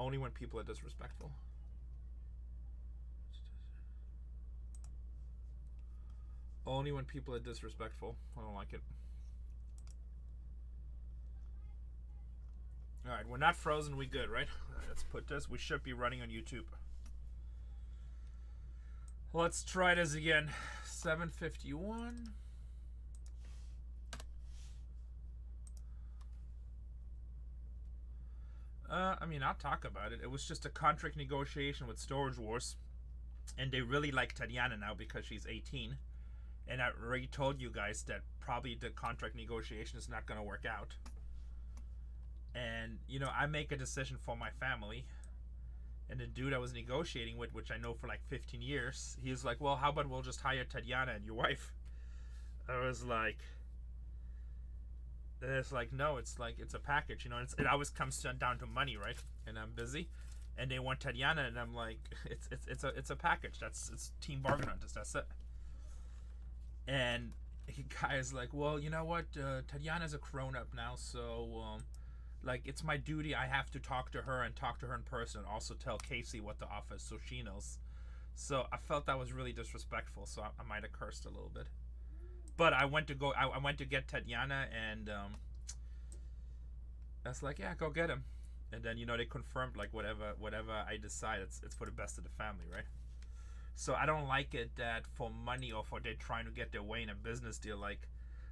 Only when people are disrespectful. Only when people are disrespectful. I don't like it. Alright, we're not frozen. We good, right? Right, let's put this. We should be running on YouTube. Let's try this again. 751. I mean, I'll talk about it. It was just a contract negotiation with Storage Wars. And they really like Tatiana now because she's 18. And I already told you guys that probably the contract negotiation is not going to work out. And, you know, I make a decision for my family. And the dude I was negotiating with, which I know for like 15 years, he was like, well, how about we'll just hire Tatiana and your wife? I was like... It's like, no, it's like, it's a package, you know. It always comes down to money, right? And I'm busy, and they want Tatiana, and I'm like, it's a package. It's Team Bargain Hunters. That's it. And the guy is like, well, you know what? Tatiana's a grown up now, so like, it's my duty. I have to talk to her and talk to her in person, and also tell Casey what the offer is so she knows. So I felt that was really disrespectful. So I might have cursed a little bit. But I went to get Tatiana, and I was like, yeah, go get him. And then, you know, they confirmed, like, whatever I decide, it's for the best of the family, right? So I don't like it that for money or for they're trying to get their way in a business deal, like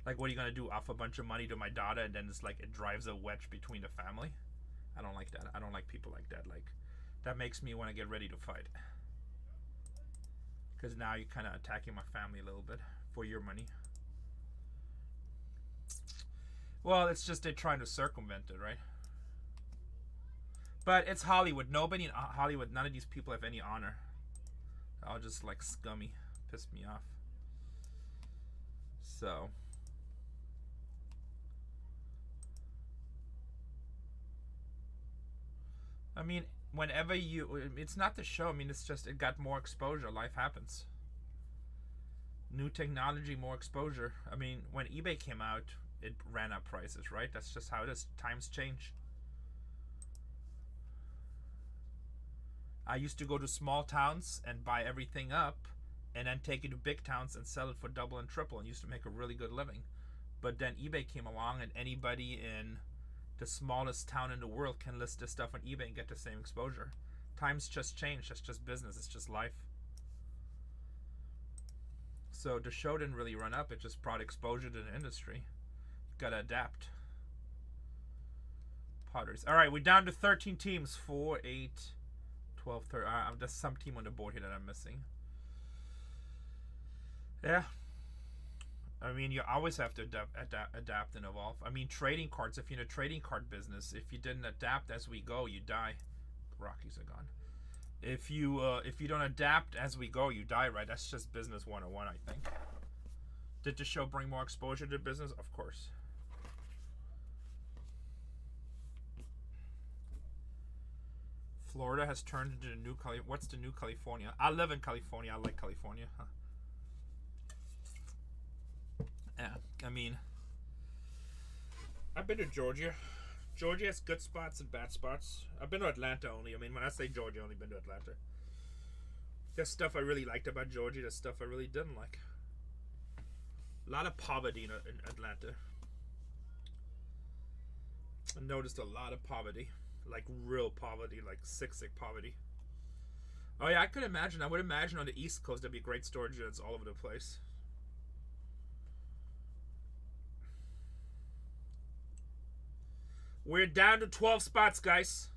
what are you gonna do? Offer a bunch of money to my daughter, and then it's like it drives a wedge between the family. I don't like that. I don't like people like that. Like, that makes me want to get ready to fight. Because now you're kind of attacking my family a little bit for your money. Well, it's just they're trying to circumvent it, right? But it's Hollywood. Nobody in Hollywood, none of these people have any honor. They're all just like scummy. Pissed me off. So. I mean, whenever it's not the show. I mean, it's just, it got more exposure. Life happens. New technology, more exposure. I mean, when eBay came out, it ran up prices, right? That's just how it is. Times change. I used to go to small towns and buy everything up and then take it to big towns and sell it for double and triple, and used to make a really good living. But then eBay came along, and anybody in the smallest town in the world can list this stuff on eBay and get the same exposure. Times just change. That's just business. It's just life. So the show didn't really run up. It just brought exposure to the industry. Gotta adapt. Potters. All right, we're down to 13 teams. 4, 8, 12, 13. There's some team on the board here that I'm missing. Yeah. I mean, you always have to adapt and evolve. I mean, trading cards. If you're in a trading card business, if you didn't adapt as we go, you die. Rockies are gone. If you don't adapt as we go, you die, right? That's just business 101, I think. Did the show bring more exposure to business? Of course. Florida has turned into the new California. What's the new California? I live in California. I like California. Huh. Yeah, I mean, I've been to Georgia. Georgia has good spots and bad spots. I've been to Atlanta only. I mean, when I say Georgia, I've only been to Atlanta. There's stuff I really liked about Georgia. There's stuff I really didn't like. A lot of poverty in Atlanta. I noticed a lot of poverty. Like real poverty, like sick poverty. Oh yeah, I could imagine. I would imagine on the East Coast there'd be great storage units all over the place. We're down to 12 spots, guys.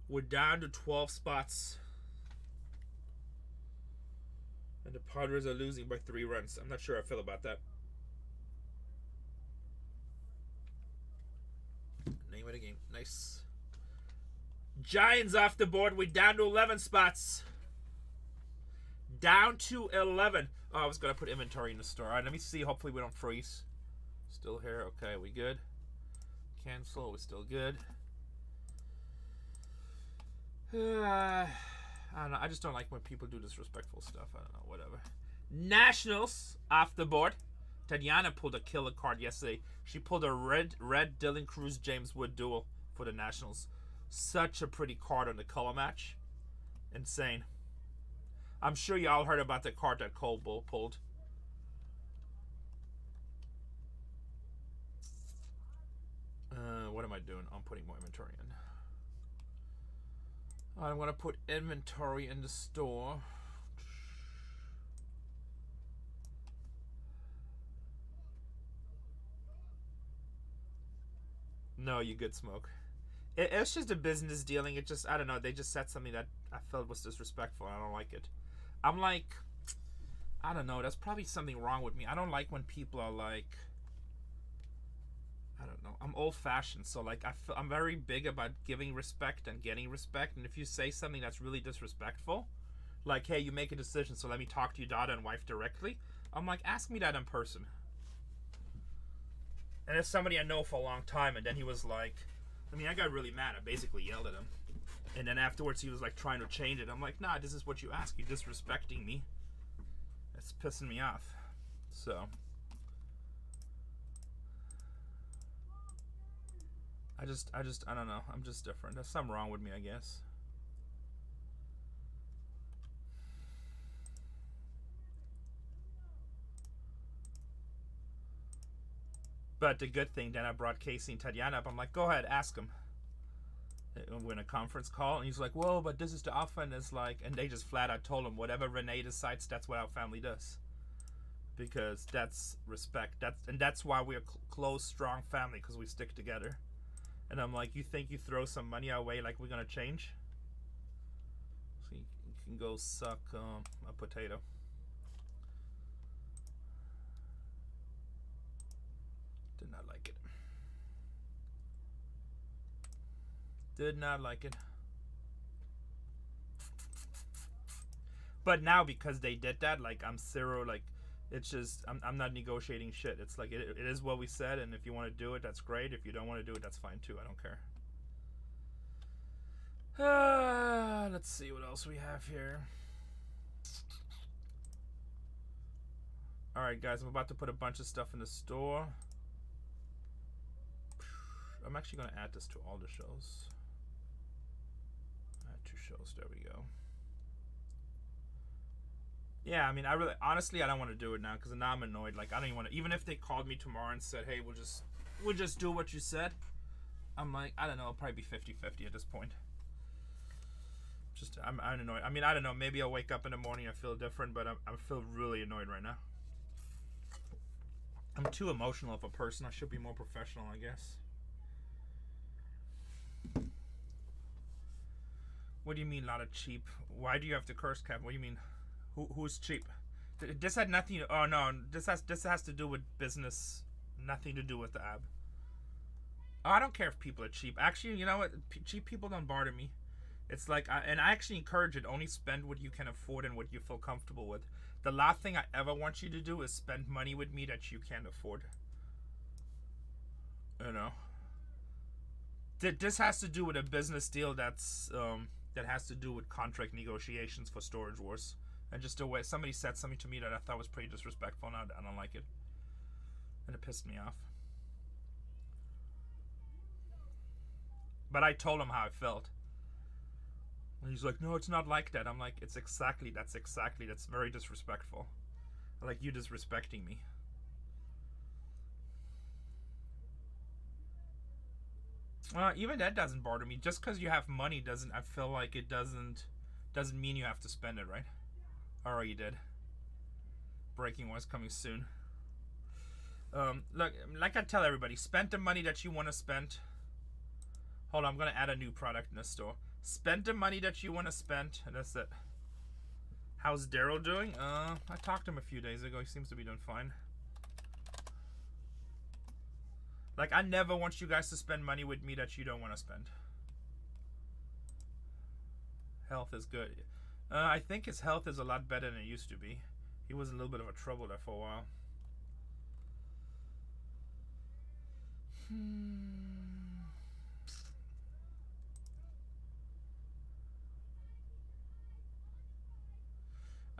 We're down to 12 spots. And the Padres are losing by 3 runs. I'm not sure how I feel about that. Name of the game. Nice. Giants off the board. We're down to 11 spots. Down to 11. Oh, I was going to put inventory in the store. All right, let me see. Hopefully we don't freeze. Still here. Okay, we good. Cancel. We're still good. I don't know. I just don't like when people do disrespectful stuff. I don't know. Whatever. Nationals off the board. Tatiana pulled a killer card yesterday. She pulled a red Dylan Cruz James Wood duel for the Nationals. Such a pretty card on the color match. Insane. I'm sure you all heard about the card that Cole Bull pulled. What am I doing? I'm putting more inventory in. I'm going to put inventory in the store. No, you good, Smoke. It's just a business dealing. It just, I don't know. They just said something that I felt was disrespectful. I don't like it. I'm like, I don't know. That's probably something wrong with me. I don't like when people are like, I don't know. I'm old-fashioned, so like I'm very big about giving respect and getting respect. And if you say something that's really disrespectful, like, hey, you make a decision, so let me talk to your daughter and wife directly. I'm like, ask me that in person. And it's somebody I know for a long time, and then he was like, I mean, I got really mad. I basically yelled at him. And then afterwards, he was like trying to change it. I'm like, nah, this is what you ask. You're disrespecting me. It's pissing me off. So I don't know. I'm just different. There's something wrong with me, I guess. But the good thing, then I brought Casey and Tatiana up. I'm like, go ahead, ask them. We're in a conference call, and he's like, whoa, but this is the offer, and it's like, and they just flat out told him, whatever Renee decides, that's what our family does. Because that's respect. That's why we're a close, strong family, because we stick together. And I'm like, you think you throw some money our way like we're going to change? So you can go suck a potato. Did not like it. Did not like it. But now, because they did that, like, I'm zero, like, it's just, I'm not negotiating shit. It's like, it is what we said, and if you want to do it, that's great. If you don't want to do it, that's fine too. I don't care. Let's see what else we have here. Alright, guys, I'm about to put a bunch of stuff in the store. I'm actually going to add this to all the shows. Add 2 shows. There we go. Yeah, I mean, honestly, I don't want to do it now because now I'm annoyed. Like, I don't even want to. Even if they called me tomorrow and said, "Hey, we'll just do what you said," I'm like, I don't know. It'll probably be 50-50 at this point. I'm annoyed. I mean, I don't know. Maybe I'll wake up in the morning and feel different, but I feel really annoyed right now. I'm too emotional of a person. I should be more professional, I guess. What do you mean, a lot of cheap? Why do you have to curse, Kevin? What do you mean? Who's cheap? This had nothing. Oh no, this has to do with business. Nothing to do with the ab. Oh, I don't care if people are cheap. Actually, you know what? Cheap people don't bother me. It's like, and I actually encourage it. Only spend what you can afford and what you feel comfortable with. The last thing I ever want you to do is spend money with me that you can't afford. You know. This has to do with a business deal that's that has to do with contract negotiations for Storage Wars. And just the way somebody said something to me that I thought was pretty disrespectful, and I don't like it. And it pissed me off. But I told him how I felt. And he's like, no, it's not like that. I'm like, that's very disrespectful. Like, you disrespecting me. Even that doesn't bother me. Just because you have money I feel like it doesn't mean you have to spend it, right? Or you did. Breaking was coming soon. Look, like I tell everybody, spend the money that you want to spend. Hold on, I'm going to add a new product in the store. Spend the money that you want to spend, and that's it. How's Daryl doing? I talked to him a few days ago. He seems to be doing fine. Like, I never want you guys to spend money with me that you don't want to spend. Health is good. I think his health is a lot better than it used to be. He was in a little bit of a trouble there for a while.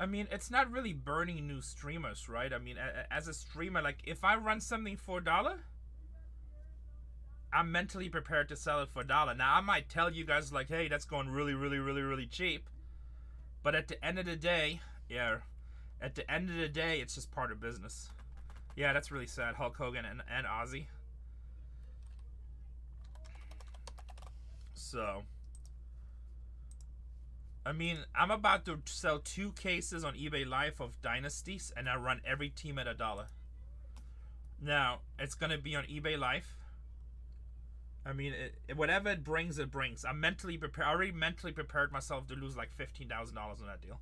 I mean, it's not really burning new streamers, right? I mean, as a streamer, like, if I run something for $1, I'm mentally prepared to sell it for $1. Now, I might tell you guys, like, hey, that's going really, really, really, really cheap. But at the end of the day, yeah, at the end of the day, it's just part of business. Yeah, that's really sad. Hulk Hogan and Ozzy. So, I mean, I'm about to sell 2 cases on eBay Live of Dynasties, and I run every team at $1. Now, it's going to be on eBay Live. I mean, whatever it brings, it brings. I'm mentally prepared. I already mentally prepared myself to lose like $15,000 on that deal.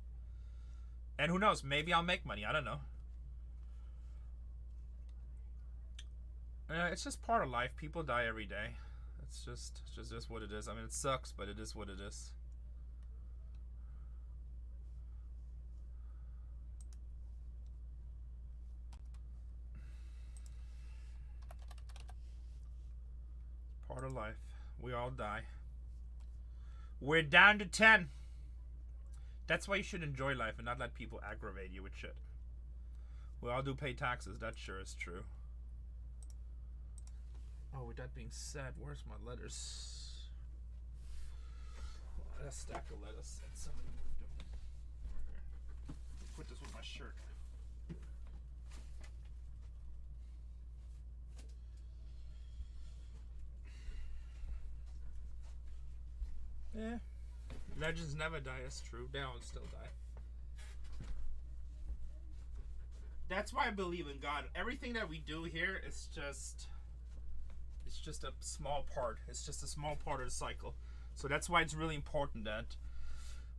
And who knows? Maybe I'll make money. I don't know. It's just part of life. People die every day. It's just what it is. I mean, it sucks, but it is what it is. Part of life. We all die. We're down to 10. That's why you should enjoy life and not let people aggravate you with shit. We all do pay taxes. That sure is true. Oh, with that being said, where's my letters? Oh, that stack of letters. Somebody moved them. Okay. Put this with my shirt. Yeah. Legends never die, it's true. They all still die. That's why I believe in God. Everything that we do here is just... It's just a small part. It's just a small part of the cycle. So that's why it's really important that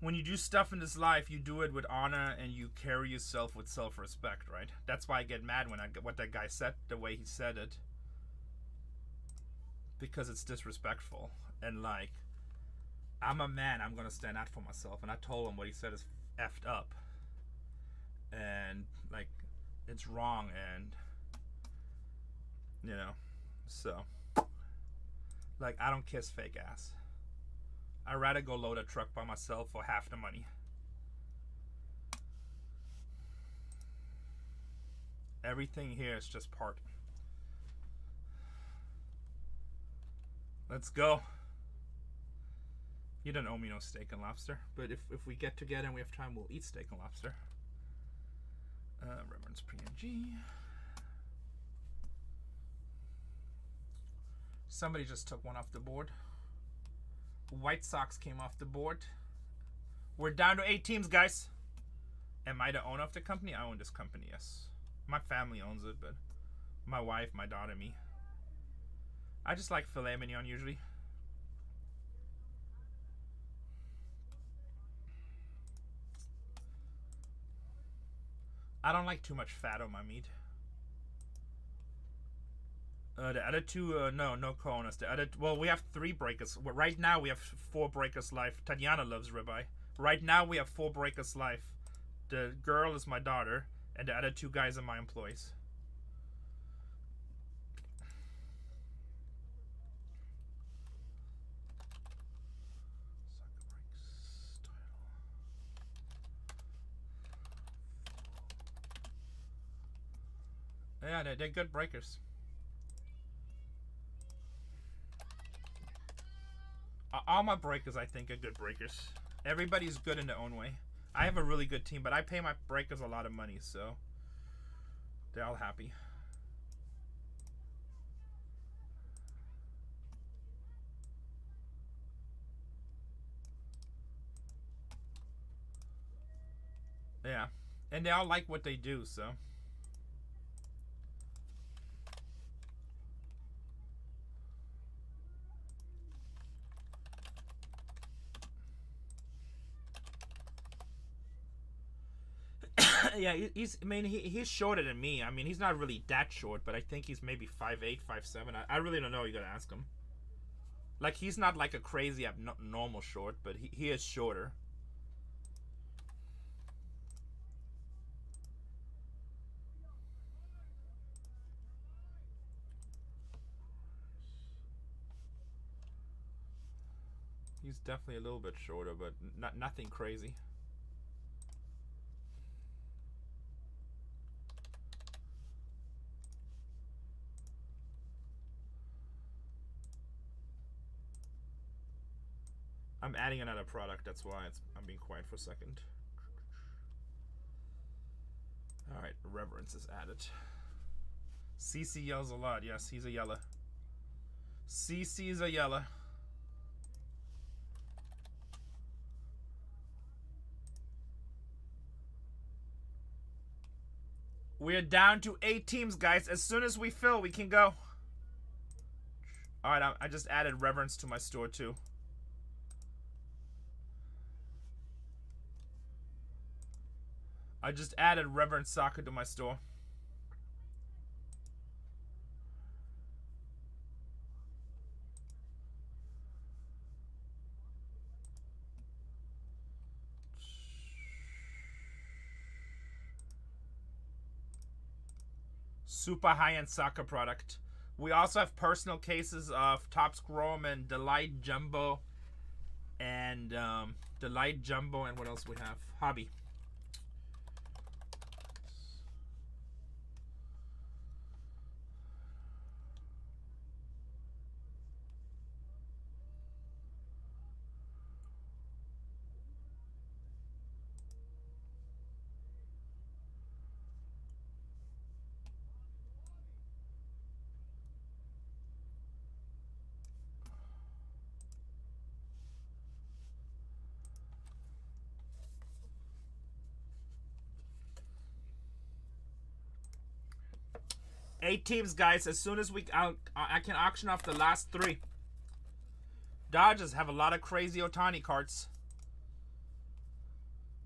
when you do stuff in this life, you do it with honor and you carry yourself with self-respect, right? That's why I get mad when what that guy said, the way he said it. Because it's disrespectful. And like, I'm a man, I'm gonna stand out for myself. And I told him what he said is effed up. And like, it's wrong, and you know, so like, I don't kiss fake ass. I'd rather go load a truck by myself for half the money. Everything here is just part. Let's go. You don't owe me no steak and lobster, but if we get together and we have time, we'll eat steak and lobster. Reverence PNG. Somebody just took one off the board. White Sox came off the board. We're down to 8 teams, guys. Am I the owner of the company? I own this company, yes. My family owns it, but my wife, my daughter, me. I just like filet mignon usually. I don't like too much fat on my meat. The other two, no co-owners. The other, well, we have 3 breakers. Right now we have 4 breakers live. Tatiana loves ribeye. Right now we have 4 breakers live. The girl is my daughter, and the other 2 guys are my employees. Yeah, they're good breakers. All my breakers, I think, are good breakers. Everybody's good in their own way. I have a really good team, but I pay my breakers a lot of money, so they're all happy. Yeah, and they all like what they do, so. Yeah, I mean, he's shorter than me. I mean, he's not really that short, but I think he's maybe 5'8", 5'7". I really don't know. You gotta ask him. Like, he's not like a crazy abnormal short, but he is shorter. He's definitely a little bit shorter, but nothing crazy. I'm adding another product. That's why I'm being quiet for a second. All right, Reverence is added. CC yells a lot. Yes, he's a yeller. CC's a yeller. We're down to 8 teams, guys. As soon as we fill, we can go. All right, I just added Reverence to my store, too. I just added Reverence Soccer to my store. Super high-end soccer product. We also have personal cases of Topps Chrome and Delight Jumbo. And Delight Jumbo, and what else we have? Hobby. Eight teams, guys. As soon as I can auction off the last 3. Dodgers have a lot of crazy Ohtani cards.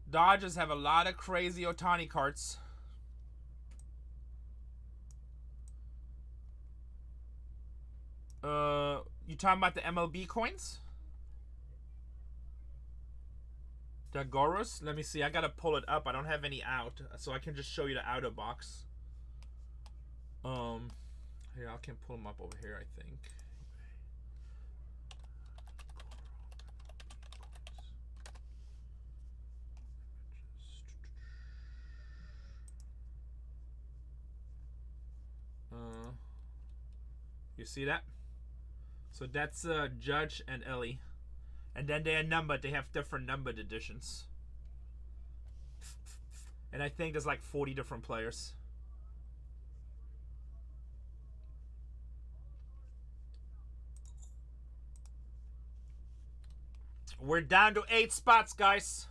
Dodgers have a lot of crazy Ohtani cards. You talking about the MLB coins? Dagoros? Let me see. I gotta pull it up. I don't have any out, so I can just show you the outer box. Here, I can pull them up over here, I think. You see that? So that's Judge and Ellie. And then they are numbered. They have different numbered editions. And I think there's like 40 different players. We're down to 8 spots, guys.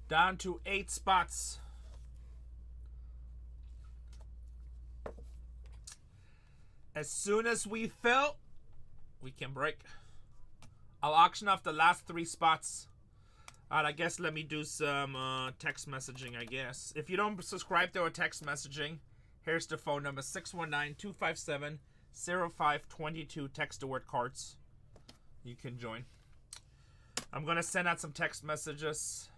Down to 8 spots. As soon as we fill, we can break. I'll auction off the last 3 spots. Alright, I guess let me do some text messaging, I guess. If you don't subscribe to our text messaging, here's the phone number, 619-257-0522. Text the word cards. You can join. I'm going to send out some text messages.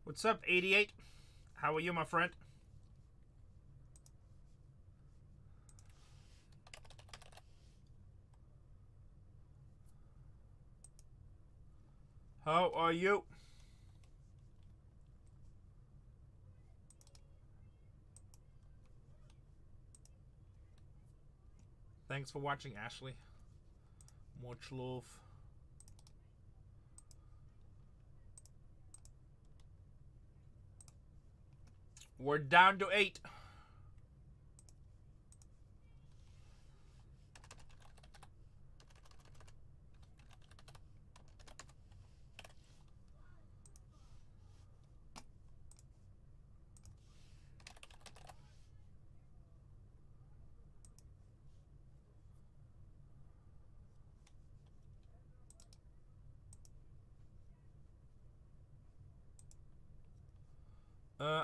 What's up, 88? How are you, my friend? How are you? Thanks for watching, Ashley. Much love. We're down to 8.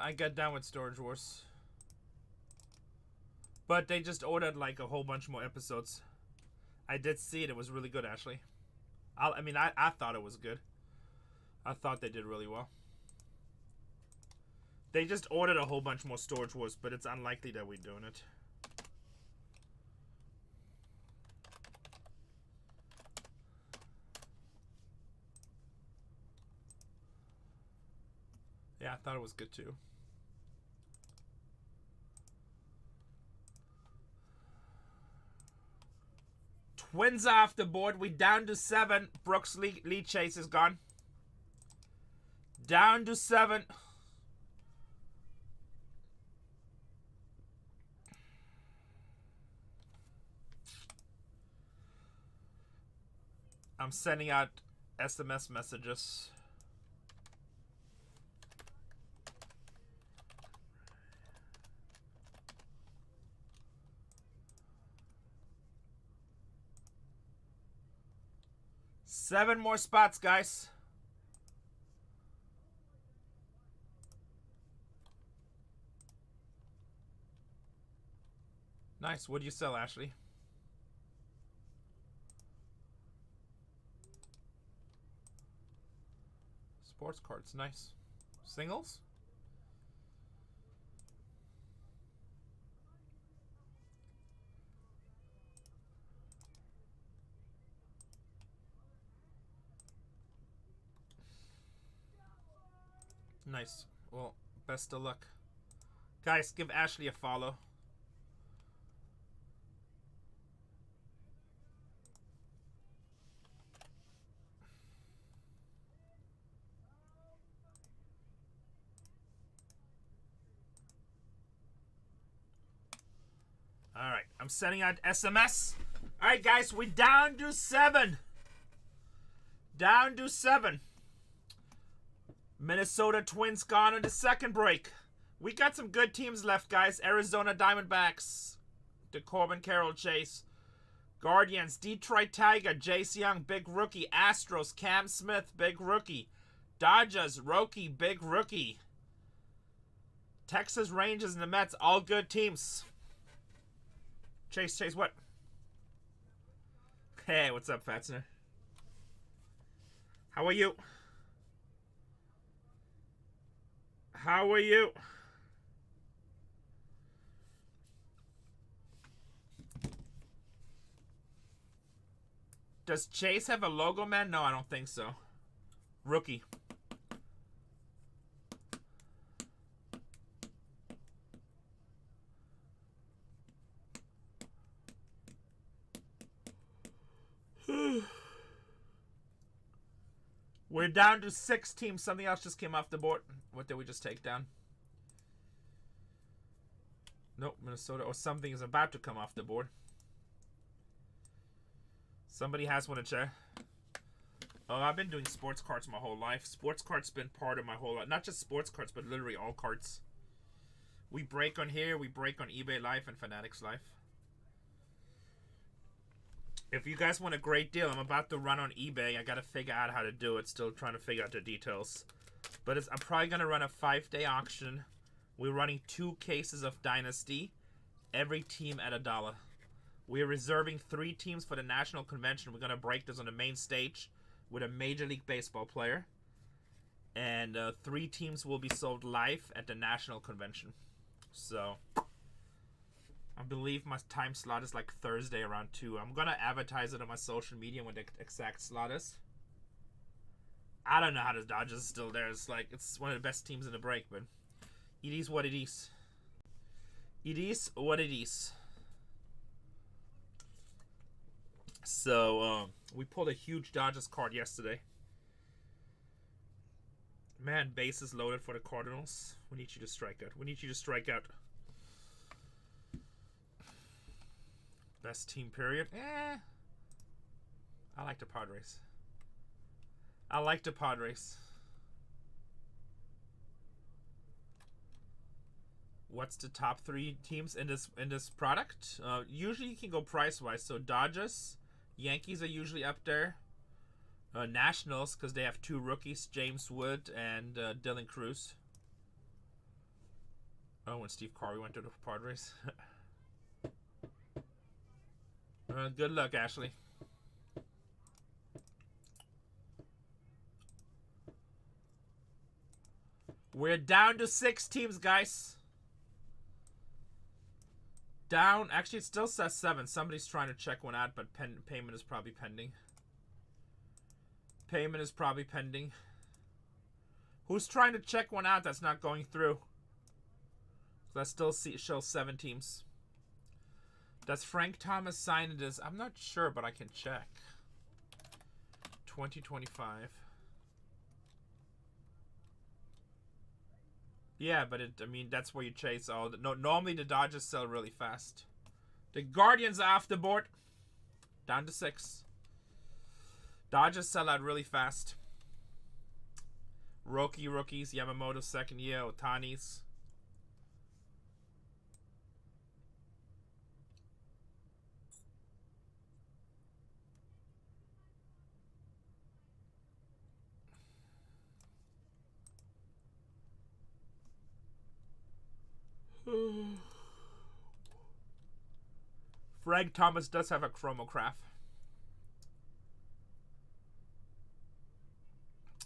I get down with Storage Wars. But they just ordered like a whole bunch more episodes. I did see it. It was really good, Ashley. I thought it was good. I thought they did really well. They just ordered a whole bunch more Storage Wars, but it's unlikely that we're doing it. Yeah, I thought it was good too. Twins off the board. We down to 7. Brooks lead chase is gone. Down to 7. I'm sending out SMS messages. Seven more spots, guys. Nice. What do you sell, Ashley? Sports cards. Nice. Singles? Nice. Well, best of luck. Guys, give Ashley a follow. Alright, I'm sending out SMS. Alright, guys, we're down to 7. Down to 7. Minnesota Twins gone on the second break. We got some good teams left, guys. Arizona Diamondbacks, the Corbin Carroll chase. Guardians, Detroit Tiger, Jace Young, big rookie. Astros, Cam Smith, big rookie. Dodgers, Roki, big rookie. Texas Rangers and the Mets, all good teams. Chase, what? Hey, what's up, Fatzner? How are you? How are you? Does Chase have a logo, man? No, I don't think so. Rookie. We're down to 6 teams. Something else just came off the board. What did we just take down? Nope, Minnesota. Or something is about to come off the board. Somebody has one to check. Oh, I've been doing sports cards my whole life. Sports cards been part of my whole life. Not just sports cards, but literally all cards. We break on here. We break on eBay Life and Fanatics Life. If you guys want a great deal, I'm about to run on eBay. I got to figure out how to do it. Still trying to figure out the details. But I'm probably going to run a 5-day auction. We're running 2 cases of Dynasty. Every team at $1. We're reserving 3 teams for the National Convention. We're going to break this on the main stage with a Major League Baseball player. And 3 teams will be sold live at the National Convention. So I believe my time slot is like Thursday around 2. I'm going to advertise it on my social media when the exact slot is. I don't know how the Dodgers is still there. It's like, it's one of the best teams in the break, but it is what it is. It is what it is. So, we pulled a huge Dodgers card yesterday. Man, bases loaded for the Cardinals. We need you to strike out. We need you to strike out. Best team, period. I like the Padres. I like the Padres. What's the top 3 teams in this product? Usually you can go price-wise. So Dodgers, Yankees are usually up there. Nationals, because they have 2 rookies, James Wood and Dylan Cruz. Oh, when Steve Carey went to the Padres. Good luck, Ashley. We're down to 6 teams, guys. Down. Actually, it still says 7. Somebody's trying to check one out, but payment is probably pending. Payment is probably pending. Who's trying to check one out that's not going through? That still shows 7 teams. Does Frank Thomas sign it as... I'm not sure, but I can check. 2025. Yeah, but I mean, that's where you chase all the... No, normally the Dodgers sell really fast. The Guardians are off the board. Down to 6. Dodgers sell out really fast. Rookies, Yamamoto second year, Otani's. Frank Thomas does have a chromograph.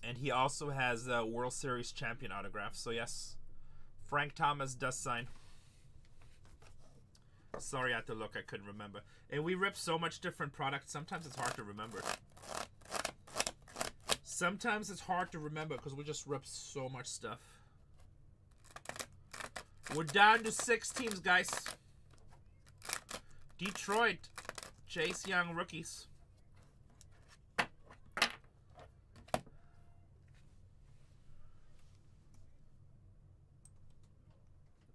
And he also has a World Series champion autograph. So yes, Frank Thomas does sign. Sorry, I had to look. I couldn't remember. And we rip so much different products. Sometimes it's hard to remember. Sometimes it's hard to remember because we just rip so much stuff. We're down to 6 teams, guys. Detroit, Chase Young rookies.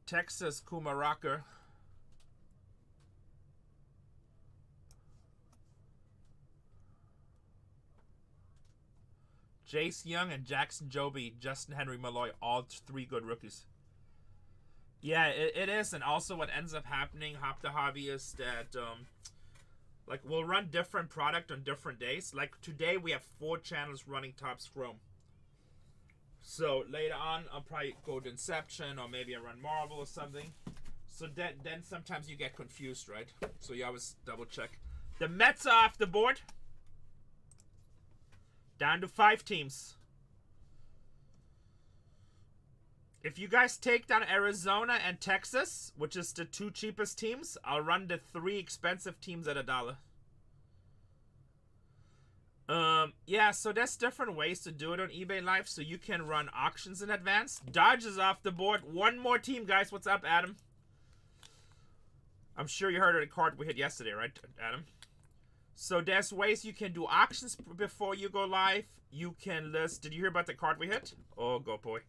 Texas, Kumar Rocker. Jace Young and Jackson Joby, Justin Henry Malloy, all 3 good rookies. Yeah, it is, and also what ends up happening, Hop the Hobby, is that, like, we'll run different product on different days. Like, today we have 4 channels running Topps Chrome. So, later on, I'll probably go to Inception, or maybe I run Marvel or something. So then sometimes you get confused, right? So you always double check. The Mets are off the board. Down to 5 teams. If you guys take down Arizona and Texas, which is the 2 cheapest teams, I'll run the 3 expensive teams at $1. Yeah, so there's different ways to do it on eBay Live, so you can run auctions in advance. Dodgers off the board. 1 more team, guys. What's up, Adam? I'm sure you heard of the card we hit yesterday, right, Adam? So there's ways you can do auctions before you go live. You can list... Did you hear about the card we hit? Oh, go boy.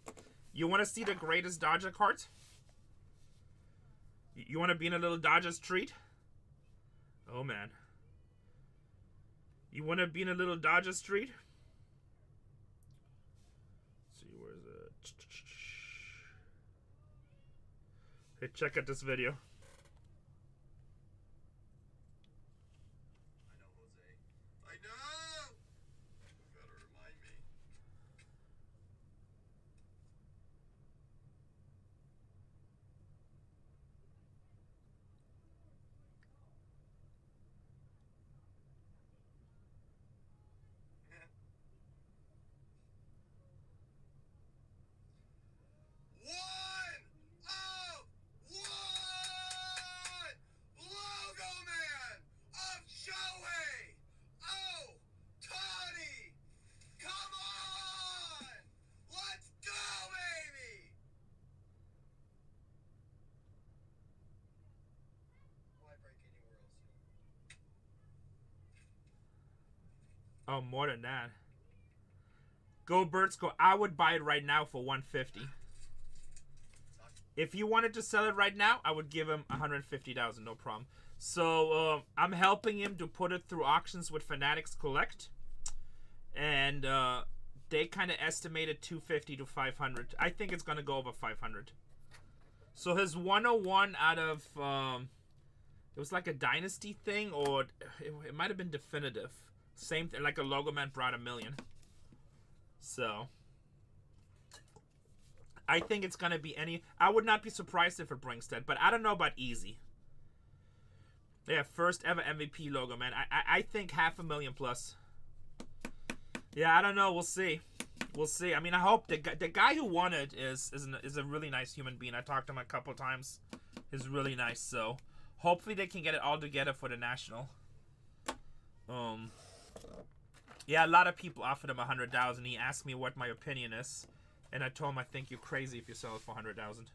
You want to see the greatest Dodger cards? You want to be in a little Dodgers treat? Oh, man. You want to be in a little Dodgers treat? Let's see, where's it? Hey, check out this video. Oh, more than that. Go Birds, go. I would buy it right now for $150. If you wanted to sell it right now, I would give him $150,000, no problem. So I'm helping him to put it through auctions with Fanatics Collect, and they kind of estimated $250 to $500. I think it's gonna go over $500. So his 101 out of it was like a dynasty thing, or it might have been definitive. Same thing, like a Logo Man brought $1 million. So I think it's going to be any... I would not be surprised if it brings that, but I don't know about easy. Yeah, first ever MVP logo, man. I think 500,000 plus. Yeah, I don't know. We'll see. We'll see. I mean, I hope the guy who won it is a really nice human being. I talked to him a couple times. He's really nice, so hopefully they can get it all together for the national. Yeah, a lot of people offered him 100,000. He asked me what my opinion is, and I told him I think you're crazy if you sell it for 100,000.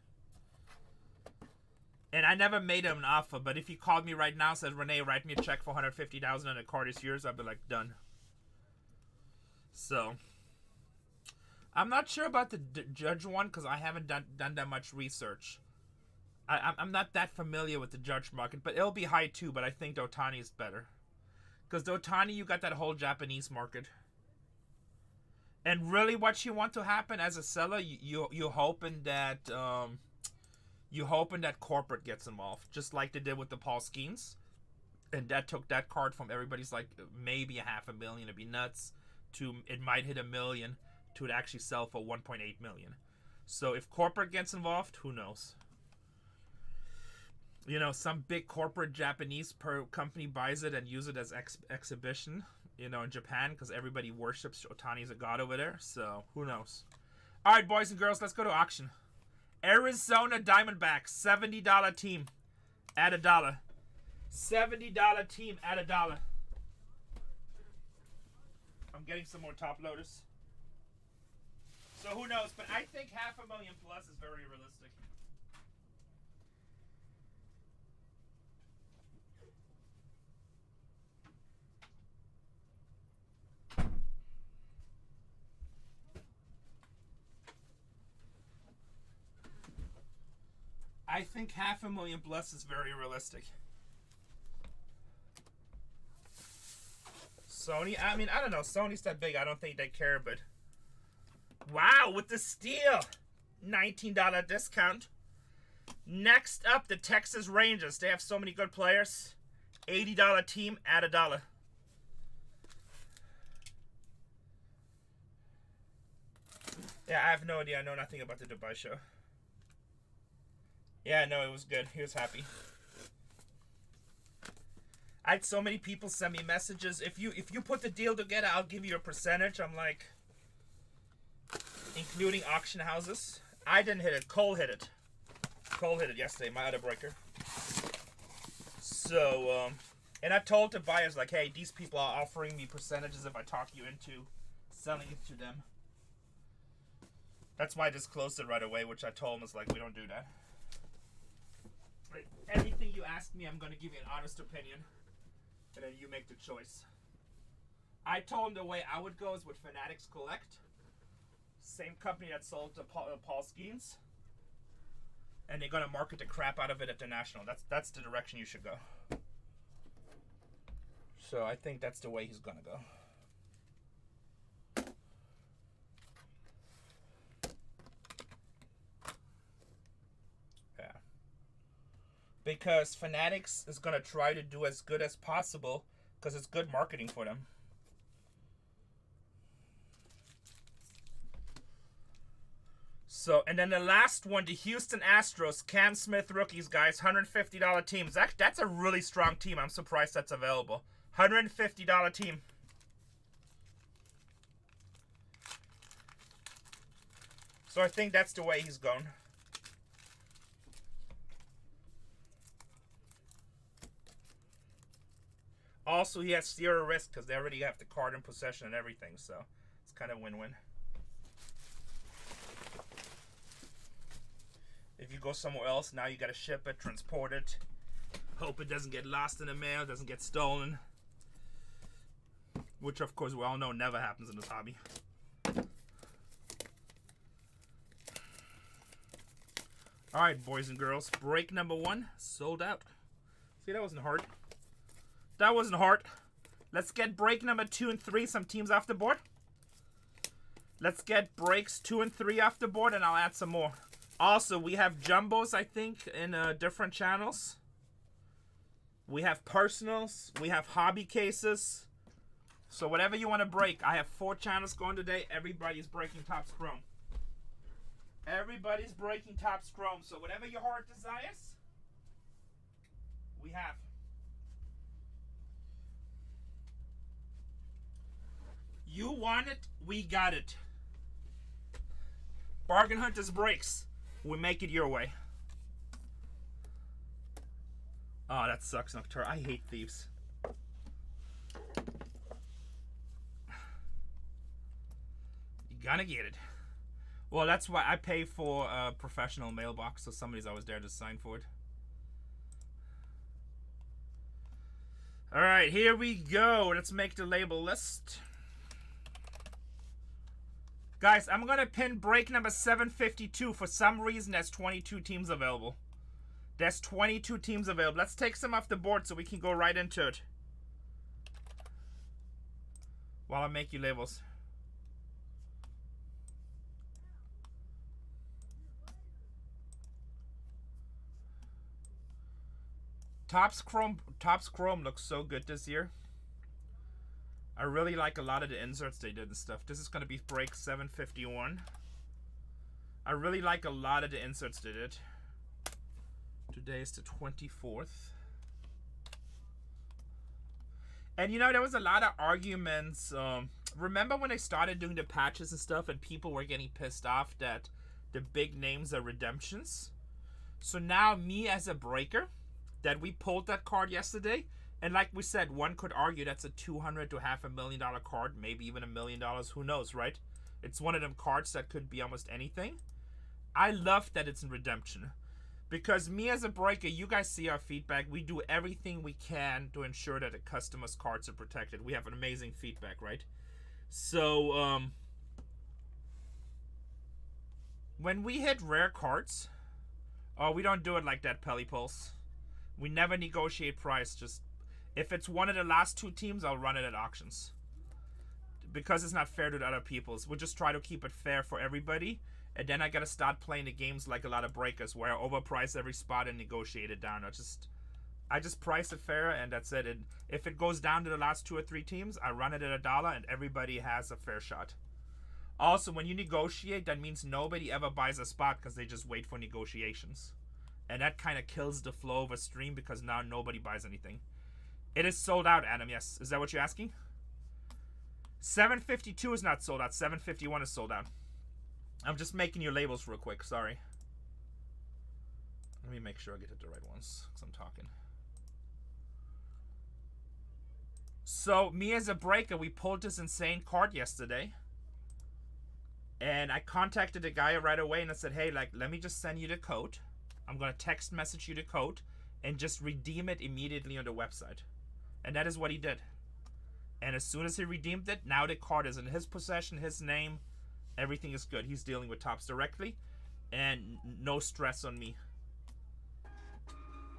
And I never made him an offer, but if he called me right now and said, Renee, write me a check for 150,000 and the card is yours, I'd be like, done. So, I'm not sure about the Judge one because I haven't done that much research. I'm not that familiar with the Judge market, but it'll be high too, but I think the Ohtani is better. Because the Ohtani, you got that whole Japanese market. And really what you want to happen as a seller, you're hoping that... you're hoping that corporate gets involved, just like they did with the Paul Skeens. And that took that card from everybody's like maybe 500,000, it'd be nuts, to it might hit 1 million, to it actually sell for 1.8 million. So if corporate gets involved, who knows? You know, some big corporate Japanese company buys it and use it as exhibition, you know, in Japan, because everybody worships Ohtani as a god over there. So who knows? All right, boys and girls, let's go to auction. Arizona Diamondbacks, $70 team at $1. $70 team at $1. I'm getting some more top loaders. So who knows? But I think 500,000 plus is very realistic. I think 500,000 plus is very realistic. Sony, I mean, I don't know. Sony's that big. I don't think they care, but... Wow, with the steal. $19 discount. Next up, the Texas Rangers. They have so many good players. $80 team at $1. Yeah, I have no idea. I know nothing about the Dubai show. Yeah, no, it was good. He was happy. I had so many people send me messages. If you put the deal together, I'll give you a percentage. I'm like, including auction houses. I didn't hit it. Cole hit it. Cole hit it yesterday, my other breaker. So, and I told the buyers, like, hey, these people are offering me percentages if I talk you into selling it to them. That's why I just closed it right away, which I told them is like, we don't do that. Anything you ask me, I'm going to give you an honest opinion. And then you make the choice. I told him the way I would go is with Fanatics Collect. Same company that sold to Paul Skeens. And they're going to market the crap out of it at the National. That's the direction you should go. So I think that's the way he's going to go. Because Fanatics is going to try to do as good as possible because it's good marketing for them. So, and then the last one, the Houston Astros, Cam Smith rookies, guys, $150 teams. That's a really strong team. I'm surprised that's available. $150 team. So I think that's the way he's going. Also, he has zero risk because they already have the card in possession and everything, so it's kind of win-win. If you go somewhere else, now you got to ship it, transport it, hope it doesn't get lost in the mail, doesn't get stolen. Which, of course, we all know never happens in this hobby. Alright, boys and girls, break number 1, sold out. See, that wasn't hard. That wasn't hard. Let's get break number 2 and 3. Some teams off the board. Let's get breaks 2 and 3 off the board, and I'll add some more. Also, we have jumbos, I think, in different channels. We have personals. We have hobby cases. So whatever you want to break. I have 4 channels going today. Everybody's breaking Topps Chrome. Everybody's breaking Topps Chrome, so whatever your heart desires, we have. You want it, we got it. Bargain Hunters Breaks. We make it your way. Oh, that sucks, Noctur. I hate thieves. You gotta get it. Well, that's why I pay for a professional mailbox, so somebody's always there to sign for it. Alright, here we go. Let's make the label list. Guys, I'm going to pin break number 752. For some reason, there's 22 teams available. There's 22 teams available. Let's take some off the board so we can go right into it. While I make you labels. Topps Chrome looks so good this year. I really like a lot of the inserts they did and stuff. This is going to be break 751. I really like a lot of the inserts they did. Today is the 24th. And you know, there was a lot of arguments. Remember when they started doing the patches and stuff and people were getting pissed off that the big names are redemptions? So now me as a breaker, that we pulled that card yesterday, and like we said, one could argue that's a $200,000 to $500,000 card, maybe even $1 million, who knows, right? It's one of them cards that could be almost anything. I love that it's in redemption. Because me as a breaker, you guys see our feedback. We do everything we can to ensure that the customer's cards are protected. We have an amazing feedback, right? So, when we hit rare cards, we don't do it like that, Pelly Pulse. We never negotiate price. Just if it's one of the last two teams, I'll run it at auctions. Because it's not fair to the other people's. We'll just try to keep it fair for everybody. And then I gotta start playing the games like a lot of breakers, where I overprice every spot and negotiate it down. I just price it fair, and that's it. And if it goes down to the last 2 or 3 teams, I run it at $1, and everybody has a fair shot. Also, when you negotiate, that means nobody ever buys a spot because they just wait for negotiations. And that kind of kills the flow of a stream because now nobody buys anything. It is sold out, Adam, yes. Is that what you're asking? 752 is not sold out. 751 is sold out. I'm just making your labels real quick. Sorry. Let me make sure I get the right ones because I'm talking. So, me as a breaker, we pulled this insane card yesterday. And I contacted the guy right away and I said, hey, like, let me just send you the code. I'm going to text message you the code and just redeem it immediately on the website. And that is what he did. And as soon as he redeemed it, now the card is in his possession, his name. Everything is good. He's dealing with Topps directly. And no stress on me.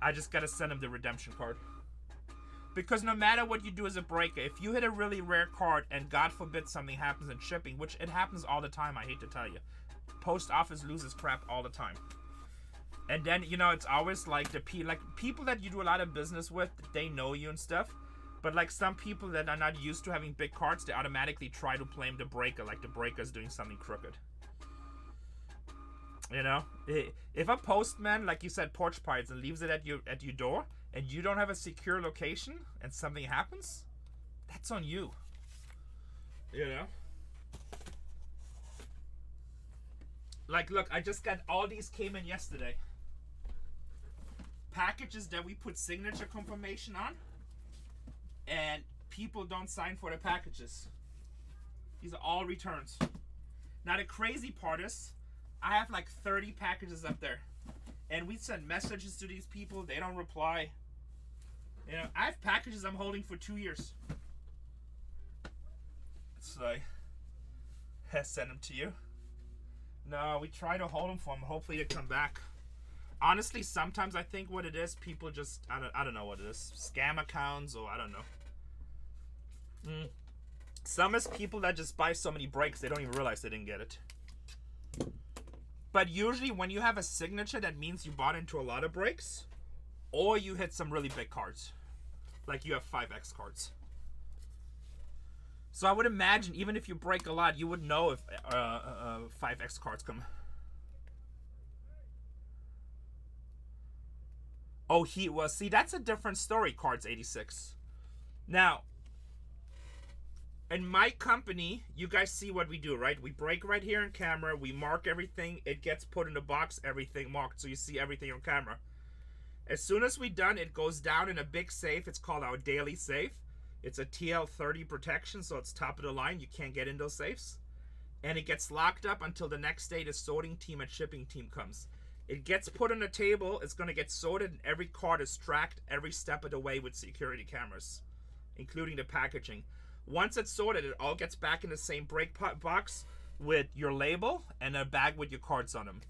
I just got to send him the redemption card. Because no matter what you do as a breaker, if you hit a really rare card and God forbid something happens in shipping, which it happens all the time, I hate to tell you. Post office loses crap all the time. And then, you know, it's always like people that you do a lot of business with, they know you and stuff. But like some people that are not used to having big cards, they automatically try to blame the breaker, like the breaker's doing something crooked. You know? If a postman, like you said, porch pies and leaves it at your door, and you don't have a secure location, and something happens, that's on you. You know? Like, look, I just got all these came in yesterday. Packages that we put signature confirmation on, and people don't sign for the packages. These are all returns. Now the crazy part is, I have like 30 packages up there, and we send messages to these people. They don't reply. You know, I have packages I'm holding for 2 years. It's like, send them to you. No, we try to hold them for them. Hopefully they come back. Honestly, sometimes I think what it is, people just, I don't know what it is. Scam accounts, or I don't know. Some is people that just buy so many breaks, they don't even realize they didn't get it. But usually when you have a signature, that means you bought into a lot of breaks, or you hit some really big cards. Like you have 5X cards. So I would imagine, even if you break a lot, you would know if 5X cards come. Oh, he was. See, that's a different story, Cards 86. Now, in my company, you guys see what we do, right? We break right here in camera. We mark everything. It gets put in a box, everything marked. So you see everything on camera. As soon as we're done, it goes down in a big safe. It's called our daily safe. It's a TL30 protection, so it's top of the line. You can't get in those safes. And it gets locked up until the next day the sorting team and shipping team comes. It gets put on a table. It's going to get sorted, and every card is tracked every step of the way with security cameras, including the packaging. Once it's sorted, it all gets back in the same break box with your label and a bag with your cards on them.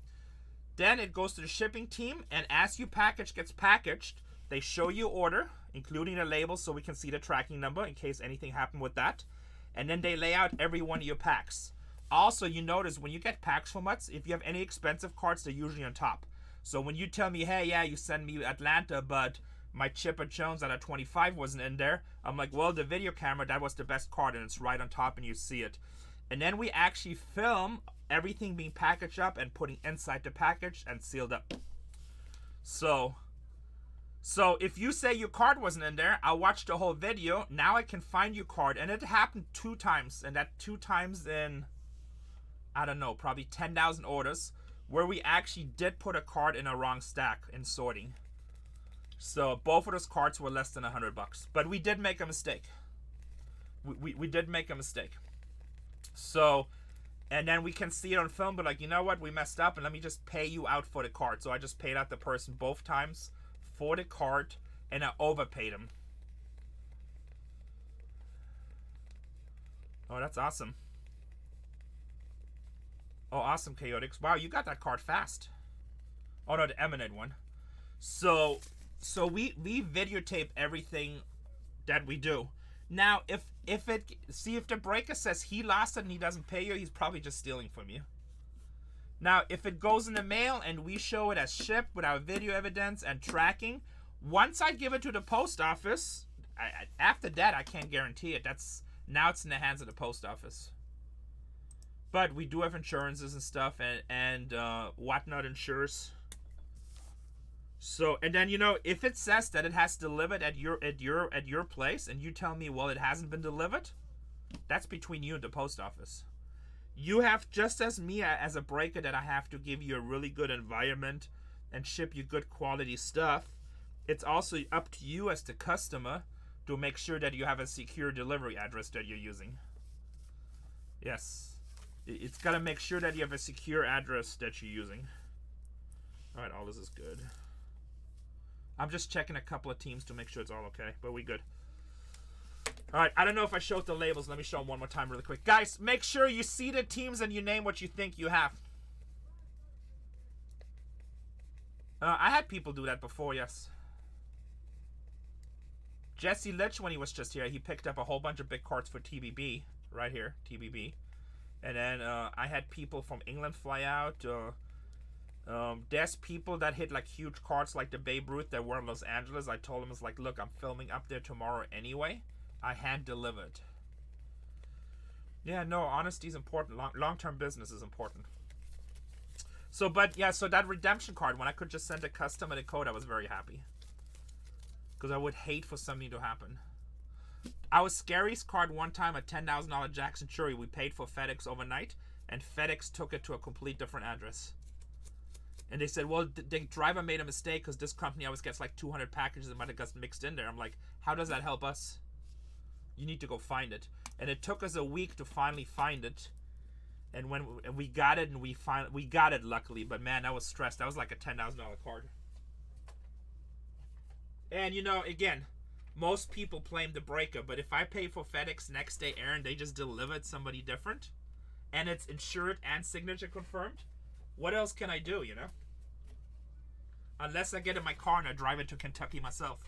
Then it goes to the shipping team, and as your package gets packaged, they show you order, including the label, so we can see the tracking number in case anything happened with that. And then they lay out every one of your packs. Also, you notice when you get packs from us, if you have any expensive cards, they're usually on top. So when you tell me, hey, yeah, you send me Atlanta, but my Chipper Jones at a 25 wasn't in there, I'm like, well, the video camera, that was the best card, and it's right on top, and you see it. And then we actually film everything being packaged up and putting inside the package and sealed up. So if you say your card wasn't in there, I'll watch the whole video. Now I can find your card. And it happened 2 times. And that 2 times in, I don't know, probably 10,000 orders, where we actually did put a card in a wrong stack in sorting. So both of those cards were less than $100. But we did make a mistake. We did make a mistake. So, and then we can see it on film, but like, you know what, we messed up, and let me just pay you out for the card. So I just paid out the person both times for the card, and I overpaid him. Oh, that's awesome. Oh, awesome, Chaotix. Wow, you got that card fast. Oh no, the Eminent one. So we videotape everything that we do. Now, if the breaker says he lost it and he doesn't pay you, he's probably just stealing from you. Now, if it goes in the mail and we show it as shipped with our video evidence and tracking, once I give it to the post office, after that I can't guarantee it. Now it's in the hands of the post office. But we do have insurances and stuff, and whatnot insures. So, and then, you know, if it says that it has delivered at your place, and you tell me, well, it hasn't been delivered, that's between you and the post office. You have, just as me as a breaker, that I have to give you a really good environment and ship you good quality stuff. It's also up to you as the customer to make sure that you have a secure delivery address that you're using. Yes, it's got to make sure that you have a secure address that you're using. All right, all this is good. I'm just checking a couple of teams to make sure it's all okay, but we good. All right, I don't know if I showed the labels. Let me show them one more time really quick. Guys, make sure you see the teams and you name what you think you have. I had people do that before, yes. Jesse Litch, when he was just here, he picked up a whole bunch of big cards for TBB, right here, TBB. And then I had people from England fly out. There's people that hit like huge cards like the Babe Ruth that were in Los Angeles. I told them, it's like, look, I'm filming up there tomorrow anyway. I hand delivered. Yeah, no, honesty is important. Long-term business is important. So, but yeah, so that redemption card, when I could just send a customer the code, I was very happy. Because I would hate for something to happen. Our Scary's card one time, a $10,000 Jackson Cherry, we paid for FedEx overnight, and FedEx took it to a complete different address. And they said, well, the driver made a mistake because this company always gets like 200 packages and might have got mixed in there. I'm like, how does that help us? You need to go find it. And it took us a week to finally find it. And when we got it, and we got it luckily. But man, I was stressed. That was like a $10,000 card. And you know, again, most people blame the breaker. But if I pay for FedEx next day, Aaron, they just delivered somebody different, and it's insured and signature confirmed, what else can I do, you know? Unless I get in my car and I drive it to Kentucky myself.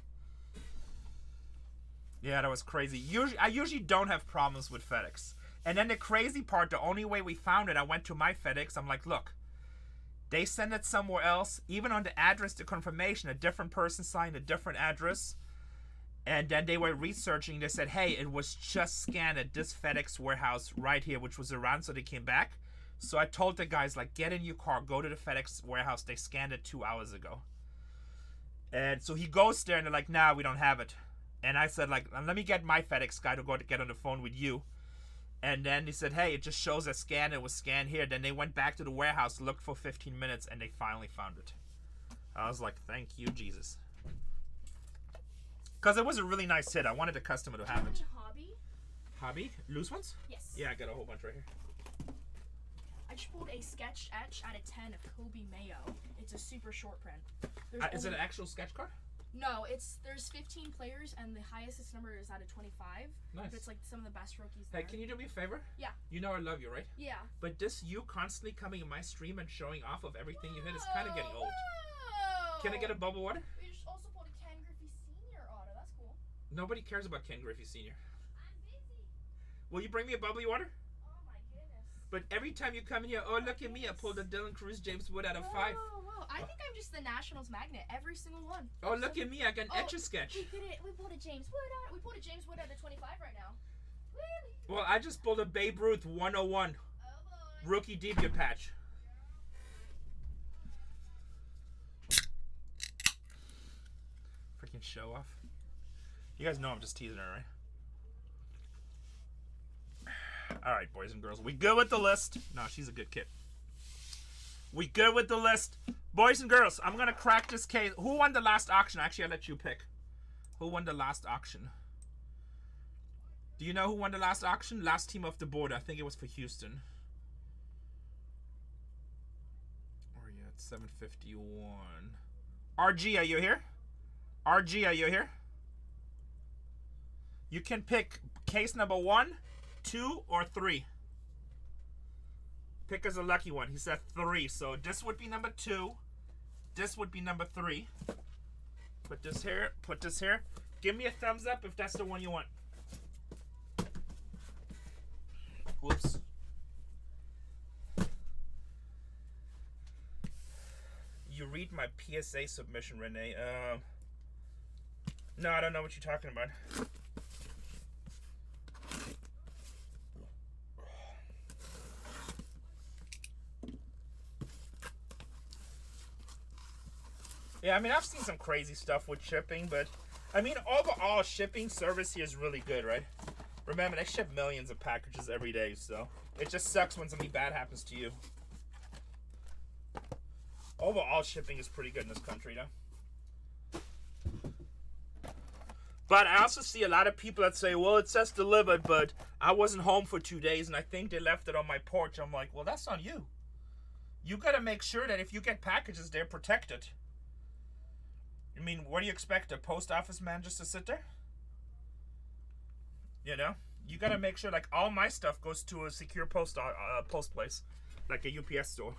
Yeah, that was crazy. I usually don't have problems with FedEx. And then the crazy part, the only way we found it, I went to my FedEx. I'm like, look, they send it somewhere else. Even on the address, the confirmation, a different person signed a different address. And then they were researching. They said, hey, it was just scanned at this FedEx warehouse right here, which was around, so they came back. So I told the guys, like, get in your car, go to the FedEx warehouse. They scanned it 2 hours ago. And so he goes there, and they're like, nah, we don't have it. And I said, like, let me get my FedEx guy to go to get on the phone with you. And then he said, hey, it just shows a scan. It was scanned here. Then they went back to the warehouse, looked for 15 minutes, and they finally found it. I was like, thank you, Jesus. Because it was a really nice hit. I wanted the customer to have it. Hobby? Hobby? Loose ones? Yes. Yeah, I got a whole bunch right here. I just pulled a sketch etch out of 10 of Kobe Mayo. It's a super short print. Is it an actual sketch card? No, there's 15 players and the highest number is out of 25. Nice. It's like some of the best rookies Hey, there. can you do me a favor? Yeah. You know I love you, right? Yeah. But you constantly coming in my stream and showing off of everything you hit is kind of getting old. Whoa. Can I get a bubble water? We just also pulled a Ken Griffey Sr. auto. That's cool. Nobody cares about Ken Griffey Sr. I'm busy. Will you bring me a bubbly water? Oh my goodness. But every time you come in here, oh, look at me. I pulled a Dylan Cruz James Wood out of 5. Whoa. I think I'm just the Nationals magnet. Every single one. Oh, look at me. I can etch a sketch. We pulled a James Wood out. We pulled a James Wood out of 25 right now. Woo. Well, I just pulled a Babe Ruth 101 Oh boy. rookie debut patch. Freaking show off. You guys know I'm just teasing her, right? Alright, boys and girls. We good with the list? No, she's a good kid. We good with the list? Boys and girls, I'm going to crack this case. Who won the last auction? Actually, I'll let you pick. Who won the last auction? Do you know who won the last auction? Last team off the board. I think it was for Houston. Where are you at? 751. RG, are you here? RG, are you here? You can pick case number 1, 2, or 3. Pick as a lucky one. He said 3. So this would be number 2. This would be number 3. Put this here. Put this here. Give me a thumbs up if that's the one you want. Whoops. You read my PSA submission, Renee. No, I don't know what you're talking about. Yeah, I mean, I've seen some crazy stuff with shipping, but I mean, overall, shipping service here is really good, right? Remember, they ship millions of packages every day, so it just sucks when something bad happens to you. Overall, shipping is pretty good in this country, though. But I also see a lot of people that say, well, it says delivered, but I wasn't home for 2 days, and I think they left it on my porch. I'm like, well, that's on you. You got to make sure that if you get packages, they're protected. I mean, what do you expect, a post office man just to sit there? You know? You got to make sure, like, all my stuff goes to a secure post place, like a UPS store.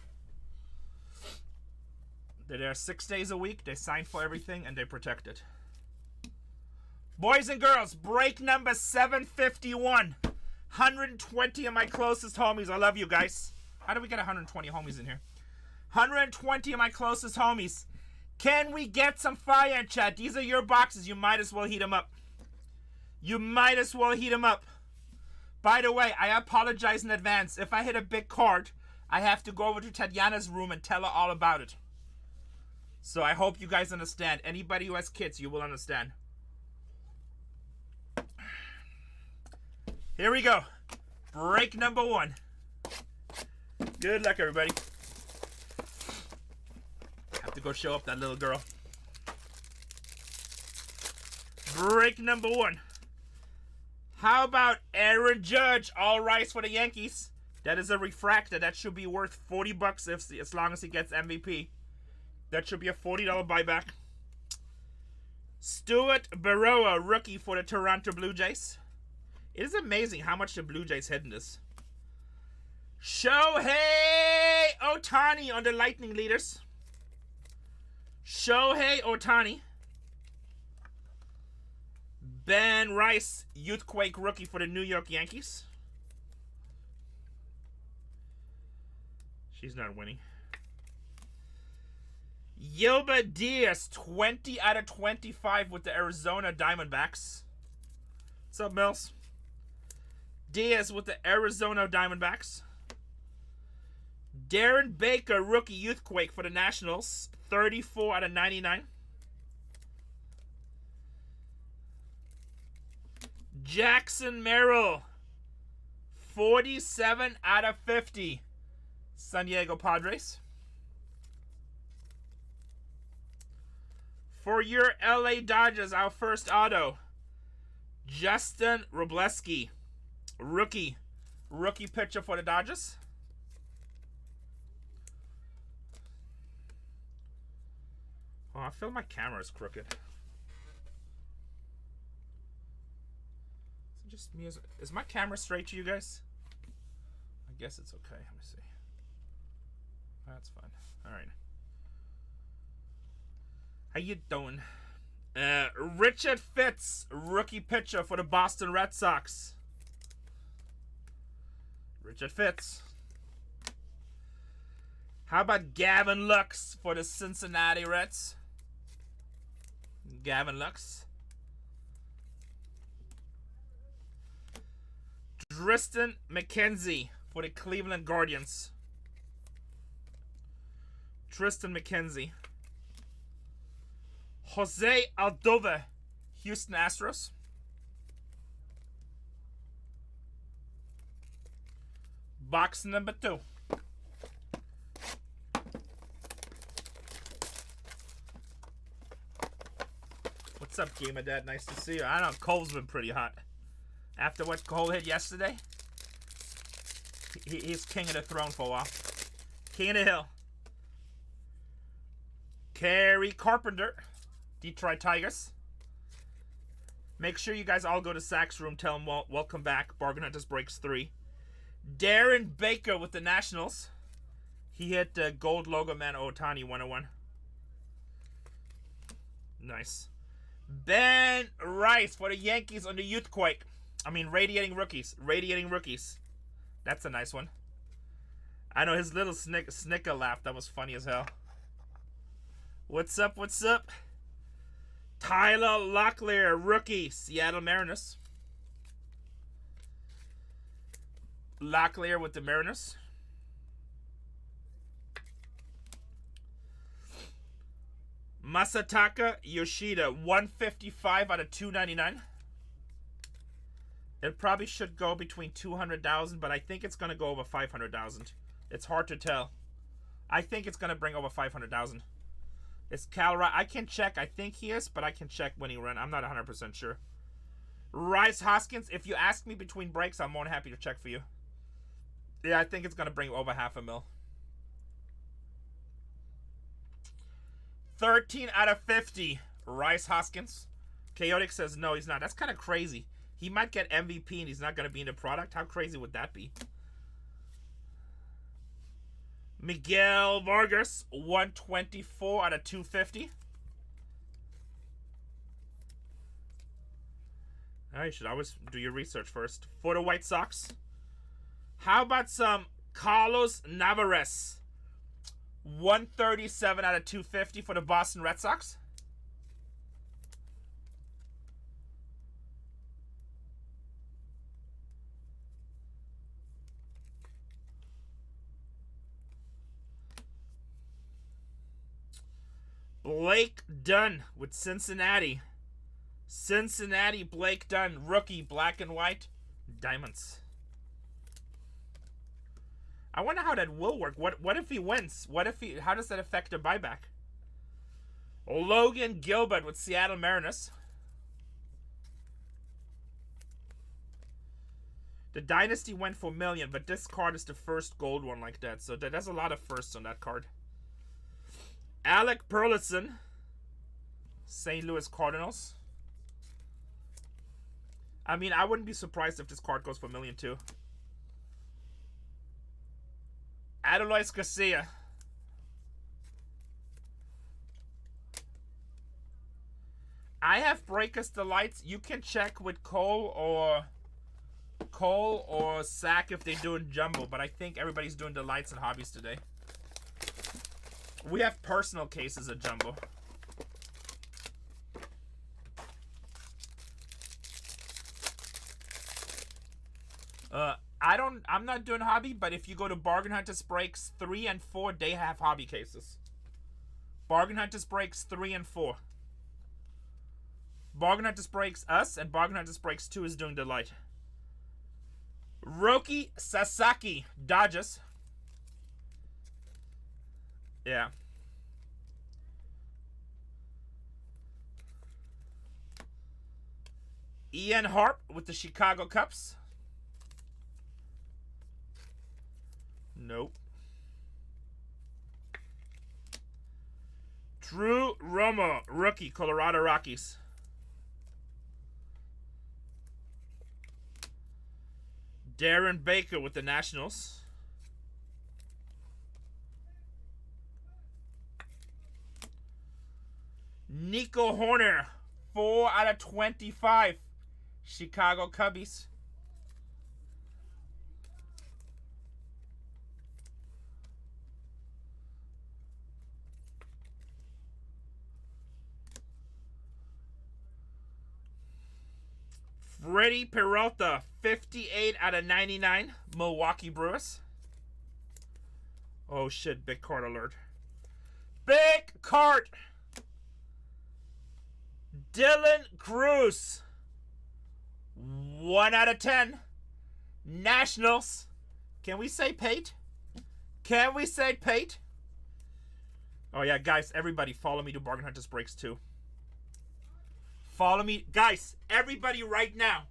They're there 6 days a week, they sign for everything, and they protect it. Boys and girls, break number 751. 120 of my closest homies. I love you guys. How do we get 120 homies in here? 120 of my closest homies. Can we get some fire in chat? These are your boxes. You might as well heat them up. You might as well heat them up. By the way, I apologize in advance. If I hit a big card, I have to go over to Tatiana's room and tell her all about it. So I hope you guys understand. Anybody who has kids, you will understand. Here we go. Break number 1. Good luck, everybody. Have to go show up that little girl. Break number 1. How about Aaron Judge? All Rice for the Yankees. That is a refractor. That should be worth $40 as long as he gets MVP. That should be a $40 buyback. Stuart Baroa, rookie for the Toronto Blue Jays. It is amazing how much the Blue Jays hid in this. Shohei Ohtani on the Lightning leaders. Shohei Ohtani. Ben Rice, Youthquake rookie for the New York Yankees. She's not winning. Yilba Diaz, 20 out of 25 with the Arizona Diamondbacks. What's up, Mills? Diaz with the Arizona Diamondbacks. Darren Baker, rookie Youthquake for the Nationals. 34 out of 99. Jackson Merrill. 47 out of 50. San Diego Padres. For your LA Dodgers, our first auto. Justin Robleski. Rookie pitcher for the Dodgers. Oh, I feel my camera is crooked. Is it just me? Is my camera straight to you guys? I guess it's okay. Let me see. That's fine. All right. How you doing? Richard Fitz, rookie pitcher for the Boston Red Sox. Richard Fitz. How about Gavin Lux for the Cincinnati Reds? Gavin Lux. Tristan McKenzie for the Cleveland Guardians. Tristan McKenzie. Jose Altuve, Houston Astros. Box number 2. What's up, Gamer Dad? Nice to see you. I know Cole's been pretty hot. After what Cole hit yesterday, he's king of the throne for a while. King of the hill. Kerry Carpenter, Detroit Tigers. Make sure you guys all go to Zach's room. Tell him welcome back. Bargain Hunters Breaks 3. Darren Baker with the Nationals. He hit Gold Logo Man Otani 101. Nice. Ben Rice for the Yankees on the Youthquake. I mean, Radiating Rookies. Radiating Rookies. That's a nice one. I know his little snicker laugh. That was funny as hell. What's up? What's up? Tyler Locklear, rookie, Seattle Mariners. Locklear with the Mariners. Masataka Yoshida, 155 out of 299. It probably should go between 200,000, but I think it's going to go over 500,000. It's hard to tell. I think it's going to bring over 500,000. Is Cal right? I can check. I think he is, but I can check when he ran. I'm not 100% sure. Rice Hoskins, if you ask me between breaks, I'm more than happy to check for you. Yeah, I think it's going to bring over 500,000. 13 out of 50. Rice Hoskins. Chaotic says no, he's not. That's kind of crazy. He might get MVP and he's not going to be in the product. How crazy would that be? Miguel Vargas, 124 out of 250. You should always do your research first. For the White Sox, how about some Carlos Navarez? 137 out of 250 for the Boston Red Sox. Blake Dunn with Cincinnati. Cincinnati Blake Dunn, rookie, black and white, diamonds. I wonder how that will work. What if he wins? How does that affect the buyback? Logan Gilbert with Seattle Mariners. The Dynasty went for $1 million, but this card is the first gold one like that. So there's a lot of firsts on that card. Alec Burleson, St. Louis Cardinals. I mean, I wouldn't be surprised if this card goes for $1 million too. Adolis Garcia. I have Breakers Delights. You can check with Cole or Zach if they're doing jumbo, but I think everybody's doing Delights and Hobbies today. We have personal cases of jumbo. I'm not doing hobby, but if you go to Bargain Hunters Breaks 3 and 4, they have hobby cases. Bargain Hunters Breaks 3 and 4. Bargain Hunters Breaks us, and Bargain Hunters Breaks 2 is doing Delight. Roki Sasaki, Dodgers. Yeah. Ian Harp with the Chicago Cubs. Nope. Drew Romo, rookie, Colorado Rockies. Darren Baker with the Nationals. Nico Horner, 4 out of 25. Chicago Cubbies. Freddie Peralta, 58 out of 99. Milwaukee Brewers. Oh shit, big card alert. Big card! Dylan Cruz, 1 out of 10. Nationals. Can we say Pate? Can we say Pate? Oh yeah, guys, everybody follow me to Bargain Hunters Breaks 2. Follow me. Guys, everybody right now.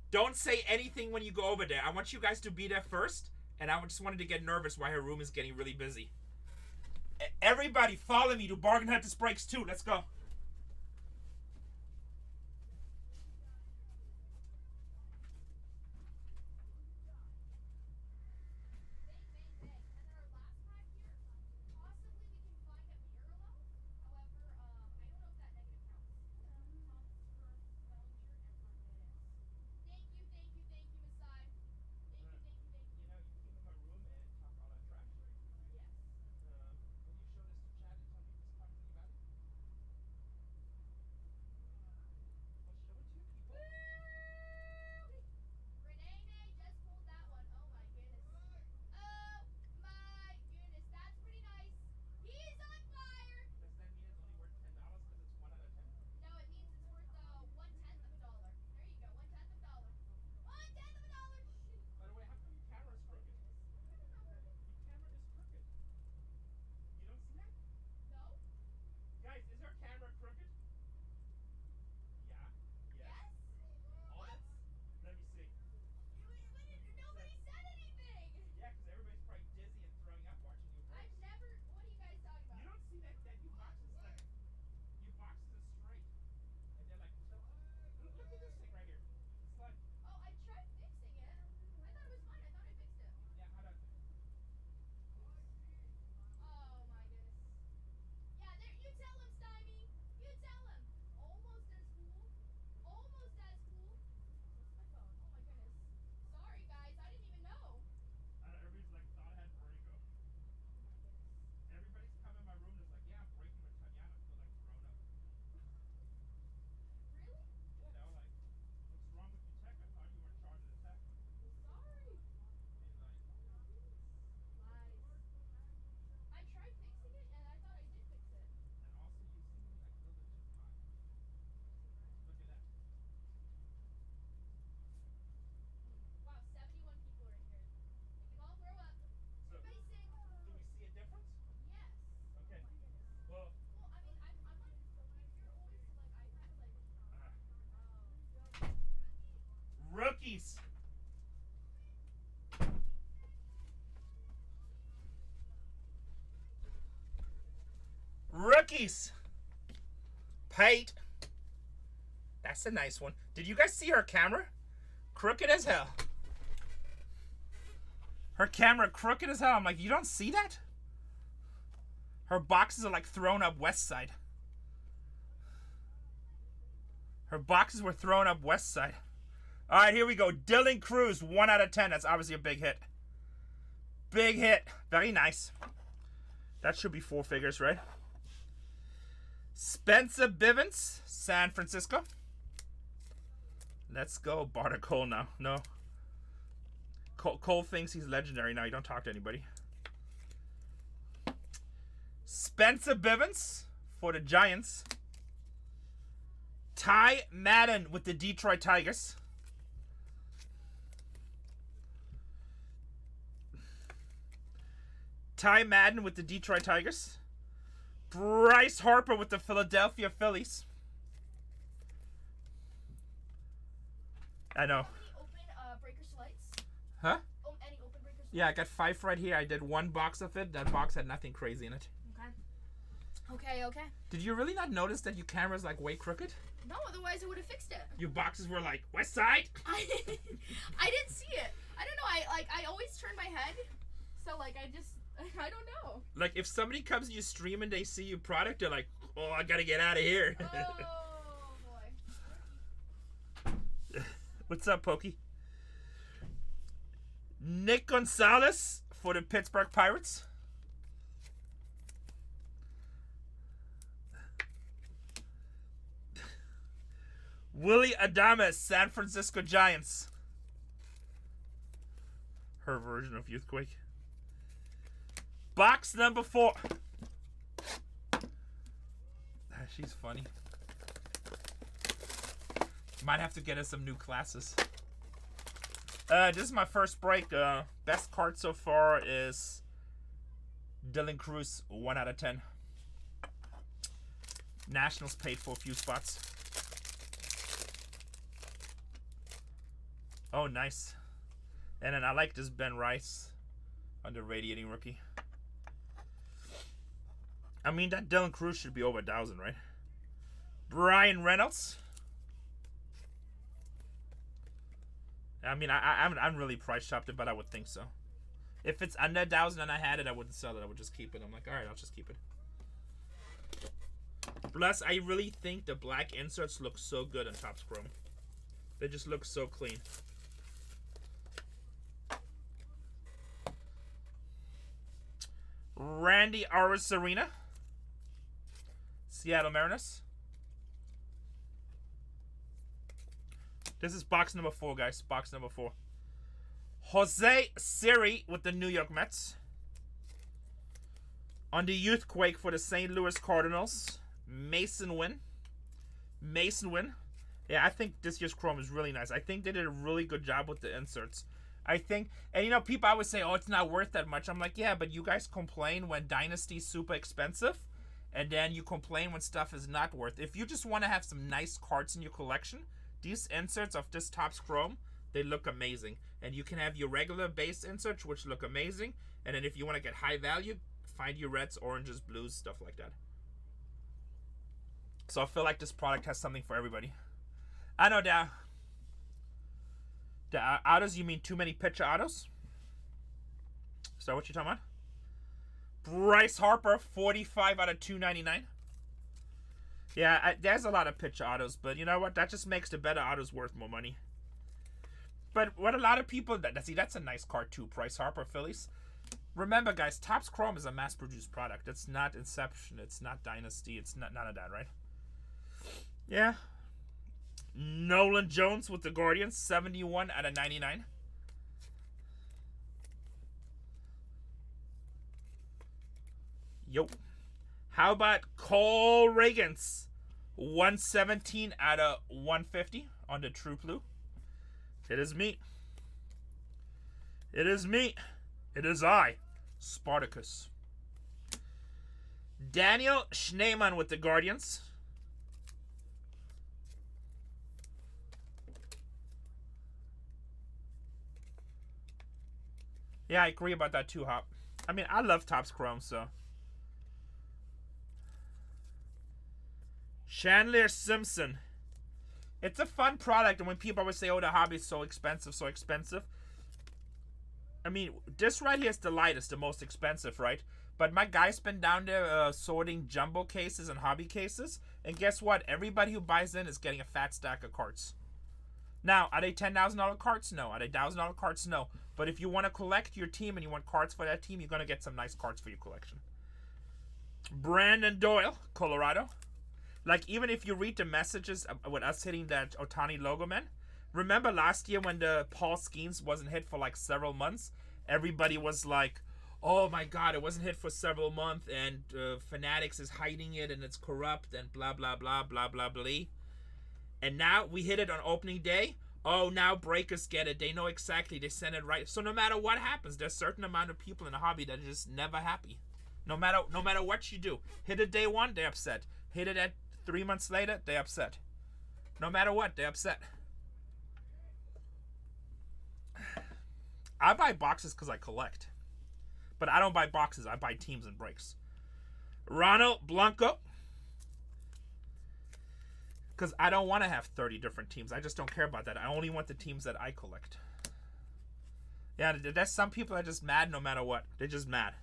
Don't say anything when you go over there. I want you guys to be there first. And I just wanted to get nervous while her room is getting really busy. Everybody follow me to Bargain Hunters Breaks 2. Let's go. Rookies. Rookies. Pate. That's a nice one. Did you guys see her camera? Crooked as hell. Her camera crooked as hell. I'm like, you don't see that? Her boxes are like thrown up west side. Her boxes were thrown up west side. All right, here we go. Dylan Cruz, 1 out of 10. That's obviously a big hit. Big hit. Very nice. That should be 4 figures, right? Spencer Bivens, San Francisco. Let's go. Barter Cole now. No. Cole thinks he's legendary now. You don't talk to anybody. Spencer Bivens for the Giants. Ty Madden with the Detroit Tigers. Ty Madden with the Detroit Tigers. Bryce Harper with the Philadelphia Phillies. I know. Any open breakers lights? Huh? Any open breakers lights? Yeah, I got 5 right here. I did 1 box of it. That box had nothing crazy in it. Okay. Did you really not notice that your camera's like way crooked? No, otherwise I would have fixed it. Your boxes were like west side. I didn't see it. I don't know. I always turn my head, so like I don't know. Like if somebody comes to your stream and they see your product, they're like, "Oh, I gotta get out of here." Oh boy. What's up, Pokey? Nick Gonzalez for the Pittsburgh Pirates. Willie Adames, San Francisco Giants. Her version of Youthquake. Box number 4. She's funny. Might have to get us some new classes. This is my first break. Best card so far is Dylan Cruz, 1 out of 10. Nationals paid for a few spots. Oh, nice. And then I like this Ben Rice under Radiating Rookie. I mean, that Dylan Cruz should be over 1,000, right? Brian Reynolds. I mean, I'm really price shopped it, but I would think so. If it's under 1,000 and I had it, I wouldn't sell it. I would just keep it. I'm like, all right, I'll just keep it. Plus, I really think the black inserts look so good on Topps Chrome. They just look so clean. Randy Arozarena, Seattle Mariners. This is box number 4, guys. Box number 4. Jose Siri with the New York Mets. On the Youthquake for the St. Louis Cardinals, Mason Wynn. Yeah, I think this year's Chrome is really nice. I think they did a really good job with the inserts. I think, and you know, people always say, oh, it's not worth that much. I'm like, yeah, but you guys complain when Dynasty's super expensive, and then you complain when stuff is not worth. If you just want to have some nice cards in your collection, these inserts of this Topps Chrome, they look amazing. And you can have your regular base inserts, which look amazing. And then if you want to get high value, find your reds, oranges, blues, stuff like that. So I feel like this product has something for everybody. I know that. The autos, you mean too many pitcher autos? Is that what you're talking about? Bryce Harper, 45 out of 299. Yeah, there's a lot of pitcher autos, but you know what? That just makes the better autos worth more money. But what a lot of people... See, that's a nice card too. Bryce Harper, Phillies. Remember, guys, Topps Chrome is a mass-produced product. It's not Inception. It's not Dynasty. It's not none of that, right? Yeah. Nolan Jones with the Guardians, 71 out of 99. Yo. How about Cole Reagans, 117 out of 150 on the True Blue. It is me. It is me. It is I, Spartacus. Daniel Schneemann with the Guardians. Yeah, I agree about that too, Hop. I mean, I love Topps Chrome, so. Chandler Simpson. It's a fun product, and when people always say, oh, the hobby is so expensive, so expensive. I mean, this right here is the lightest, the most expensive, right? But my guy's been down there sorting jumbo cases and hobby cases, and guess what? Everybody who buys in is getting a fat stack of cards. Now, are they $10,000 cards? No. Are they $1,000 cards? No. But if you want to collect your team and you want cards for that team, you're going to get some nice cards for your collection. Brandon Doyle, Colorado. Like, even if you read the messages with us hitting that Ohtani logo, man, remember last year when the Paul Skeens wasn't hit for like several months? Everybody was like, oh my God, it wasn't hit for several months, and Fanatics is hiding it, and it's corrupt, and blah, blah, blah, blah, blah, blah. And now we hit it on opening day. Oh, now breakers get it. They know exactly. They send it right. So no matter what happens, there's a certain amount of people in the hobby that are just never happy. No matter what you do. Hit it day one, they're upset. Hit it at 3 months later, they're upset. No matter what, they're upset. I buy boxes because I collect. But I don't buy boxes. I buy teams and breaks. Ronald Blanco. Because I don't want to have 30 different teams. I just don't care about that. I only want the teams that I collect. Yeah, there's some people that are just mad no matter what. They're just mad.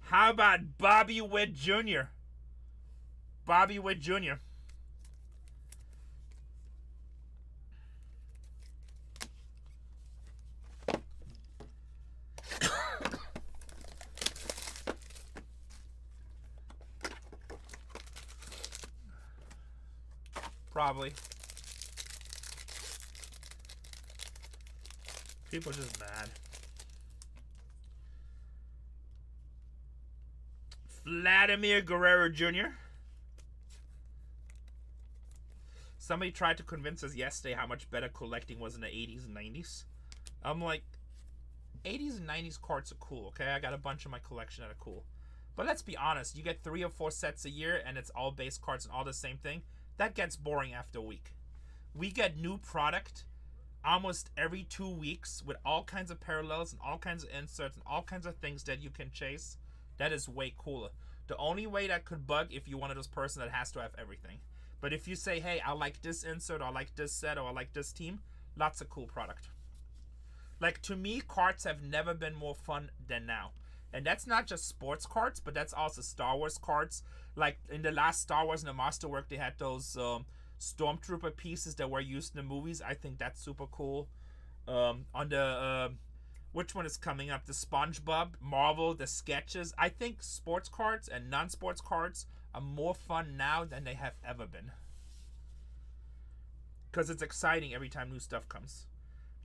How about Bobby Witt Jr.? Bobby Witt Jr. Probably. People are just mad. Vladimir Guerrero Jr. Somebody tried to convince us yesterday how much better collecting was in the 80s and 90s. I'm like, 80s and 90s cards are cool, okay? I got a bunch in my collection that are cool. But let's be honest, you get 3 or 4 sets a year and it's all base cards and all the same thing. That gets boring after a week. We get new product almost every 2 weeks with all kinds of parallels and all kinds of inserts and all kinds of things that you can chase. That is way cooler. The only way that could bug if you're one of those person that has to have everything. But if you say, hey, I like this insert, or I like this set, or I like this team, lots of cool product. Like, to me, cards have never been more fun than now. And that's not just sports cards, but that's also Star Wars cards. Like, in the last Star Wars and the Masterwork, they had those Stormtrooper pieces that were used in the movies. I think that's super cool. On the, which one is coming up? The SpongeBob, Marvel, the sketches. I think sports cards and non-sports cards are more fun now than they have ever been. Because it's exciting every time new stuff comes.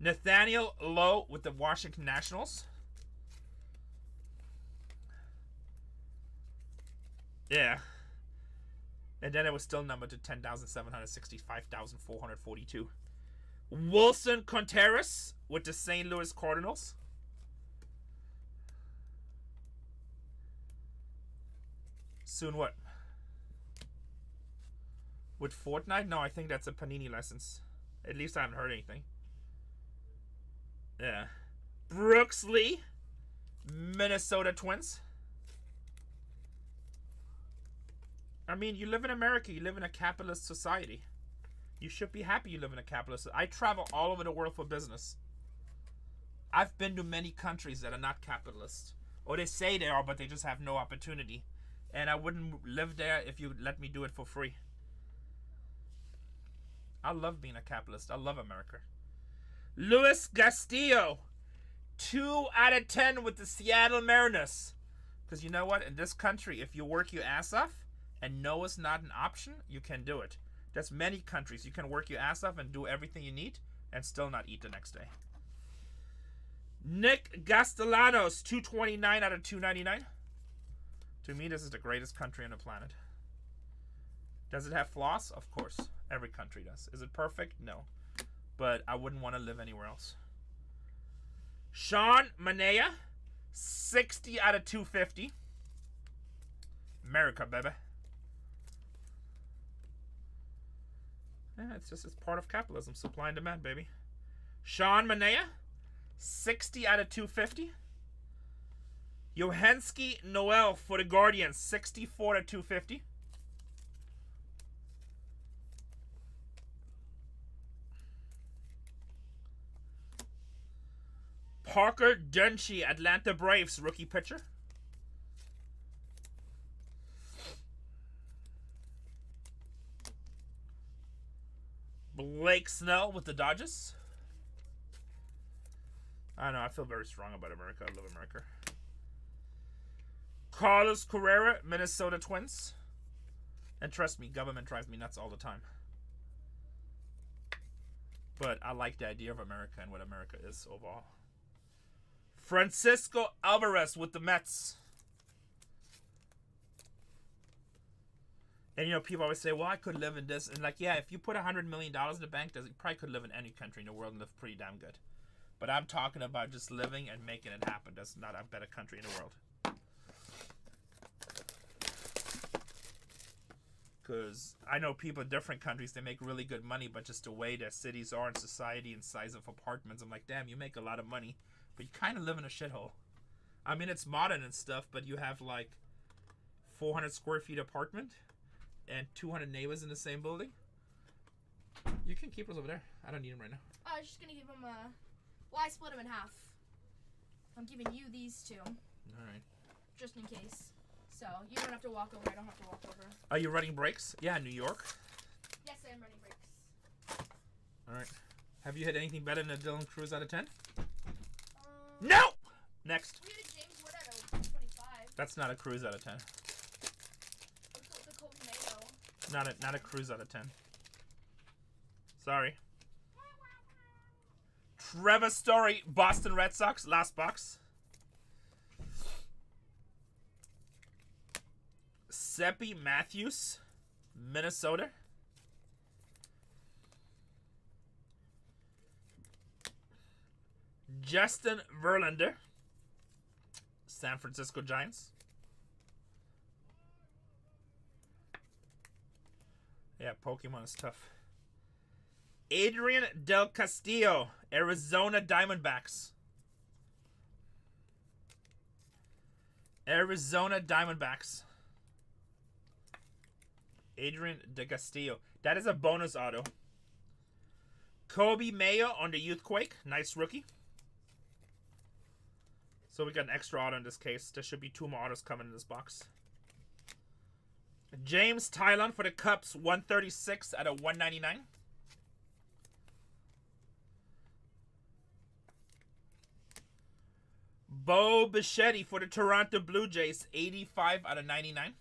Nathaniel Lowe with the Washington Nationals. Yeah. And then it was still numbered to 10,765,442. Wilson Contreras with the St. Louis Cardinals. Soon what? With Fortnite? No, I think that's a Panini license. At least I haven't heard anything. Yeah. Brooks Lee, Minnesota Twins. I mean, you live in America. You live in a capitalist society. You should be happy you live in a capitalist. I travel all over the world for business. I've been to many countries that are not capitalist. Or they say they are, but they just have no opportunity. And I wouldn't live there if you let me do it for free. I love being a capitalist. I love America. Luis Castillo, 2 out of 10 with the Seattle Mariners. Because you know what? In this country, if you work your ass off and no is not an option, you can do it. There's many countries you can work your ass off and do everything you need and still not eat the next day. Nick Castellanos, 229 out of 299. To me, this is the greatest country on the planet. Does it have flaws? Of course. Every country does. Is it perfect? No. But I wouldn't want to live anywhere else. Sean Manea, 60 out of 250. America, baby. Yeah, it's part of capitalism. Supply and demand, baby. Sean Manea, 60 out of 250. Yohansky Noel for the Guardians, 64 to 250. Parker Dunshee, Atlanta Braves, rookie pitcher. Blake Snell with the Dodgers. I know, I feel very strong about America. I love America. Carlos Carrera, Minnesota Twins. And trust me, government drives me nuts all the time. But I like the idea of America and what America is overall. Francisco Alvarez with the Mets. And, you know, people always say, well, I could live in this. And, like, yeah, if you put $100 million in the bank, you probably could live in any country in the world and live pretty damn good. But I'm talking about just living and making it happen. There's not a better country in the world. Because I know people in different countries, they make really good money, but just the way their cities are in society and size of apartments, I'm like, damn, you make a lot of money, but you kind of live in a shithole. I mean, it's modern and stuff, but you have like 400 square feet apartment and 200 neighbors in the same building. You can keep those over there. I don't need them right now. I was just going to give them a... Well, I split them in half. I'm giving you these two. All right. Just in case. So, you don't have to walk over. I don't have to walk over. Are you running breaks? Yeah, New York. Yes, I am running breaks. All right. Have you hit anything better than a Dylan Cruz out of 10? No! Next. We had a James Wood out of 25. That's not a Cruz out of 10. The Colt Mayo. Not a Cruz out of 10. Sorry. Trevor Story, Boston Red Sox, last box. Seppi Matthews, Minnesota. Justin Verlander, San Francisco Giants. Yeah, Pokemon is tough. Adrian Del Castillo, Arizona Diamondbacks. Arizona Diamondbacks. Adrian Del Castillo. That is a bonus auto. Kobe Mayo on the Youthquake. Nice rookie. So we got an extra auto in this case. There should be 2 more autos coming in this box. James Tylon for the Cubs. 136 out of 199. Bo Bichetti for the Toronto Blue Jays. 85 out of 99.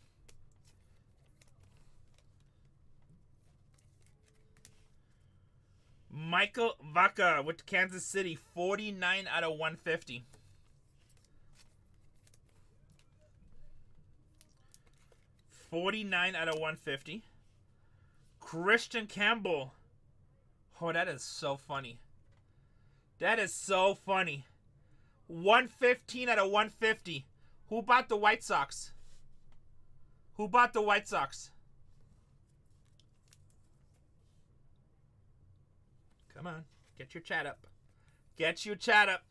Michael Vaca with Kansas City, 49 out of 150. $49 out of 150. Christian Campbell. Oh, that is so funny. That is so funny. 115 out of 150. Who bought the White Sox? Who bought the White Sox? Come on. Get your chat up. Get your chat up.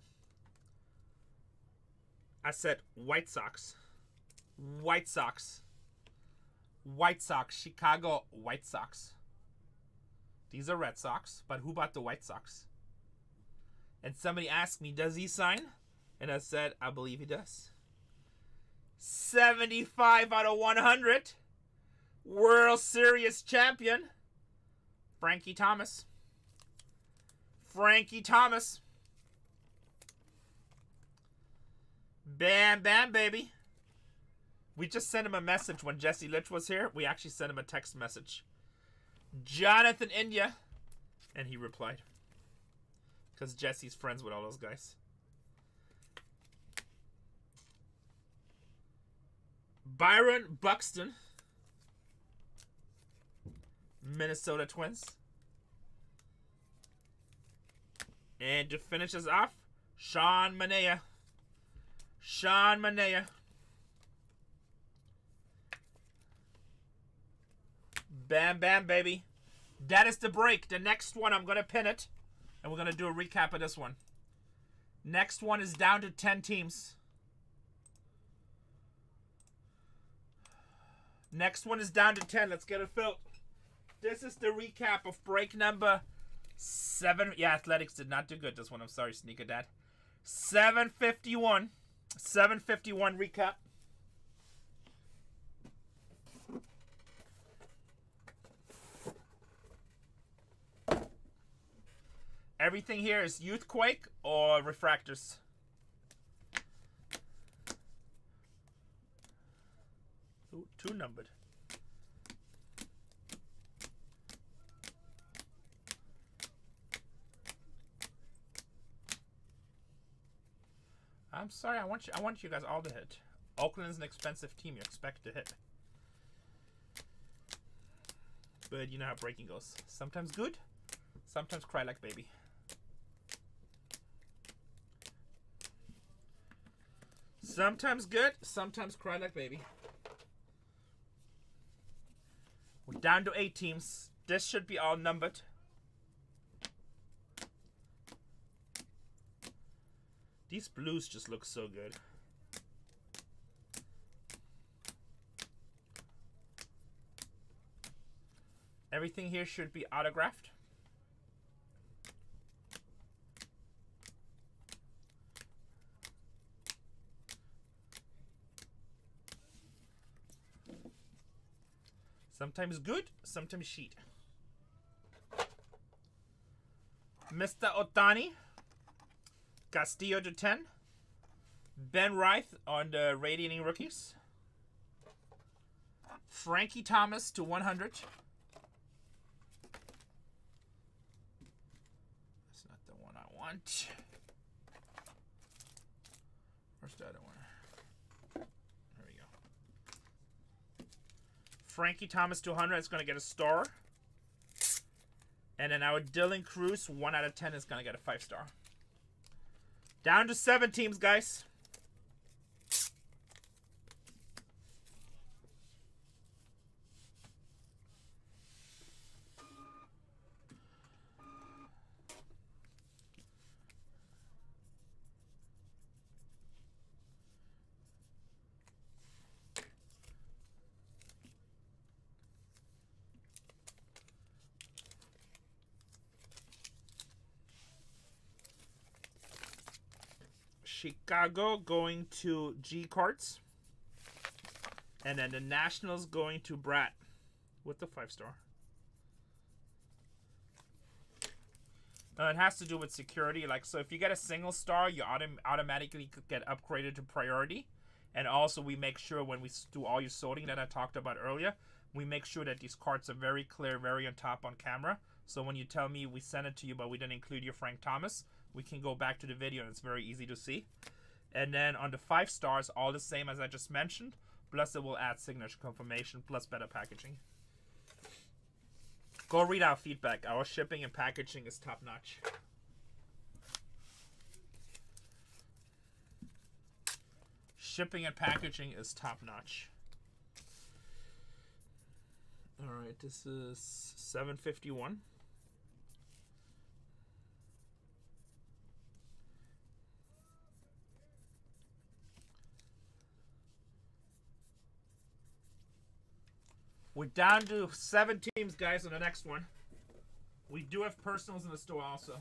I said White Sox. White Sox. White Sox. Chicago White Sox. These are Red Sox, but who bought the White Sox? And somebody asked me, does he sign? And I said, I believe he does. 75 out of 100. World Series champion. Frankie Thomas. Frankie Thomas. Bam, bam, baby. We just sent him a message when Jesse Litch was here. We actually sent him a text message. Jonathan India. And he replied. Because Jesse's friends with all those guys. Byron Buxton. Minnesota Twins. And to finish us off, Sean Manaea. Sean Manaea. Bam, bam, baby. That is the break. The next one, I'm going to pin it. And we're going to do a recap of this one. Next one is down to 10 teams. Next one is down to 10. Let's get it filled. This is the recap of break number 7. Yeah, Athletics did not do good this one. I'm sorry, Sneaker Dad. 751. 751 recap. Everything here is Youthquake or Refractors. Ooh, 2 numbered. I'm sorry, I want you guys all to hit. Oakland's an expensive team, you expect to hit. But you know how breaking goes. Sometimes good, sometimes cry like baby. Sometimes good, sometimes cry like baby. We're down to 8 teams. This should be all numbered. These blues just look so good. Everything here should be autographed. Sometimes good, sometimes shit. Mr. Otani. Castillo to 10. Ben Reith on the Radiating Rookies. Frankie Thomas to 100. That's not the one I want. Where's the other one? There we go. Frankie Thomas to 100 is going to get a star. And then our Dylan Cruz, 1 out of 10, is going to get a 5-star. Down to 7 teams, guys. Chicago going to G Cards. And then the Nationals going to Brat with the 5-star. It has to do with security. Like, so if you get a single star, you automatically get upgraded to priority. And also we make sure when we do all your sorting that I talked about earlier, we make sure that these cards are very clear, very on top on camera. So when you tell me we sent it to you but we didn't include your Frank Thomas, we can go back to the video and it's very easy to see. And then on the 5 stars, all the same as I just mentioned, plus it will add signature confirmation, plus better packaging. Go read our feedback. Our shipping and packaging is top notch. Shipping and packaging is top notch. Alright, this is 751. We're down to 7 teams, guys, on the next one. We do have personals in the store also.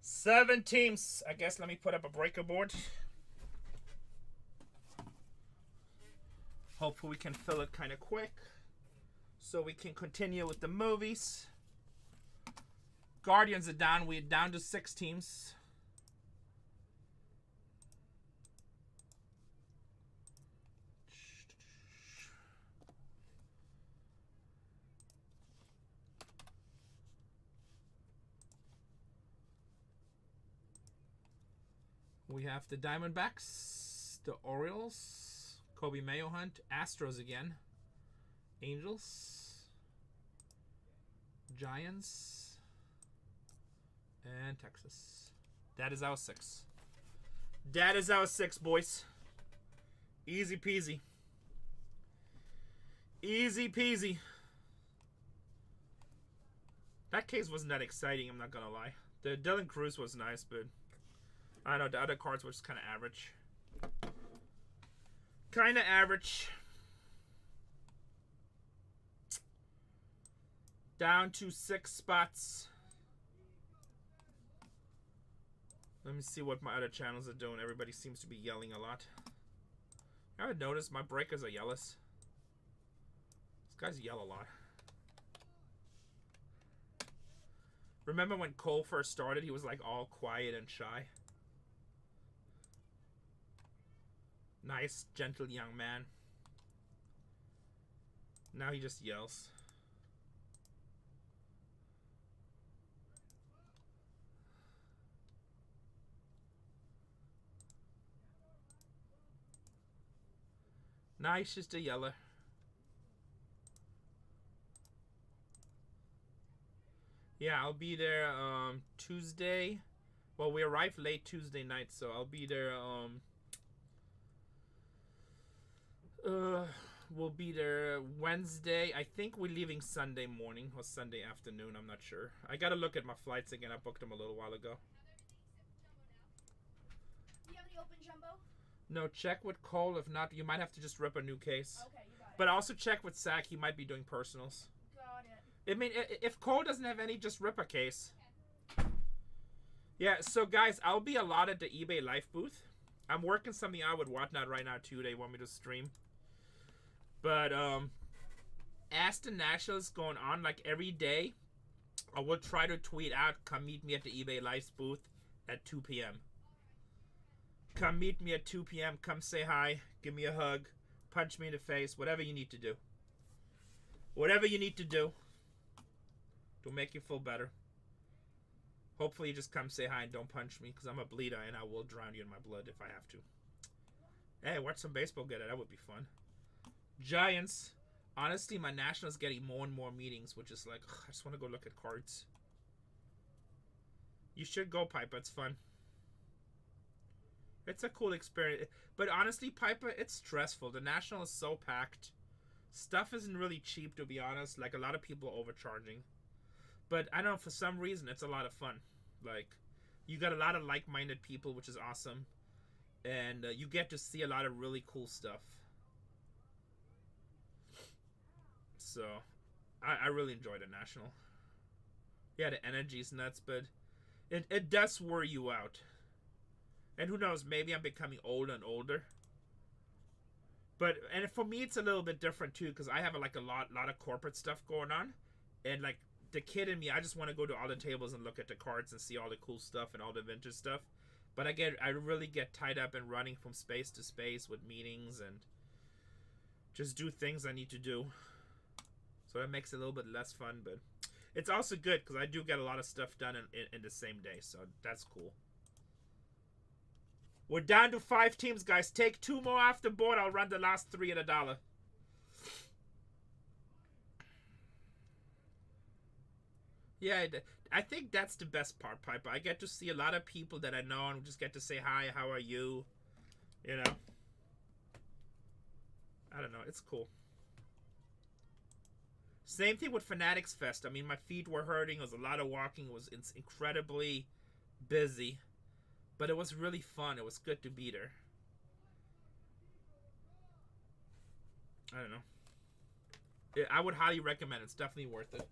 Seven teams. I guess let me put up a breaker board. Hopefully we can fill it kind of quick so we can continue with the movies. Guardians are down. We're down to 6 teams. We have the Diamondbacks, the Orioles, Kobe Mayo Hunt, Astros again, Angels, Giants, and Texas. That is our 6. That is our 6, boys. Easy peasy. Easy peasy. That case wasn't that exciting, I'm not gonna lie. The Dylan Cruz was nice, but I know the other cards were just kind of average. Kind of average. Down to 6 spots. Let me see what my other channels are doing. Everybody seems to be yelling a lot. I would notice my breakers are yellows. These guys yell a lot. Remember when Cole first started, he was like all quiet and shy. Nice, gentle young man. Now he just yells. Nice, just a yeller. Yeah, I'll be there Tuesday. Well, we arrived late Tuesday night, so I'll be there we'll be there Wednesday. I think we're leaving Sunday morning or Sunday afternoon, I'm not sure. I gotta look at my flights again. I booked them a little while ago. Do you have any open jumbo? No, check with Cole. If not, you might have to just rip a new case. Okay, you got it. But also check with Zach. He might be doing personals. Got it. I mean, if Cole doesn't have any, just rip a case. Yeah, so guys, I'll be a lot at the eBay Live booth. I'm working something out with Whatnot right now too. They want me to stream. But as the Nationals going on, like every day, I will try to tweet out, come meet me at the eBay Live booth at 2 p.m. Come meet me at 2 p.m. Come say hi, give me a hug, punch me in the face, whatever you need to do. Whatever you need to do to make you feel better. Hopefully you just come say hi and don't punch me, because I'm a bleeder and I will drown you in my blood if I have to. Hey, watch some baseball get it. That would be fun. Giants. Honestly, my Nationals getting more and more meetings, which is like, ugh, I just want to go look at cards. You should go, Piper. It's fun. It's a cool experience. But honestly, Piper, it's stressful. The National is so packed. Stuff isn't really cheap, to be honest. Like, a lot of people are overcharging. But I don't know, for some reason, it's a lot of fun. Like, you got a lot of like-minded people, which is awesome. And you get to see a lot of really cool stuff. So, I really enjoy the National. Yeah, the energy's nuts, but it does wear you out. And who knows, maybe I'm becoming older and older. But, and for me, it's a little bit different, too, because I have, like, a lot of corporate stuff going on. And, like, the kid in me, I just want to go to all the tables and look at the cards and see all the cool stuff and all the vintage stuff. But I really get tied up in running from space to space with meetings and just do things I need to do. So that makes it a little bit less fun, but it's also good because I do get a lot of stuff done in the same day, so that's cool. We're down to 5 teams, guys. Take 2 more off the board. I'll run the last 3 at $1. Yeah, I think that's the best part, Piper. I get to see a lot of people that I know and just get to say hi, how are you? You know? I don't know. It's cool. Same thing with Fanatics Fest. I mean, my feet were hurting. It was a lot of walking. It's incredibly busy. But it was really fun. It was good to be there. I don't know. I would highly recommend it. It's definitely worth it.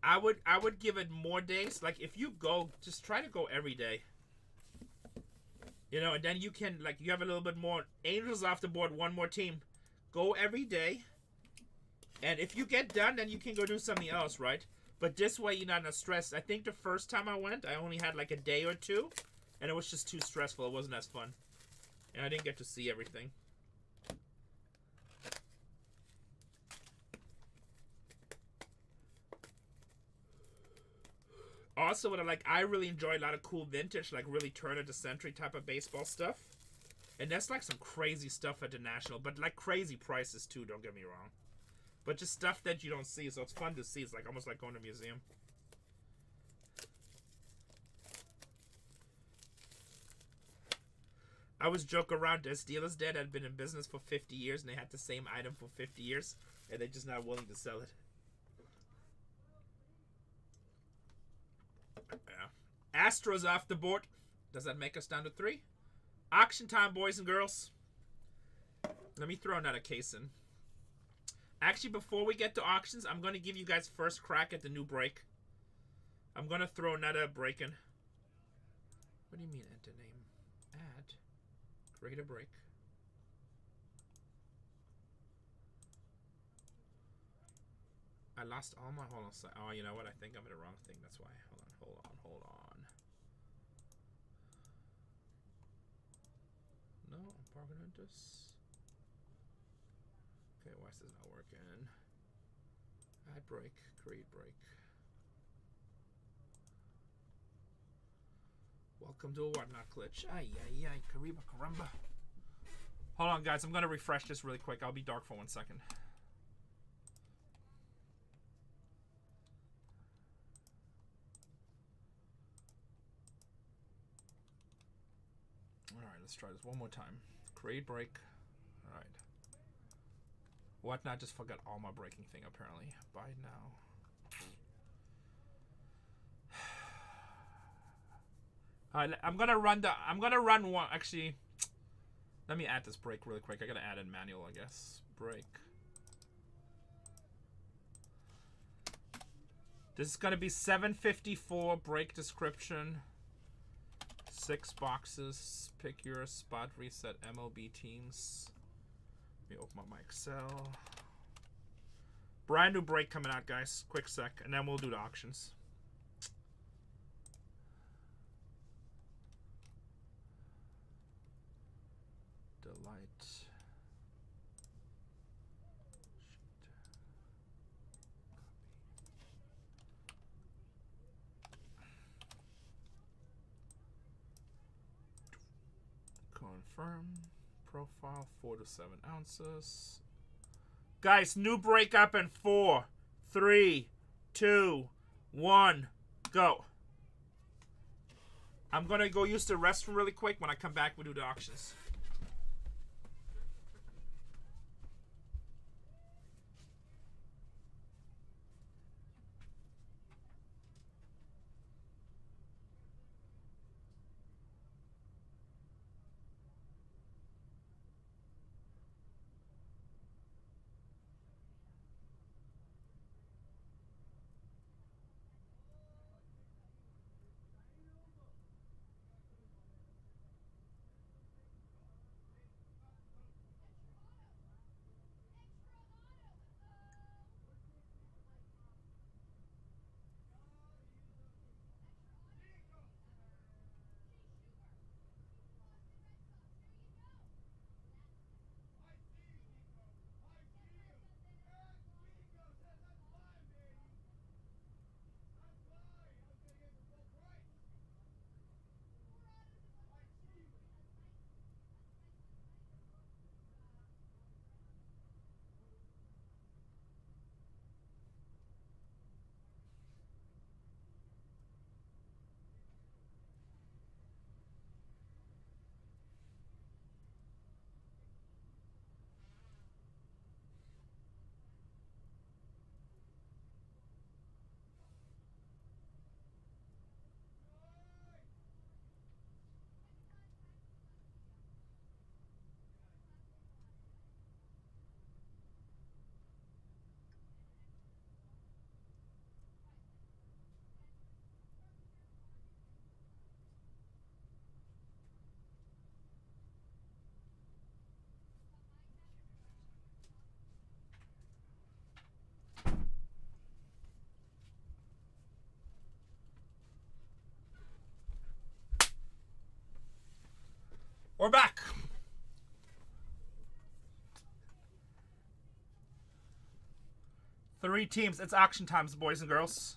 I would give it more days. Like, if you go, just try to go every day. You know, and then you can, like, you have a little bit more. Angels off the board, 1 more team. Go every day. And if you get done, then you can go do something else, right? But this way, you're not in a stress. I think the first time I went, I only had, like, a day or 2. And it was just too stressful. It wasn't as fun. And I didn't get to see everything. Also, what I really enjoy a lot of cool vintage, like really turn of the century type of baseball stuff. And that's like some crazy stuff at the National, but like crazy prices too, don't get me wrong. But just stuff that you don't see, so it's fun to see. It's like almost like going to a museum. I was joking around, there's dealers there that had been in business for 50 years and they had the same item for 50 years and they're just not willing to sell it. Yeah. Astros off the board. Does that make us down to 3? Auction time, boys and girls. Let me throw another case in. Actually, before we get to auctions, I'm going to give you guys first crack at the new break. I'm going to throw another break in. What do you mean enter name? Add. Create a break. I lost all my... Hold on. Oh, you know what? I think I'm in the wrong thing. That's why. Hold on. No. Bargain Hunters. Okay, why is this not working? Ad break, create break. Welcome to a whatnot glitch. Ay, ay, ay, Kariba Karamba. Hold on, guys. I'm going to refresh this really quick. I'll be dark for 1 second. Alright, let's try this one more time. Create break. Alright. Whatnot just forgot all my breaking thing, apparently. Buy now. Alright, I'm gonna run one. Actually, let me add this break really quick. I gotta add in manual, I guess. Break. This is gonna be 754 break description. 6 boxes. Pick your spot. Reset MLB teams. Let me open up my Excel. Brand new break coming out, guys. Quick sec, and then we'll do the auctions. Delight. Confirm. Profile 4 to 7 ounces. Guys, new break up in 4, 3, 2, 1, go. I'm gonna go use the restroom really quick. When I come back, we'll do the auctions. We're back. Three teams. It's auction times, boys and girls.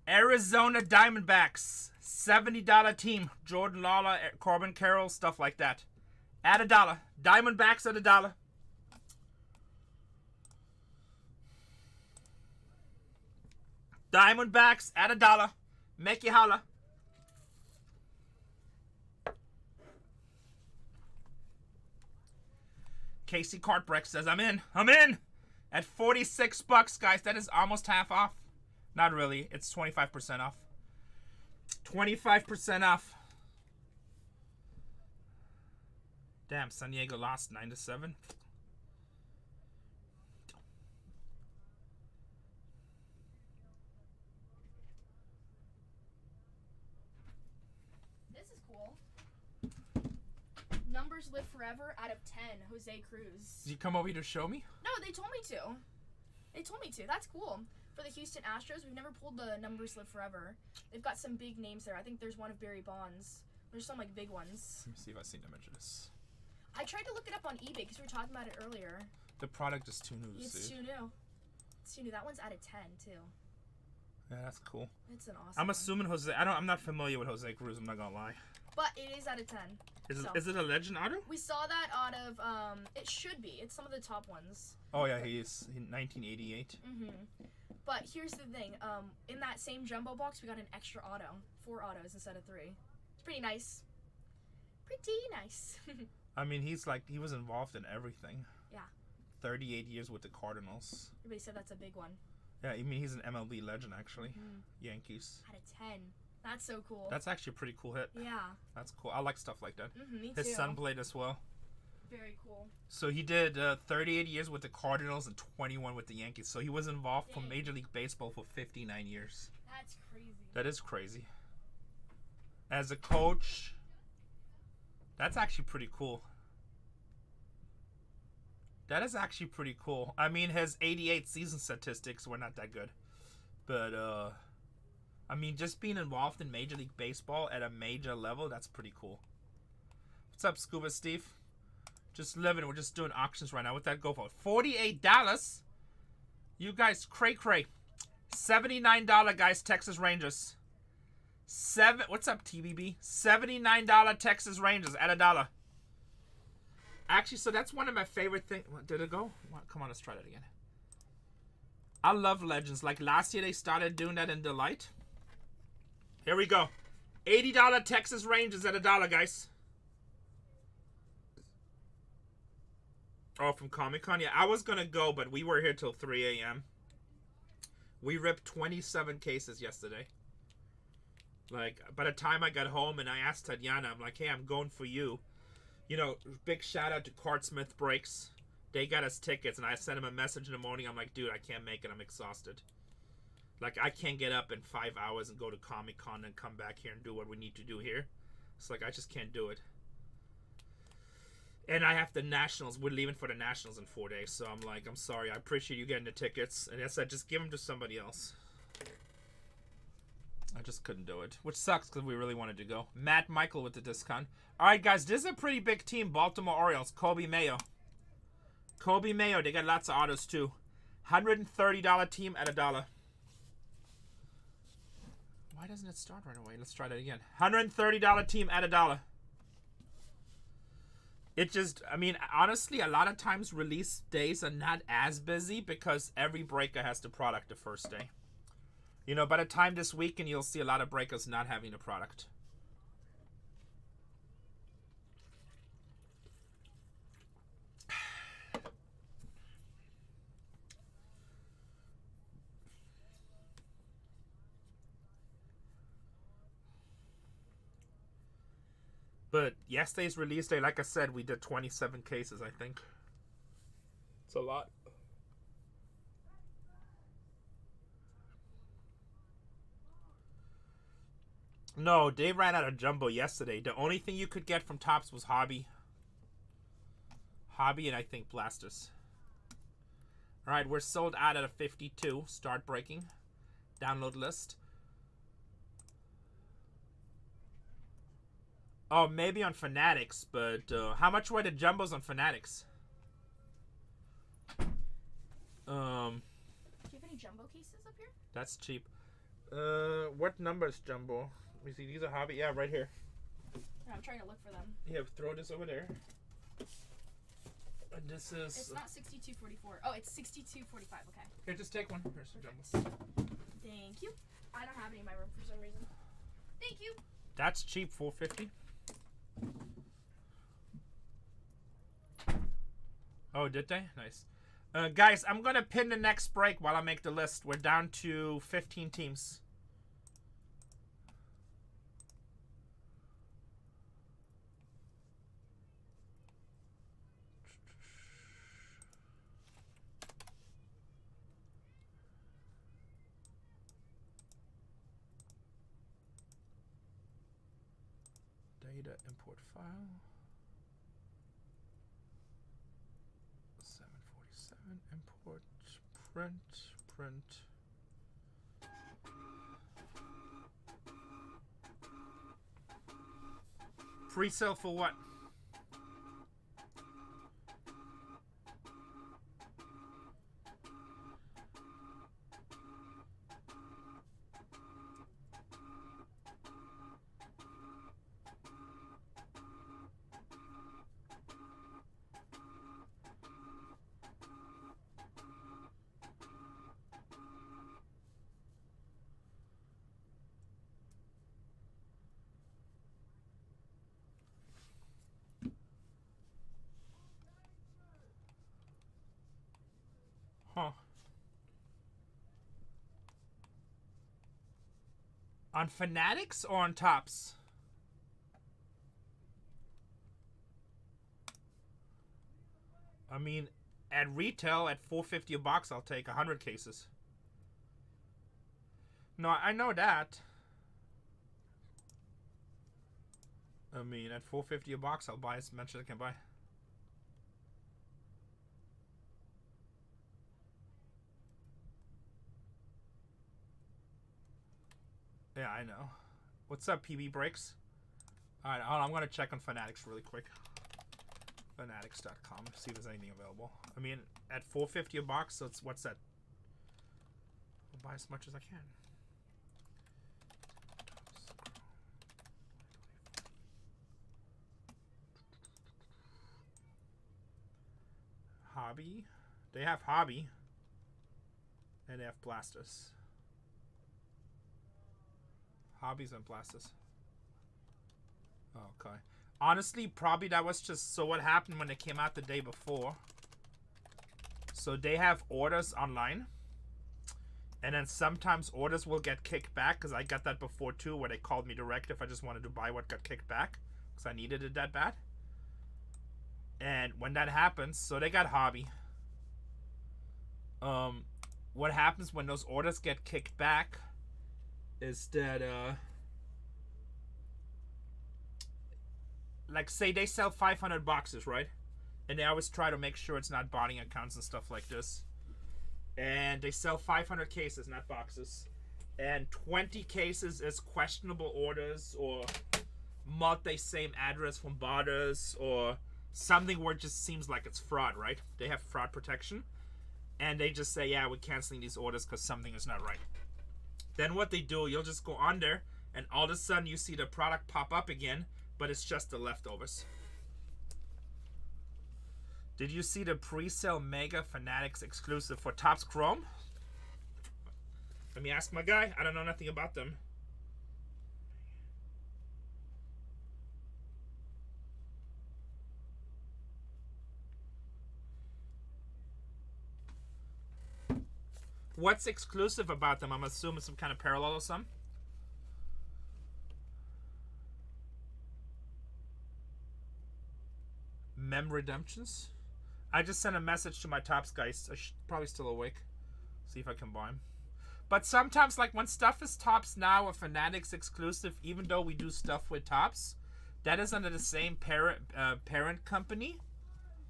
Arizona Diamondbacks. $70 team. Jordan Lawler, Corbin Carroll, stuff like that. At $1. Diamondbacks at $1. Diamondbacks at $1. Make you holla. Casey Cartbreck says, I'm in. I'm in. At $46, guys. That is almost half off. Not really. It's 25% off. 25% off. Damn, San Diego lost 9-7. This is cool. Numbers live forever out of 10. Jose Cruz. Did you come over here to show me? No, they told me to. They told me to. That's cool. For the Houston Astros, we've never pulled the numbers live forever. They've got some big names there. I think there's one of Barry Bonds. There's some like big ones. Let me see if I see an image of this. I tried to look it up on eBay because we were talking about it earlier. The product is too new to It's see. too new. It's too new. That one's out of 10 too. Yeah, that's cool. It's an awesome. I'm assuming Jose. I'm not familiar with Jose Cruz. I'm not gonna lie. But it is out of 10. Is it a legend auto? We saw that out of it should be. It's some of the top ones. Oh yeah, he is. 1988. But here's the thing. In that same jumbo box, we got an extra auto. 4 autos instead of 3. It's pretty nice. Pretty nice. I mean, he was involved in everything. Yeah. 38 years with the Cardinals. Everybody said that's a big one. Yeah, I mean, he's an MLB legend, actually. Yankees. Out of 10. That's so cool. That's actually a pretty cool hit. Yeah. That's cool. I like stuff like that. Me His too. son played as well. Very cool. So he did 38 years with the Cardinals and 21 with the Yankees. So he was involved for Major League Baseball for 59 years. That's crazy. That is crazy. As a coach, that's actually pretty cool. That is actually pretty cool. I mean, his 88 season statistics were not that good. But, I mean, just being involved in Major League Baseball at a major level, that's pretty cool. What's up, Scuba Steve? Just living. We're just doing auctions right now. What'd that go for? $48. You guys, cray. $79, guys, Texas Rangers. What's up, TBB? $79 Texas Rangers at $1. Actually, so that's one of my favorite things. Did it go? Come on, let's try that again. I love Legends. Like last year, they started doing that in Delight. Here we go. $80 Texas Rangers at $1, guys. Oh, from Comic-Con? Yeah, I was going to go, but we were here till 3 a.m. We ripped 27 cases yesterday. Like, by the time I got home and I asked Tatiana, I'm like, hey, I'm going for you. You know, big shout out to Cardsmith Breaks. They got us tickets, and I sent him a message in the morning. I'm like, dude, I can't make it. I'm exhausted. Like, I can't get up in 5 hours and go to Comic-Con and come back here and do what we need to do here. It's like, I just can't do it. And I have the Nationals. We're leaving for the Nationals in 4 days. So I'm like, I'm sorry. I appreciate you getting the tickets. And I said, just give them to somebody else. I just couldn't do it. Which sucks because we really wanted to go. Matt Michael with the discount. All right, guys. This is a pretty big team. Baltimore Orioles. Kobe Mayo. Kobe Mayo. They got lots of autos, too. $130 team at $1. Why doesn't it start right away? Let's try that again. $130 team at $1. It just, I mean, honestly, a lot of times release days are not as busy because every breaker has the product the first day. You know, by the time this weekend, you'll see a lot of breakers not having the product. But yesterday's release day, like I said, we did 27 cases, I think. It's a lot. No, they ran out of jumbo yesterday. The only thing you could get from Topps was Hobby. Hobby and I think Blasters. Alright, we're sold out at a 52. Start breaking. Download list. Oh, maybe on Fanatics, but how much were the jumbos on Fanatics? Do you have any jumbo cases up here? That's cheap. What number is jumbo? Let me see. These are Hobby. Yeah, right here. I'm trying to look for them. Yeah, throw this over there. And this is. It's not 6244. Oh, it's 6245. Okay. Here, just take one. Here's some jumbos. Thank you. I don't have any in my room for some reason. Thank you. That's cheap. $4.50. Oh, did they? Nice. Guys, I'm going to pin the next break while I make the list. We're down to 15 teams. Data import file. 747 import print. Pre-sale for what? Huh. On Fanatics or on Tops? I mean, at retail, at $4.50 a box, I'll take 100 cases. No, I know that. I mean, at $4.50 a box, I'll buy as much as I can buy. Yeah, I know. What's up, PB Breaks? Alright, I'm going to check on Fanatics really quick. Fanatics.com, see if there's anything available. I mean, at $4.50 a box, so it's, what's that? I'll buy as much as I can. Hobby. They have Hobby. And they have Blastus. Hobbies and Blastus. Okay. Honestly, probably that was just... So what happened when they came out the day before? So they have orders online. And then sometimes orders will get kicked back. Because I got that before too. Where they called me direct if I just wanted to buy what got kicked back. Because I needed it that bad. And when that happens... So they got Hobby. What happens when those orders get kicked back... is that... like, say they sell 500 boxes, right? And they always try to make sure it's not botting accounts and stuff like this. And they sell 500 cases, not boxes. And 20 cases is questionable orders or multi-same address from botters or something where it just seems like it's fraud, right? They have fraud protection. And they just say, yeah, we're canceling these orders because something is not right. Then what they do, you'll just go on there and all of a sudden you see the product pop up again, but it's just the leftovers. Did you see the pre-sale Mega Fanatics exclusive for Topps Chrome? Let me ask my guy. I don't know nothing about them. What's exclusive about them? I'm assuming some kind of parallel or something. Mem Redemptions. I just sent a message to my Topps guys. I should probably still awake. See if I can buy them. But sometimes, like when stuff is Topps now or Fanatics exclusive, even though we do stuff with Topps, that is under the same parent company.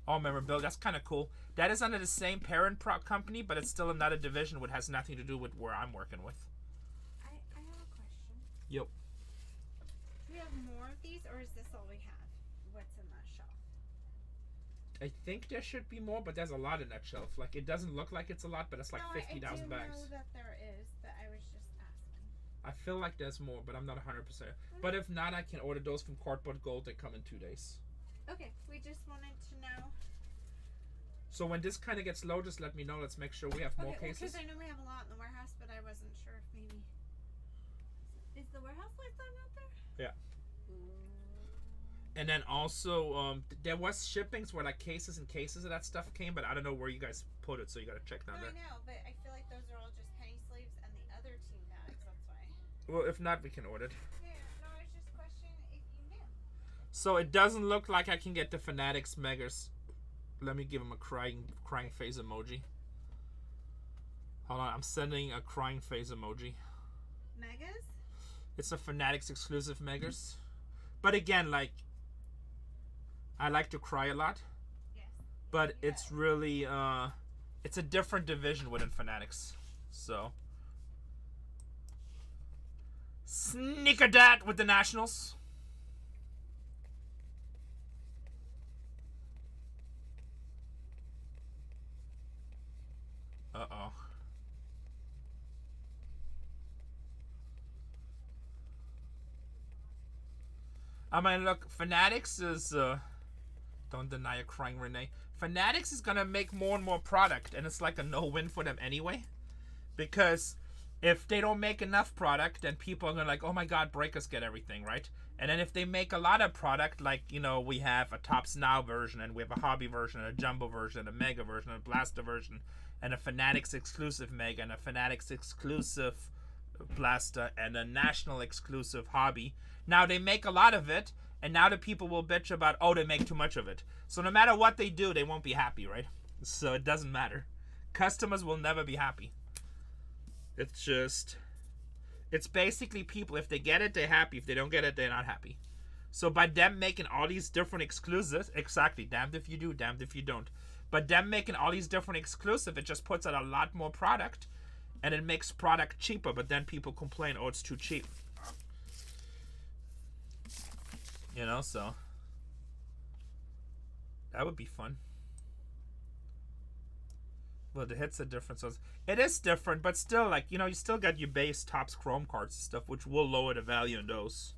Oh, memorabilia. That's kind of cool. That is under the same parent company, but it's still another division which has nothing to do with where I'm working with. I have a question. Yep. Do we have more of these, or is this all we have? What's in that shelf? I think there should be more, but there's a lot in that shelf. Like, it doesn't look like it's a lot, but it's like 50,000 bags. I know that there is, but I was just asking. I feel like there's more, but I'm not 100%. But if not, I can order those from Cardboard Gold. They come in 2 days. Okay, we just wanted to know. So when this kind of gets low, just let me know. Let's make sure we have more cases. Because I know we have a lot in the warehouse, but I wasn't sure if maybe... Is the warehouse lights on out there? Yeah. And then also, there was shippings where like cases and cases of that stuff came, but I don't know where you guys put it, so you gotta check down there. I know, but I feel like those are all just penny sleeves and the other team bags, that's why. Well, if not, we can order it. Yeah, no, I was just questioning if you knew. So it doesn't look like I can get the Fanatics Megas. Let me give him a crying face emoji. Hold on, I'm sending a crying face emoji. Megas? It's a Fanatics exclusive Megas. But again, like, I like to cry a lot. Yes. But it's really, it's a different division within Fanatics. So. Snickerdat with the Nationals. I mean, look, Fanatics is, don't deny a crying Renee. Fanatics is gonna make more and more product, and it's like a no-win for them anyway. Because if they don't make enough product, then people are gonna like, oh my god, Breakers get everything, right? And then if they make a lot of product, like, you know, we have a Tops Now version, and we have a Hobby version, a Jumbo version, a Mega version, a Blaster version, and a Fanatics exclusive Mega, and a Fanatics exclusive Blaster, and a National exclusive Hobby. Now they make a lot of it, and now the people will bitch about, oh, they make too much of it. So no matter what they do, they won't be happy, right? So it doesn't matter. Customers will never be happy. It's just, it's basically people, if they get it, they're happy. If they don't get it, they're not happy. So by them making all these different exclusives, exactly, damned if you do, damned if you don't. But them making all these different exclusive, it just puts out a lot more product, and it makes product cheaper, but then people complain, oh, it's too cheap. You know, so that would be fun. Well, the hits are different, so it is different, but still, like, you know, you still got your base Topps Chrome cards and stuff, which will lower the value in those.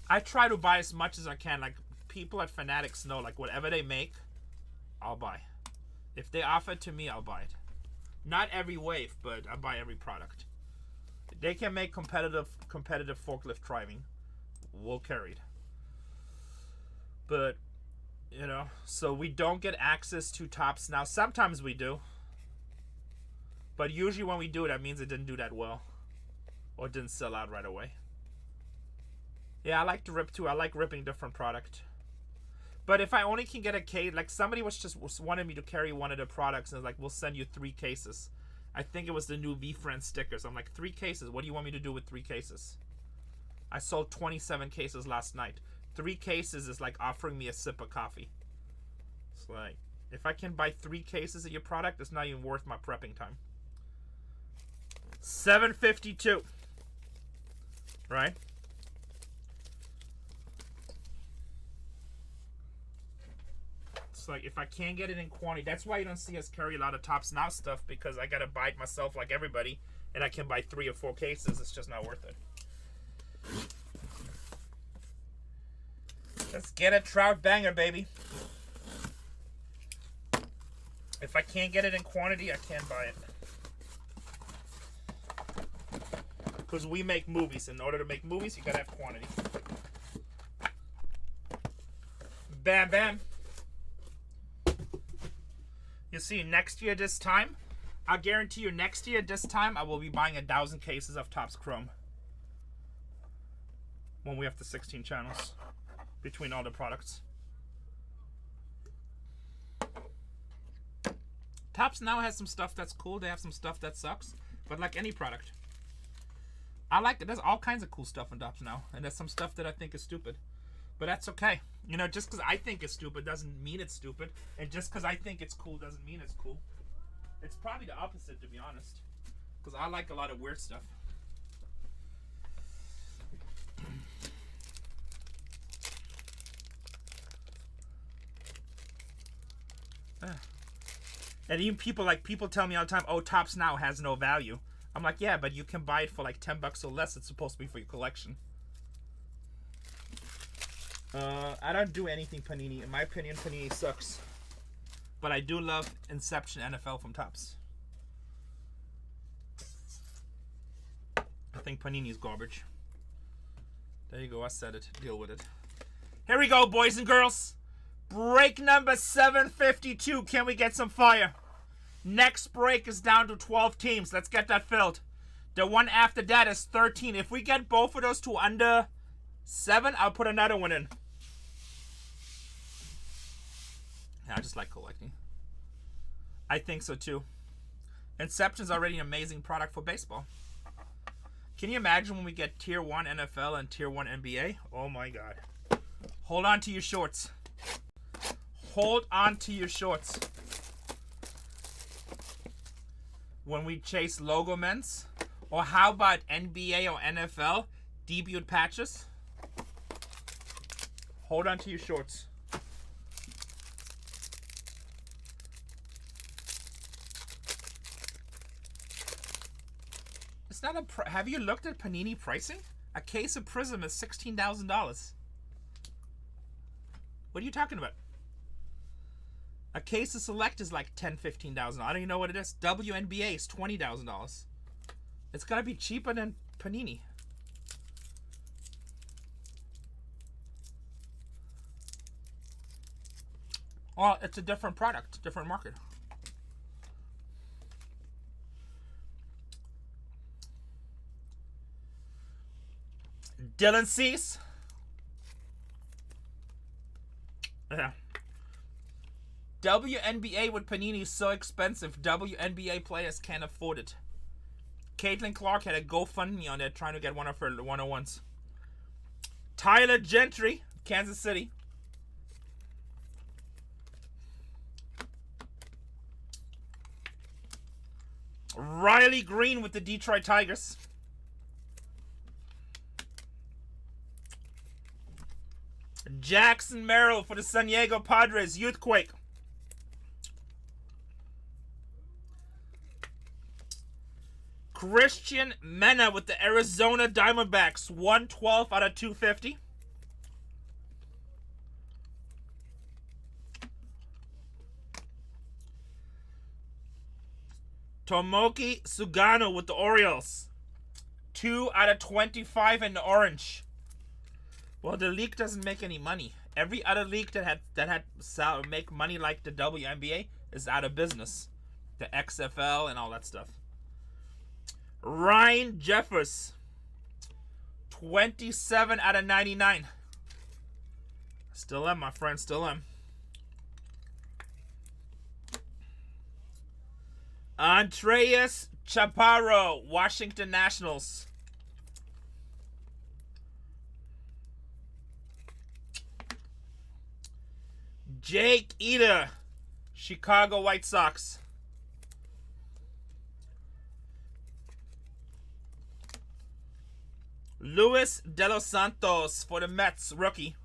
I try to buy as much as I can. Like, people at Fanatics know, like, whatever they make, I'll buy. If they offer it to me, I'll buy it. Not every wave, but I buy every product. They can make competitive forklift driving. We'll carry it. But, you know, so we don't get access to Topps Now. Sometimes we do. But usually when we do, that means it didn't do that well. Or it didn't sell out right away. Yeah, I like to rip too. I like ripping different product. But if I only can get a case, like somebody wanted me to carry one of the products, and was like, we'll send you 3 cases. I think it was the new V-Friend stickers. I'm like, 3 cases? What do you want me to do with 3 cases? I sold 27 cases last night. 3 cases is like offering me a sip of coffee. It's like, if I can buy 3 cases of your product, it's not even worth my prepping time. $7.52. Right? It's like, if I can't get it in quantity, that's why you don't see us carry a lot of Topps Now stuff, because I gotta buy it myself like everybody, and I can buy 3 or 4 cases. It's just not worth it. Let's get a Trout banger, baby. If I can't get it in quantity, I can't buy it. Because we make movies. In order to make movies, you gotta have quantity. Bam, bam. You see, next year this time, I guarantee you next year this time, I will be buying 1,000 cases of Topps Chrome. When we have the 16 channels between all the products. Topps Now has some stuff that's cool. They have some stuff that sucks. But like any product, I like it. There's all kinds of cool stuff in Topps Now. And there's some stuff that I think is stupid. But that's okay. You know, just because I think it's stupid doesn't mean it's stupid. And just because I think it's cool doesn't mean it's cool. It's probably the opposite, to be honest. Because I like a lot of weird stuff. And even people tell me all the time, oh, Topps Now has no value. I'm like, yeah, but you can buy it for like $10 or less. It's supposed to be for your collection. I don't do anything Panini. In my opinion, Panini sucks. But I do love Inception NFL from Topps. I think Panini is garbage. There you go. I said it. Deal with it. Here we go, boys and girls. Break number 752. Can we get some fire? Next break is down to 12 teams. Let's get that filled. The one after that is 13. If we get both of those to under 7, I'll put another one in. Yeah, I just like collecting. I think so too. Inception's already an amazing product for baseball. Can you imagine when we get Tier 1 NFL and Tier 1 NBA? Oh my God. Hold on to your shorts. Hold on to your shorts. When we chase logo ments. Or how about NBA or NFL debut patches? Hold on to your shorts. That's not a. Have you looked at Panini pricing? A case of Prism is $16,000. What are you talking about? A case of Select is like $10,000-$15,000. I don't even know what it is. WNBA is $20,000. It's gotta be cheaper than Panini. Well, it's a different product, different market. Dylan Cease. Yeah. WNBA with Panini is so expensive, WNBA players can't afford it. Caitlin Clark had a GoFundMe on there trying to get one of her 101s. Tyler Gentry, Kansas City. Riley Green with the Detroit Tigers. Jackson Merrill for the San Diego Padres, Youthquake. Christian Mena with the Arizona Diamondbacks, 112 out of 250. Tomoki Sugano with the Orioles, 2 out of 25 in the orange. Well, the league doesn't make any money. Every other league that had make money like the WNBA is out of business. The XFL and all that stuff. Ryan Jeffers, 27 out of 99. Still am, my friend, still am. Andreas Chaparro, Washington Nationals. Jake Eder, Chicago White Sox. Luis De Los Santos for the Mets, rookie.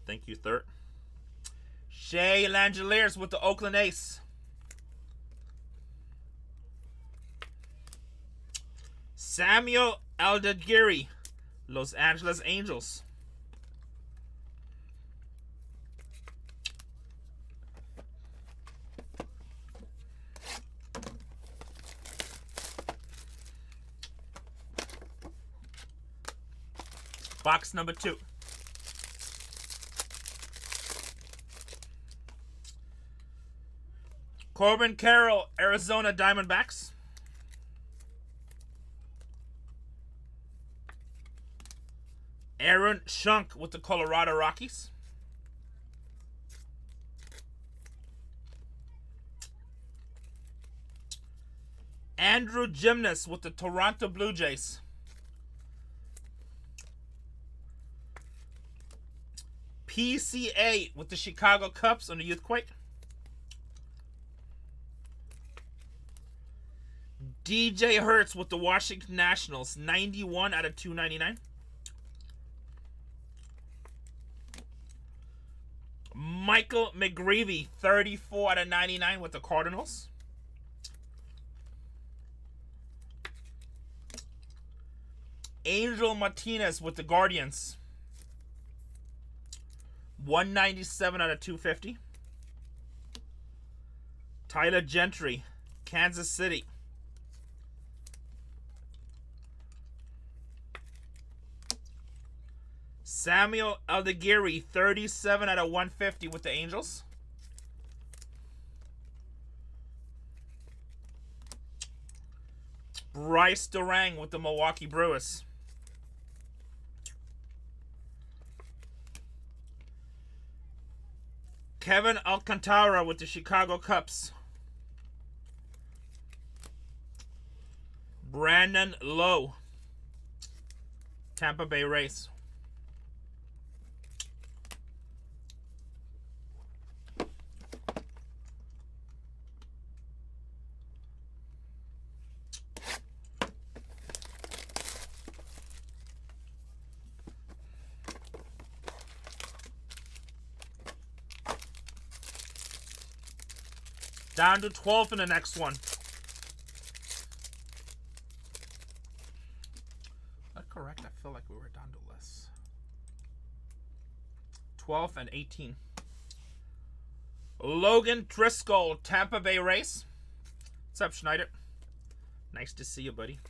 Thank you, third. Shea Langeliers with the Oakland A's. Samuel Aldeguerri, Los Angeles Angels. Box number 2. Corbin Carroll, Arizona Diamondbacks. Aaron Schunk with the Colorado Rockies. Andrew Gymnast with the Toronto Blue Jays. PCA with the Chicago Cubs on the Youthquake. DJ Hertz with the Washington Nationals, 91 out of 299. Michael McGreevy, 34 out of 99 with the Cardinals. Angel Martinez with the Guardians, 197 out of 250. Tyler Gentry, Kansas City. Samuel Aldeguerri, 37 out of 150 with the Angels. Bryce Durang with the Milwaukee Brewers. Kevin Alcantara with the Chicago Cubs. Brandon Lowe, Tampa Bay Rays. Down to 12 in the next one. That's correct. I feel like we were down to less. 12 and 18. Logan Driscoll, Tampa Bay Rays. What's up, Schneider? Nice to see you, buddy.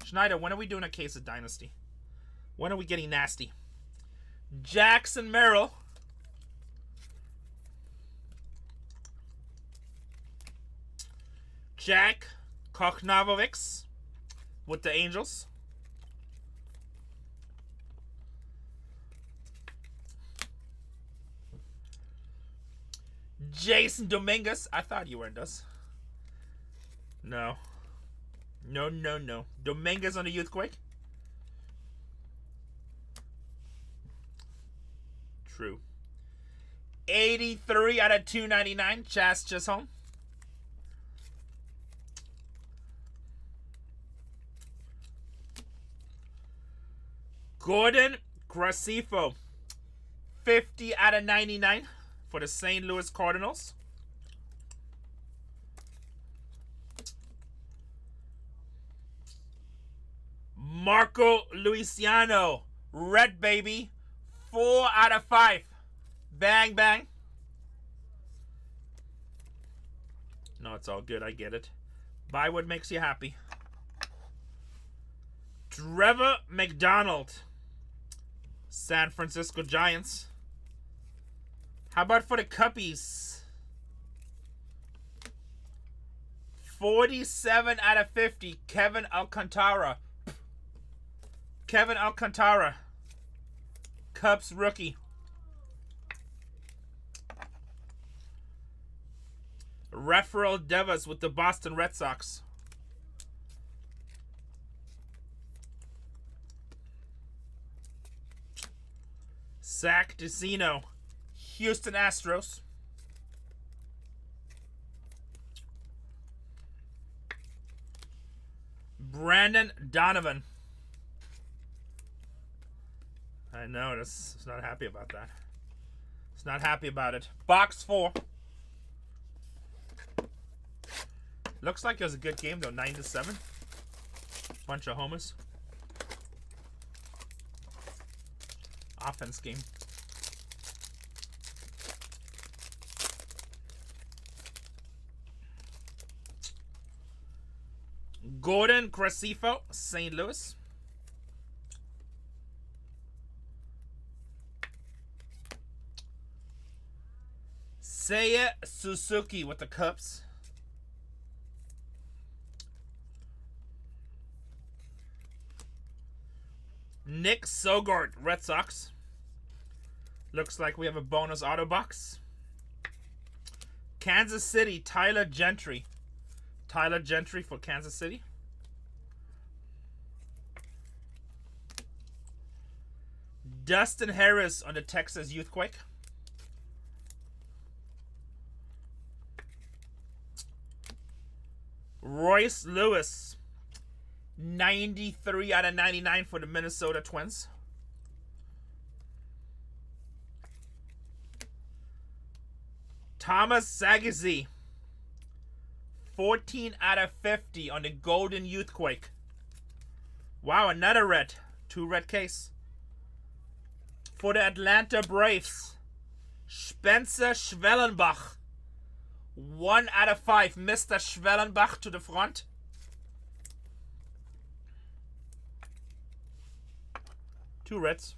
Schneider, when are we doing a case of Dynasty? When are we getting nasty? Jackson Merrill. Jack Koknavovics with the Angels. Jason Dominguez. I thought you were in this. No. No. Dominguez on the Youthquake. True. 83 out of 299. Chas Chisholm. Gordon Gracefo. 50 out of 99 for the St. Louis Cardinals. Marco Luciano. Red baby. 4 out of 5. Bang, bang. No, it's all good. I get it. Buy what makes you happy. Trevor McDonald. San Francisco Giants. How about for the Cuppies? 47 out of 50. Kevin Alcantara. Kevin Alcantara. Cubs rookie. Rafael Devers with the Boston Red Sox. Zach DeCino. Houston Astros. Brandon Donovan. I know, it's not happy about that. It's not happy about it. Box 4. Looks like it was a good game though, 9-7. Bunch of homers. Offense game. Gordon Gracefo, St. Louis. Seiya Suzuki with the Cubs. Nick Sogard, Red Sox. Looks like we have a bonus auto box. Kansas City, Tyler Gentry. Tyler Gentry for Kansas City. Dustin Harris on the Texas Youthquake. Royce Lewis. 93 out of 99 for the Minnesota Twins. Thomas Sagasi. 14 out of 50 on the Golden Youthquake. Wow, another red. 2 red case. For the Atlanta Braves, Spencer Schwellenbach. 1 out of 5. Mr. Schwellenbach to the front. Two reds.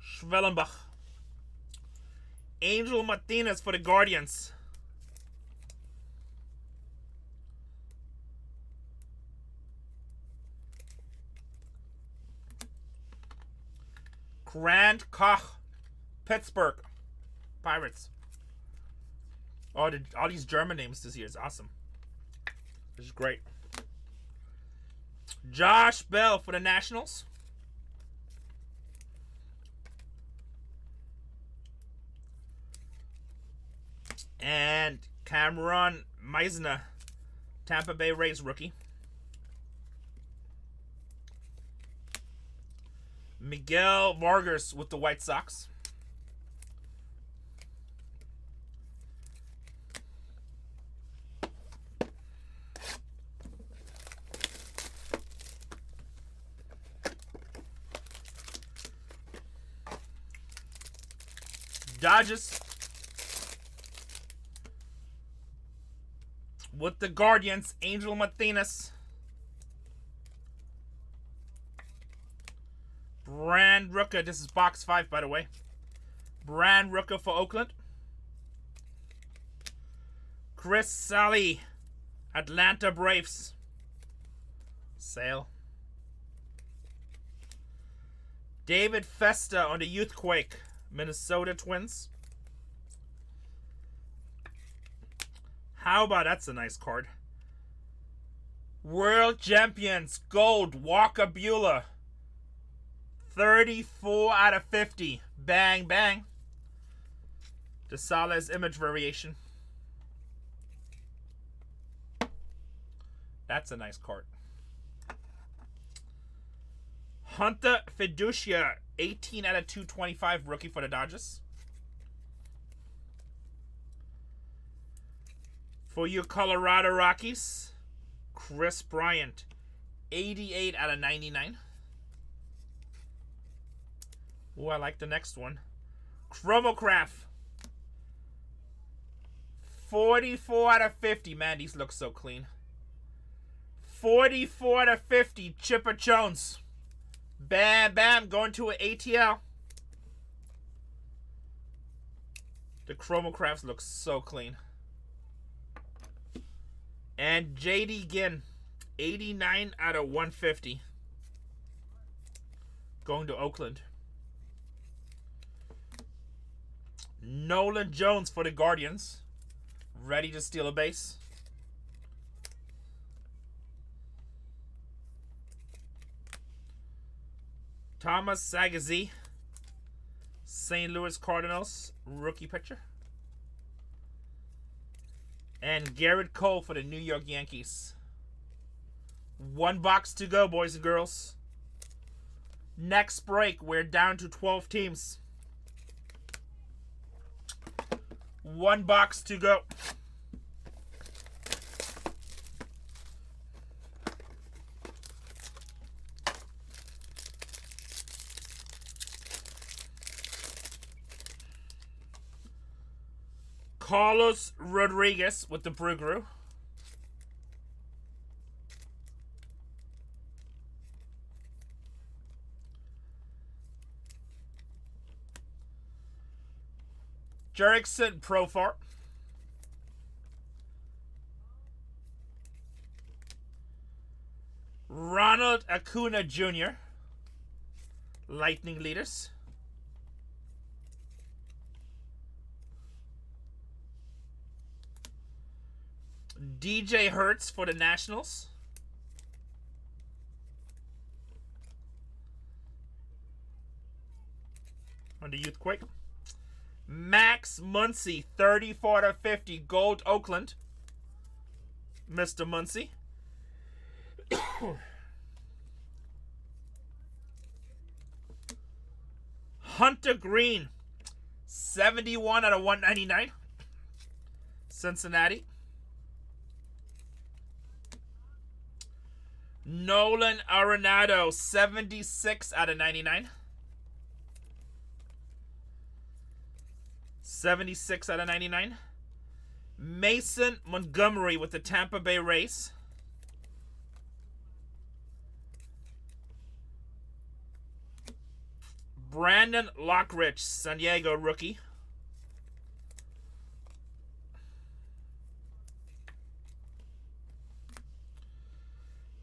Schwellenbach. Angel Martinez for the Guardians. Grant Koch, Pittsburgh Pirates. Oh, all these German names this year is awesome. This is great. Josh Bell for the Nationals. And Cameron Meisner, Tampa Bay Rays rookie. Miguel Vargas with the White Sox. Dodgers. With the Guardians, Angel Martinez. Brand Rooker. This is box 5, by the way. Brand Rooker for Oakland. Chris Sally. Atlanta Braves. Sale. David Festa on the Youthquake. Minnesota Twins. How about that's a nice card. World Champions Gold Walker Buehler. 34 out of 50. Bang, bang. The Salas image variation. That's a nice card. Hunter Fiducia. 18 out of 225 rookie for the Dodgers. For your Colorado Rockies, Chris Bryant, 88 out of 99. Oh, I like the next one. Chromograph, 44 out of 50. Man, these look so clean. 44 out of 50, Chipper Jones. Bam, bam, going to an ATL. The Chromographs look so clean. And JD Ginn, 89 out of 150. Going to Oakland. Nolan Jones for the Guardians. Ready to steal a base. Thomas Sagazi, St. Louis Cardinals, rookie pitcher. And Garrett Cole for the New York Yankees. 1 box to go, boys and girls. Next break, we're down to 12 teams. 1 box to go. Carlos Rodriguez with the Brew. Jerickson Profar. Ronald Acuna Jr. Lightning Leaders. DJ Hertz for the Nationals. On the Youthquake. Max Muncy, 34 out of 50, Gold Oakland. Mr. Muncy. Hunter Green, 71 out of 199. Cincinnati. Nolan Arenado, 76 out of 99. 76 out of 99. Mason Montgomery with the Tampa Bay Rays. Brandon Lockridge, San Diego rookie.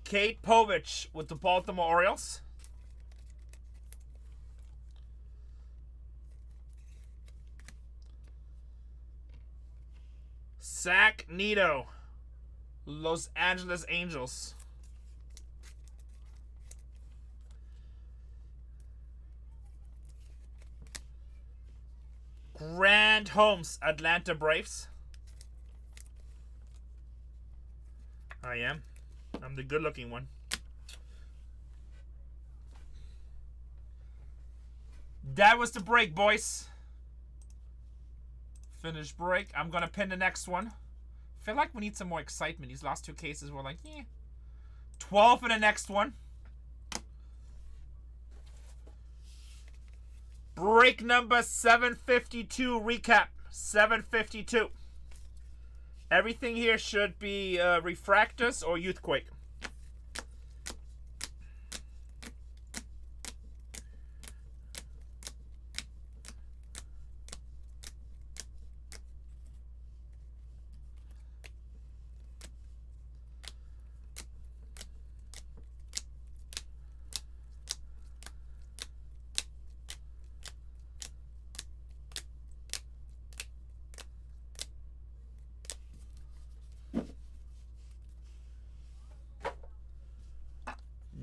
Kate Povich with the Baltimore Orioles. Zach Neto, Los Angeles Angels. Grant Holmes, Atlanta Braves. I am. I'm the good-looking one. That was the break, boys. Finish break. I'm going to pin the next one. Feel like we need some more excitement. These last 2 cases were like, yeah. 12 for the next one. Break number 752 recap. 752. Everything here should be Refractus or Youthquake.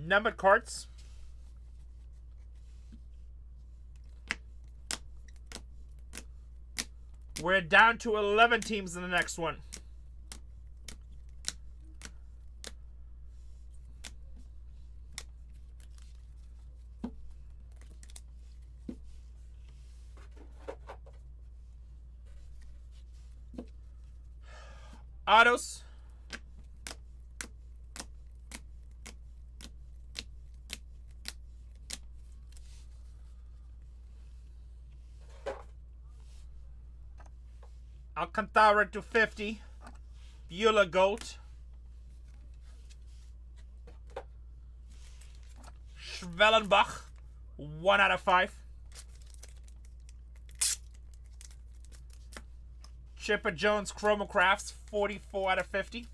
Numbered cards. We're down to 11 teams in the next one. Autos. Alcantara to 50. Beulah Gold. Schwellenbach, 1 out of 5. Chipper Jones Chromocrafts, 44 out of 50.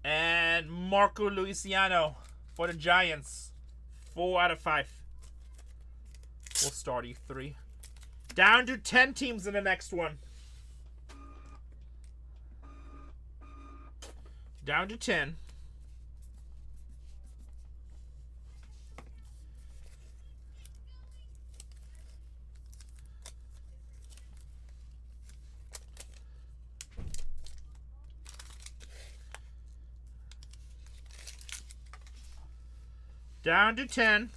And Marco Luciano for the Giants, 4 out of 5. We'll start E3. Down to 10 teams in the next one. Down to 10. Down to 10.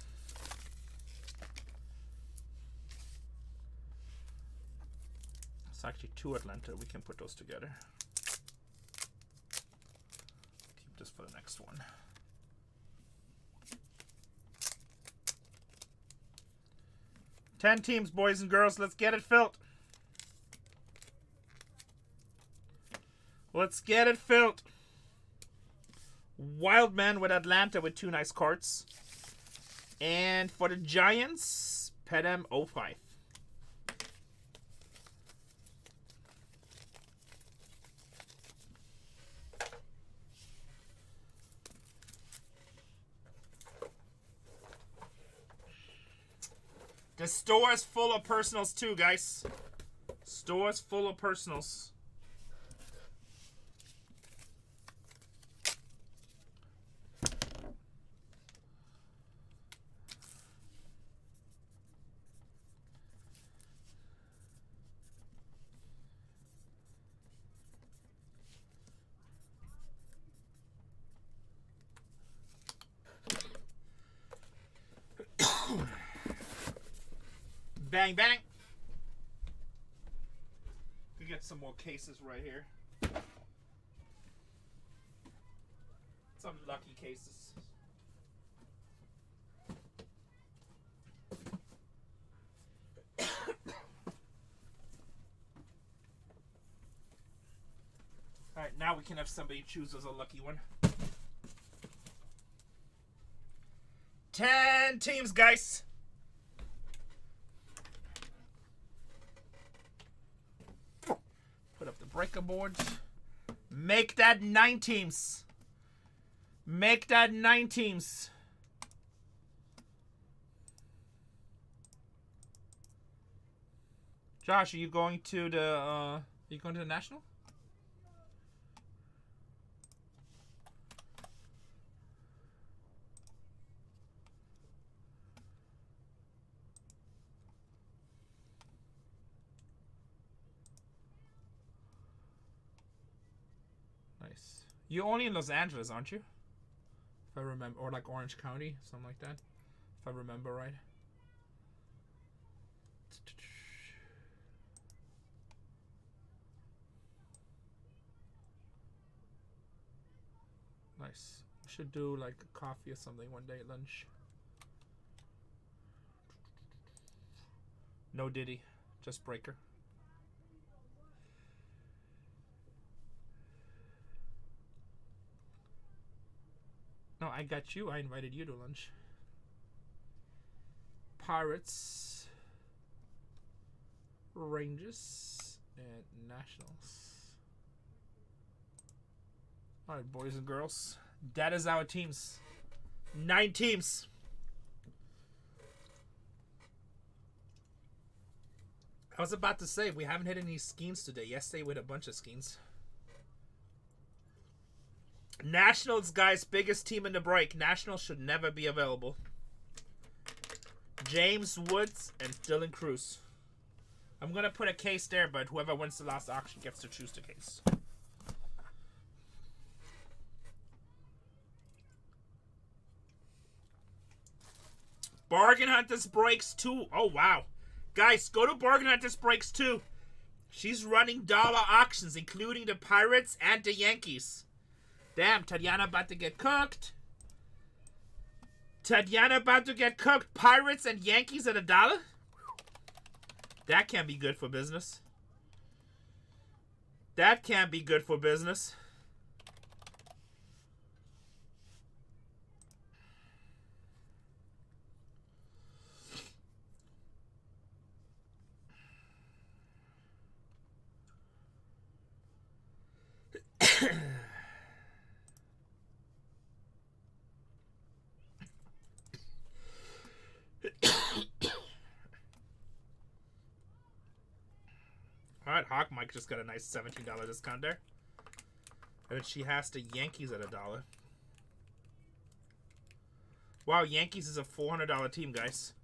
It's actually 2 Atlanta. We can put those together. Keep this for the next one. Ten teams, boys and girls. Let's get it filled. Let's get it filled. Wildman with Atlanta with 2 nice cards. And for the Giants, Pedem 05. The store is full of personals too, guys. Store's full of personals. Bang, bang. We get some more cases right here. Some lucky cases. Alright, now we can have somebody choose as a lucky one. 10 teams, guys. Put up the breaker boards. Make that 9 teams. Make that 9 teams. Josh, are you going to the National? Nice. You're only in Los Angeles, aren't you? If I remember, or like Orange County, something like that. If I remember right. Nice. Should do like a coffee or something one day at lunch. No Diddy, just Breaker. No, I got you. I invited you to lunch. Pirates, Rangers, and Nationals. All right, boys and girls. That is our teams. 9 teams. I was about to say, we haven't hit any skeins today. Yesterday we had a bunch of skeins. Nationals, guys, biggest team in the break. Nationals should never be available. James Woods and Dylan Cruz. I'm going to put a case there, but whoever wins the last auction gets to choose the case. Bargain Hunters Breaks 2. Oh, wow. Guys, go to Bargain Hunters Breaks 2. She's running dollar auctions, including the Pirates and the Yankees. Damn, Tatiana about to get cooked. Tatiana about to get cooked. Pirates and Yankees at $1? That can't be good for business. That can't be good for business. Alright, Hawk Mike just got a nice $17 discount there. And then she has the Yankees at $1. Wow, Yankees is a $400 team, guys.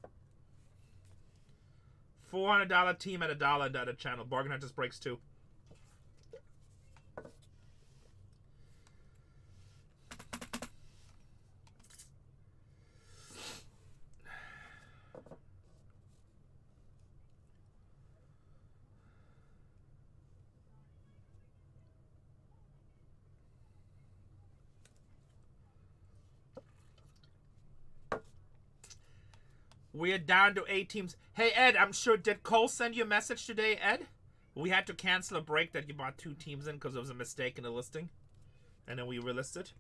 $400 team at $1 in the other channel. Bargain Hunters Breaks 2. We're down to 8 teams. Hey, Ed, I'm sure, did Cole send you a message today, Ed? We had to cancel a break that you bought 2 teams in because there was a mistake in the listing. And then we relisted.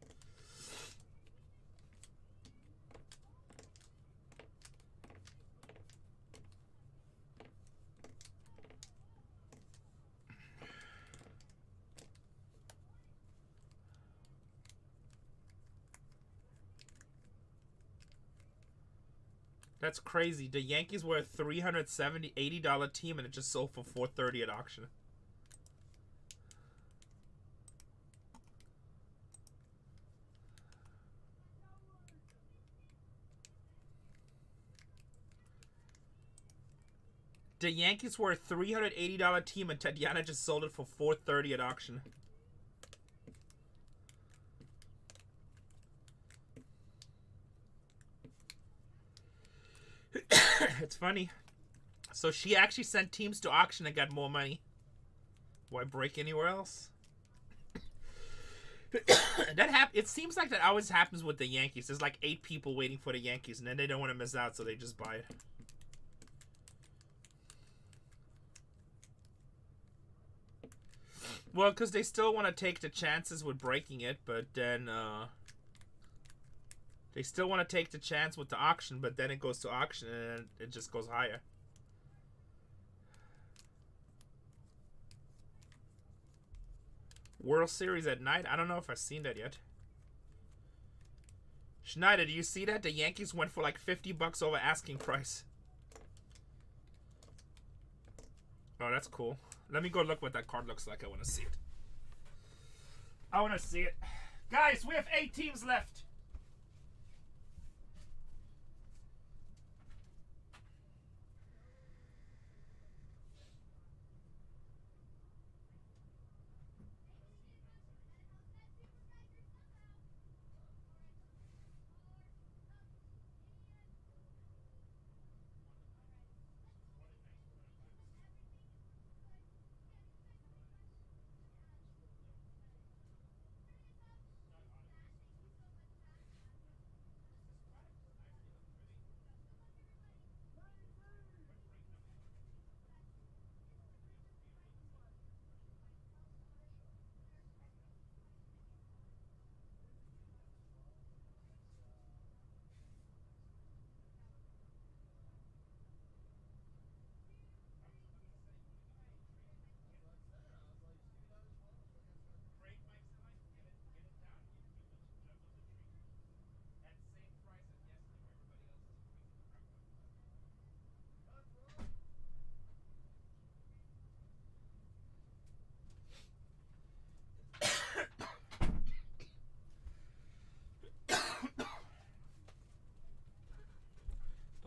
That's crazy. The Yankees were a $380 team and it just sold for $430 at auction. The Yankees were a $380 team and Tatiana just sold it for $430 at auction. It's funny. So she actually sent teams to auction and got more money. Why break anywhere else? It seems like that always happens with the Yankees. There's like 8 people waiting for the Yankees, and then they don't want to miss out, so they just buy it. Well, because they still want to take the chances with breaking it, but then they still want to take the chance with the auction, but then it goes to auction and it just goes higher. World Series at night? I don't know if I've seen that yet. Schneider, do you see that? The Yankees went for like $50 over asking price. Oh, that's cool. Let me go look what that card looks like. I want to see it. I want to see it. Guys, we have 8 teams left.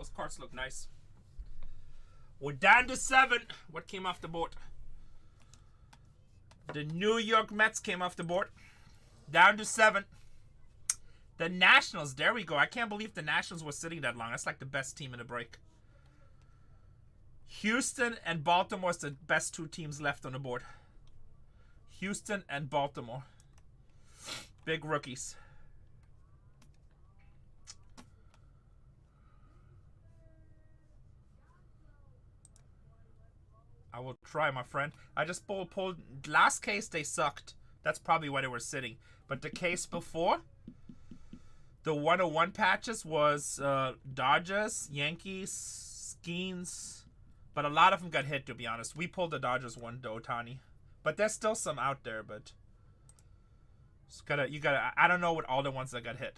Those cards look nice. We're down to 7. What came off the board? The New York Mets came off the board. Down to 7. The Nationals. There we go. I can't believe the Nationals were sitting that long. That's like the best team in the break. Houston and Baltimore's the best 2 teams left on the board. Houston and Baltimore. Big rookies. I will try, my friend. I just pulled. Last case, they sucked. That's probably why they were sitting. But the case before, the 101 patches was Dodgers, Yankees, Skeens. But a lot of them got hit, to be honest. We pulled the Dodgers one, the Ohtani. But there's still some out there, but I don't know what all the ones that got hit.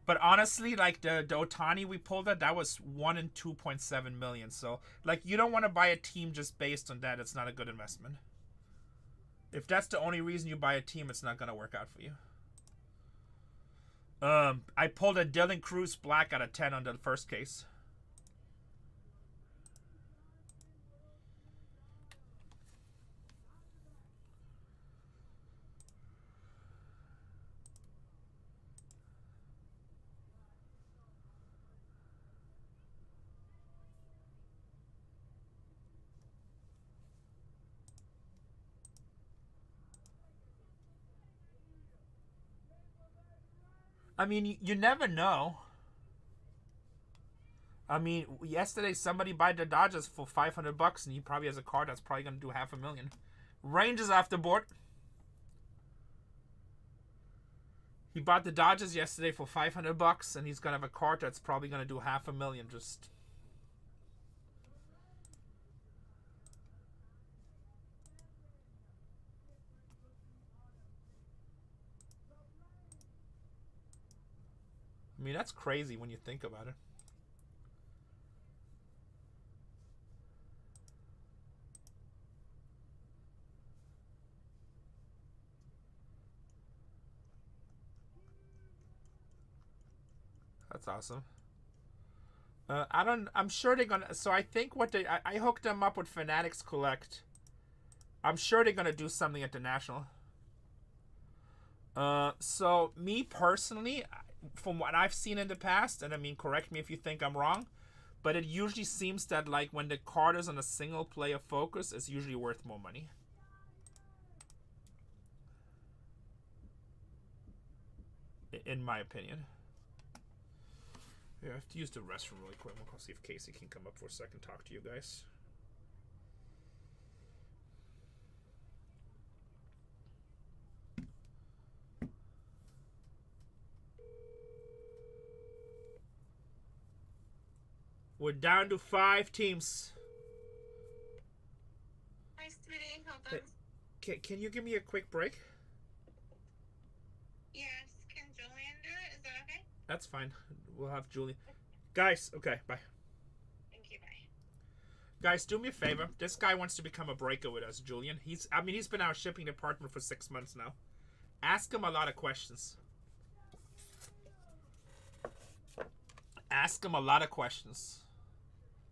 But honestly, like the Ohtani we pulled that was 1 in 2.7 million. So like you don't want to buy a team just based on that. It's not a good investment. If that's the only reason you buy a team, it's not gonna work out for you. I pulled a Dylan Cruz black out of 10 on the first case. I mean, you never know. I mean, yesterday somebody bought the Dodgers for $500, and he probably has a card that's probably going to do $500,000. Rangers off the board. He bought the Dodgers yesterday for $500, and he's going to have a card that's probably going to do $500,000. Just. I mean, that's crazy when you think about it. That's awesome. I'm sure they're gonna. So I think what I hooked them up with Fanatics Collect. I'm sure they're gonna do something at the National. So me personally, from what I've seen in the past, and I mean, correct me if you think I'm wrong, but it usually seems that like when the card is on a single player focus, it's usually worth more money. In my opinion. Yeah, I have to use the restroom really quick. I'm gonna see if Casey can come up for a second, talk to you guys. We're down to 5 teams. Hi, sweetie. Hold on. Can you give me a quick break? Yes. Can Julian do it? Is that okay? That's fine. We'll have Julian. Guys, okay, bye. Thank you. Bye. Guys, do me a favor. This guy wants to become a breaker with us, Julian. He's been our shipping department for 6 months now. Ask him a lot of questions. Ask him a lot of questions.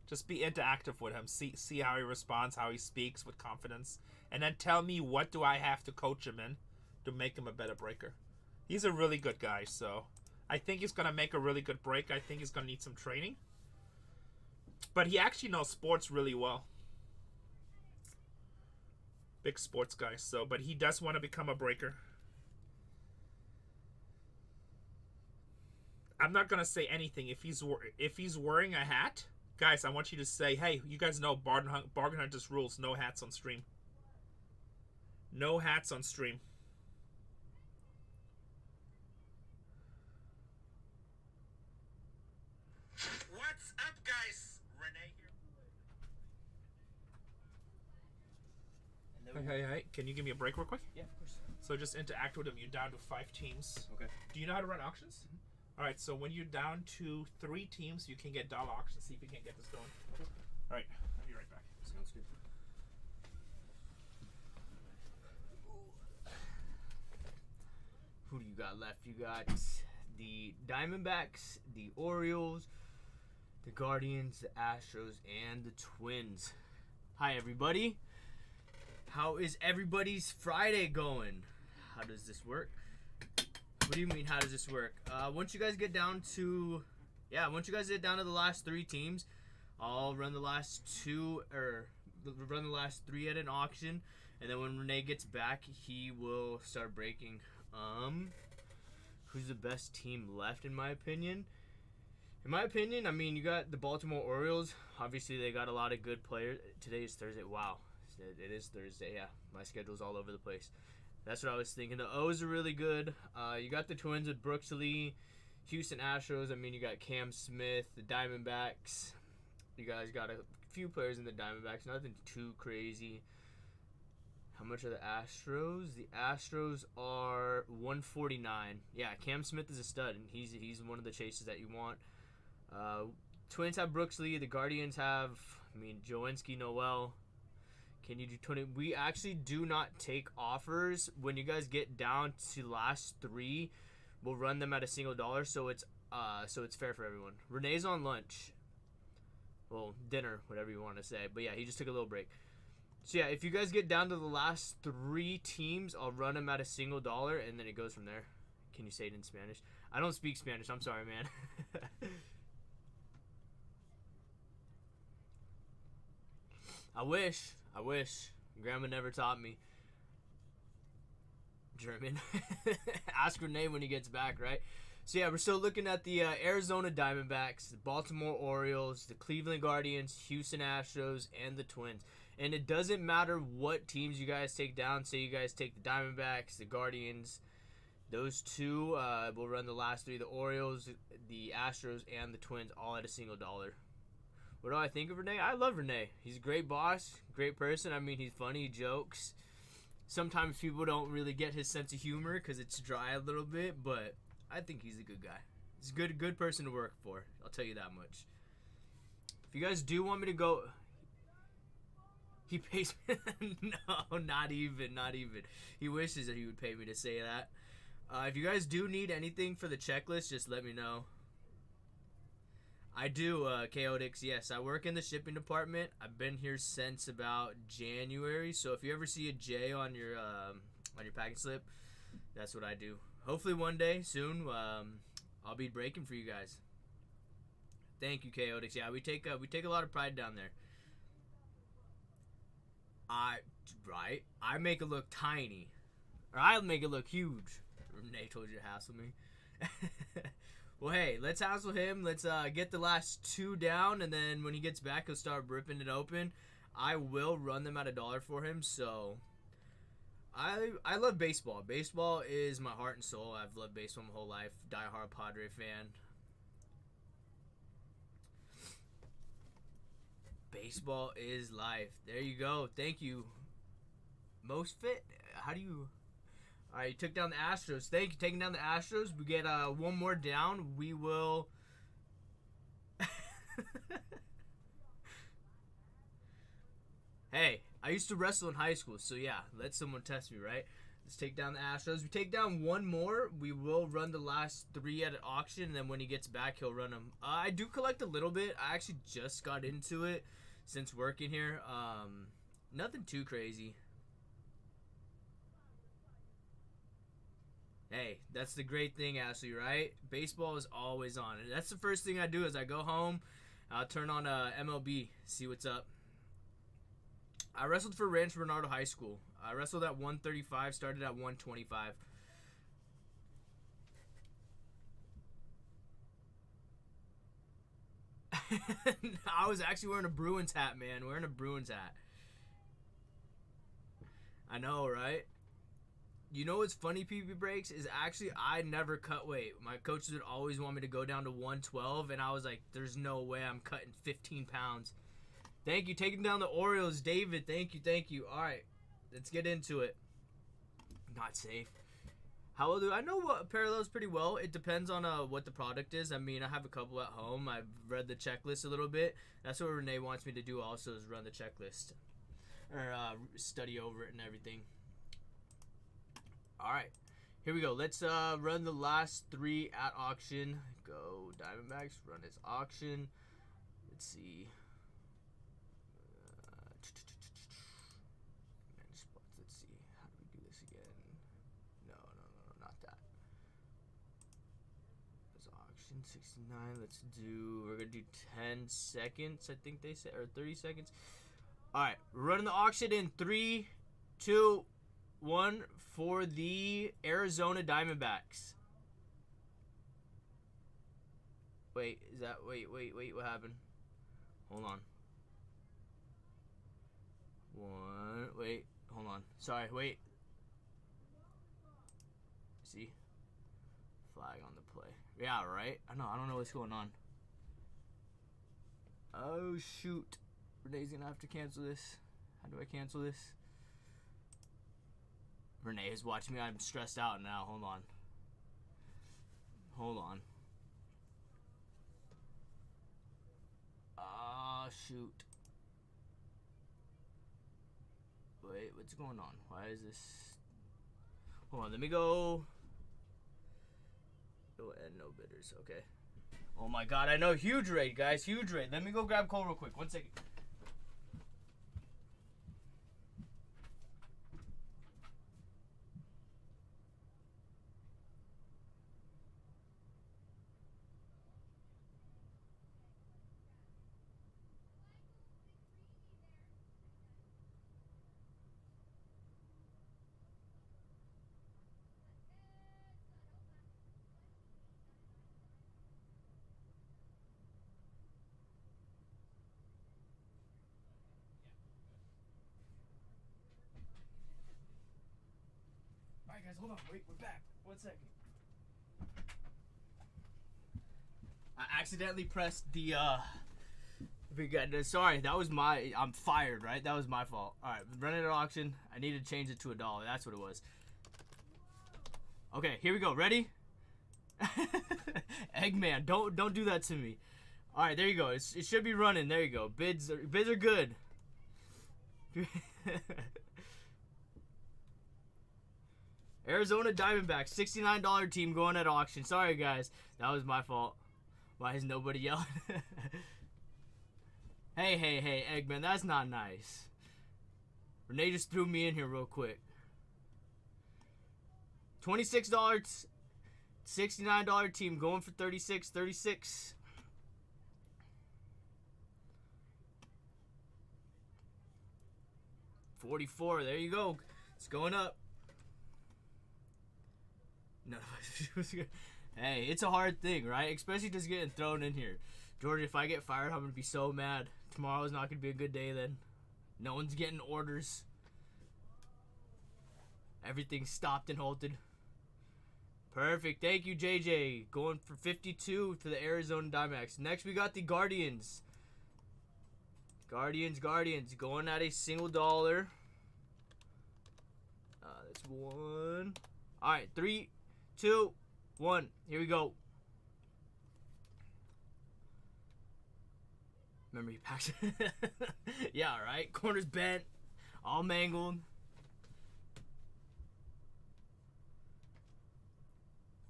Just be interactive with him. See how he responds, how he speaks with confidence. And then tell me what do I have to coach him in to make him a better breaker. He's a really good guy, so I think he's going to make a really good break. I think he's going to need some training. But he actually knows sports really well. Big sports guy, so but he does want to become a breaker. I'm not going to say anything. If he's wearing a hat, guys, I want you to say, hey, you guys know Bargain Hunters rules. No hats on stream. No hats on stream. What's up, guys? Renee here. Hey. Can you give me a break real quick? Yeah, of course. So just interact with them. You're down to 5 teams. Okay. Do you know how to run auctions? Mm-hmm. All right, so when you're down to 3 teams, you can get dollar auctions. See if you can get this going. Okay. All right, I'll be right back. Sounds good. Who do you got left? You got the Diamondbacks, the Orioles, the Guardians, the Astros, and the Twins. Hi, everybody. How is everybody's Friday going? How does this work? What do you mean, how does this work? Once you guys get down to the last 3 teams, I'll run the last 3 at an auction, and then when Renee gets back, he will start breaking. Who's the best team left, in my opinion? In my opinion, I mean, you got the Baltimore Orioles. Obviously, they got a lot of good players. Today is Thursday. Wow. It is Thursday, yeah. My schedule's all over the place. That's what I was thinking. The O's are really good. You got the Twins with Brooks Lee, Houston Astros. I mean, you got Cam Smith, the Diamondbacks. You guys got a few players in the Diamondbacks. Nothing too crazy. How much are the Astros? The Astros are 149. Yeah, Cam Smith is a stud, and he's one of the chases that you want. Twins have Brooks Lee. The Guardians have, Joenski, Noel. Can you do 20? We actually do not take offers. When you guys get down to last 3, we'll run them at a single dollar, so it's fair for everyone. Renee's on lunch. Well, dinner, whatever you want to say. But yeah, he just took a little break. So yeah, if you guys get down to the last 3 teams, I'll run them at a single dollar, and then it goes from there. Can you say it in Spanish? I don't speak Spanish. I'm sorry, man. I wish. Grandma never taught me German. Ask Renee when he gets back, right? So yeah, we're still looking at the Arizona Diamondbacks, the Baltimore Orioles, the Cleveland Guardians, Houston Astros, and the Twins. And it doesn't matter what teams you guys take down. Say you guys take the Diamondbacks, the Guardians. Those 2 will run the last 3. The Orioles, the Astros, and the Twins all at a single dollar. What do I think of Renee? I love Renee. He's a great boss, great person. I mean, he's funny, he jokes. Sometimes people don't really get his sense of humor because it's dry a little bit, but I think he's a good guy. He's a good person to work for. I'll tell you that much. If you guys do want me to go... He pays me... No, not even. He wishes that he would pay me to say that. If you guys do need anything for the checklist, just let me know. I do, Chaotix. Yes, I work in the shipping department. I've been here since about January. So if you ever see a J on your packing slip, that's what I do. Hopefully one day soon, I'll be breaking for you guys. Thank you, Chaotix. Yeah, we take a lot of pride down there. I make it look tiny, or I'll make it look huge. Renee told you to hassle me. Well, hey, let's hassle him. Let's get the last 2 down, and then when he gets back, he'll start ripping it open. I will run them at a dollar for him, so I love baseball. Baseball is my heart and soul. I've loved baseball my whole life. Die-hard Padre fan. Baseball is life. There you go. Thank you. Most fit? How do you... All right, you took down the Astros. Thank you. Taking down the Astros. We get 1 more down. We will... Hey, I used to wrestle in high school, so yeah, let someone test me, right? Let's take down the Astros. We take down 1 more. We will run the last 3 at an auction, and then when he gets back, he'll run them. I do collect a little bit. I actually just got into it since working here. Nothing too crazy. Hey, that's the great thing, Ashley, right? Baseball is always on. And that's the first thing I do is I go home, I'll turn on MLB, see what's up. I wrestled for Rancho Bernardo High School. I wrestled at 135, started at 125. I was actually wearing a Bruins hat, man. Wearing a Bruins hat. I know, right? You know what's funny, PB Breaks, is actually I never cut weight. My coaches would always want me to go down to 112, and I was like, there's no way I'm cutting 15 pounds. Thank you. Taking down the Orioles, David. Thank you. All right, let's get into it. Not safe. How well do I know what parallels pretty well? It depends on what the product is. I mean, I have a couple at home. I've read the checklist a little bit. That's what Renee wants me to do also, is run the checklist. Or study over it and everything. All right. Here we go. Let's run the last 3 at auction. Go Diamondbacks. Run its auction. Let's see. Manage spots. Let's see. How do we do this again? No, not that. Let's auction 69. Let's do. We're gonna do 10 seconds. I think they said, or 30 seconds. All right. We're running the auction in 3, 2, 1 for the Arizona Diamondbacks. Wait, is that wait, what happened? Hold on. Wait, hold on. Sorry, wait. See? Flag on the play. Yeah, right? I don't know what's going on. Oh shoot. Renee's gonna have to cancel this. How do I cancel this? Renee is watching me. I'm stressed out now. Hold on. Ah, shoot. Wait, what's going on? Why is this? Hold on, let me go. Oh, and no bidders. Okay. Oh my god, I know. Huge raid, guys. Huge raid. Let me go grab Cole real quick. 1 second. Alright guys, hold on. Wait, we're back. 1 second. I accidentally pressed the sorry, that was I'm fired, right? That was my fault. Alright, running an auction. I need to change it to $1. That's what it was. Okay, here we go. Ready? Eggman, don't do that to me. Alright, there you go. It should be running. There you go. Bids are good. Arizona Diamondbacks, $69 team going at auction. Sorry, guys. That was my fault. Why is nobody yelling? Hey, Eggman, that's not nice. Renee just threw me in here real quick. $26, $69 team going for 36. $44, there you go. It's going up. No, hey, it's a hard thing, right? Especially just getting thrown in here. George, if I get fired, I'm going to be so mad. Tomorrow's not going to be a good day then. No one's getting orders. Everything's stopped and halted. Perfect. Thank you, JJ. Going for 52 to the Arizona Diamondbacks. Next, we got the Guardians. Guardians. Going at a single dollar. That's one. All right, 3, 2, 1. Here we go. Memory packs. Yeah, right. Corners bent. All mangled.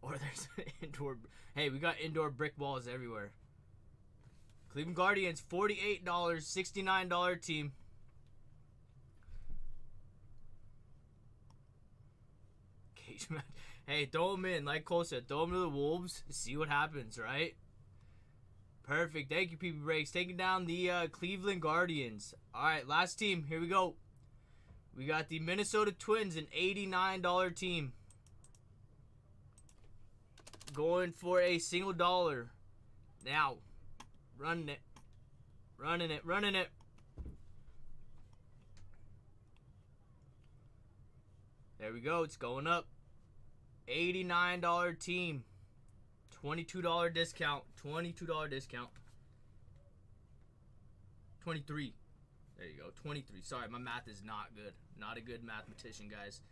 Or there's indoor. Hey, we got indoor brick walls everywhere. Cleveland Guardians, $48, $69 team. Cage match. Hey, throw them in. Like Cole said, throw them to the Wolves. See what happens, right? Perfect. Thank you, PP Breaks. Taking down the Cleveland Guardians. All right, last team. Here we go. We got the Minnesota Twins, an $89 team. Going for a single dollar. Now. Running it. There we go. It's going up. $89 team. $22 discount. $22 discount. 23. There you go. 23. Sorry, my math is not good. Not a good mathematician, guys.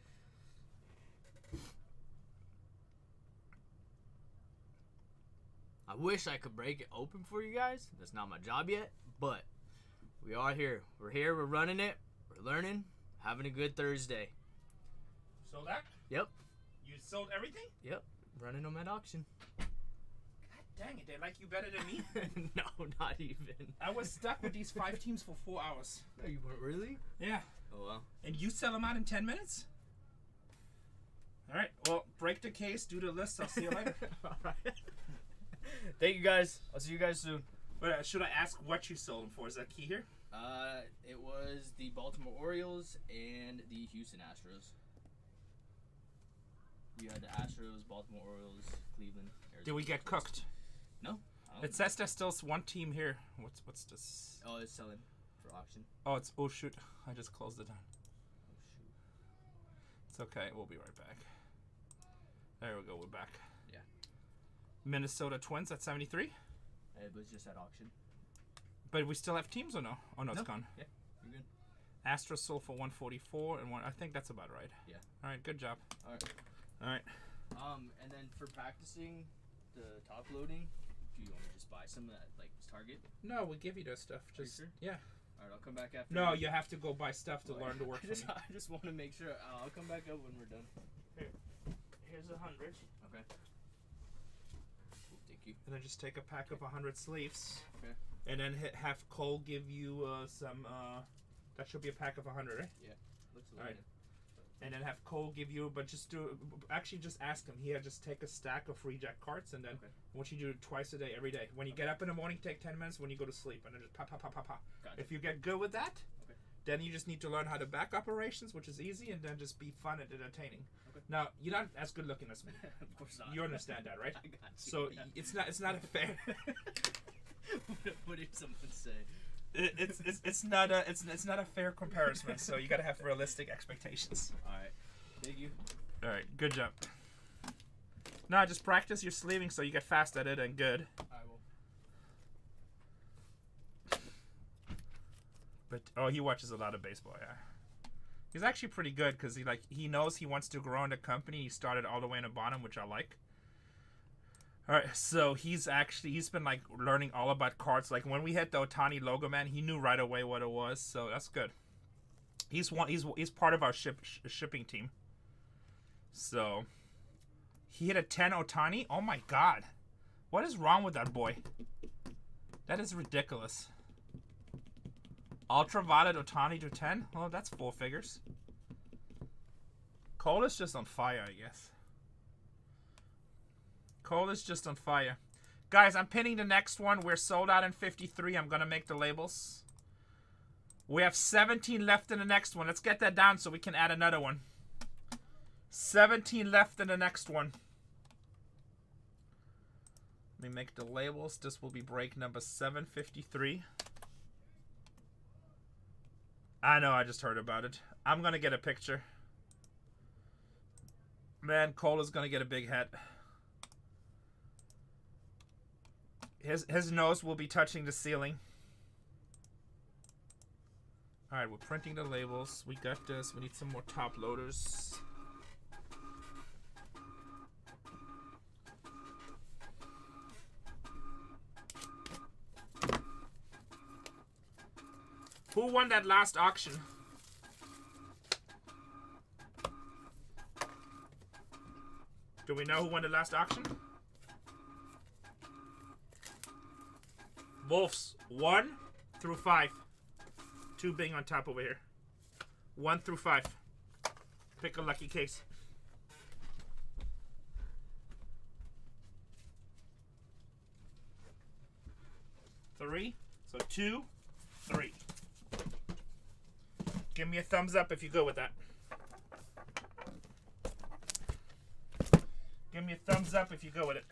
I wish I could break it open for you guys. That's not my job yet, but we are here. We're here. We're running it. We're learning. Having a good Thursday. So that? Yep. You sold everything? Yep. Running them at auction. God dang it, they like you better than me. No, not even. I was stuck with these 5 teams for 4 hours. No, you weren't really? Yeah. Oh, well. And you sell them out in 10 minutes? All right. Well, break the case, do the list. I'll see you later. All right. Thank you, guys. I'll see you guys soon. But should I ask what you sold them for? Is that key here? It was the Baltimore Orioles and the Houston Astros. We had the Astros, Baltimore Orioles, Cleveland, Arizona. Did we get cooked? No. It says there's still one team here. What's this? Oh, it's selling for auction. Oh, it's oh shoot! I just closed it down. Oh, shoot. It's okay. We'll be right back. There we go. We're back. Yeah. Minnesota Twins at 73. It was just at auction. But we still have teams or no? Oh no, it's gone. Yeah, you're good. Astros sold for 144 and one. I think that's about right. Yeah. All right. Good job. All right. All right. And then for practicing the top loading, do you want me to just buy some at like Target? No, we give you this stuff. Are you Just sure? yeah. All right, I'll come back after. No, you have to go buy stuff to learn to work for me. I just want to make sure. I'll come back up when we're done. Here's 100. Okay. Thank you. And then just take a pack of 100 sleeves. Okay. And then have Cole give you some. That should be a pack of 100, right? Yeah. Looks All right. like it. And then have Cole give you, but just do. Actually, just ask him. Here, just take a stack of reject carts, and then Okay. I want you to do it twice a day, every day. When you get up in the morning, take 10 minutes. When you go to sleep, and then just pop, pop, pop, pop, pop. Gotcha. If you get good with that, Okay. then you just need to learn how to back operations, which is easy, and then just be fun and entertaining. Okay. Now, you're not as good looking as me. Of course not. You understand that, right? I got you. So yeah. it's not a fair. What did someone say? It's not a fair comparison. So you gotta have realistic expectations. All right. Thank you. All right, good job. No, just practice your sleeving so you get fast at it and good. I will. But oh, he watches a lot of baseball. Yeah, he's actually pretty good because he knows he wants to grow in the company. He started all the way in the bottom, which I like. All right, so he's been like learning all about cards. Like when we hit the Ohtani logo, man, he knew right away what it was. So that's good. He's part of our shipping team. So he hit a 10 Ohtani. Oh my God, what is wrong with that boy? That is ridiculous. Ultraviolet Ohtani to 10. Well, that's 4 figures. Cole is just on fire, I guess. Cole is just on fire. Guys, I'm pinning the next one. We're sold out in 53. I'm going to make the labels. We have 17 left in the next one. Let's get that down so we can add another one. 17 left in the next one. Let me make the labels. This will be break number 753. I know, I just heard about it. I'm going to get a picture. Man, Cole is going to get a big head. His nose will be touching the ceiling. Alright, we're printing the labels. We got this. We need some more top loaders. Who won that last auction? Do we know who won the last auction? Wolves, 1 through 5. 2 being on top over here. 1 through 5. Pick a lucky case. Three. So 2, 3. Give me a thumbs up if you go with that. Give me a thumbs up if you go with it.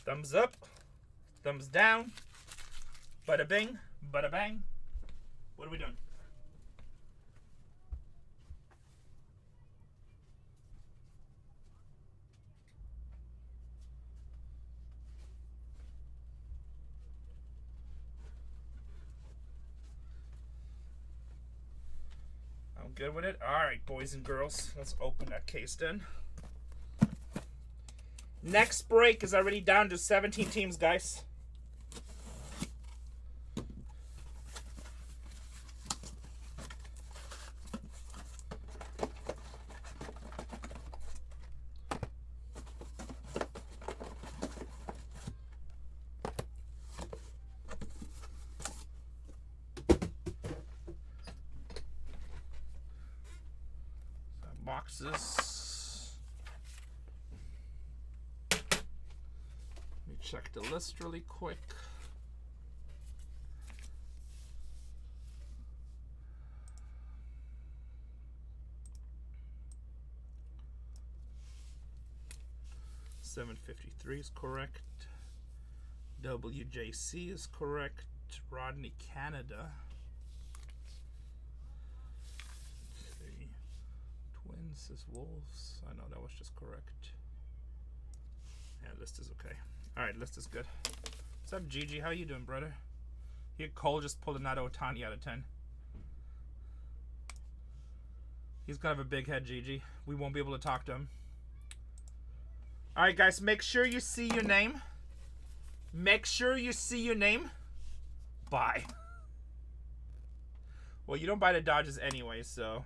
Thumbs up. Thumbs down. Bada bing. Bada bang. What are we doing? I'm good with it. Alright, boys and girls. Let's open that case then. Next break is already down to 17 teams, guys. boxes. Let me check the list really quick. $753 is correct. WJC is correct. Rodney Canada. Let's see. Twins is Wolves. I know that was just correct. Yeah, list is okay. Alright, list is good. What's up, Gigi? How you doing, brother? Here, Cole just pulled another Otani out of 10. He's gonna have a big head, Gigi. We won't be able to talk to him. Alright, guys, make sure you see your name. Make sure you see your name. Buy. Well, you don't buy the Dodgers anyway, so.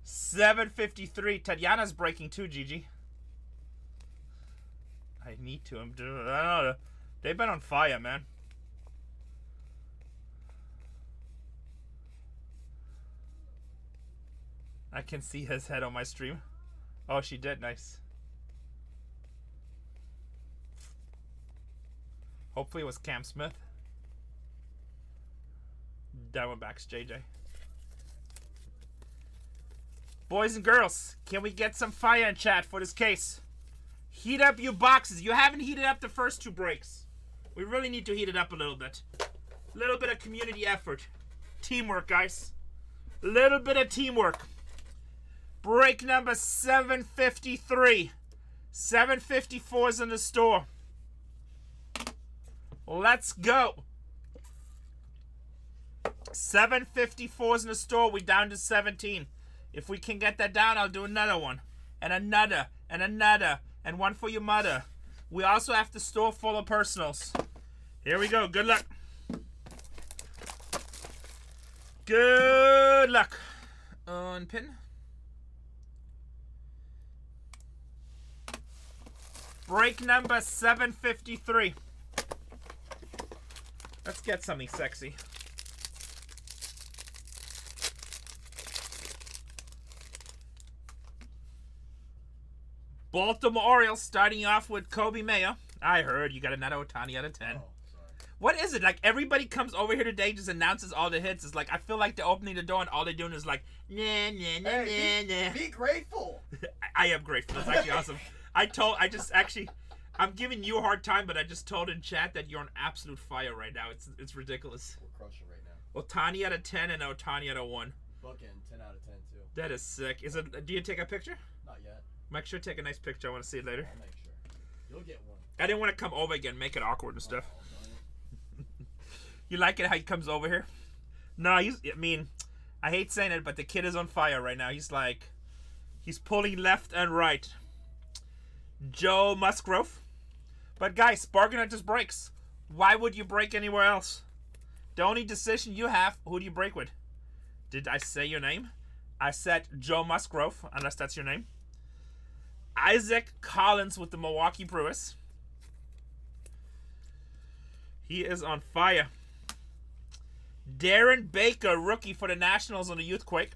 753. Tatiana's breaking too, Gigi. I need to. I don't know. They've been on fire, man. I can see his head on my stream. Oh, she did. Nice. Hopefully it was Cam Smith. Diamondbacks, JJ. Boys and girls, can we get some fire in chat for this case? Heat up your boxes. You haven't heated up the first two breaks. We really need to heat it up a little bit. A little bit of community effort. Teamwork, guys. A little bit of teamwork. Break number 753. 754 is in the store. Let's go. 754 is in the store. We're down to 17. If we can get that down, I'll do another one. And another. And another. And one for your mother. We also have the store full of personals. Here we go. Good luck. Good luck. Unpin. Break number 753. Let's get something sexy. Baltimore Orioles starting off with Kobe Mayo. I heard you got another Otani out of 10. Oh, sorry. What is it? Like, everybody comes over here today, just announces all the hits. It's like, I feel like they're opening the door and all they're doing is like, nah, nah, nah, Hey, nah, nah. be grateful. I am grateful. That's actually awesome. I'm giving you a hard time, but I just told in chat that you're on absolute fire right now. It's ridiculous. We're crushing right now. Otani out of 10 and Otani out of 1. Bookend 10 out of 10 too. That is sick. Is it? Do you take a picture? Not yet. Make sure to take a nice picture. I want to see it later. I'll make sure. You'll get one. I didn't want to come over again, make it awkward and stuff. Oh, darn it. You like it how he comes over here? No, I hate saying it, but the kid is on fire right now. He's pulling left and right. Joe Musgrove. But guys, BargainHuntersbreaks. Why would you break anywhere else? The only decision you have, who do you break with? Did I say your name? I said Joe Musgrove, unless that's your name. Isaac Collins with the Milwaukee Brewers. He is on fire. Darren Baker, rookie for the Nationals on the Youthquake.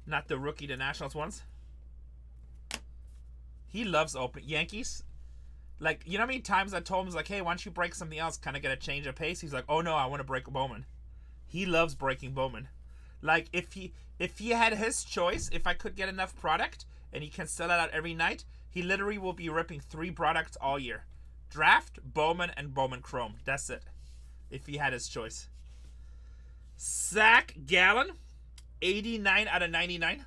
Not the rookie the Nationals ones. He loves open Yankees. Like, you know how many times I told him, like, hey, why don't you break something else, kind of get a change of pace? He's like, oh no, I want to break Bowman. He loves breaking Bowman. Like, if he had his choice, if I could get enough product and he can sell it out every night, he literally will be ripping 3 products all year. Draft, Bowman, and Bowman Chrome. That's it. If he had his choice. Zach Gallen, 89 out of 99.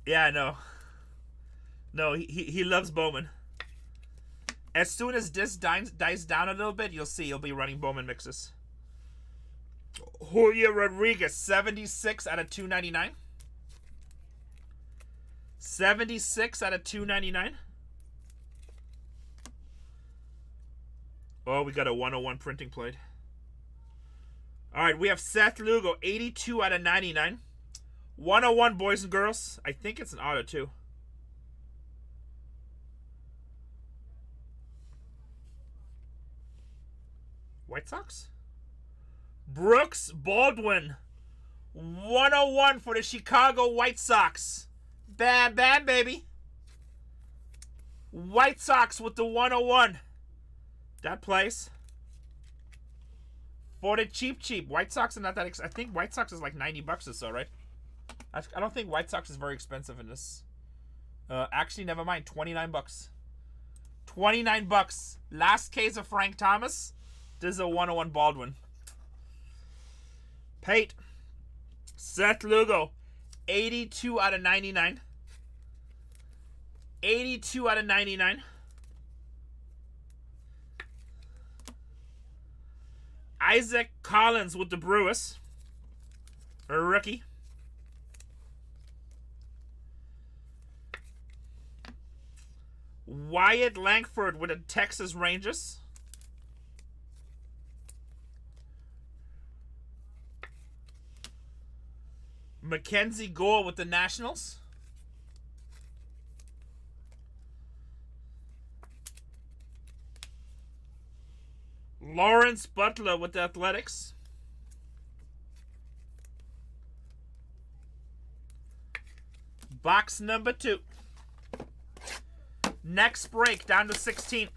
Yeah, I know. No, he loves Bowman. As soon as this dies down a little bit, you'll see he'll be running Bowman mixes. Julio Rodriguez, 76 out of 299. 76 out of 299. Oh, we got a 101 printing plate. All right, we have Seth Lugo, 82 out of 99. 101, boys and girls. I think it's an auto, too. White Sox? Brooks Baldwin. 101 for the Chicago White Sox. Bam, bam, baby. White Sox with the 101. That plays. For the cheap. White Sox are not that I think White Sox is like $90 or so, right? I don't think White Sox is very expensive in this. Actually, never mind. $29. $29. Last case of Frank Thomas. This is a 101 Baldwin. Pate. Seth Lugo. 82 out of 99. 82 out of 99. Isaac Collins with the Brewers. A rookie. Wyatt Langford with the Texas Rangers. Mackenzie Gore with the Nationals. Lawrence Butler with the Athletics. Box number 2. Next break down to 16.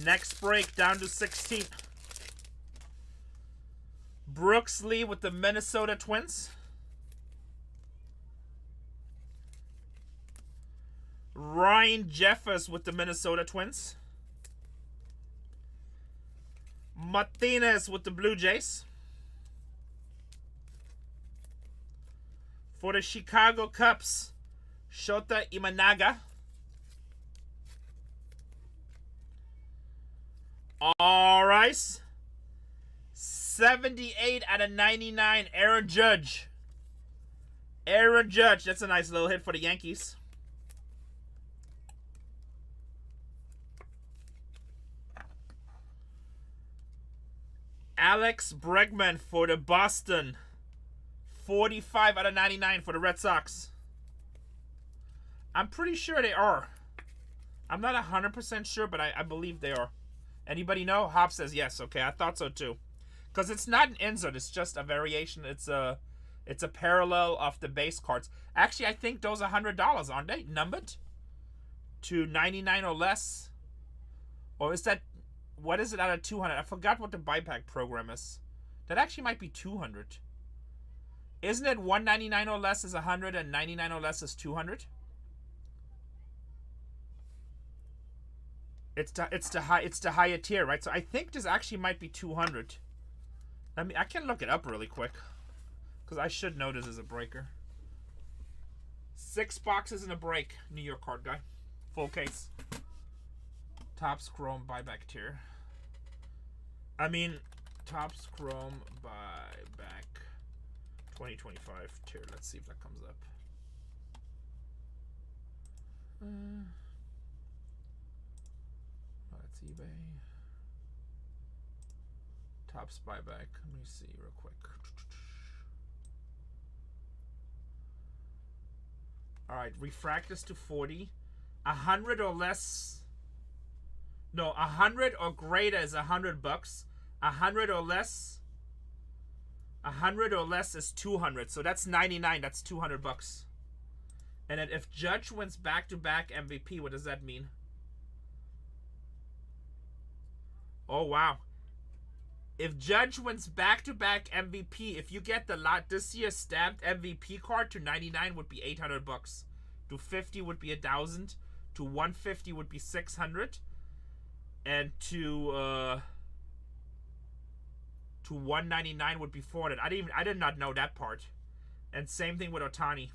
Next break down to 16. Brooks Lee with the Minnesota Twins. Ryan Jeffers with the Minnesota Twins. Martinez with the Blue Jays. For the Chicago Cubs, Shota Imanaga. All right. 78 out of 99, Aaron Judge. Aaron Judge, that's a nice little hit for the Yankees. Alex Bregman for the Boston. 45 out of 99 for the Red Sox. I'm pretty sure they are. I'm not 100% sure, but I believe they are. Anybody know? Hop says yes. Okay, I thought so too. Because it's not an insert. It's just a variation. It's a parallel of the base cards. Actually, I think those are $100, aren't they? Numbered to 99 or less. Or is that... What is it out of 200? I forgot what the buyback program is. That actually might be 200. Isn't it 199 or less is 100 and 99 or less is 200? It's the higher tier, right? So I think this actually might be 200. I can look it up really quick, because I should know this is a breaker. 6 boxes in a break. New York card guy, full case. Topps Chrome buyback tier. Topps Chrome buyback 2025 tier. Let's see if that comes up. That's eBay. Topps buyback. Let me see real quick. All right, refract this to 40. 100 or less. No, 100 or greater is $100. 100 or less. 100 or less is 200. So that's 99. That's $200. And then if Judge wins back-to-back MVP, what does that mean? Oh wow! If Judge wins back-to-back MVP, if you get the lot this year stamped MVP card, to 99 would be $800. To 50 would be 1,000. To 150 would be 600. And to 199 would be 400. I did not know that part. And same thing with Ohtani.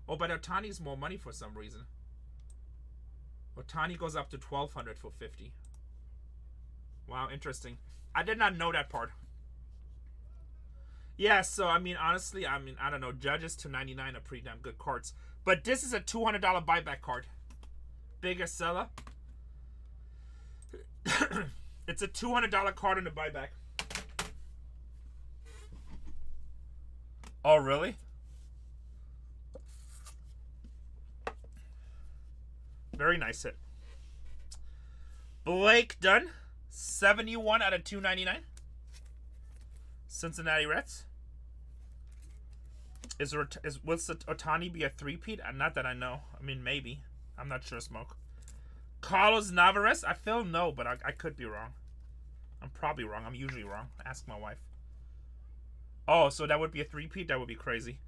Oh, but Ohtani's more money for some reason. Ohtani goes up to 1,200 for 50. Wow, interesting. I did not know that part. Yeah, so honestly, I don't know. Judges to 99 are pretty damn good cards. But this is a $200 buyback card. Biggest seller. It's a $200 card in the buyback. Oh, really? Very nice hit. Blake Dunn, 71 out of 299. Cincinnati Reds. Will Otani be a three-peat? Not that I know. I mean, maybe. I'm not sure, Smoke. Carlos Navarez? I feel no, but I could be wrong. I'm probably wrong. I'm usually wrong. Ask my wife. Oh, so that would be a three-peat? That would be crazy.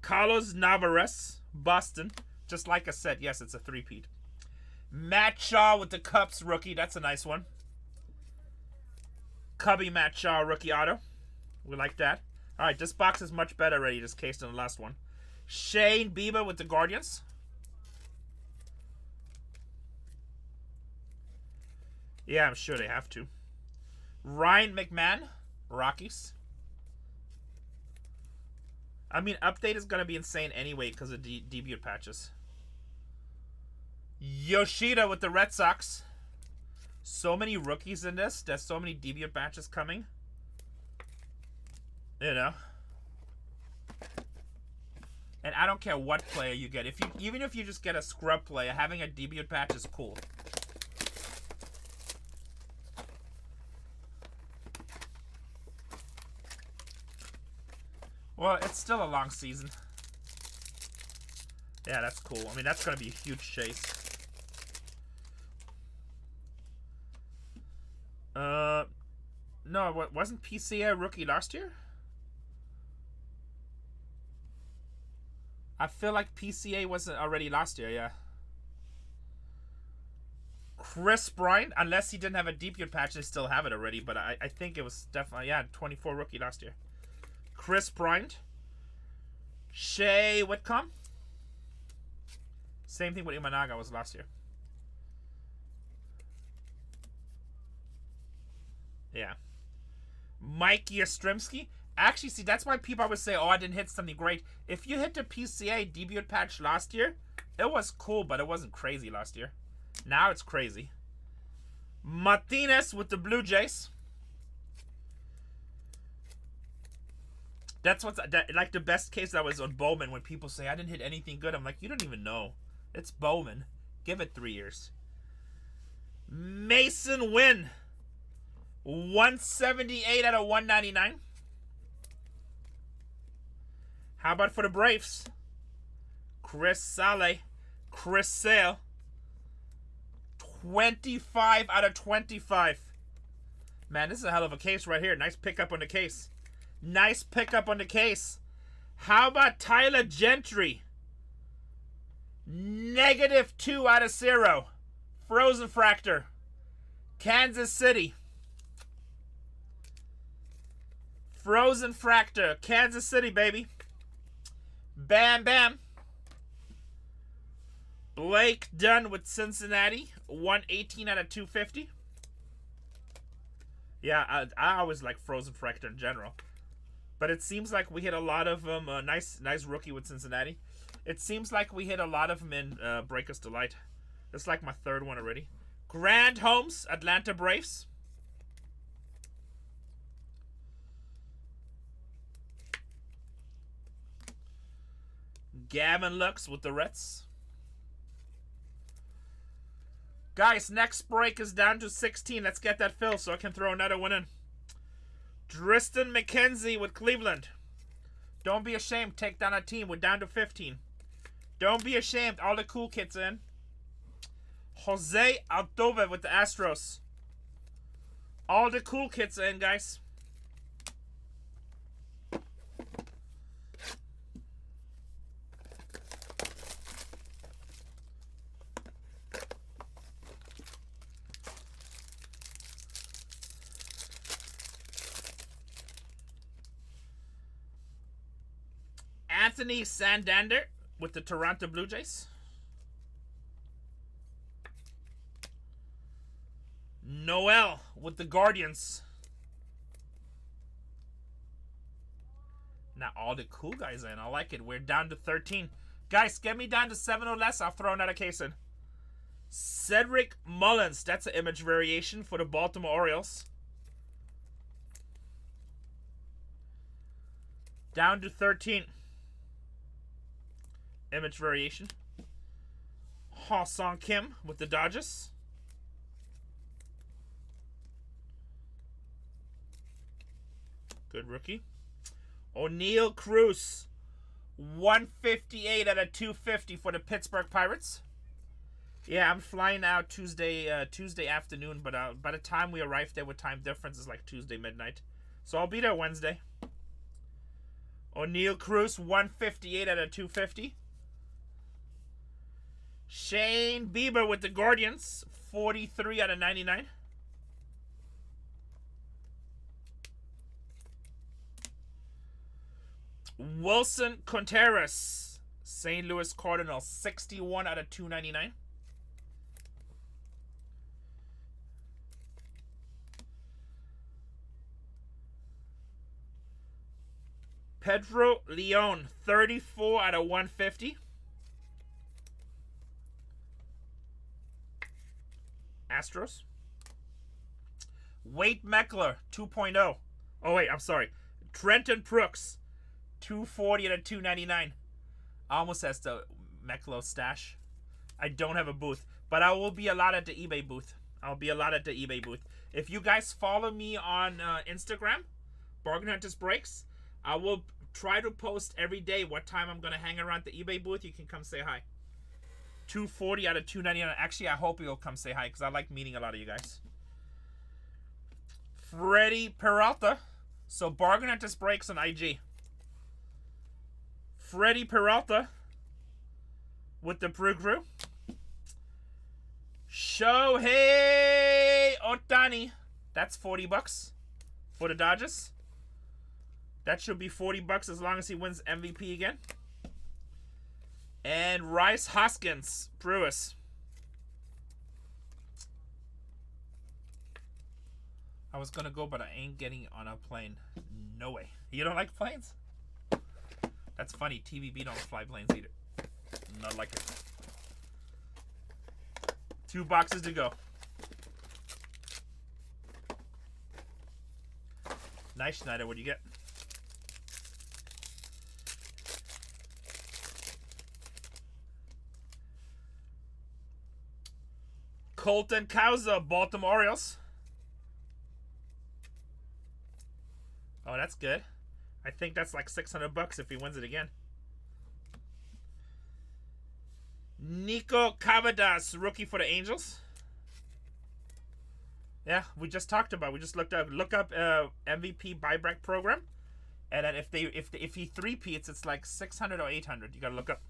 Carlos Navarez, Boston. Just like I said, yes, it's a three-peat. Matt Shaw with the Cubs rookie. That's a nice one. Cubby Matt Shaw rookie auto. We like that. All right, this box is much better already, this case, than the last one. Shane Bieber with the Guardians. Yeah, I'm sure they have to. Ryan McMahon, Rockies. I mean, update is going to be insane anyway because of debut patches. Yoshida with the Red Sox. So many rookies in this. There's so many debut patches coming. You know. And I don't care what player you get. Even if you just get a scrub player, having a debut patch is cool. Well, it's still a long season. Yeah, that's cool. I mean, that's going to be a huge chase. No, wasn't PCA a rookie last year? I feel like PCA wasn't already last year, yeah. Chris Bryant, unless he didn't have a debut patch, they still have it already, but I think it was definitely, yeah, 24 rookie last year. Chris Bryant. Shea Whitcomb. Same thing with Imanaga was last year. Yeah. Mikey Yastrzemski. Actually, see, that's why people always say, oh, I didn't hit something great. If you hit the PCA debut patch last year, it was cool, but it wasn't crazy last year. Now it's crazy. Martinez with the Blue Jays. That's what's like the best case that was on Bowman when people say, I didn't hit anything good. I'm like, you don't even know. It's Bowman. Give it 3 years. Mason Wynn. 178 out of 199. How about for the Braves? Chris Sale. Chris Sale. 25 out of 25. Man, this is a hell of a case right here. Nice pickup on the case. Nice pickup on the case. How about Tyler Gentry? -2 out of 0. Frozen Fractor. Kansas City. Frozen Fractor. Kansas City, baby. Bam, bam. Blake Dunn with Cincinnati. 118 out of 250. Yeah, I always like Frozen Fractor in general. But it seems like we hit a lot of them. Nice rookie with Cincinnati. It seems like we hit a lot of them in Breakers Delight. That's like my third one already. Grand Holmes, Atlanta Braves. Gavin Lux with the Reds. Guys, next break is down to 16. Let's get that filled so I can throw another one in. Tristan McKenzie with Cleveland. Don't be ashamed. Take down a team. We're down to 15. Don't be ashamed. All the cool kids in. Jose Altuve with the Astros. All the cool kids in, guys. Anthony Santander with the Toronto Blue Jays. Noel with the Guardians. Now all the cool guys in. I like it. We're down to 13. Guys, get me down to 7 or less. I'll throw another case in. Cedric Mullins. That's an image variation for the Baltimore Orioles. Down to 13. Image variation. Ha-Sung Kim with the Dodgers. Good rookie. O'Neal Cruz, 158 out of 250 for the Pittsburgh Pirates. Yeah, I'm flying out Tuesday afternoon, but by the time we arrive there with time difference, it's like Tuesday midnight. So I'll be there Wednesday. O'Neal Cruz, 158 out of 250. Shane Bieber with the Guardians, 43 out of 99. Wilson Contreras, St. Louis Cardinals, 61 out of 299. Pedro Leon, 34 out of 150. Astros. Wade Meckler, 2.0. Oh, wait, I'm sorry. Trenton Brooks, 240 out of 299. Almost has the Meckler stash. I don't have a booth, but I will be a lot at the eBay booth. I'll be a lot at the eBay booth. If you guys follow me on Instagram, BargainHuntersbreaks, I will try to post every day what time I'm going to hang around the eBay booth. You can come say hi. 240 out of 299. Actually, I hope you'll come say hi because I like meeting a lot of you guys. Freddie Peralta. So Bargain Hunters Breaks on IG. Freddie Peralta with the Brew Crew. Shohei Ohtani. That's $40 for the Dodgers. That should be $40 as long as he wins MVP again. And Rice Hoskins, Brewers. I was gonna go, but I ain't getting on a plane. No way. You don't like planes? That's funny. TVB don't fly planes either. Not like it. 2 boxes to go. Nice, Schneider. What do you get? Colton Cowser, Baltimore Orioles. Oh, that's good. I think that's like $600 if he wins it again. Nico Cavadas, rookie for the Angels. Yeah, we just talked about. We just look up MVP buyback program, and then if he three-peats, it's like 600 or 800. You gotta look up.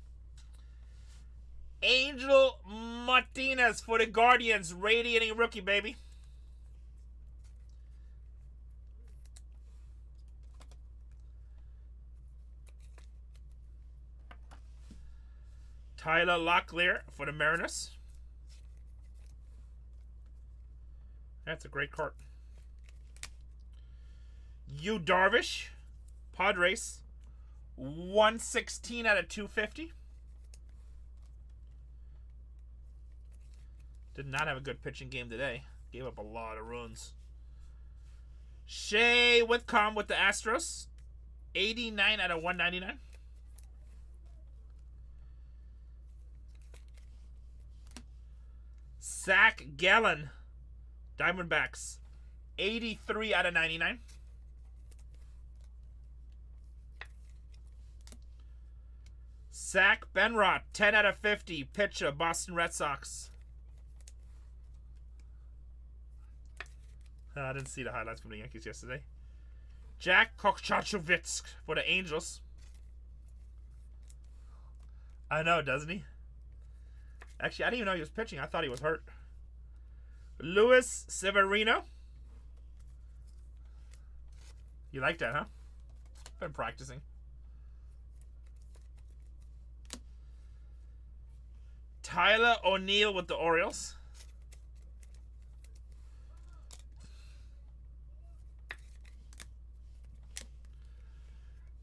Angel Martinez for the Guardians, radiating rookie, baby. Tyler Locklear for the Mariners. That's a great card. Yu Darvish, Padres, 116 out of 250. Did not have a good pitching game today. Gave up a lot of runs. Shea Whitcomb with the Astros, 89 out of 199. Zach Gallen, Diamondbacks, 83 out of 99. Zach Benrot, 10 out of 50, pitcher, Boston Red Sox. I didn't see the highlights from the Yankees yesterday. Jack Kokchachovitz for the Angels. I know, doesn't he? Actually, I didn't even know he was pitching. I thought he was hurt. Luis Severino. You like that, huh? Been practicing. Tyler O'Neill with the Orioles.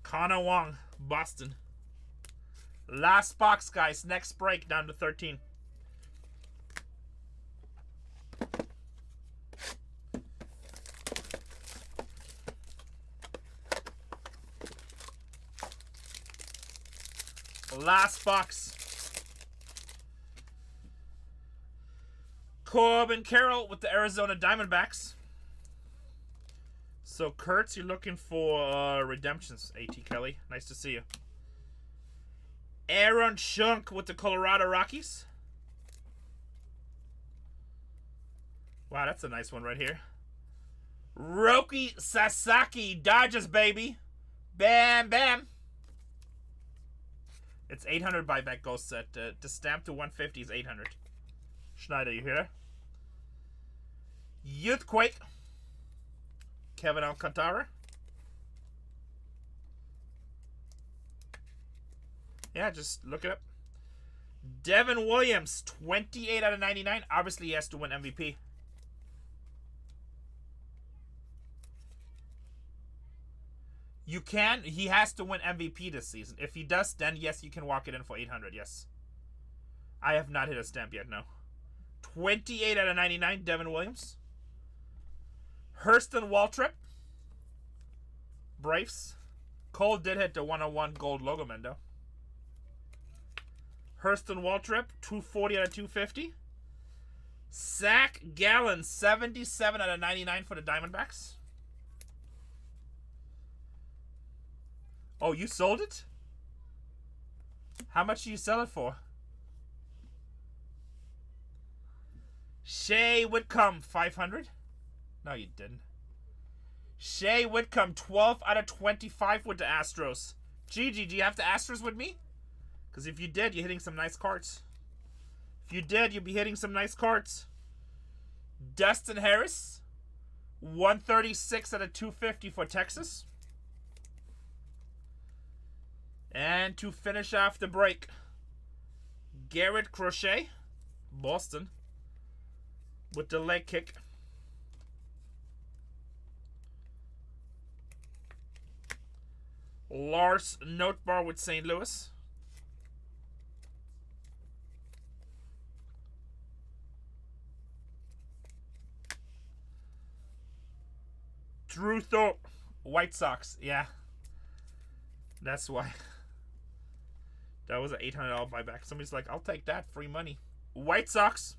Connor Wong, Boston. Last box, guys. Next break, down to 13. Last box. Corbin Carroll with the Arizona Diamondbacks. So, Kurtz, you're looking for redemptions, A.T. Kelly. Nice to see you. Aaron Schunk with the Colorado Rockies. Wow, that's a nice one right here. Roki Sasaki, Dodgers, baby. Bam, bam. It's 800 buyback ghost set. To stamp to 150 is 800. Schneider, you here? Youthquake. Kevin Alcantara. Yeah, just look it up. Devin Williams, 28 out of 99. Obviously, he has to win MVP. You can. He has to win MVP this season. If he does, then yes, you can walk it in for 800. Yes. I have not hit a stamp yet, no. 28 out of 99, Devin Williams. Hurston Waltrip. Braves. Cole did hit the 101 gold logo Mendo. Hurston Waltrip, 240 out of 250. Zach Gallen, 77 out of 99 for the Diamondbacks. Oh, you sold it? How much do you sell it for? Shea Whitcomb, 500. No, you didn't. Shea Whitcomb, 12 out of 25 with the Astros. Gigi, do you have the Astros with me? Because if you did, you're hitting some nice cards. If you did, you'll be hitting some nice cards. Dustin Harris, 136 out of 250 for Texas. And to finish off the break, Garrett Crochet, Boston, with the leg kick. Lars Notebar with St. Louis. Drew Thorpe, White Sox. Yeah. That's why. That was an $800 buyback. Somebody's like, I'll take that. Free money. White Sox.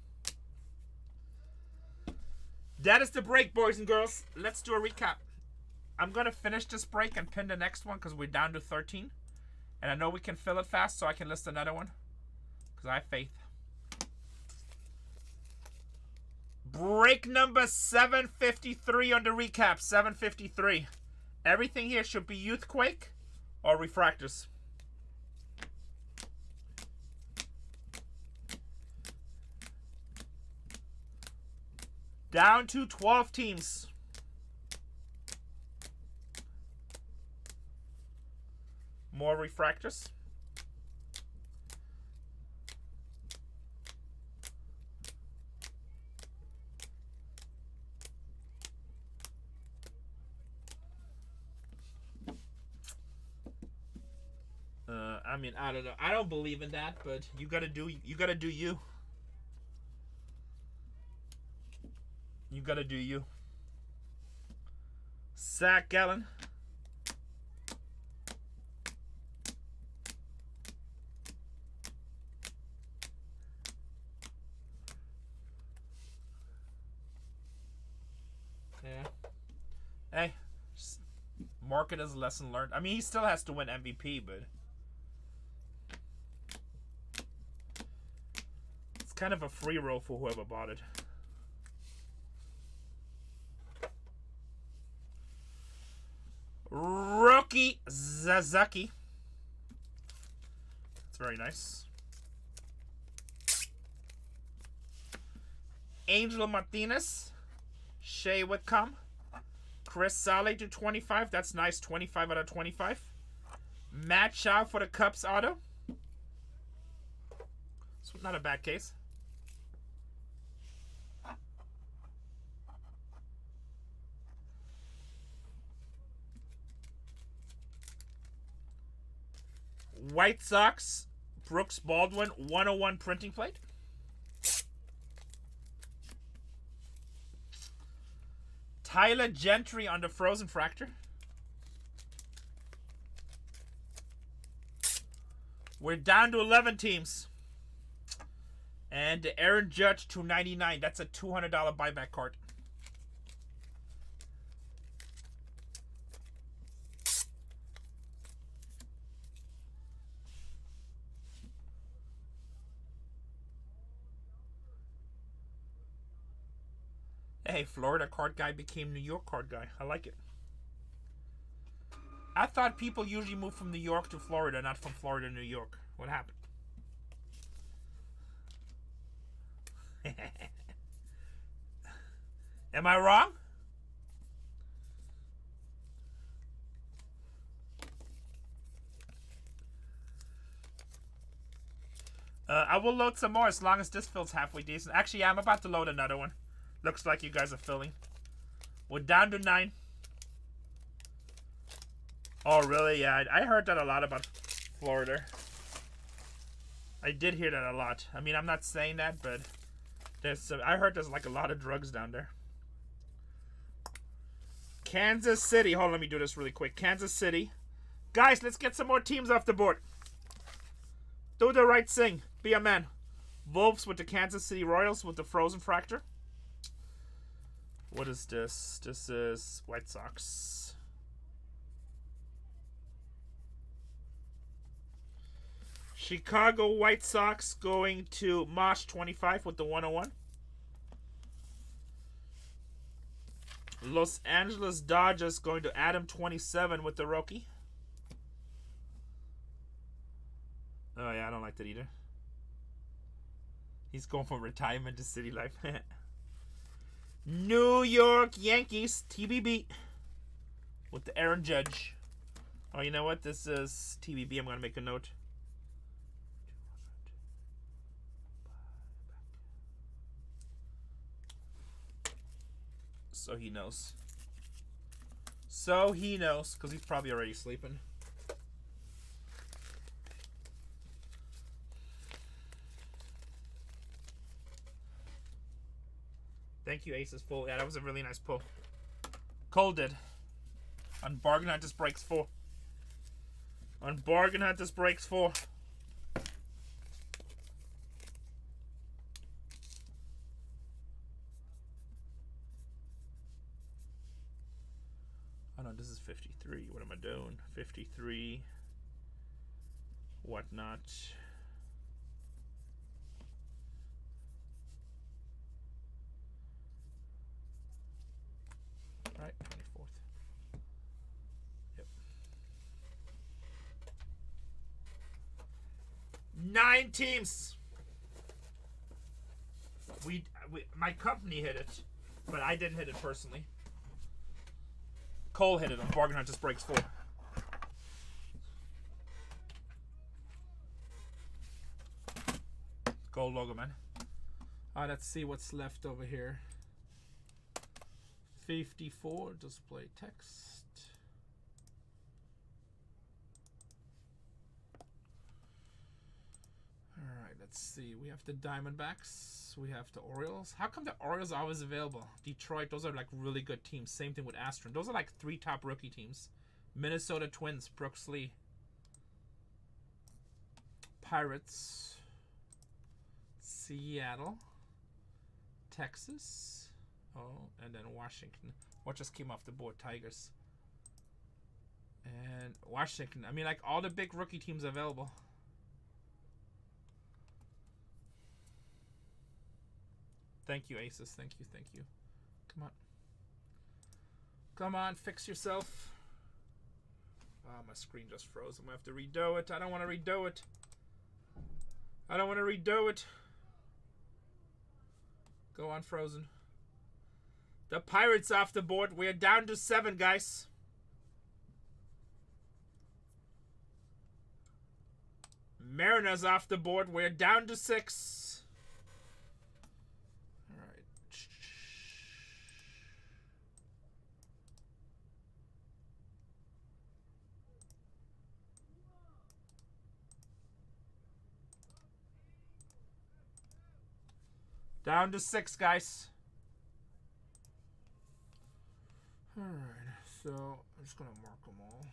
That is the break, boys and girls. Let's do a recap. I'm going to finish this break and pin the next one because we're down to 13. And I know we can fill it fast, so I can list another one. Because I have faith. Break number 753 on the recap. 753. Everything here should be Youthquake or Refractors. Down to 12 teams. More Refractors. I mean, I don't know. I don't believe in that, but you gotta do you. You gotta do you. You gotta do you. Zach Gallen. Yeah. Hey, just mark it as a lesson learned. I mean, he still has to win MVP, but it's kind of a free roll for whoever bought it. Roki Sasaki. It's very nice. Angel Martinez. Shea Whitcomb. Chris Sale to 25. That's nice. 25 out of 25. Matt Shaw for the Cubs auto. It's not a bad case. White Sox, Brooks Baldwin, 101 printing plate. Tyler Gentry on the Frozen Fractor. We're down to 11 teams. And Aaron Judge, $299. That's a $200 buyback card. Hey, Florida card guy became New York card guy. I like it. I thought people usually move from New York to Florida, not from Florida to New York. What happened? Am I wrong? I will load some more as long as this feels halfway decent. Actually, yeah, I'm about to load another one. Looks like you guys are filling. We're down to 9. Oh, really? Yeah, I heard that a lot about Florida. I did hear that a lot. I mean, I'm not saying that, but I heard there's like a lot of drugs down there. Kansas City. Hold on, let me do this really quick. Kansas City. Guys, let's get some more teams off the board. Do the right thing. Be a man. Wolves with the Kansas City Royals with the Frozen Fracture. What is this? This is White Sox. Chicago White Sox going to Mosh 25 with the 101. Los Angeles Dodgers going to Adam 27 with the rookie. Oh yeah, I don't like that either. He's going from retirement to city life. New York Yankees TBB with the Aaron Judge. Oh, you know what? This is TBB. I'm going to make a note. So he knows. So he knows, because he's probably already sleeping. Thank you, Aces Full. Yeah, that was a really nice pull. Cole did. On BargainHuntersbreaks 4. On BargainHuntersbreaks 4. Oh no, this is 53. What am I doing? 53. Whatnot. Right, 24th. Yep. 9 teams. My company hit it, but I didn't hit it personally. Cole hit it on BargainHuntersbreaks 4. Gold logo, man. Alright, let's see what's left over here. 54, display text. Alright, let's see. We have the Diamondbacks. We have the Orioles. How come the Orioles are always available? Detroit, those are like really good teams. Same thing with Astron. Those are like 3 top rookie teams. Minnesota Twins, Brooks Lee. Pirates. Seattle. Texas. Oh, and then Washington. What just came off the board? Tigers. And Washington. I mean, like, all the big rookie teams available. Thank you, Aces. Thank you, thank you. Come on. Come on, fix yourself. Oh, my screen just froze. I'm going to have to redo it. I don't want to redo it. I don't want to redo it. Go on, Frozen. The Pirates off the board. We're down to 7, guys. Mariners off the board. We're down to 6. All right. Down to 6, guys. Alright, so I'm just going to mark them all.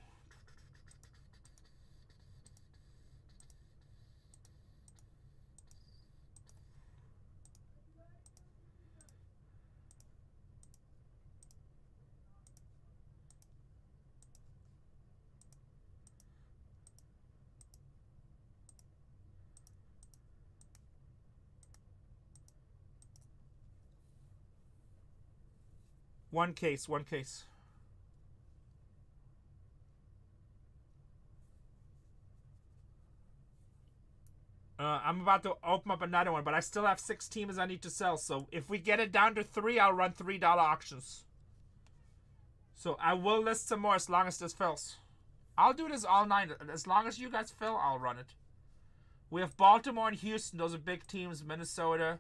One case. I'm about to open up another one, but I still have 6 teams I need to sell. So if we get it down to 3, I'll run $3 auctions. So I will list some more as long as this fills. I'll do this all night. As long as you guys fill, I'll run it. We have Baltimore and Houston. Those are big teams. Minnesota,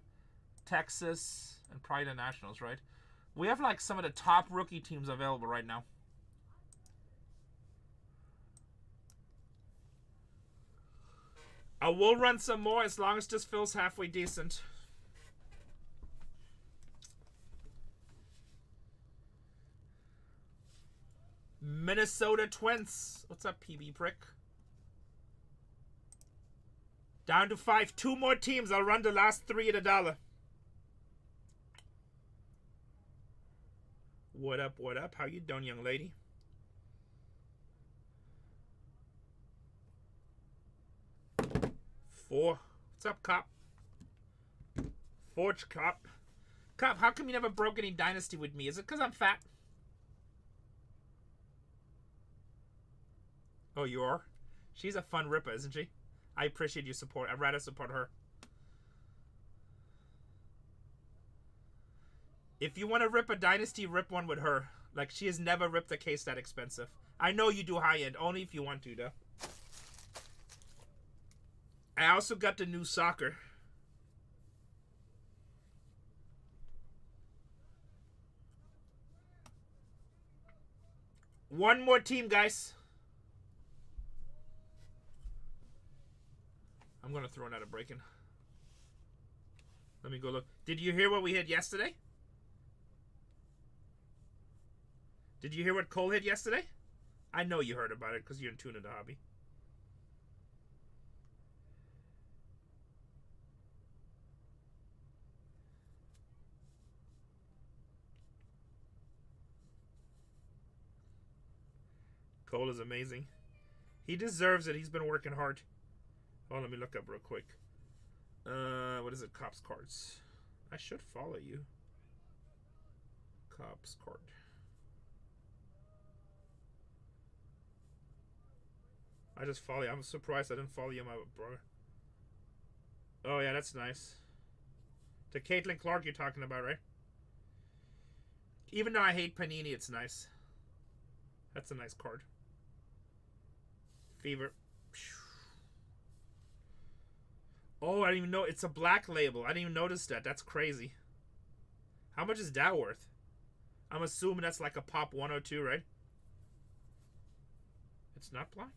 Texas, and probably the Nationals, right? We have like some of the top rookie teams available right now. I will run some more as long as this feels halfway decent. Minnesota Twins. What's up, PB Prick? Down to 5. 2 more teams. I'll run the last 3 at $1. What up, what up? How you doing, young lady? Four. What's up, Cop? Forge Cop. Cop, how come you never broke any Dynasty with me? Is it because I'm fat? Oh, you are? She's a fun ripper, isn't she? I appreciate your support. I'd rather support her. If you want to rip a Dynasty, rip one with her. Like, she has never ripped a case that expensive. I know you do high-end, only if you want to, though. I also got the new soccer. One more team, guys. I'm going to throw another break in. Let me go look. Did you hear what we hit yesterday? Did you hear what Cole hit yesterday? I know you heard about it because you're in tune to the hobby. Cole is amazing. He deserves it. He's been working hard. Oh, let me look up real quick. What is it? Cops cards. I should follow you. Cops card. I just follow you. I'm surprised I didn't follow you, my brother. Oh, yeah, that's nice. The Caitlin Clark you're talking about, right? Even though I hate Panini, it's nice. That's a nice card. Fever. Oh, I didn't even know. It's a black label. I didn't even notice that. That's crazy. How much is that worth? I'm assuming that's like a pop 102, right? It's not black?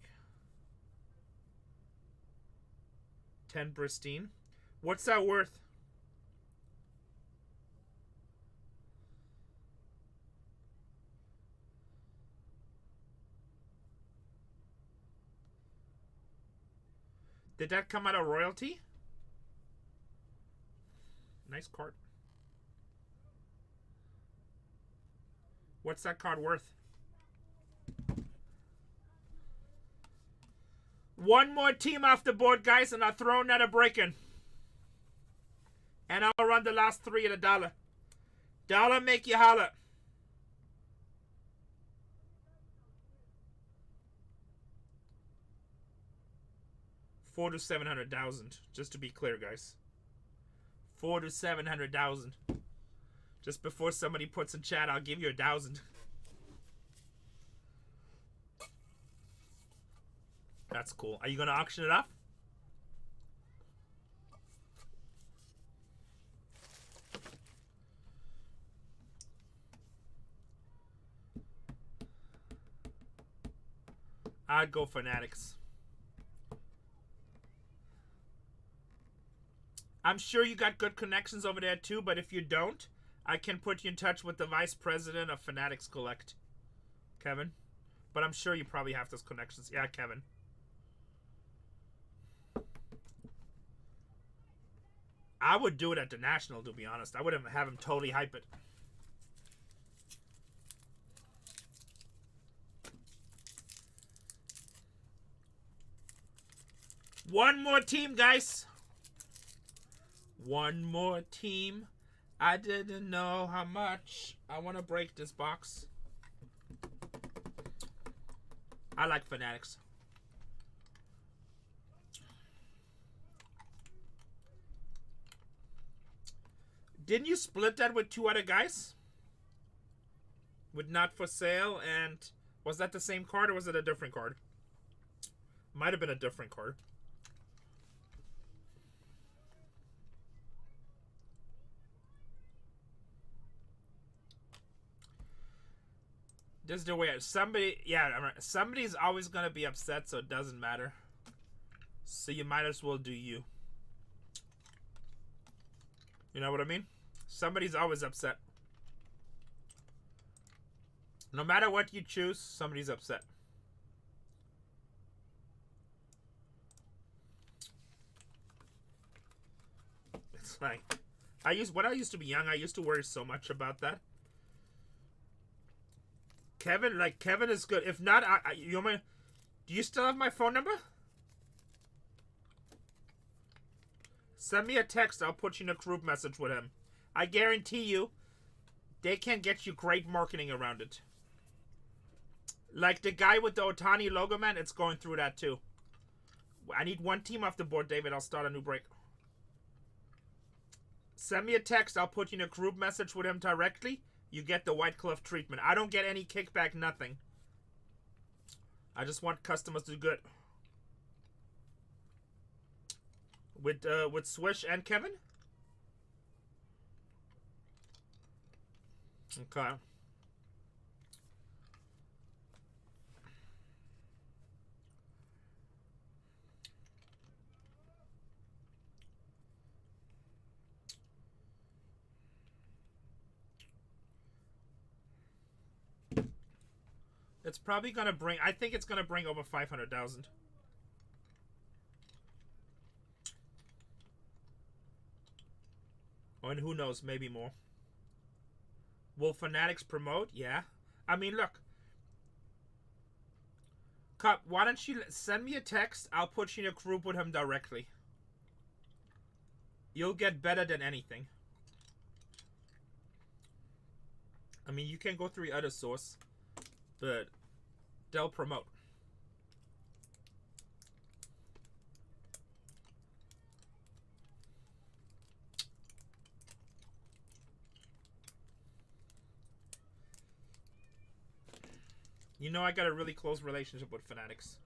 10 pristine. What's that worth? Did that come out of royalty? Nice card. What's that card worth? One more team off the board, guys, and I'll throw another break in. And I'll run the last 3 at $1. Dollar make you holler. $400,000 to $700,000, just to be clear, guys. $400,000 to $700,000. Just before somebody puts in chat, I'll give you $1,000. That's cool. Are you gonna auction it off? I'd go Fanatics. I'm sure you got good connections over there too, but if you don't, I can put you in touch with the vice president of Fanatics Collect, Kevin. But I'm sure you probably have those connections. Yeah, Kevin. I would do it at the National, to be honest. I would have him totally hype it. One more team, guys. One more team. I didn't know how much I want to break this box. I like Fanatics. Didn't you split that with 2 other guys? With Not For Sale and... Was that the same card or was it a different card? Might have been a different card. This is the way somebody, yeah, somebody's always gonna be upset, so it doesn't matter. So you might as well do you. You know what I mean? Somebody's always upset. No matter what you choose, somebody's upset. It's like when I used to be young, I used to worry so much about that. Kevin is good. If not, you want me, do you still have my phone number? Send me a text. I'll put you in a group message with him. I guarantee you, they can get you great marketing around it. Like the guy with the Otani logo, man, it's going through that too. I need 1 team off the board, David. I'll start a new break. Send me a text. I'll put you in a group message with him directly. You get the White Glove treatment. I don't get any kickback, nothing. I just want customers to do good. With Swish and Kevin? Okay. It's probably gonna bring, I think it's gonna bring over 500,000. And who knows, maybe more. Will Fanatics promote? Yeah. I mean, look. Cup, why don't you send me a text? I'll put you in a group with him directly. You'll get better than anything. I mean, you can go through your other source, but they'll promote. You know I got a really close relationship with Fanatics.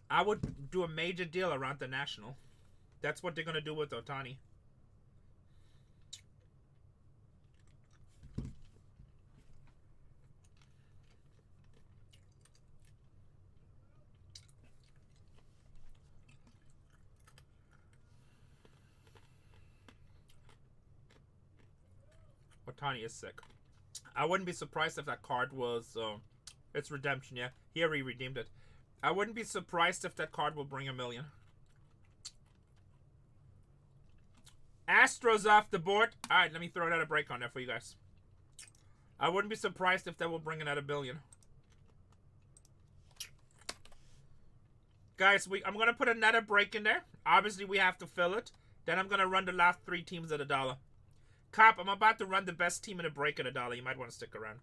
I would do a major deal around the National. That's what they're going to do with Otani. Otani is sick. I wouldn't be surprised if that card was... it's redemption, yeah. Here he redeemed it. I wouldn't be surprised if that card will bring $1 million. Astros off the board. Alright, let me throw another break on there for you guys. I wouldn't be surprised if that will bring another $1 billion. Guys, I'm going to put another break in there. Obviously, we have to fill it. Then I'm going to run the last 3 teams at $1. Cop, I'm about to run the best team in a break at $1. You might want to stick around.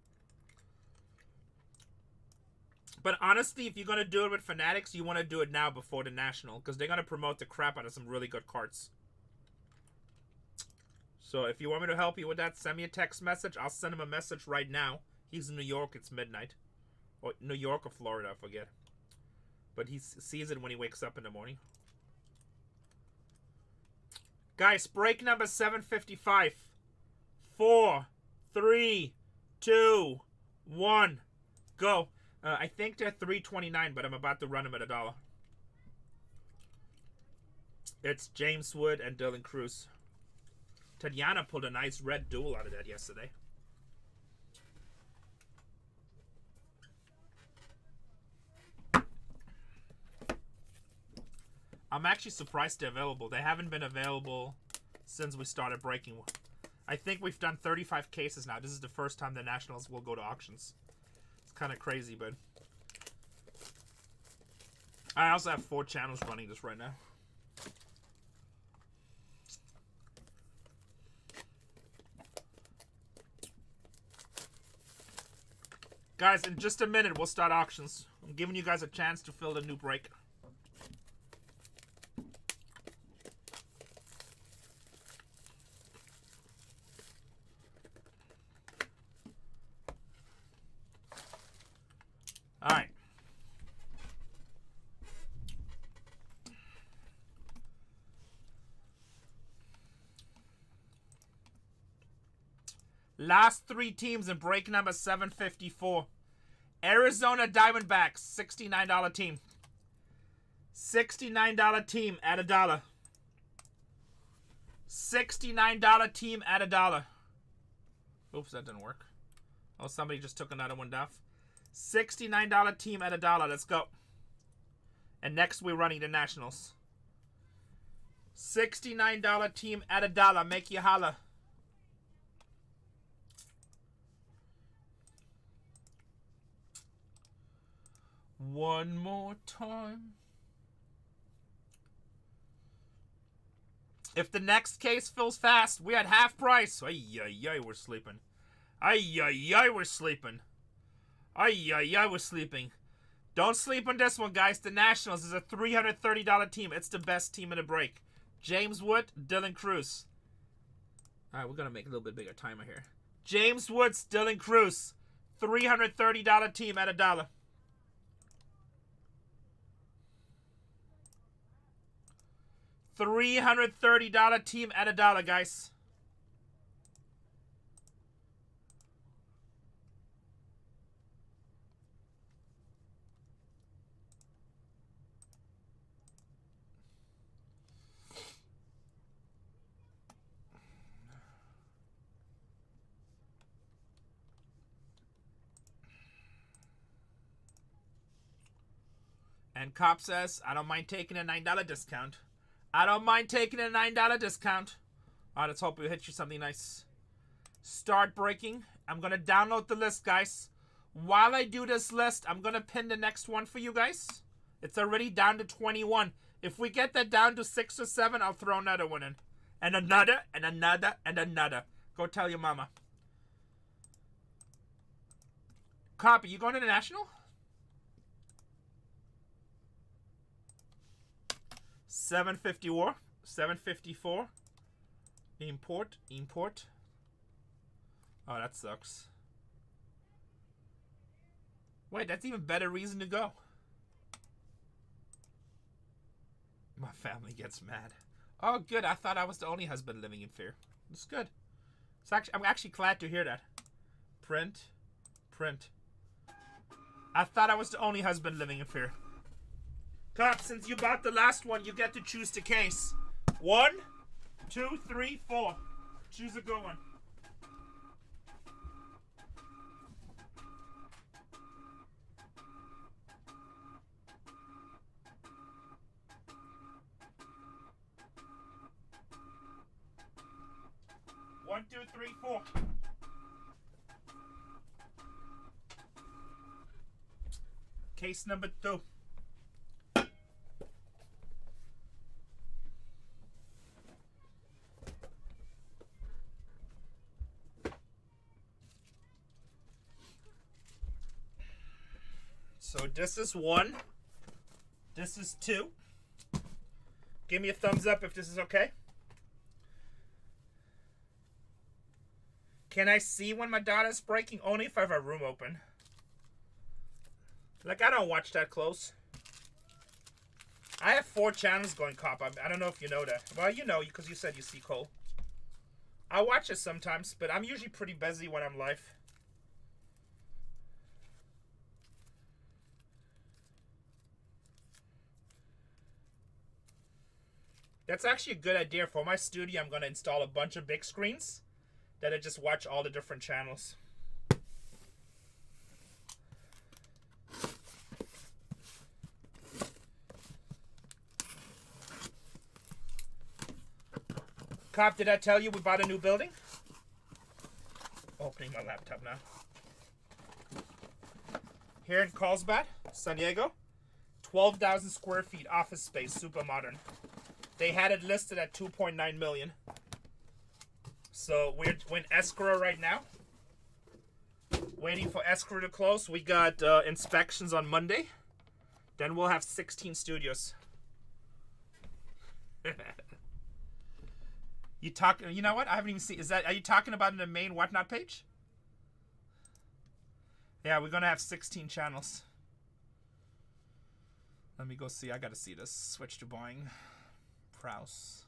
But honestly, if you're going to do it with Fanatics, you want to do it now before the National. Because they're going to promote the crap out of some really good cards. So if you want me to help you with that, send me a text message. I'll send him a message right now. He's in New York. It's midnight. Or New York or Florida, I forget. But he sees it when he wakes up in the morning. Guys, break number 755. 4, 3, 2, 1, go. I think they're $3.29, but I'm about to run them at $1. It's James Wood and Dylan Cruz. Tatiana pulled a nice red duel out of that yesterday. I'm actually surprised they're available. They haven't been available since we started breaking. I think we've done 35 cases now. This is the first time the Nationals will go to auctions. It's kind of crazy, but... I also have 4 channels running this right now. Guys, in just a minute, we'll start auctions. I'm giving you guys a chance to fill the new break. All right. Last 3 teams in break number 754. Arizona Diamondbacks, $69 team. $69 team at $1. $69 team at $1. Oops, that didn't work. Oh, somebody just took another one down. $69 team at $1. Let's go. And next we're running the Nationals. $69 team at $1. Make you holla. One more time. If the next case fills fast, we at half price. Ay, ay, ay, we're sleeping. Ay, ay, ay, we're sleeping. Ay, ay, ay, we're sleeping. Don't sleep on this one, guys. The Nationals is a $330 team. It's the best team in the break. James Wood, Dylan Cruz. All right, we're going to make a little bit bigger timer here. James Woods, Dylan Cruz. $330 team at $1. $330 team at $1, guys. And Cop says, I don't mind taking a $9 discount. I don't mind taking a $9 discount. All right, let's hope we hit you something nice. Start breaking. I'm going to download the list, guys. While I do this list, I'm going to pin the next one for you guys. It's already down to 21. If we get that down to 6 or 7, I'll throw another one in. And another, and another, and another. Go tell your mama. Copy, you going to the National? 754. 754. Import. Oh, that sucks. Wait, that's even better reason to go. My family gets mad. Oh, good. I thought I was the only husband living in fear. It's good. I'm actually glad to hear that. Print. I thought I was the only husband living in fear. Cop, since you bought the last one, you get to choose the case. 1, 2, 3, 4. Choose a good one. One, two, three, 4. Case number 2. So this is 1. This is 2. Give me a thumbs up if this is okay. Can I see when my daughter's breaking? Only if I have a room open. Like, I don't watch that close. I have 4 channels going, Cop. I don't know if you know that. Well, you know, because you said you see Cole. I watch it sometimes, but I'm usually pretty busy when I'm live. That's actually a good idea. For my studio, I'm going to install a bunch of big screens that I just watch all the different channels. Cop, did I tell you we bought a new building? Opening my laptop now. Here in Carlsbad, San Diego. 12,000 square feet office space, super modern. They had it listed at $2.9 million. So we're in escrow right now. Waiting for escrow to close. We got inspections on Monday. Then we'll have 16 studios. You know what? I haven't even seen. Are you talking about in the main Whatnot page? Yeah, we're gonna have 16 channels. Let me go see. I gotta see this. Switch to buying. Prowse.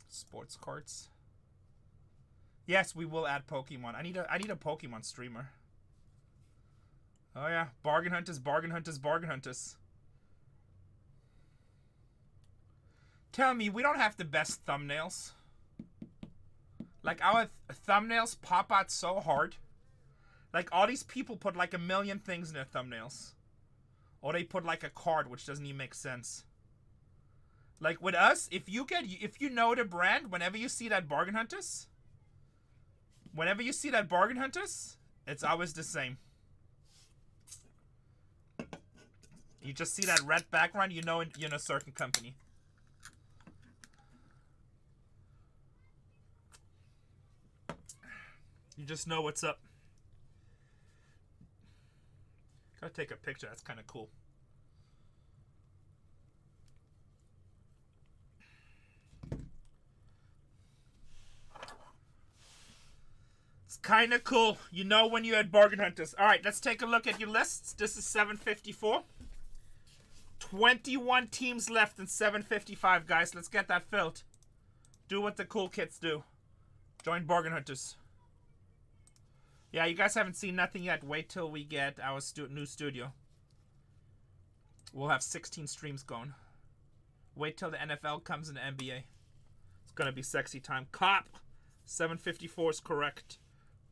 Sports cards. Yes, we will add Pokemon. I need a Pokemon streamer. Oh yeah, Bargain Hunters, Bargain Hunters, Bargain Hunters. Tell me, we don't have the best thumbnails. Like, our thumbnails pop out so hard. Like, all these people put like a million things in their thumbnails. Or they put like a card, which doesn't even make sense. Like, with us, if you know the brand, whenever you see that Bargain Hunters, it's always the same. You just see that red background, you know you're in a certain company. You just know what's up. Gotta take a picture, that's kind of cool. It's kind of cool. You know when you're at Bargain Hunters. Alright, let's take a look at your lists. This is 754. 21 teams left in 755, guys. Let's get that filled. Do what the cool kids do. Join Bargain Hunters. Yeah, you guys haven't seen nothing yet. Wait till we get our new studio. We'll have 16 streams going. Wait till the NFL comes in the NBA. It's gonna be sexy time. Cop! 754 is correct.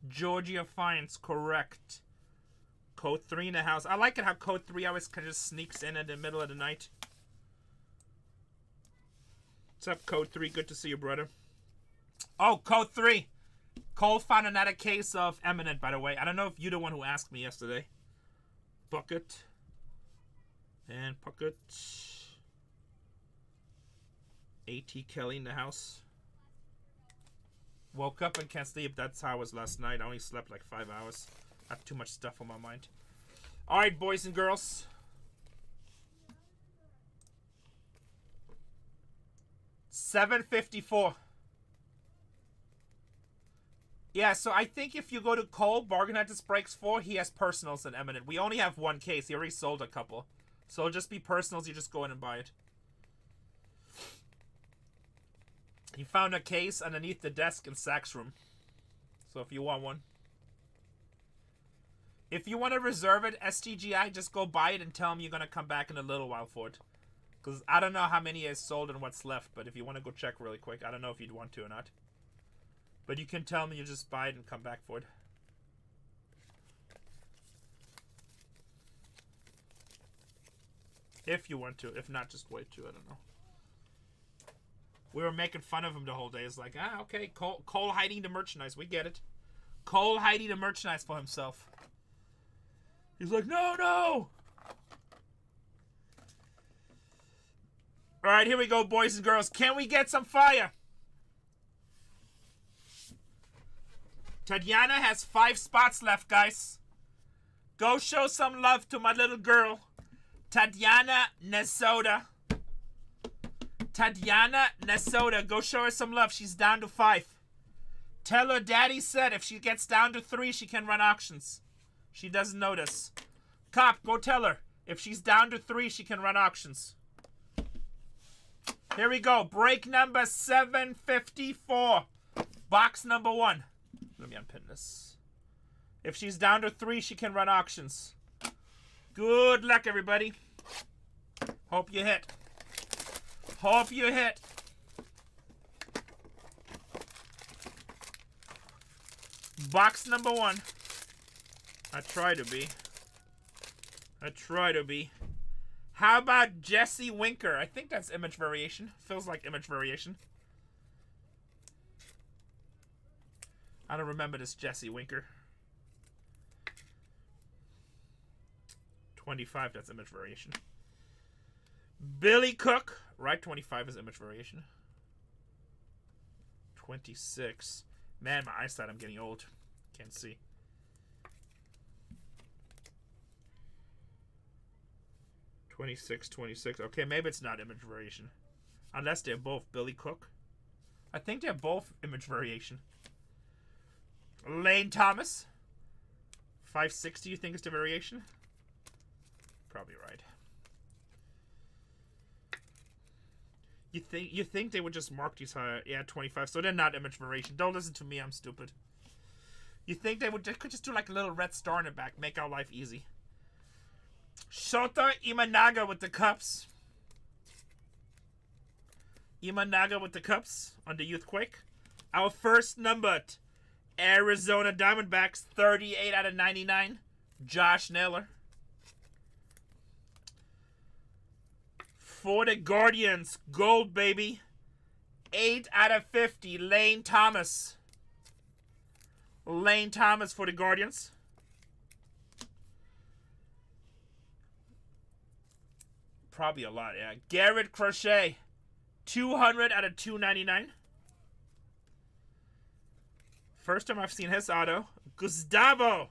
Georgia Fines, correct. Code 3 in the house. I like it how Code 3 always kind of just sneaks in the middle of the night. What's up, Code 3? Good to see you, brother. Oh, Code 3. Cole found another case of Eminent, by the way. I don't know if you're the one who asked me yesterday. Bucket. And Pucket. A.T. Kelly in the house. Woke up and can't sleep. That's how I was last night. I only slept like 5 hours. I have too much stuff on my mind. Alright, boys and girls. $7.54. Yeah, so I think if you go to Cole, BargainHuntersbreaks 4, he has personals in Eminent. We only have one case. He already sold a couple. So it'll just be personals. You just go in and buy it. He found a case underneath the desk in Zach's room. So if you want one. If you want to reserve it, STGI, just go buy it and tell him you're going to come back in a little while for it. Because I don't know how many is sold and what's left. But if you want to go check really quick, I don't know if you'd want to or not. But you can tell me you just buy it and come back for it. If you want to. If not, just wait too. I don't know. We were making fun of him the whole day. It's like, okay, Cole hiding the merchandise. We get it. Cole hiding the merchandise for himself. He's like, no! Alright, here we go, boys and girls. Can we get some fire? Tatiana has 5 spots left, guys. Go show some love to my little girl, Tatiana Nesoda. Tatiana Nesoda, go show her some love. She's down to 5. Tell her daddy said if she gets down to 3, she can run auctions. She doesn't know this. Cop, go tell her. If she's down to 3, she can run auctions. Here we go. Break number 754. Box number 1. Let me unpin this. If she's down to 3, she can run auctions. Good luck, everybody. Hope you hit. Hope you hit. Box number 1. I try to be. How about Jesse Winker? I think that's image variation. Feels like image variation. I don't remember this Jesse Winker. 25, that's image variation. Billy Cook, right? 25 is image variation. 26. Man, my eyesight, I'm getting old. Can't see. $26.26. Okay, maybe it's not image variation. Unless they're both Billy Cook. I think they're both image variation. Lane Thomas. 560, you think is the variation? Probably right. You think they would just mark these higher? Yeah, 25. So they're not image variation. Don't listen to me, I'm stupid. You think they could just do like a little red star in the back, make our life easy. Shota Imanaga with the cups. Imanaga with the cups on the Youthquake. Our first numbered Arizona Diamondbacks, 38 out of 99. Josh Naylor. For the Guardians, gold baby. 8 out of 50. Lane Thomas. Lane Thomas for the Guardians. Probably a lot, yeah. Garrett Crochet. 200 out of 299. First time I've seen his auto. Gustavo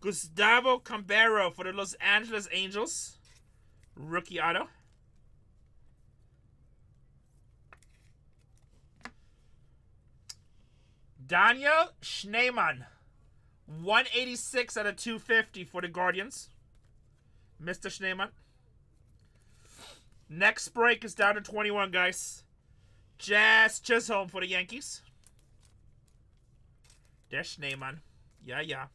Cambero for the Los Angeles Angels. Rookie auto. Daniel Schneemann. 186 out of 250 for the Guardians. Mr. Schneemann. Next break is down to 21, guys. Jazz Chisholm for the Yankees. There's Schneemann. Yeah.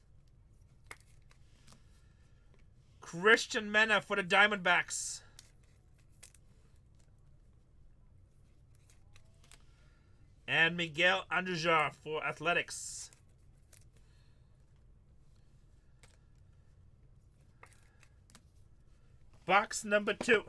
Christian Mena for the Diamondbacks. And Miguel Andujar for Athletics. Box number 2.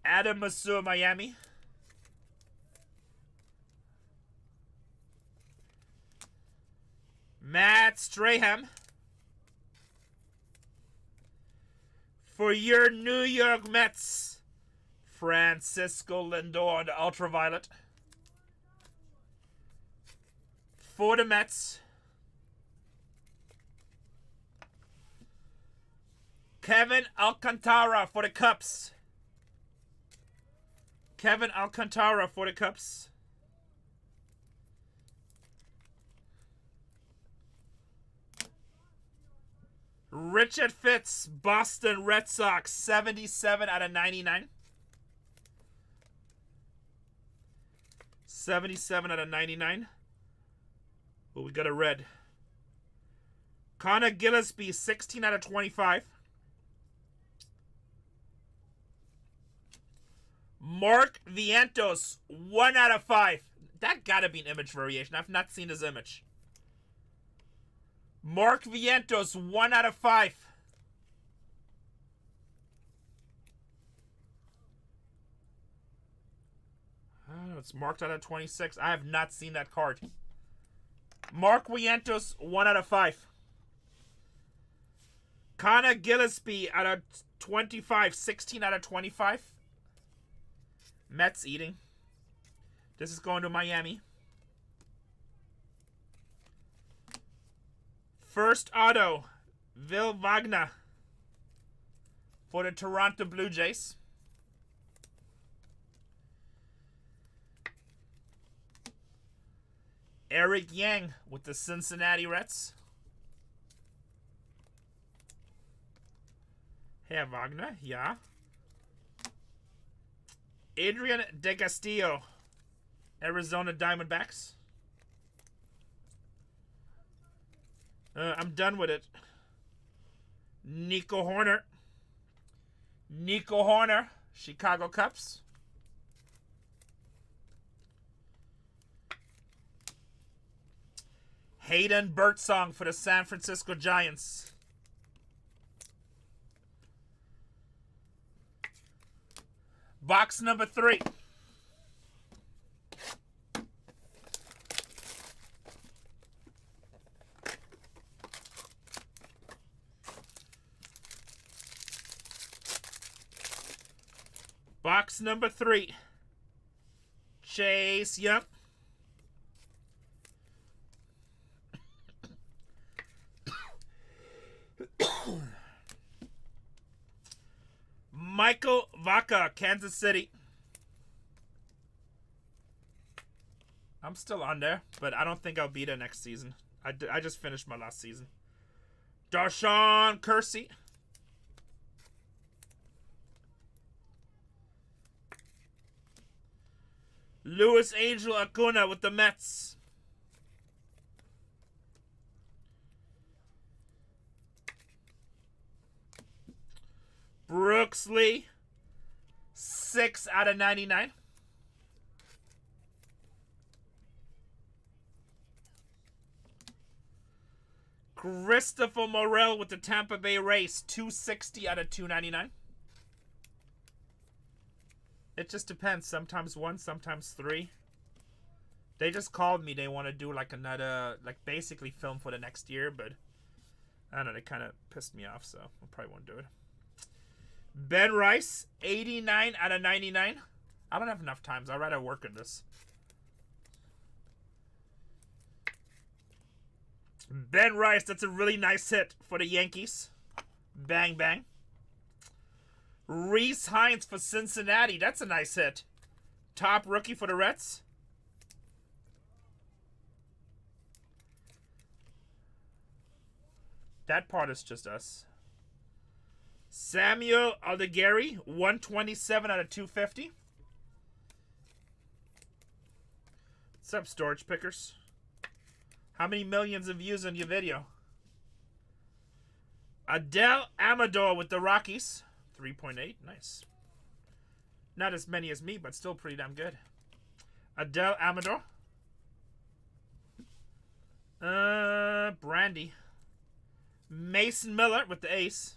Adam Masur, Miami. Matt Strahan. For your New York Mets, Francisco Lindor on the Ultraviolet. For the Mets, Kevin Alcantara for the Cubs. Kevin Alcantara for the Cubs. Richard Fitz, Boston Red Sox, 77 out of 99. 77 out of 99. Well, we got a red. Connor Gillespie, 16 out of 25. Mark Vientos, 1 out of 5. That gotta be an image variation. I've not seen his image. Mark Vientos, 1 out of 5. It's marked out of 26. I have not seen that card. Mark Vientos, 1 out of 5. Connor Gillespie out of 25. 16 out of 25. Mets eating. This is going to Miami. First auto, Vil Wagner for the Toronto Blue Jays. Eric Yang with the Cincinnati Reds. Herr Wagner, yeah. Adrian De Castillo, Arizona Diamondbacks. I'm done with it. Nico Horner, Chicago Cubs. Hayden Birdsong for the San Francisco Giants. Box number 3. Box number 3. Chase Young. Michael Vaca, Kansas City. I'm still on there, but I don't think I'll be there next season. I just finished my last season. Darshawn Kersey. Luis Angel Acuna with the Mets. Brooks Lee. 6 out of 99. Christopher Morel with the Tampa Bay Rays. 260 out of 299. It just depends. Sometimes 1, sometimes 3. They just called me. They want to do like another, like basically film for the next year, but I don't know. They kind of pissed me off, so I probably won't do it. Ben Rice, 89 out of 99. I don't have enough times. I'd rather work in this. Ben Rice, that's a really nice hit for the Yankees. Bang, bang. Reese Hines for Cincinnati. That's a nice hit. Top rookie for the Reds. That part is just us. Samuel Aldegari, 127 out of 250. What's up, storage pickers? How many millions of views on your video? Adele Amador with the Rockies. 3.8. Nice. Not as many as me, but still pretty damn good. Adele Amador. Brandy. Mason Miller with the ace.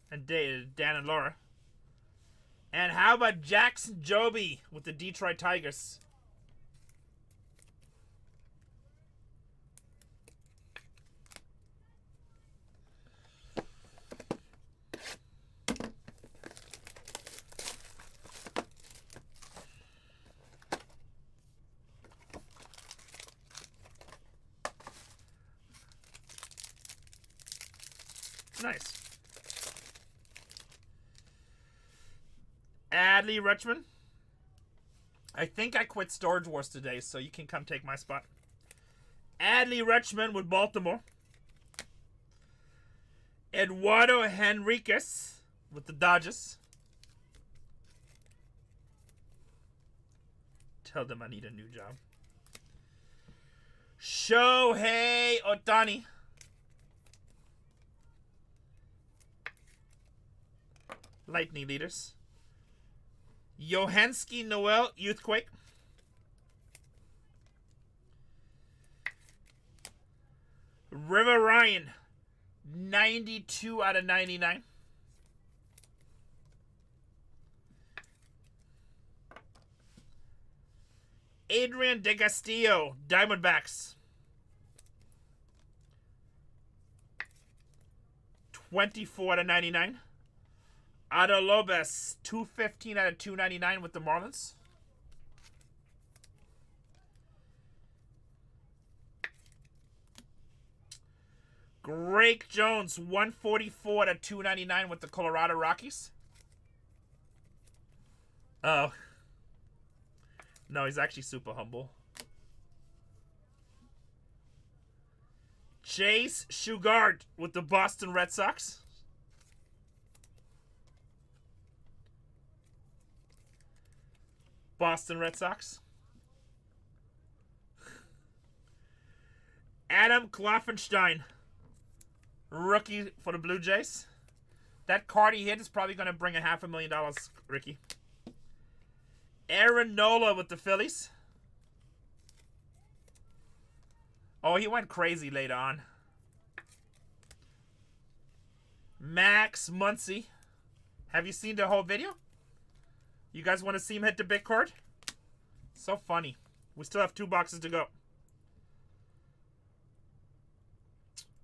And Dan and Laura. And how about Jackson Joby with the Detroit Tigers? Nice. Adley Rutschman. I think I quit Storage Wars today, so you can come take my spot. Adley Rutschman with Baltimore. Eduardo Henriquez with the Dodgers. Tell them I need a new job. Shohei Ohtani. Lightning leaders. Johanski Noel, Youthquake. River Ryan, 92 out of 99. Adrian De Castillo, Diamondbacks. 24 out of 99. Ada Lopez, 215 out of 299 with the Marlins. Greg Jones, 144 out of 299 with the Colorado Rockies. Oh. No, he's actually super humble. Chase Shugart with the Boston Red Sox. Boston Red Sox. Adam Kloffenstein, rookie for the Blue Jays. That card he hit is probably going to bring a $500,000, Ricky. Aaron Nola with the Phillies. Oh, he went crazy later on. Max Muncy. Have you seen the whole video? You guys want to see him hit the big card? So funny. We still have 2 boxes to go.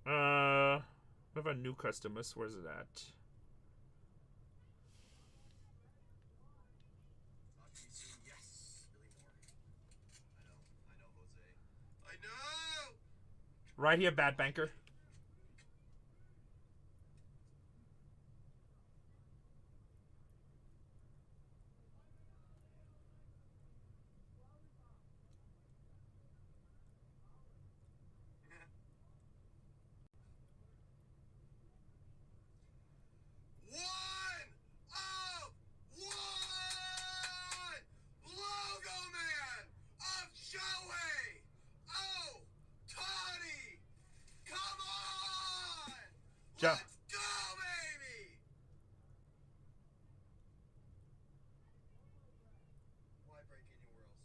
We have a new customers. Where's it at? Right here, Bad Banker. Let's go, baby! Why break anywhere else?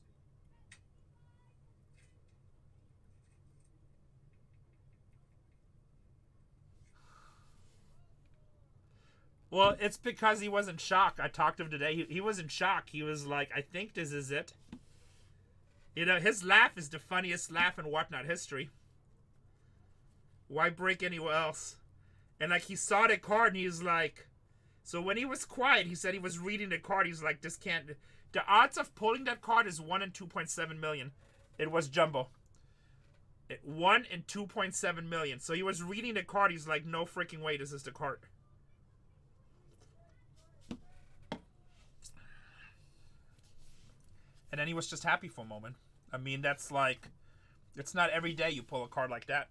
Well, it's because he was in shock. I talked to him today. He was in shock. He was like, I think this is it. You know, his laugh is the funniest laugh in Whatnot history. Why break anywhere else? And like, he saw the card and he's like, so when he was quiet, he said he was reading the card. He's like, this can't, the odds of pulling that card is 1 in 2.7 million. It was Jumbo. 1 in 2.7 million. So he was reading the card. He's like, no freaking way, this is the card. And then he was just happy for a moment. I mean, that's like, it's not every day you pull a card like that.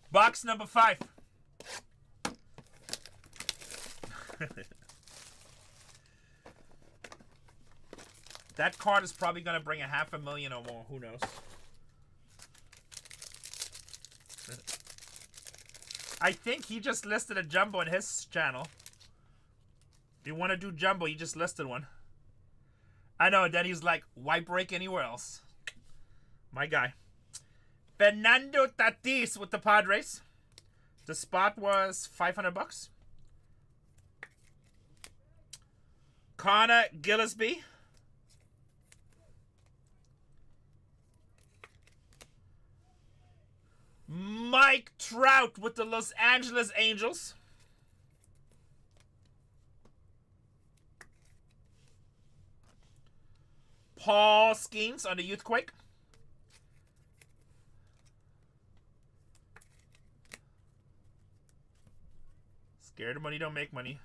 Box number 5. That card is probably going to bring $500,000 or more. Who knows? I think he just listed a Jumbo in his channel. If you want to do Jumbo, he just listed one. I know, and then he's like, why break anywhere else? My guy. Fernando Tatis with the Padres. The spot was $500. Connor Gillespie. Mike Trout with the Los Angeles Angels. Paul Skeens on the Youthquake. Scared of money, don't make money.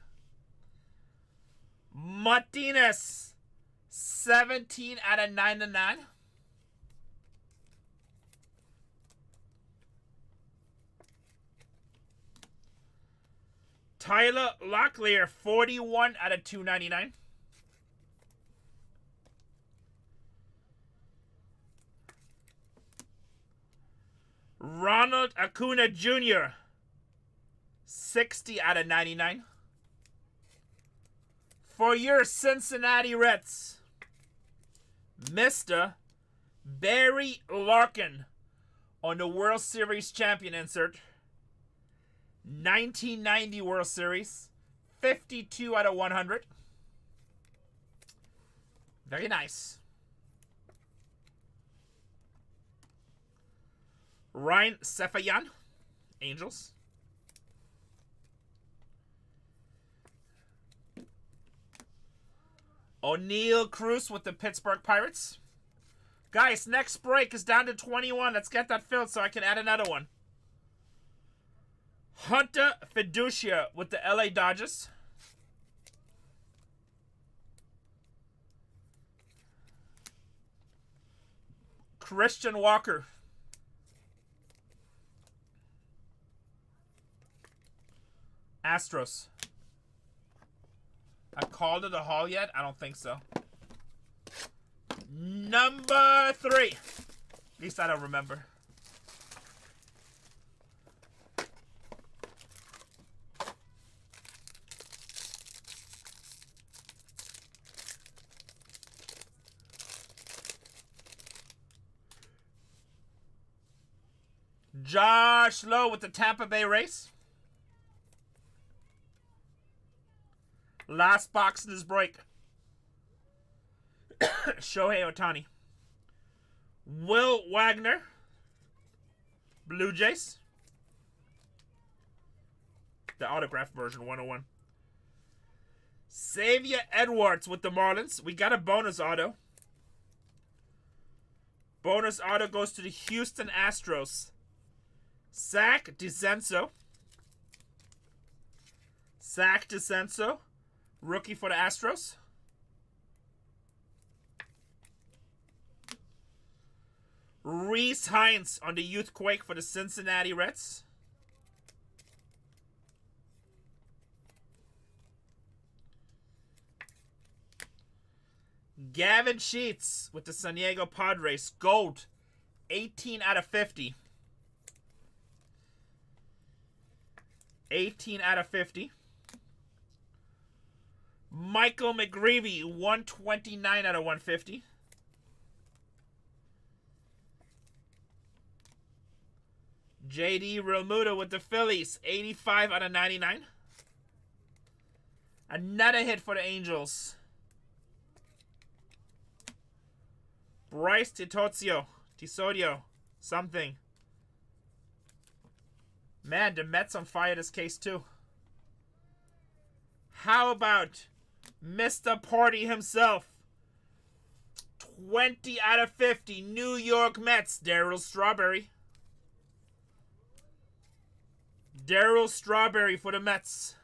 Martinez. 17 out of 99. Tyler Locklear. 41 out of 299. Ronald Acuna Jr. 60 out of 99. For your Cincinnati Reds, Mr. Barry Larkin on the World Series champion insert. 1990 World Series. 52 out of 100. Very nice. Ryan Sefayan, Angels. O'Neal Cruz with the Pittsburgh Pirates. Guys, next break is down to 21. Let's get that filled so I can add another one. Hunter Fiducia with the LA Dodgers. Christian Walker. Astros. I called it a haul yet? I don't think so. Number 3. At least I don't remember. Josh Lowe with the Tampa Bay Rays. Last box in this break. Shohei Ohtani. Will Wagner. Blue Jays. The autograph version 101. Xavier Edwards with the Marlins. We got a bonus auto. Bonus auto goes to the Houston Astros. Zach DeCenso. Zach DeCenso. Rookie for the Astros. Reese Hines on the Youth Quake for the Cincinnati Reds. Gavin Sheets with the San Diego Padres. Gold. 18 out of 50. 18 out of 50. Michael McGreevy, 129 out of 150. JD Realmuto with the Phillies, 85 out of 99. Another hit for the Angels. Bryce Tisodio, something. Man, the Mets on fire this case too. How about Mr. Party himself? 20 out of 50, New York Mets, Darryl Strawberry. Darryl Strawberry for the Mets.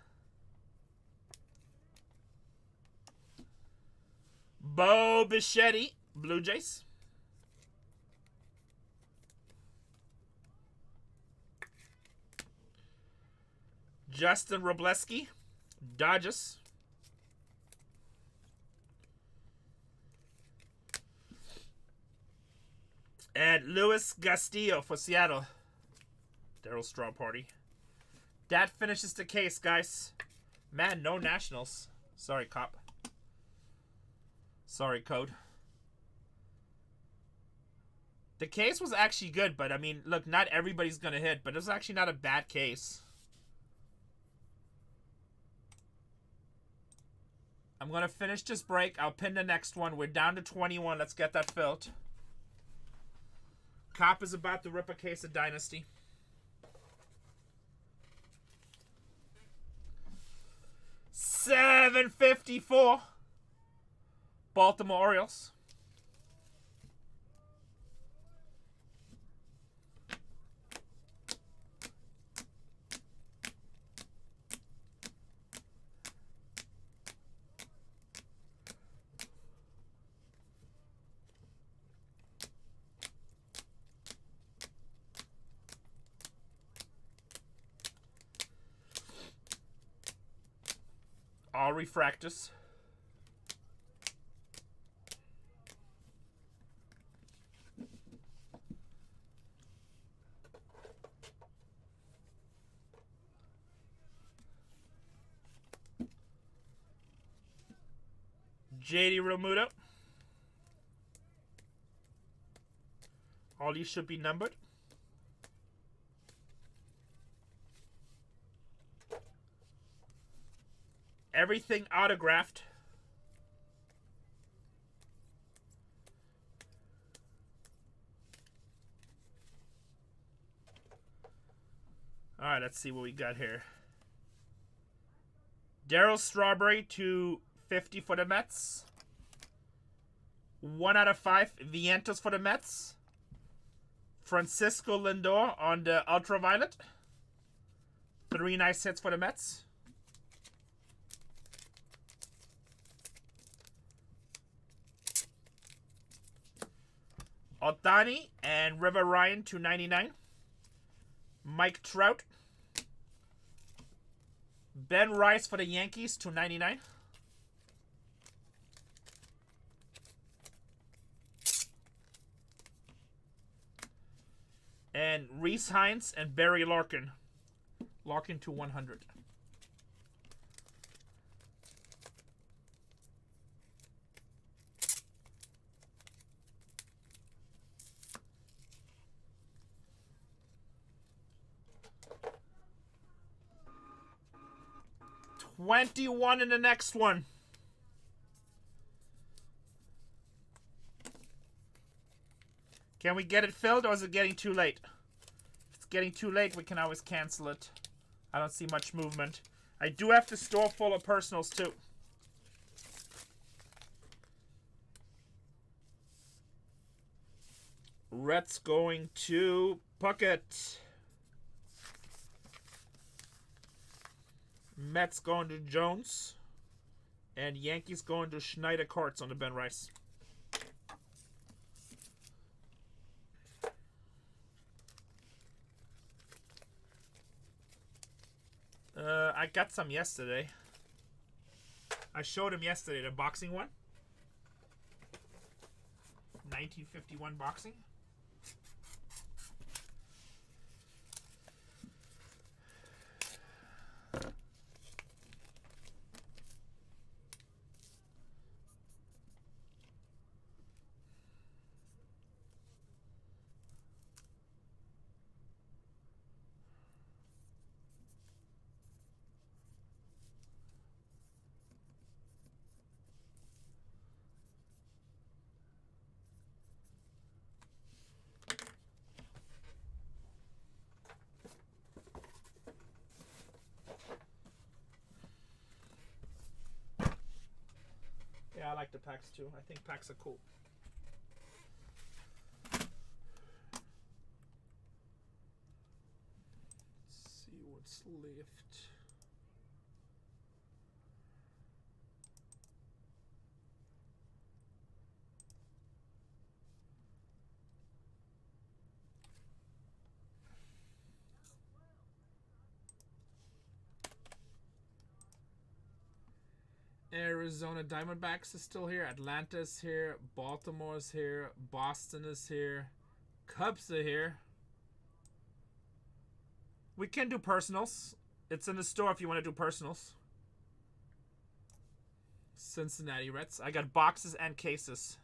Bo Bichetti, Blue Jays. Justin Robleski, Dodgers. And Luis Castillo for Seattle. Darryl Straw Party. That finishes the case, guys. Man, no Nationals. Sorry, cop. Sorry, code. The case was actually good, but I mean, look, not everybody's going to hit, but it was actually not a bad case. I'm going to finish this break. I'll pin the next one. We're down to 21. Let's get that filled. Cop is about to rip a case of Dynasty. $7.54. Baltimore Orioles. All refractors. JD Realmuto. All these should be numbered. Everything autographed. All right, let's see what we got here. Darryl Strawberry to 50 for the Mets. 1 out of 5. Vientos for the Mets. Francisco Lindor on the Ultraviolet. 3 nice hits for the Mets. Ohtani and River Ryan, 299. Mike Trout. Ben Rice for the Yankees, 299. And Reese Hines and Barry Larkin. Larkin to 100. $21 in the next one. Can we get it filled, or is it getting too late? If it's getting too late, we can always cancel it. I don't see much movement. I do have to store full of personals, too. Reds going to Puckett. Mets going to Jones. And Yankees going to Schneider Courts on the Ben Rice. I got some yesterday. I showed him yesterday the boxing one. 1951 boxing. Yeah, I like the packs too. I think packs are cool. Let's see what's left. Arizona Diamondbacks is still here. Atlanta's here. Baltimore's here. Boston is here. Cubs are here. We can do personals. It's in the store if you want to do personals. Cincinnati Reds. I got boxes and cases.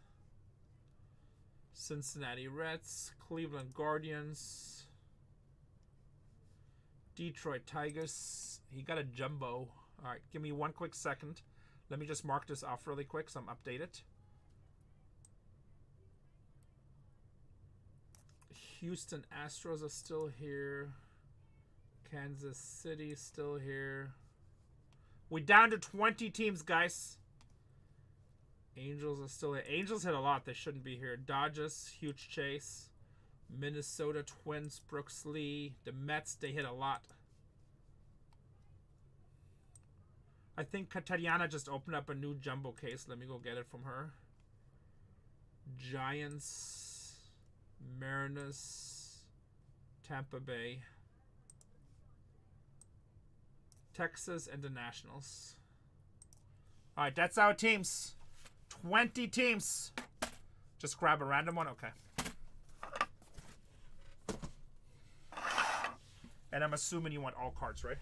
Cincinnati Reds. Cleveland Guardians. Detroit Tigers. He got a jumbo. Alright, give me one quick second. Let me just mark this off really quick so I'm updated. Houston Astros are still here. Kansas City still here. We're down to 20 teams, guys. Angels are still here. Angels hit a lot. They shouldn't be here. Dodgers, huge chase. Minnesota Twins, Brooks Lee. The Mets, they hit a lot. I think Tatiana just opened up a new jumbo case. Let me go get it from her. Giants, Mariners, Tampa Bay, Texas, and the Nationals. All right, that's our teams. 20 teams. Just grab a random one. Okay. And I'm assuming you want all cards, right?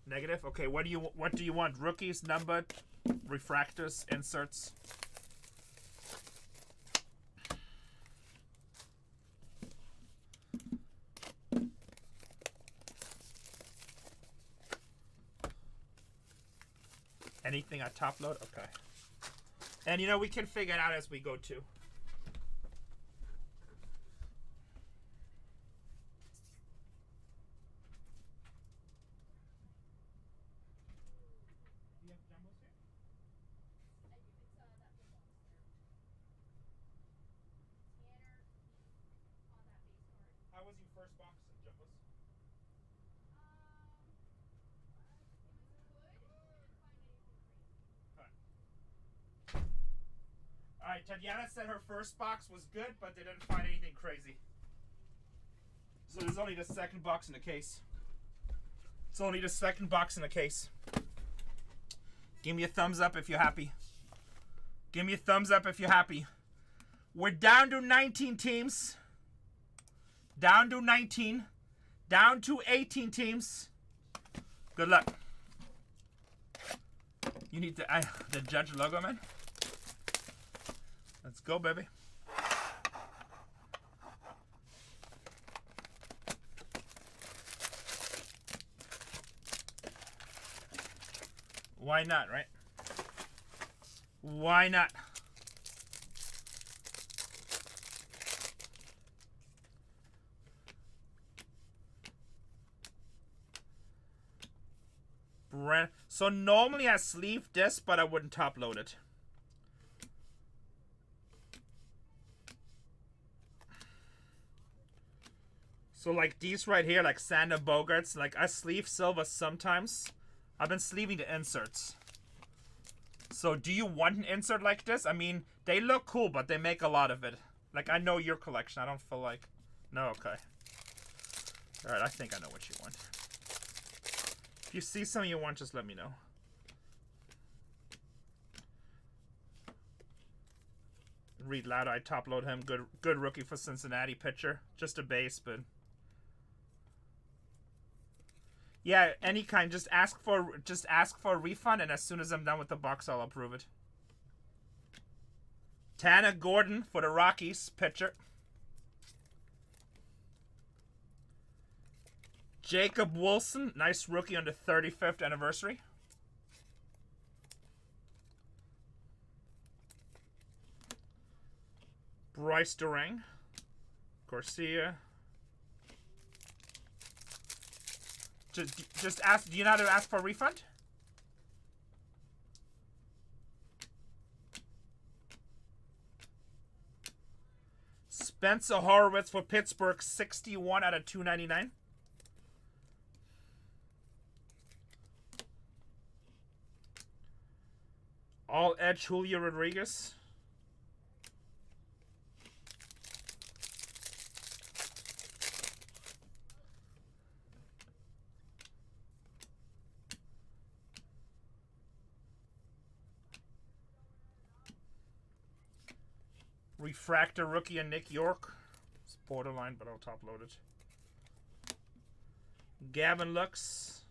Negative. Okay. What do you want? Rookies, numbered, refractors, inserts. Anything I top load? Okay. And you know we can figure it out as we go too. How was your first box of jumbos? Alright, Tatiana said her first box was good, but they didn't find anything crazy. So there's only the second box in the case. It's only the second box in the case. Give me a thumbs up if you're happy. Give me a thumbs up if you're happy. We're down to 19 teams. Down to 19. Down to 18 teams. Good luck. You need the judge logo, man. Let's go, baby. Why not, right? Why not? So normally I sleeve this, but I wouldn't top load it. So like these right here, like Sander Bogarts, like I sleeve silver sometimes. I've been sleeving the inserts. So do you want an insert like this? I mean, they look cool, but they make a lot of it. Like, I know your collection. I don't feel like... No, okay. Alright, I think I know what you want. If you see something you want, just let me know. Reed Loud, I top load him. Good rookie for Cincinnati pitcher. Just a base, but... Yeah, any kind. Just ask for a refund, and as soon as I'm done with the box, I'll approve it. Tanner Gordon for the Rockies, pitcher. Jacob Wilson, nice rookie on the 35th anniversary. Bryce Durang, Garcia. Just ask. Do you know how to ask for a refund? Spencer Horowitz for Pittsburgh, 61 out of 299. All edge Julio Rodriguez. Refractor rookie and Nick York. It's borderline, but I'll top load it. Gavin Lux.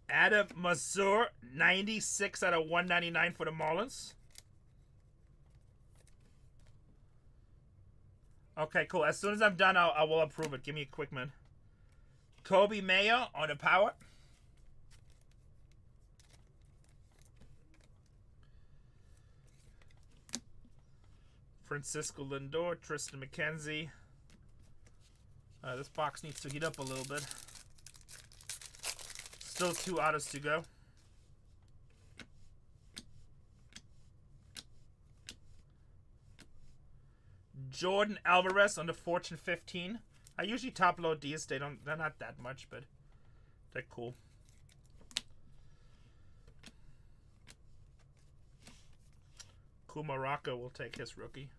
Adam Mazur, 96 out of 199 for the Marlins. Okay, cool. As soon as I'm done, I will approve it. Give me a quick minute. Kobe Mayo on the power. Francisco Lindor, Tristan McKenzie. This box needs to heat up a little bit. Still 2 autos to go. Jordan Alvarez on the Fortune 15. I usually top load these. They're not that much, but they're cool. Kumaraka will take his rookie.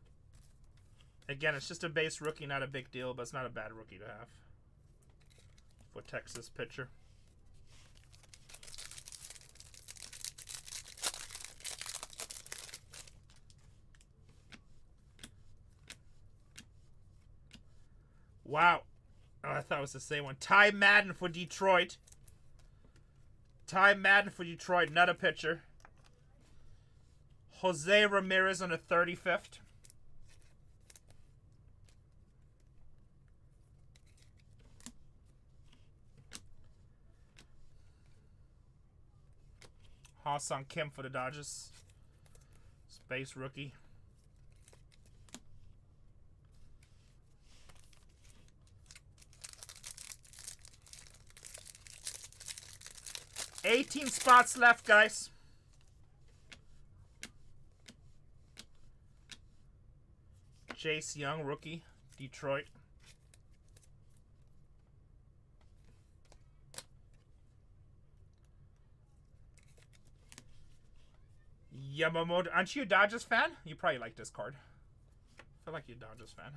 Again, it's just a base rookie, not a big deal, but it's not a bad rookie to have for Texas pitcher. Wow. Oh, I thought it was the same one. Ty Madden for Detroit. Ty Madden for Detroit, not a pitcher. Jose Ramirez on the 35th. Ha-Sung Kim for the Dodgers. Space rookie. $18 spots left, guys. Jace Young, rookie, Detroit. Yamamoto. Aren't you a Dodgers fan? You probably like this card. I feel like you're a Dodgers fan.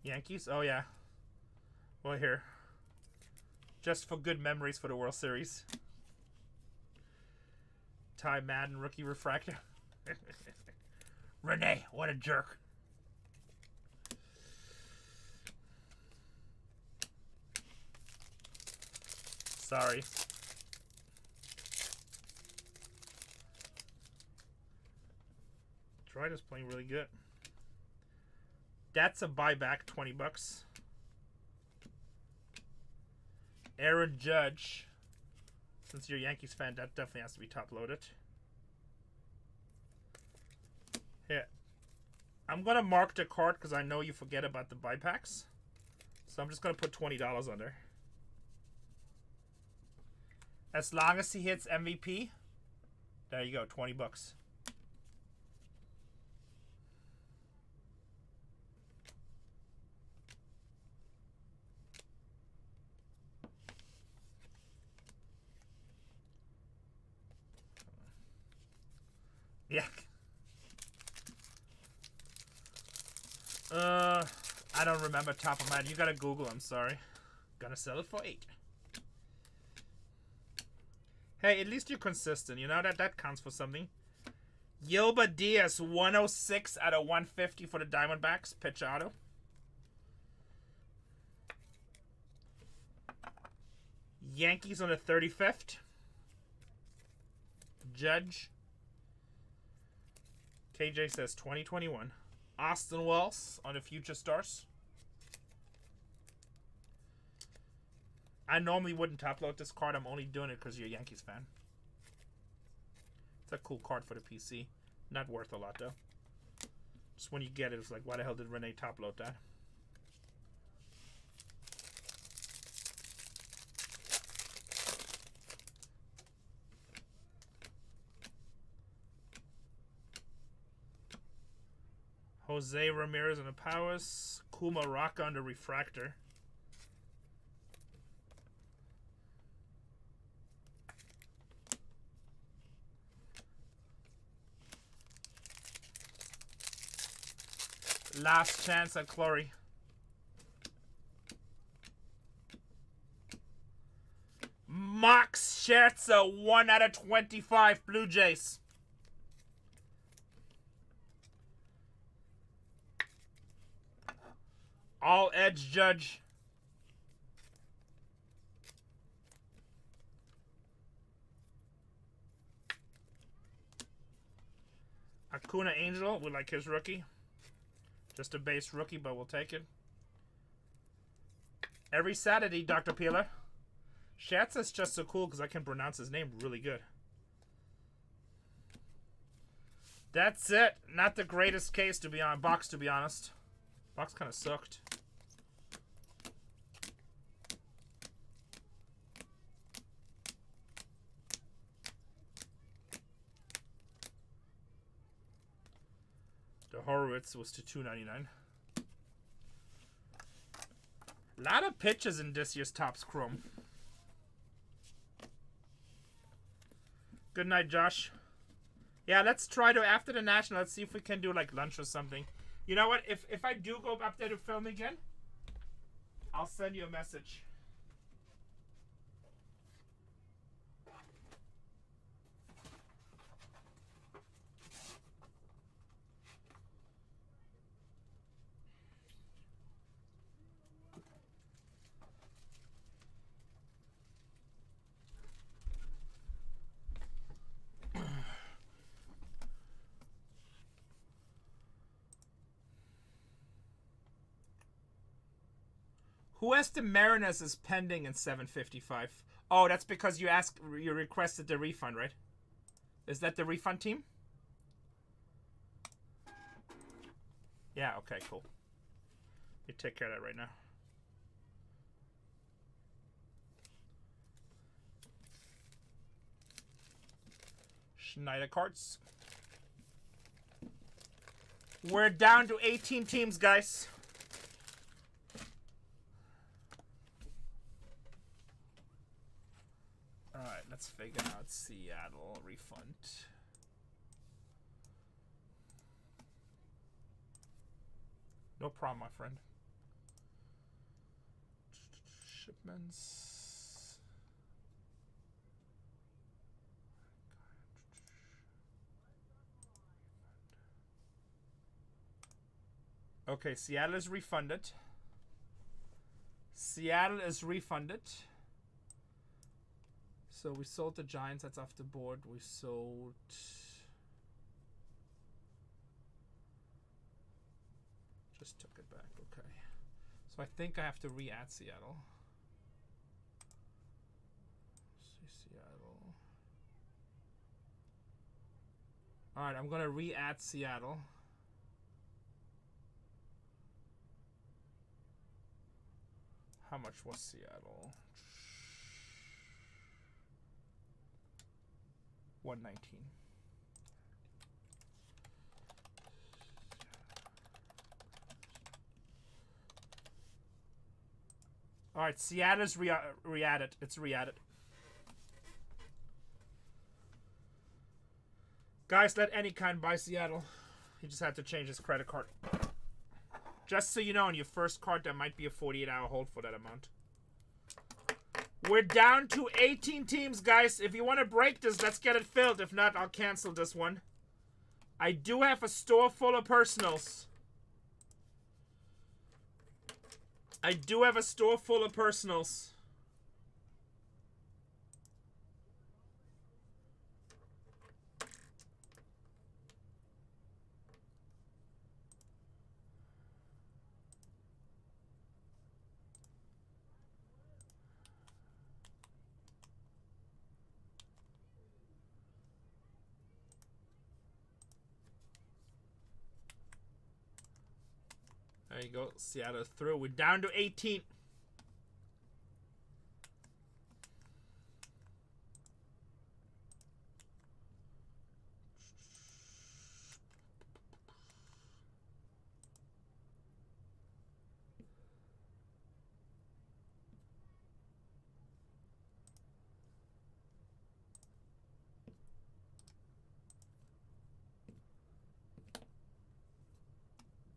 Yankees? Oh, yeah. Well, here. Just for good memories for the World Series. Ty Madden, rookie refractor. Renee, what a jerk. Sorry. Detroit is playing really good. That's a buyback, $20. Aaron Judge. Since you're a Yankees fan, that definitely has to be top loaded. Here. I'm going to mark the card because I know you forget about the buybacks. So I'm just going to put $20 on there. As long as he hits MVP, there you go, $20. Yeah. I don't remember top of my head. You gotta Google, I'm sorry. Gonna sell it for 8. Hey, at least you're consistent. You know that counts for something. Yilba Diaz, 106 out of 150 for the Diamondbacks. Pitch auto. Yankees on the 35th. Judge. KJ says 2021. Austin Wells on the Future Stars. I normally wouldn't top load this card. I'm only doing it because you're a Yankees fan. It's a cool card for the PC. Not worth a lot though. Just when you get it, it's like, why the hell did Renee top load that? Jose Ramirez on the Powers. Kuma Raka on the Refractor. Last chance at Clory. Max Scherzer, 1 out of 25 Blue Jays. All edge Judge. Acuna Angel, we like his rookie. Just a base rookie, but we'll take it. Every Saturday, Dr. Peeler. Scherzer's just so cool because I can pronounce his name really good. That's it. Not the greatest case to be on box, to be honest. Box kind of sucked. The Horowitz was to $2.99. A lot of pitches in this year's Topps Chrome. Good night, Josh. Yeah, let's try to, after the National, let's see if we can do like lunch or something. You know what? If I do go up there to film again, I'll send you a message. Who has the Mariners is pending in 755? Oh, that's because you requested the refund, right? Is that the refund team? Yeah, okay, cool. You take care of that right now. Schneider cards. We're down to 18 teams, guys. Alright, let's figure out Seattle refund. No problem, my friend. Shipments. Okay, Seattle is refunded. Seattle is refunded. So we sold the Giants, that's off the board. We sold... Just took it back, okay. So I think I have to re-add Seattle. Let's see, Seattle. Alright, I'm gonna re-add Seattle. How much was Seattle? 119. All right, Seattle's re-added. It's re-added. Guys, let any kind buy Seattle. He just had to change his credit card. Just so you know, on your first card, there might be a 48-hour hold for that amount. We're down to 18 teams, guys. If you want to break this, let's get it filled. If not, I'll cancel this one. I do have a store full of personals. I do have a store full of personals. There you go. Seattle through. We're down to 18.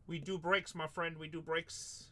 We do breaks, my friend. We do breaks.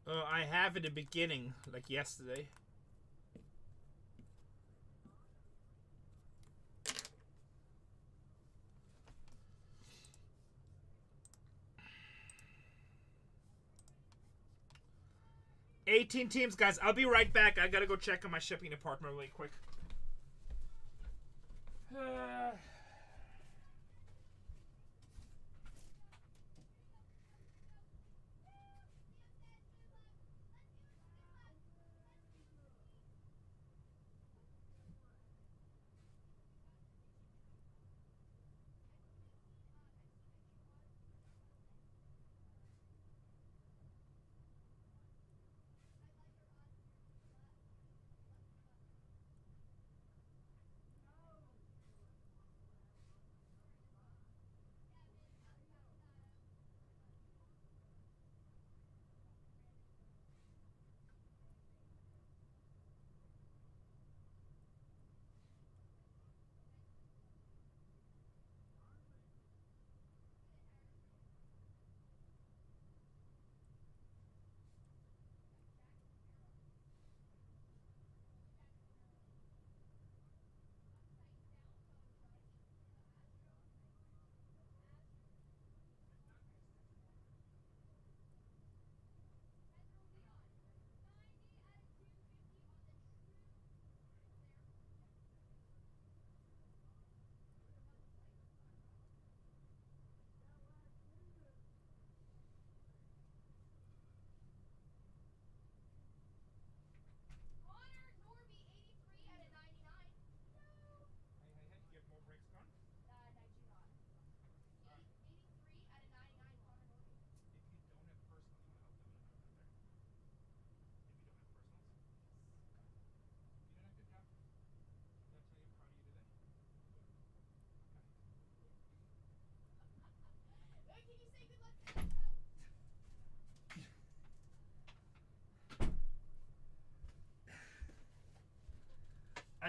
I have in the beginning, like yesterday. $18 teams, guys. I'll be right back. I gotta go check on my shipping department really quick.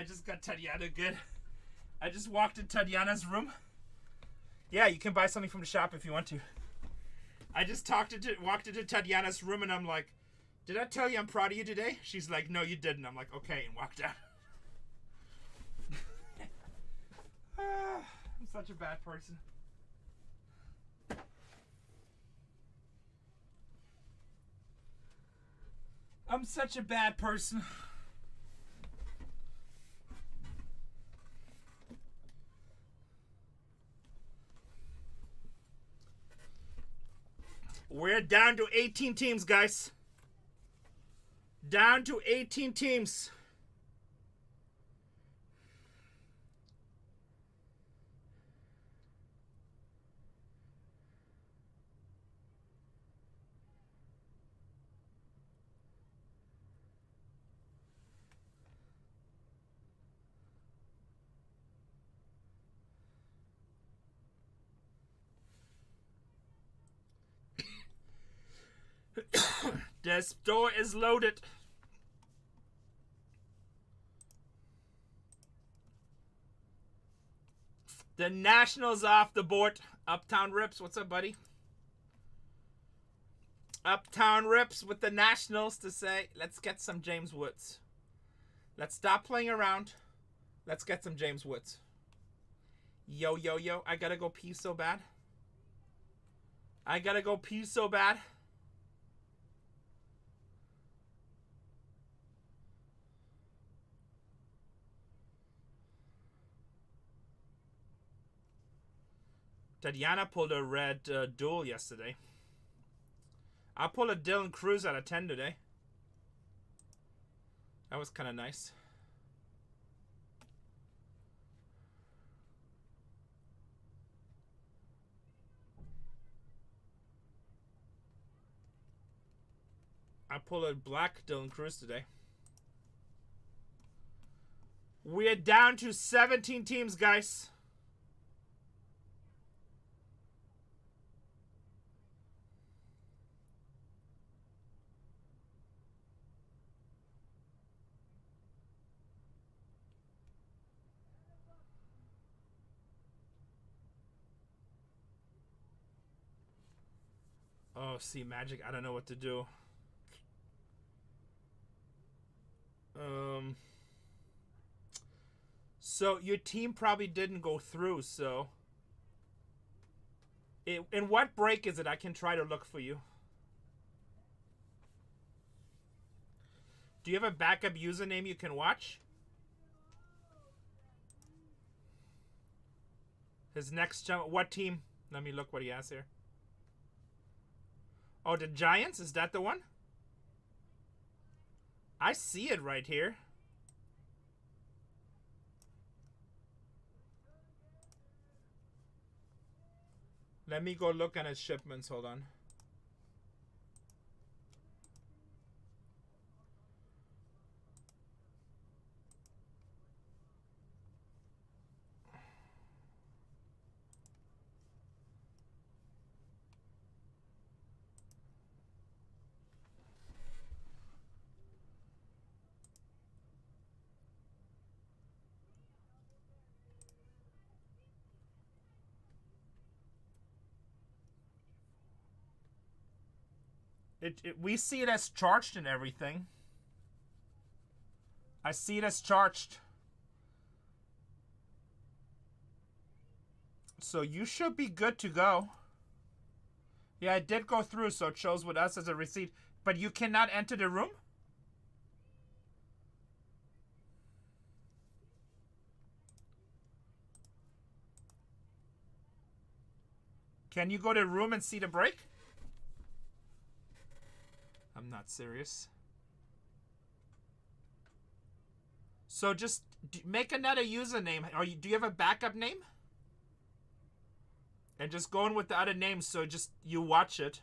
I just got Tatiana good. I just walked in Tatiana's room. Yeah, you can buy something from the shop if you want to. I just walked into Tatiana's room and I'm like, did I tell you I'm proud of you today? She's like, no, you didn't. I'm like, okay, and walked out. I'm such a bad person. I'm such a bad person. We're down to 18 teams, guys. Down to 18 teams. The store is loaded. The Nationals off the board. Uptown Rips, what's up, buddy? Uptown Rips with the Nationals to say, let's get some James Woods. Let's stop playing around. Let's get some James Woods. Yo, yo, yo. I gotta go pee so bad. I gotta go pee so bad. Tatiana pulled a red duel yesterday. I pulled a Dylan Cruz out of 10 today. That was kind of nice. I pulled a black Dylan Cruz today. We're down to 17 teams, guys. Oh, see, Magic, I don't know what to do. So your team probably didn't go through, so in what break is it? I can try to look for you. Do you have a backup username you can watch? His next jump, what team? Let me look what he has here. Oh, the Giants? Is that the one? I see it right here. Let me go look at his shipments. Hold on. We see it as charged and everything. I see it as charged. So you should be good to go. Yeah, it did go through, so it shows with us as a receipt. But you cannot enter the room? Can you go to the room and see the break? I'm not serious. So just make another username. Do you have a backup name? And just go in with the other name so just you watch it.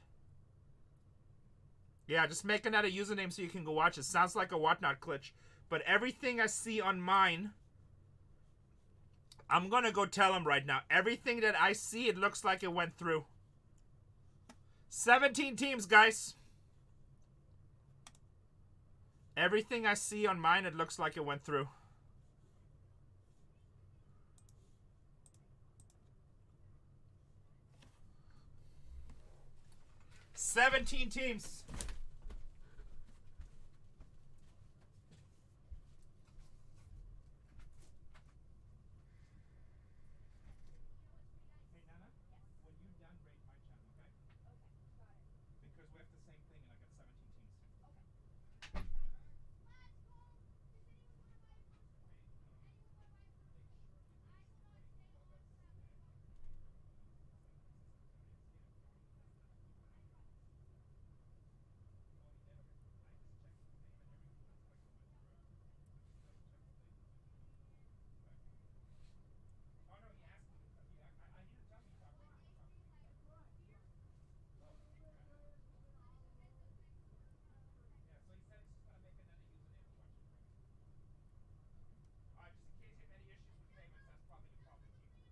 Yeah, just make another username so you can go watch it. Sounds like a whatnot glitch. But everything I see on mine, I'm going to go tell him right now. Everything that I see, it looks like it went through. 17 teams, guys. Everything I see on mine, it looks like it went through. 17 teams. Hey Nana, when you're done, rate my channel, okay? Because we have the same thing and I got 17 teams. Oh no, he asked me. I didn't tell me top three. Yeah, so he said he's just gonna make another username and watch it from it. Just in case you have any issues with payments, that's probably the problem, Chief.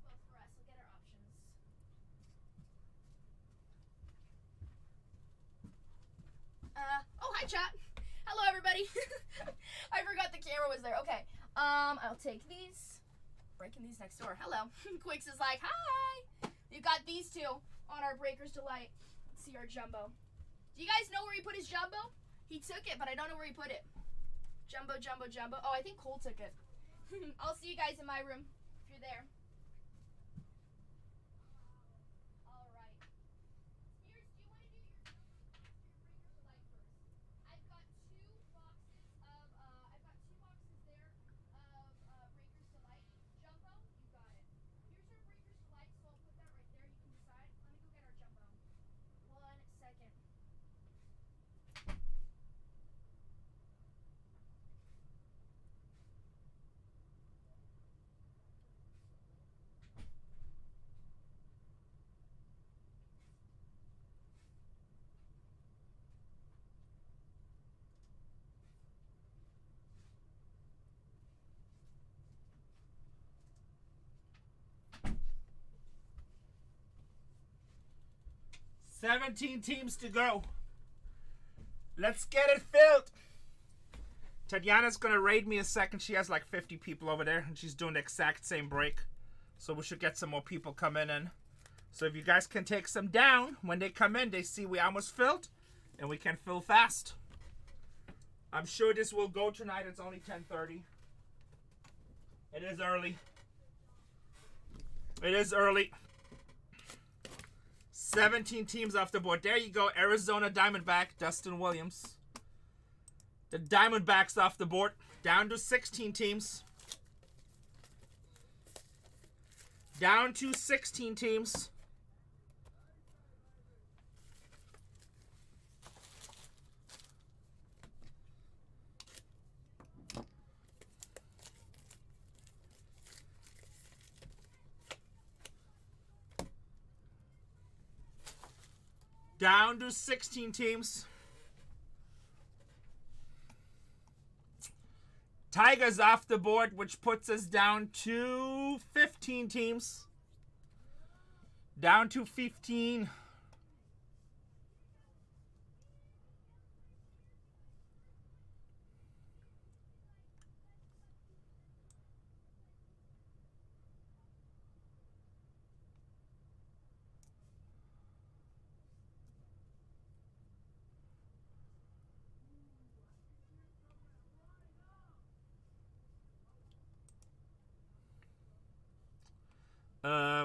Both for us. We'll get our options. Oh, hi, chat. Hello, everybody. I forgot the camera was there. Okay. I'll take these. Breaking these next door. Hello. Quicks is like, hi. You got these two on our Breaker's Delight. Let's see our jumbo. Do you guys know where he put his jumbo? He took it, but I don't know where he put it. Jumbo, jumbo, jumbo. Oh, I think Cole took it. I'll see you guys in my room if you're there. All right. Spears, do you want to do your Breaker's Delight first? I've got two boxes there of Breaker's Delight. Jumbo, you got it. Here's your Breaker's Delight, so I'll put that right there. You can decide. Let me go get our jumbo. 1 second. $17 teams to go. Let's get it filled. Tatiana's gonna raid me a second. She has like 50 people over there, and she's doing the exact same break. So we should get some more people coming in. So if you guys can take some down, when they come in, they see we almost filled, and we can fill fast. I'm sure this will go tonight. It's only 10:30. It is early. It is early. 17 teams off the board. There you go. Arizona Diamondback, Dustin Williams. The Diamondbacks off the board. Down to 16 teams. Down to 16 teams. Down to 16 teams. Tigers off the board, which puts us down to 15 teams. Down to 15.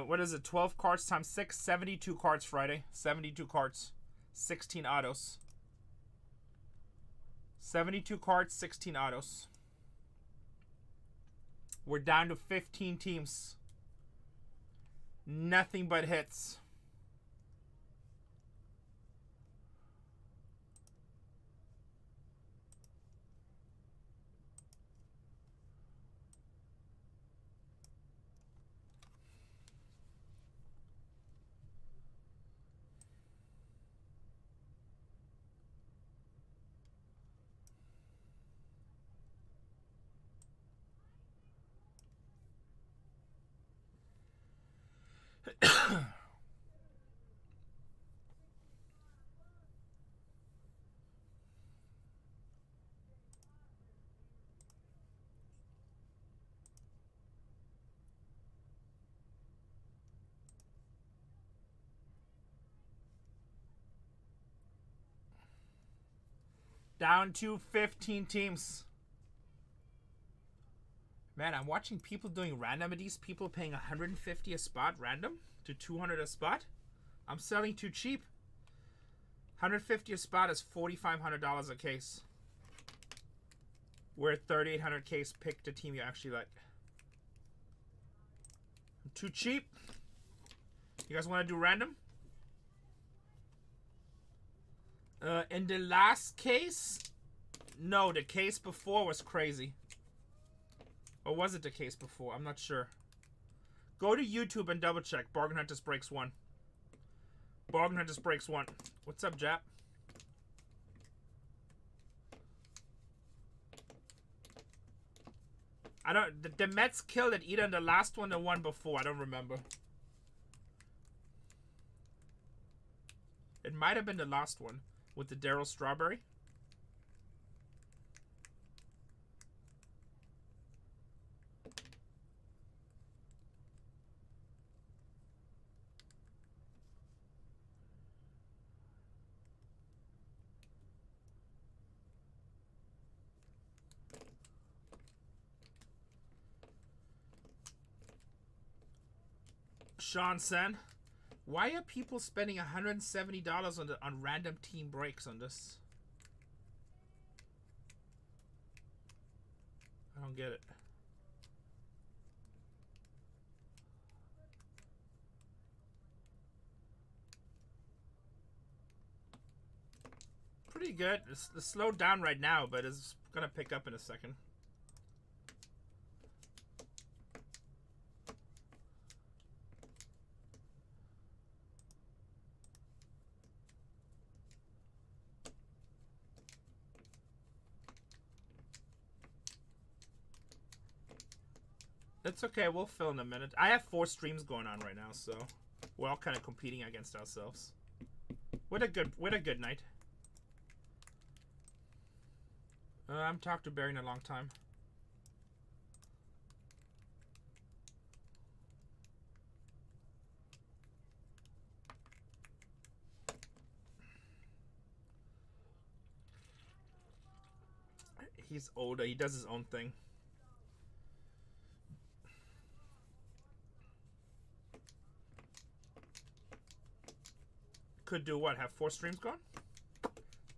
What is it? 12 cards times 6, 72 cards Friday. 72 cards, 16 autos. 72 cards, 16 autos. We're down to 15 teams. Nothing but hits. Down to 15 teams. Man, I'm watching people doing randomities. People paying 150 a spot random to 200 a spot. I'm selling too cheap. 150 a spot is $4,500 a case. Where 3,800 case, pick the team you actually like. I'm too cheap. You guys want to do random? In the last case, no, the case before was crazy. Or was it the case before? I'm not sure. Go to YouTube and double check. Bargain Hunters Breaks 1. Bargain Hunters Breaks 1. What's up, Jap? I don't. The Mets killed it either in the last one or one before. I don't remember. It might have been the last one with the Daryl Strawberry. Sean Sen, why are people spending $170 on random team breaks on this? I don't get it. Pretty good. It's slowed down right now, but it's gonna pick up in a second. It's okay, we'll fill in a minute. I have 4 streams going on right now, so we're all kind of competing against ourselves. What a good night. I haven't talked to Barry in a long time. He's older, he does his own thing. Could do what? Have 4 streams going?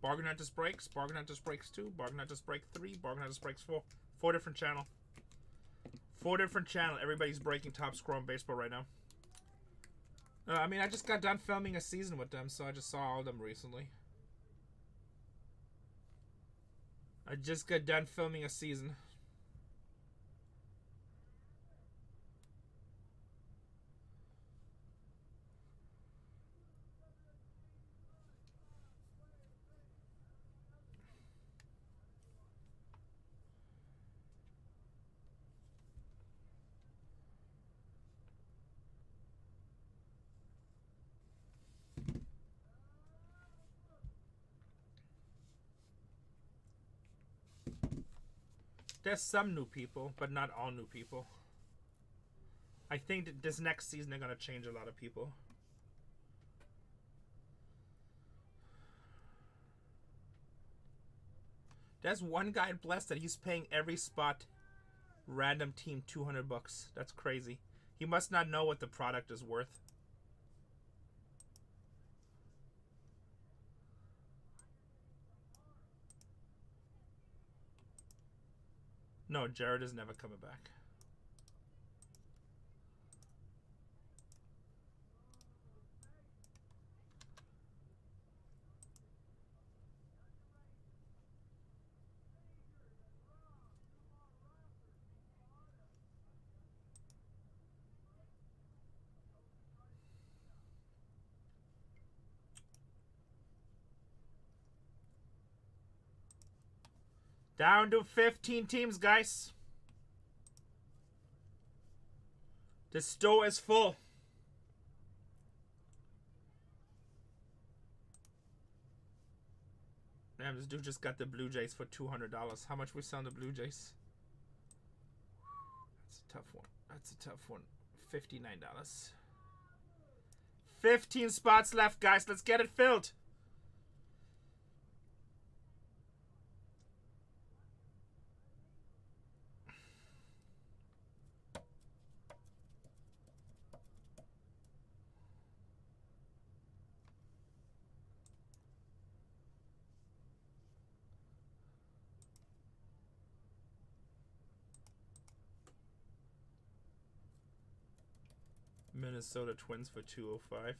Bargain Hunters Breaks, Bargain Hunters Breaks 2, Bargain Hunters Break 3, Bargain Hunters Breaks 4. 4 different channel. 4 different channel. Everybody's breaking top score in baseball right now. I mean, I just got done filming a season with them, so I just saw all of them recently. I just got done filming a season. There's some new people, but not all new people. I think that this next season they're gonna change a lot of people. There's one guy blessed that he's paying every spot random team $200. That's crazy. He must not know what the product is worth. No, Jared is never coming back. Down to 15 teams, guys. The store is full. Damn, this dude just got the Blue Jays for $200. How much we selling the Blue Jays? That's a tough one. That's a tough one. $59. 15 spots left, guys. Let's get it filled. Minnesota Twins for 205.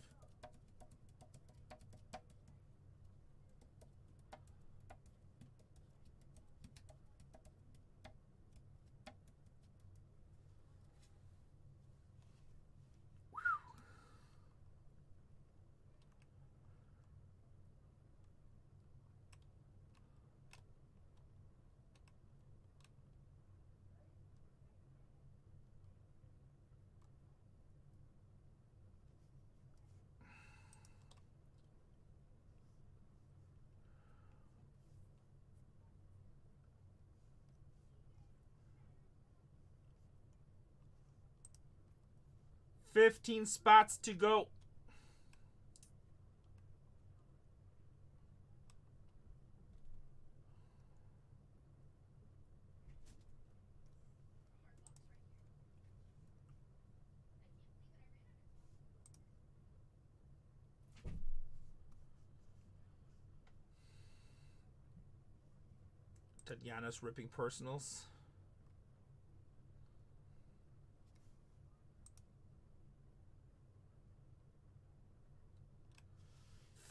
$15 spots to go. Tatiana's ripping personals.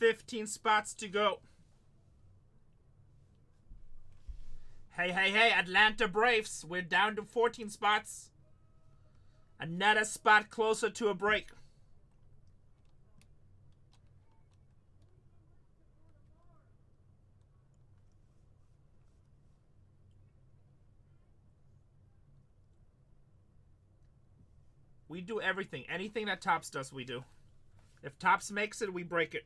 $15 spots to go. Hey, Atlanta Braves. We're down to 14 spots. Another spot closer to a break. We do everything. Anything that Topps does, we do. If Topps makes it, we break it.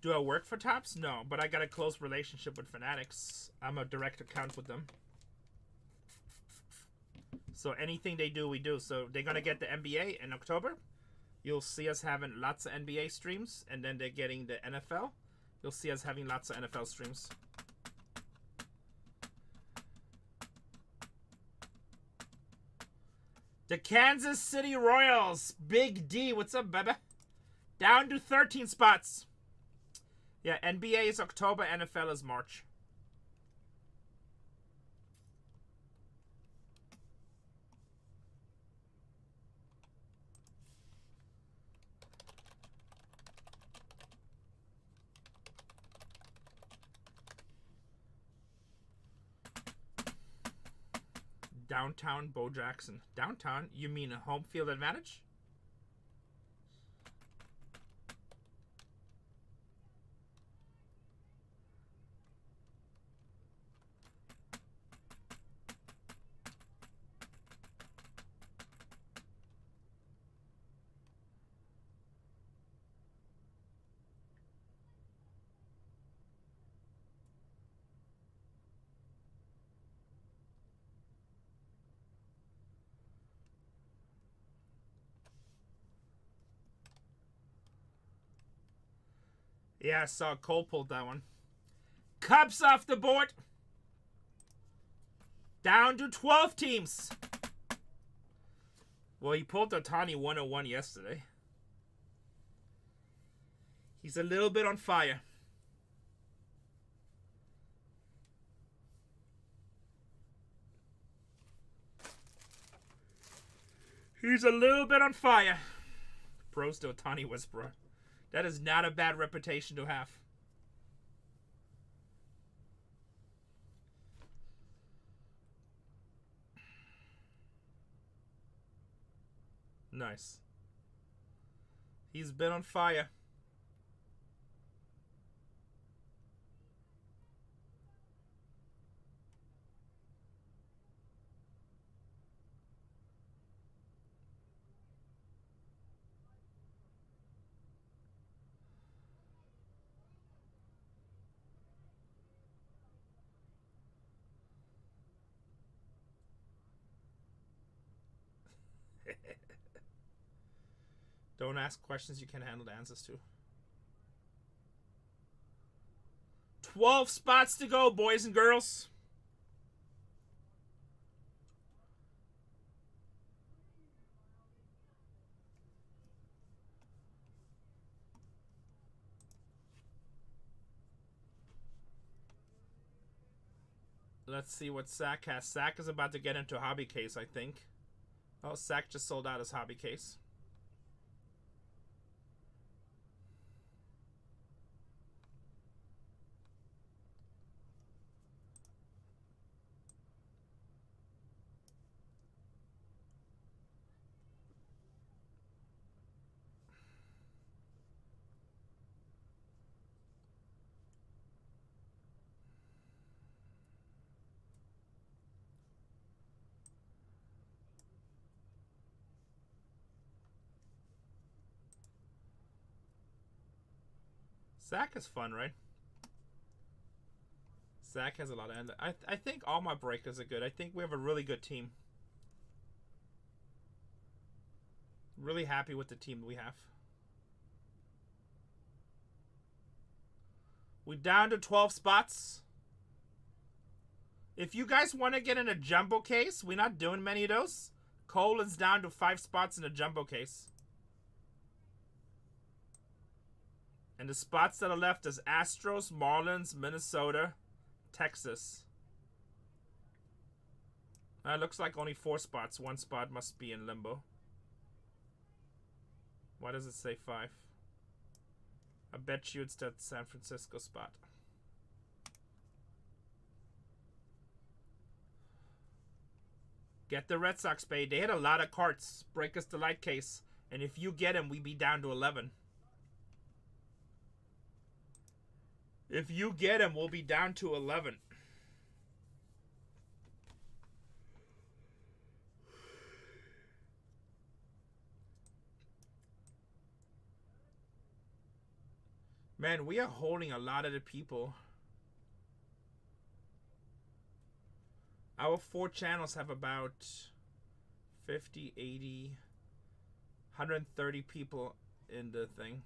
Do I work for Topps? No, but I got a close relationship with Fanatics. I'm a direct account with them. So anything they do, we do. So they're going to get the NBA in October. You'll see us having lots of NBA streams. And then they're getting the NFL. You'll see us having lots of NFL streams. The Kansas City Royals. Big D. What's up, baby? Down to 13 spots. Yeah, NBA is October, NFL is March. Downtown Bo Jackson. Downtown? You mean a home field advantage? Yeah, I saw Cole pulled that one. Cubs off the board. Down to 12 teams. Well, he pulled Ohtani 101 yesterday. He's a little bit on fire. He's a little bit on fire. Bros to Ohtani whisperer. That is not a bad reputation to have. Nice. He's been on fire. Don't ask questions you can't handle the answers to. 12 spots to go, boys and girls. Let's see what Sack has. Sack is about to get into a hobby case, I think. Oh, Sack just sold out his hobby case. Zach is fun, right? Zach has a lot of... And I think all my breakers are good. I think we have a really good team. Really happy with the team we have. We're down to 12 spots. If you guys want to get in a jumbo case, we're not doing many of those. Cole is down to 5 spots in a jumbo case. And the spots that are left is Astros, Marlins, Minnesota, Texas. Looks like only 4 spots. 1 spot must be in limbo. Why does it say 5? I bet you it's that San Francisco spot. Get the Red Sox paid. They hit a lot of carts. Break us the light case. And if you get him, we be down to 11. If you get him, we'll be down to 11. Man, we are holding a lot of the people. Our 4 channels have about 50, 80, 130 people in the thing.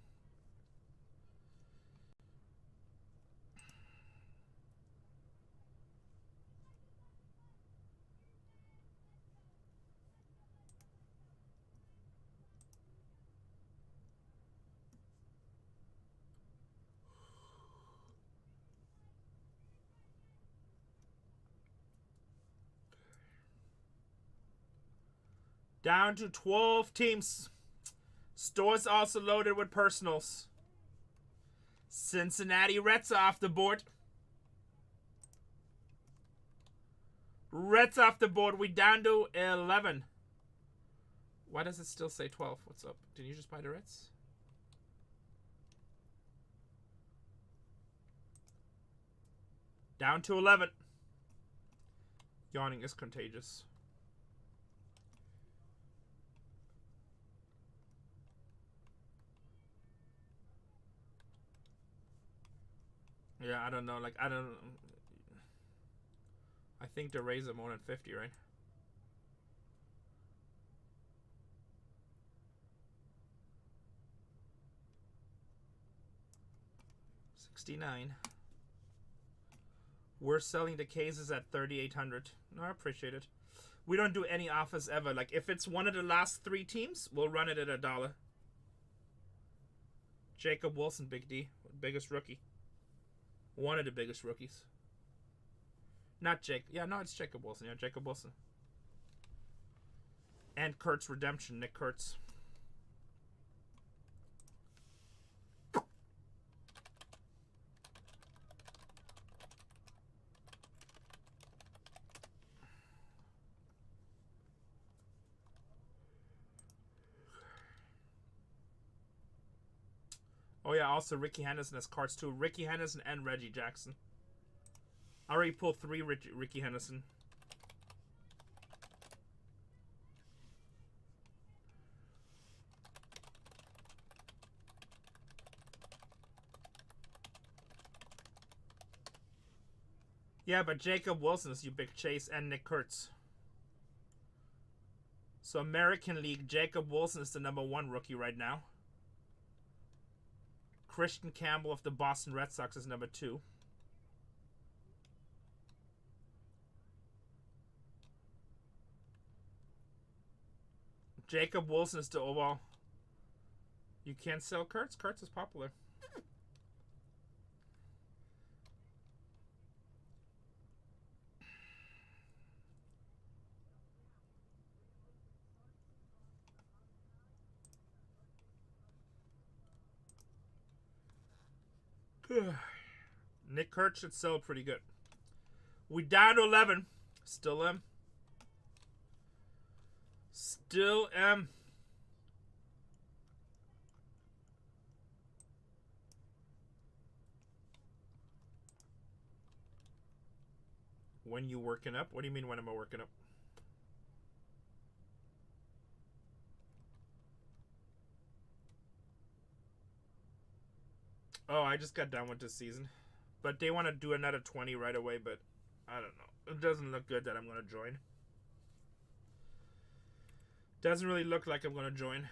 Down to 12 teams. Stores also loaded with personals. Cincinnati Reds are off the board. Reds off the board. We down to 11. Why does it still say 12? What's up? Did you just buy the Reds? Down to 11. Yawning is contagious. Yeah, I don't know. Like, I think the Rays are more than 50, right? $69. We're selling the cases at $3,800. No, I appreciate it. We don't do any offers ever. Like, if it's one of the last 3 teams, we'll run it at $1. Jacob Wilson, Big D, biggest rookie. One of the biggest rookies. Not Jake. Yeah, no, it's Jacob Wilson. Yeah, Jacob Wilson. And Kurt's redemption, Nick Kurtz. Oh yeah, also Ricky Henderson has cards too. Ricky Henderson and Reggie Jackson. I already pulled 3 Ricky Henderson. Yeah, but Jacob Wilson is your big chase and Nick Kurtz. So American League, Jacob Wilson is the #1 rookie right now. Christian Campbell of the Boston Red Sox is #2. Jacob Wilson is the overall. You can't sell Kurtz. Kurtz is popular. Nick Kurtz should sell pretty good. We down to 11. Still M. Still M. When you working up? What do you mean when am I working up? Oh, I just got done with this season. But they want to do another 20 right away, but I don't know. It doesn't look good that I'm going to join. Doesn't really look like I'm going to join.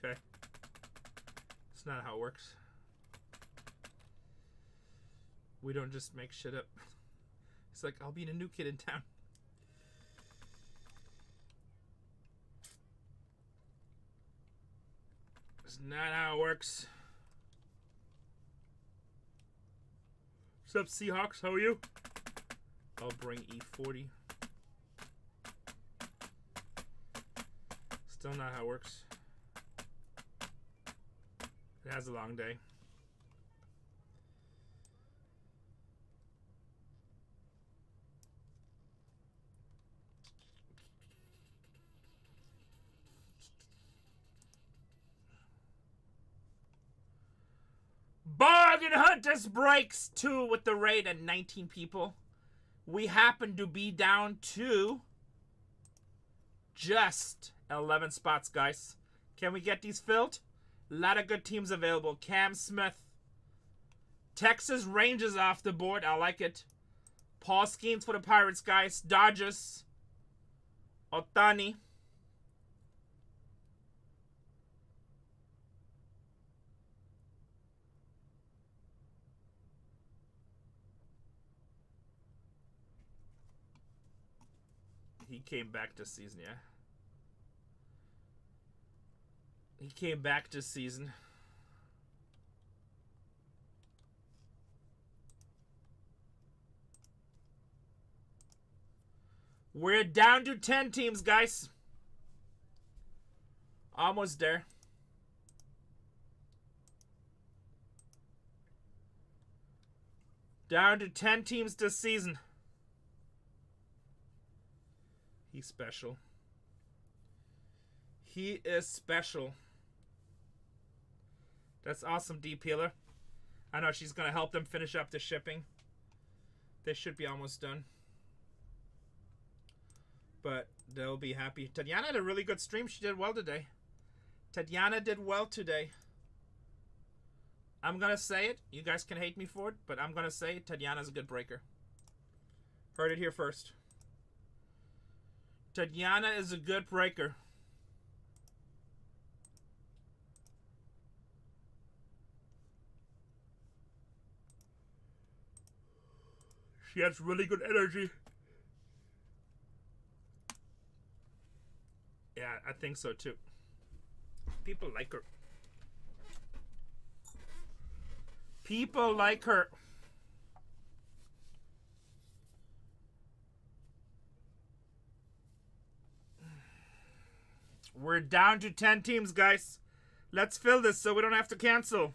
Okay. It's not how it works. We don't just make shit up. It's like, I'll be the new kid in town. It's not how it works. What's up, Seahawks? How are you? I'll bring E40. Still not how it works. It has a long day. BargainHuntersbreaks 2 with the raid at 19 people. We happen to be down to just 11 spots, guys. Can we get these filled? A lot of good teams available. Cam Smith. Texas Rangers off the board. I like it. Paul Skeens for the Pirates, guys. Dodgers. Otani. He came back this season, yeah. He came back this season. We're down to 10 teams, guys. Almost there. Down to 10 teams this season. He's special. He is special. That's awesome, D Peeler. I know she's going to help them finish up the shipping. They should be almost done. But they'll be happy. Tatiana had a really good stream. She did well today. Tatiana did well today. I'm going to say it. You guys can hate me for it, but I'm going to say it. Tatiana's a good breaker. Heard it here first. Tatiana is a good breaker. She has really good energy. Yeah, I think so too. People like her. People like her. We're down to 10 teams, guys. Let's fill this so we don't have to cancel.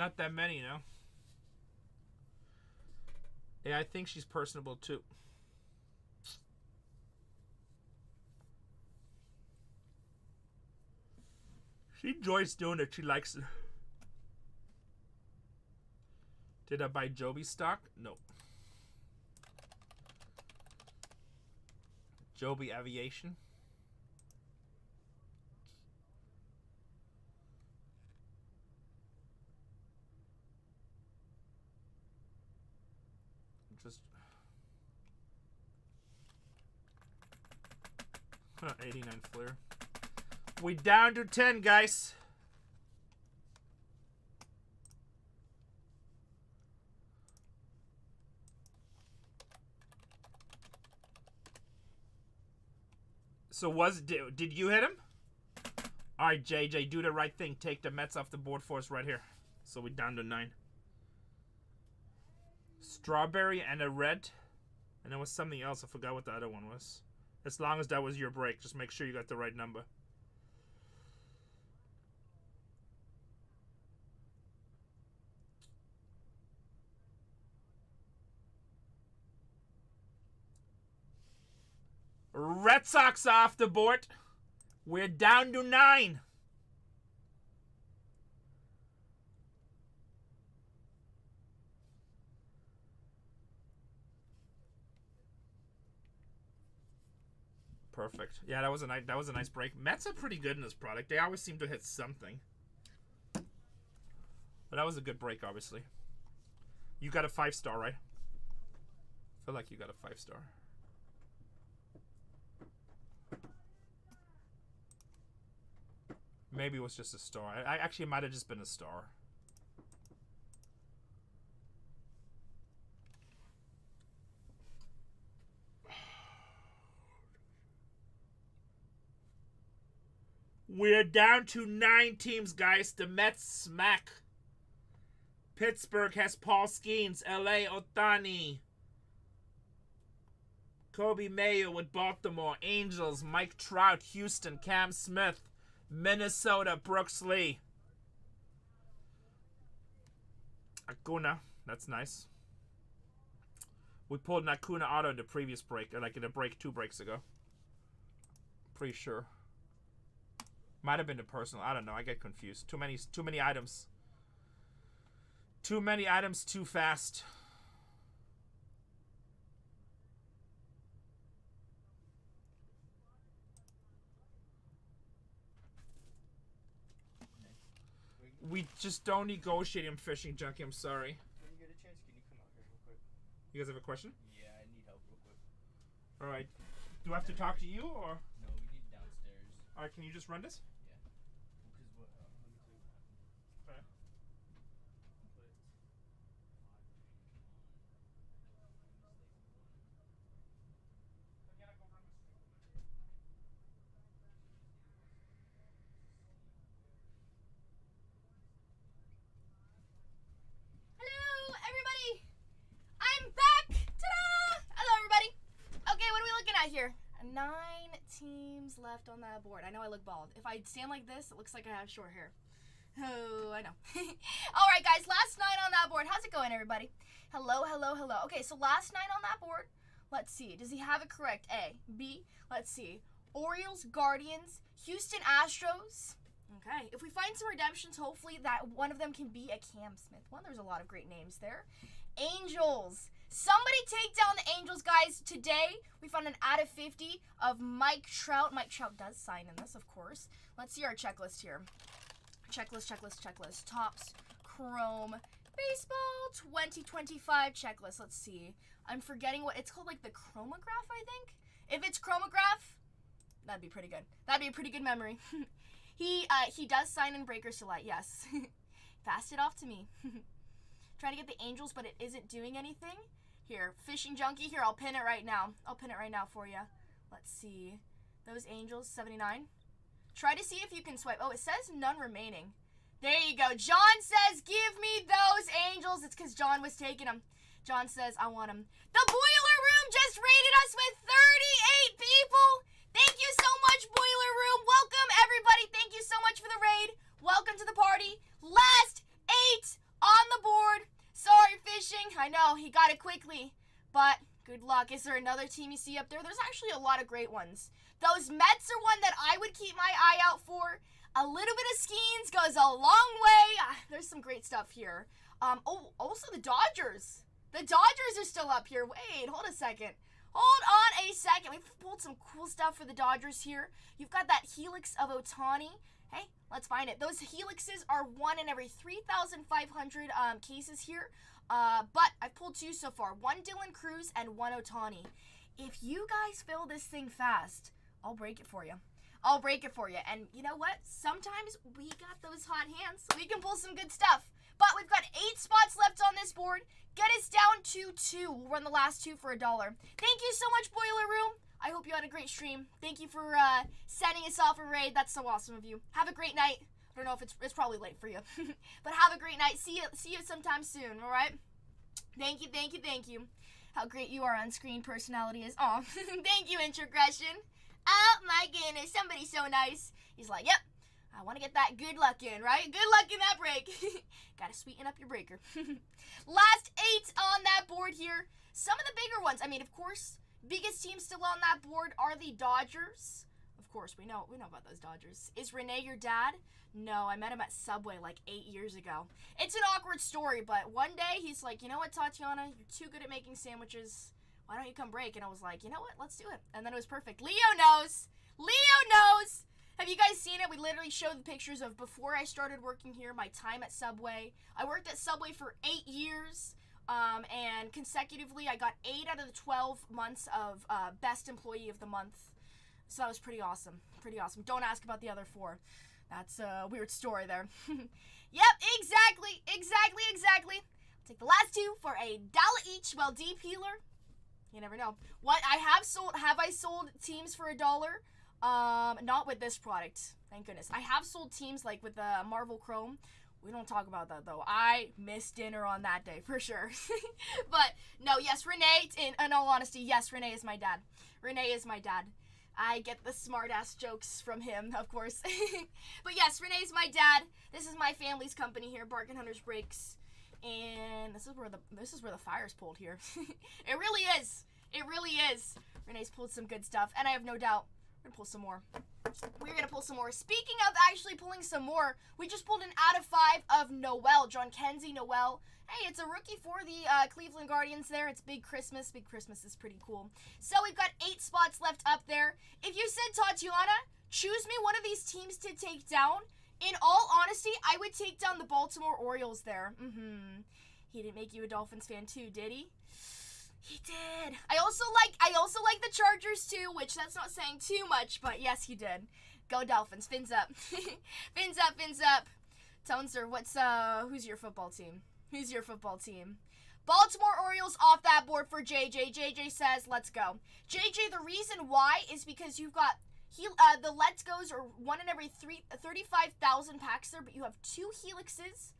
Not that many, you know. Yeah, I think she's personable too. She enjoys doing it. She likes it. Did I buy Joby stock? No. Joby Aviation. Just 89 Flair. We down to 10, guys. So did you hit him? All right, JJ, do the right thing. Take the Mets off the board for us right here. So we down to 9. Strawberry and a red. And there was something else. I forgot what the other one was. As long as that was your break, just make sure you got the right number. Red Sox off the board. We're down to 9. Perfect. Yeah, that was a nice break. Mets are pretty good in this product. They always seem to hit something. But that was a good break, obviously. You got a 5-star, right? I feel like you got a 5-star. Maybe it was just a star. I actually might have just been a star. We're down to 9 teams, guys. The Mets smack. Pittsburgh has Paul Skeens. LA, Ohtani. Kobe Mayo with Baltimore. Angels, Mike Trout. Houston, Cam Smith. Minnesota, Brooks Lee. Acuna, that's nice. We pulled an Acuna auto in the previous break, like in a break 2 breaks ago. Pretty sure. Might have been the personal. I don't know. I get confused. Too many items. Too many items too fast. We just don't negotiate him, Fishing Junkie. I'm sorry. When you get a chance, can you come out here real quick? You guys have a question? Yeah, I need help real quick. All right. Do I have to talk to you or? No, we need downstairs. All right. Can you just run this? Because what? Let me tell you what happened. Okay. Hello, everybody. I'm back. Ta-da! Hello, everybody. Okay, what are we looking at here? 9 teams left on that board. I know I look bald. If I stand like this, it looks like I have short hair. Oh, I know. All right, guys, last 9 on that board. How's it going, everybody? Hello, hello, hello. Okay, so last 9 on that board. Let's see. Does he have it correct? A, B. Let's see. Orioles, Guardians, Houston Astros. Okay, if we find some redemptions, hopefully that one of them can be a Cam Smith one. There's a lot of great names there. Angels. Somebody take down the Angels, guys. Today, we found an out of 50 of Mike Trout. Mike Trout does sign in this, of course. Let's see our checklist here. Checklist. Topps, Chrome, Baseball 2025 checklist. Let's see. I'm forgetting what it's called, like the chromograph, I think. If it's chromograph, that'd be pretty good. That'd be a pretty good memory. He does sign in Breakers to Light, yes. Fast it off to me. Trying to get the Angels, but it isn't doing anything. Here, Fishing Junkie. Here, I'll pin it right now. I'll pin it right now for you. Let's see. Those Angels, 79. Try to see if you can swipe. Oh, it says none remaining. There you go. John says, give me those Angels. It's because John was taking them. John says, I want them. The Boiler Room just rated us with 38 people. Thank you so much, Boiler Room. Welcome, everybody. Thank you so much for the raid. Welcome to the party. Last 8 He got it quickly. But good luck. Is there another team you see up there? There's actually a lot of great ones. Those Mets are one that I would keep my eye out for. A little bit of Skeens goes a long way. There's some great stuff here. Also the Dodgers. The Dodgers are still up here. Wait, hold a second. Hold on a second. We've pulled some cool stuff for the Dodgers here. You've got that Helix of Ohtani. Hey, let's find it. Those helixes are 1 in every 3,500 cases here. But I've pulled 2 so far. 1 Dylan Cruz and 1 Ohtani. If you guys fill this thing fast, I'll break it for you. I'll break it for you. And you know what? Sometimes we got those hot hands. We can pull some good stuff. But we've got 8 spots left on this board. Get us down to 2. We'll run the last 2 for $1. Thank you so much, Boiler Room. I hope you had a great stream. Thank you for sending us off a raid. That's so awesome of you. Have a great night. I don't know if it's probably late for you. But have a great night. See you sometime soon, all right? Thank you. How great you are on screen personality is. Aw, thank you, Introgression. Oh, my goodness. Somebody's so nice. He's like, yep. I want to get that good luck in, right? Good luck in that break. Gotta sweeten up your breaker. Last 8 on that board here. Some of the bigger ones. I mean, of course, biggest team still on that board are the Dodgers. Of course, we know about those Dodgers. Is Renee your dad? No, I met him at Subway like 8 years ago. It's an awkward story, but one day he's like, you know what, Tatiana? You're too good at making sandwiches. Why don't you come break? And I was like, you know what? Let's do it. And then it was perfect. Leo knows. Have you guys seen it? We literally showed the pictures of before I started working here, my time at Subway. I worked at Subway for 8 years, and consecutively I got 8 out of the 12 months of Best Employee of the Month. So that was pretty awesome. Don't ask about the other 4. That's a weird story there. Yep, exactly. Take the last 2 for $1 each. Well, D Peeler, you never know. Have I sold teams for $1? Not with this product, thank goodness. I have sold teams like with the Marvel Chrome. We don't talk about that though. I missed dinner on that day for sure. But no, yes, Renee, in all honesty, yes, Renee is my dad. I get the smart ass jokes from him, of course. But yes, Renee's my dad. This is my family's company here, BargainHuntersbreaks. And this is where the fire's pulled here. It really is. Renee's pulled some good stuff, and I have no doubt we're gonna pull some more. Speaking of actually pulling some more, we just pulled an out of 5 of Noel, John Kenzie Noel. Hey, it's a rookie for the Cleveland Guardians there. It's Big Christmas. Big Christmas is pretty cool. So we've got 8 spots left up there. If you said, Tatiana, choose me one of these teams to take down, in all honesty, I would take down the Baltimore Orioles there. He didn't make you a Dolphins fan too, did he? He did. I also like the Chargers too, which that's not saying too much, but yes, he did. Go Dolphins. Fins up. Fins up. Toneser, who's your football team? Baltimore Orioles off that board for JJ. JJ says, let's go. JJ, the reason why is because you've got the Let's Goes are 1 in every 35,000 packs there, but you have 2 helixes.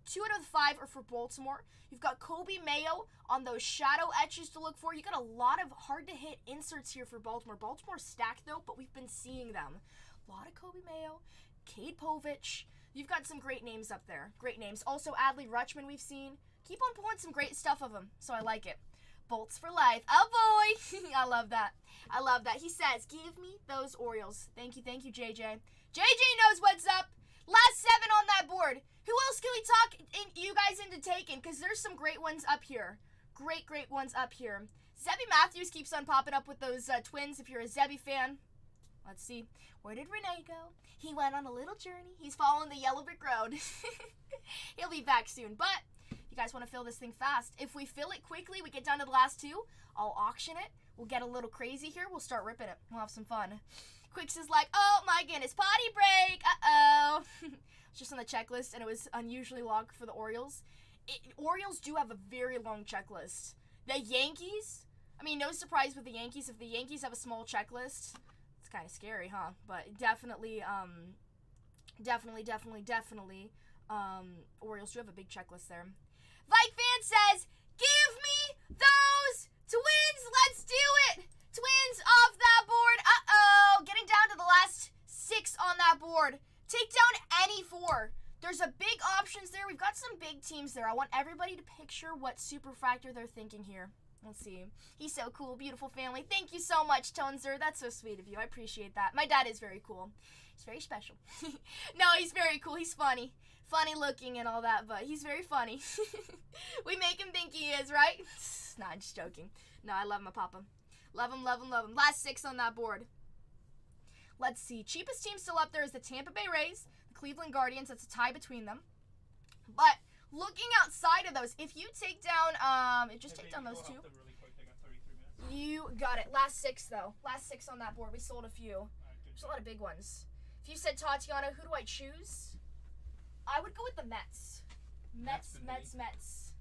2 out of 5 are for Baltimore. You've got Kobe Mayo on those shadow etches to look for. You got a lot of hard-to-hit inserts here for Baltimore. Baltimore's stacked, though, but we've been seeing them. A lot of Kobe Mayo, Cade Povich. You've got some great names up there. Great names. Also, Adley Rutschman we've seen. Keep on pulling some great stuff of them, so I like it. Bolts for life. Oh, boy. I love that. He says, give me those Orioles. Thank you, JJ. JJ knows what's up. Last 7 on that board. Who else can we talk you guys into taking? Because there's some great ones up here. Great ones up here. Zebby Matthews keeps on popping up with those twins if you're a Zebby fan. Let's see. Where did Renee go? He went on a little journey. He's following the yellow brick road. He'll be back soon. But you guys want to fill this thing fast. If we fill it quickly, we get down to the last 2. I'll auction it. We'll get a little crazy here. We'll start ripping it. We'll have some fun. Quicks is like, oh my goodness, potty break. Uh-oh. It's just on the checklist, and it was unusually long for the Orioles. Orioles do have a very long checklist. The Yankees, I mean, no surprise with the Yankees. If the Yankees have a small checklist, it's kind of scary, huh? But definitely, Orioles do have a big checklist there. Vike Fan says, give me those Twins. Let's do it. Twins off that board. Uh-oh. Getting down to the last 6 on that board. Take down any 4. There's a big options there. We've got some big teams names there. I want everybody to picture what superfractor they're thinking here. Let's see. He's so cool. Beautiful family. Thank you so much, Tonzer. That's so sweet of you. I appreciate that. My dad is very cool. He's very special. No, he's very cool. He's funny. Funny looking and all that, but he's very funny. We make him think he is, right? Nah, I'm just joking. No, I love my papa. Love him, love him, love him. Last 6 on that board. Let's see. Cheapest team still up there is the Tampa Bay Rays, the Cleveland Guardians. That's a tie between them. But looking outside of those, if you take down, take down those two. You got it. Last 6 though. Last 6 on that board. We sold a few. There's a lot of big ones. If you said Tatiana, who do I choose? I would go with the Mets. Mets.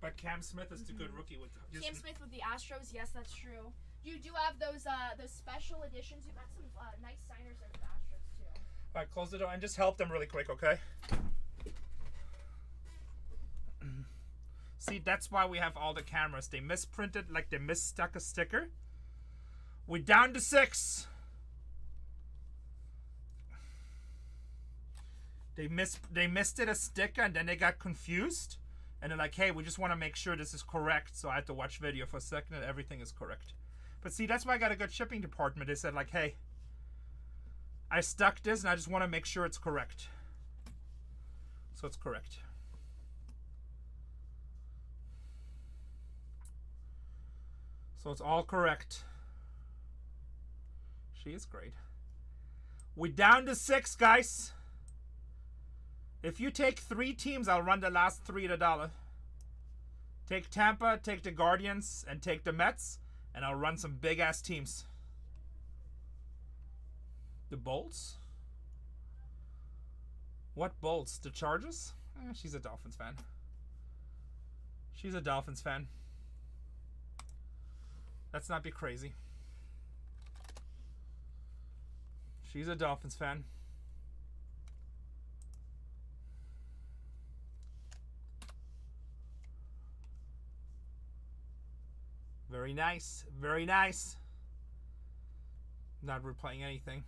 But Cam Smith is the good rookie with Cam Smith with the Astros. Yes, that's true. You do have those special editions. You got some nice signers there for the Astros too. All right, close the door and just help them really quick, okay? See, that's why we have all the cameras. They misprinted, like they misstuck a sticker. We're down to 6. They misted a sticker and then they got confused. And they're like, hey, we just want to make sure this is correct. So I had to watch video for a second and everything is correct. But see, that's why I got a good shipping department. They said like, hey, I stuck this and I just want to make sure it's correct. So it's correct. So it's all correct. She is great. We're down to 6, guys. If you take 3 teams, I'll run the last 3 at $1. Take Tampa, take the Guardians, and take the Mets, and I'll run some big-ass teams. The Bolts? What Bolts? The Chargers? She's a Dolphins fan. She's a Dolphins fan. Let's not be crazy. She's a Dolphins fan. Very nice. Very nice. Not replaying anything.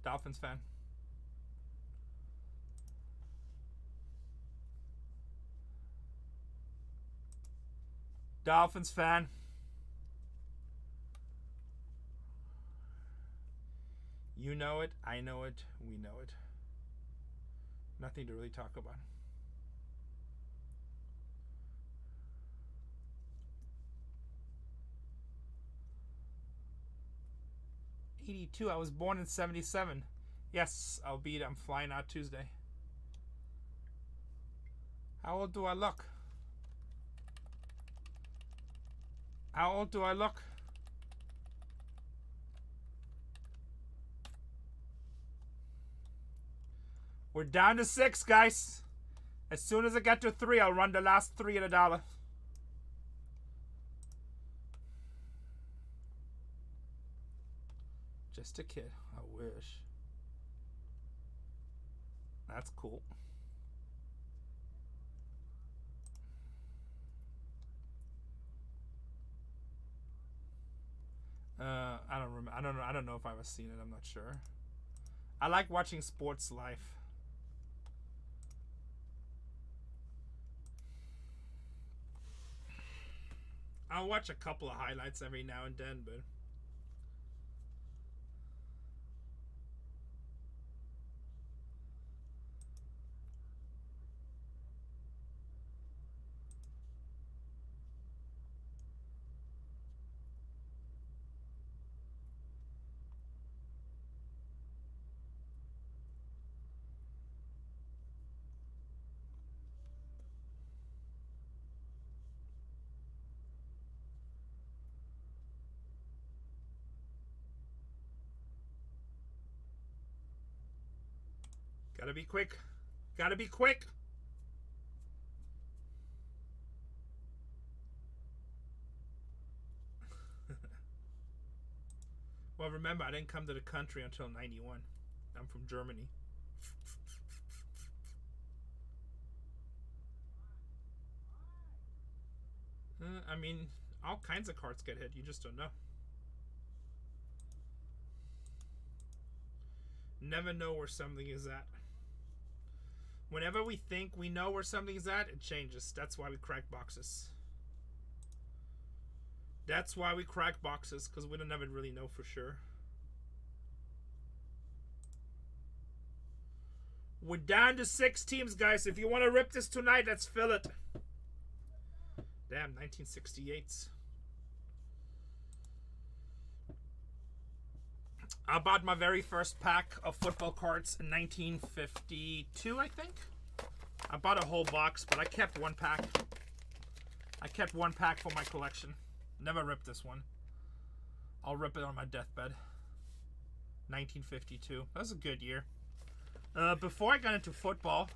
Dolphins fan. Dolphins fan. You know it. I know it. We know it. Nothing to really talk about. '82. I was born in '77. Yes, albeit I'm flying out Tuesday. How old do I look? How old do I look? We're down to 6, guys. As soon as I get to 3, I'll run the last 3 at $1. Just a kid. I wish. That's cool. I don't remember. I don't know if I've seen it. I'm not sure. I like watching sports live. I'll watch a couple of highlights every now and then, but gotta be quick. Gotta be quick. Well, remember, I didn't come to the country until '91. I'm from Germany. I mean, all kinds of cards get hit. You just don't know. Never know where something is at. Whenever we think we know where something's at, it changes. That's why we crack boxes. That's why we crack boxes, because we don't ever really know for sure. We're down to 6 teams, guys. If you want to rip this tonight, let's fill it. Damn, 1968s. I bought my very first pack of football cards in 1952, I think. I bought a whole box, but I kept one pack. I kept one pack for my collection. Never ripped this one. I'll rip it on my deathbed. 1952. That was a good year. Before I got into football,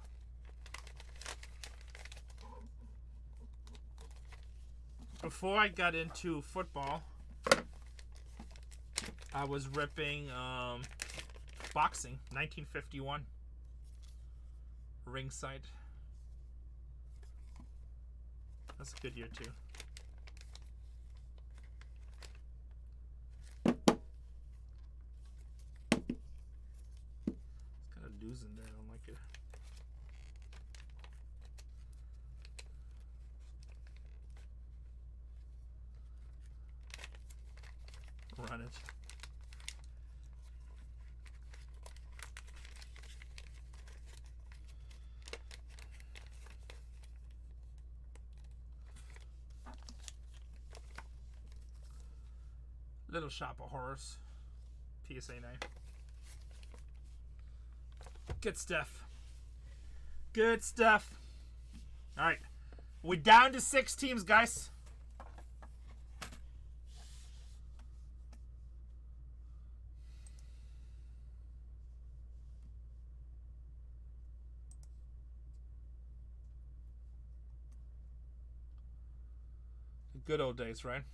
I was ripping boxing, 1951. Ringside. That's a good year too. It's kind of loose in there. I don't like it. Run it. Little Shop of Horrors. PSA 9. Good stuff. Good stuff. Alright. We're down to 6 teams, guys. Good old days, right?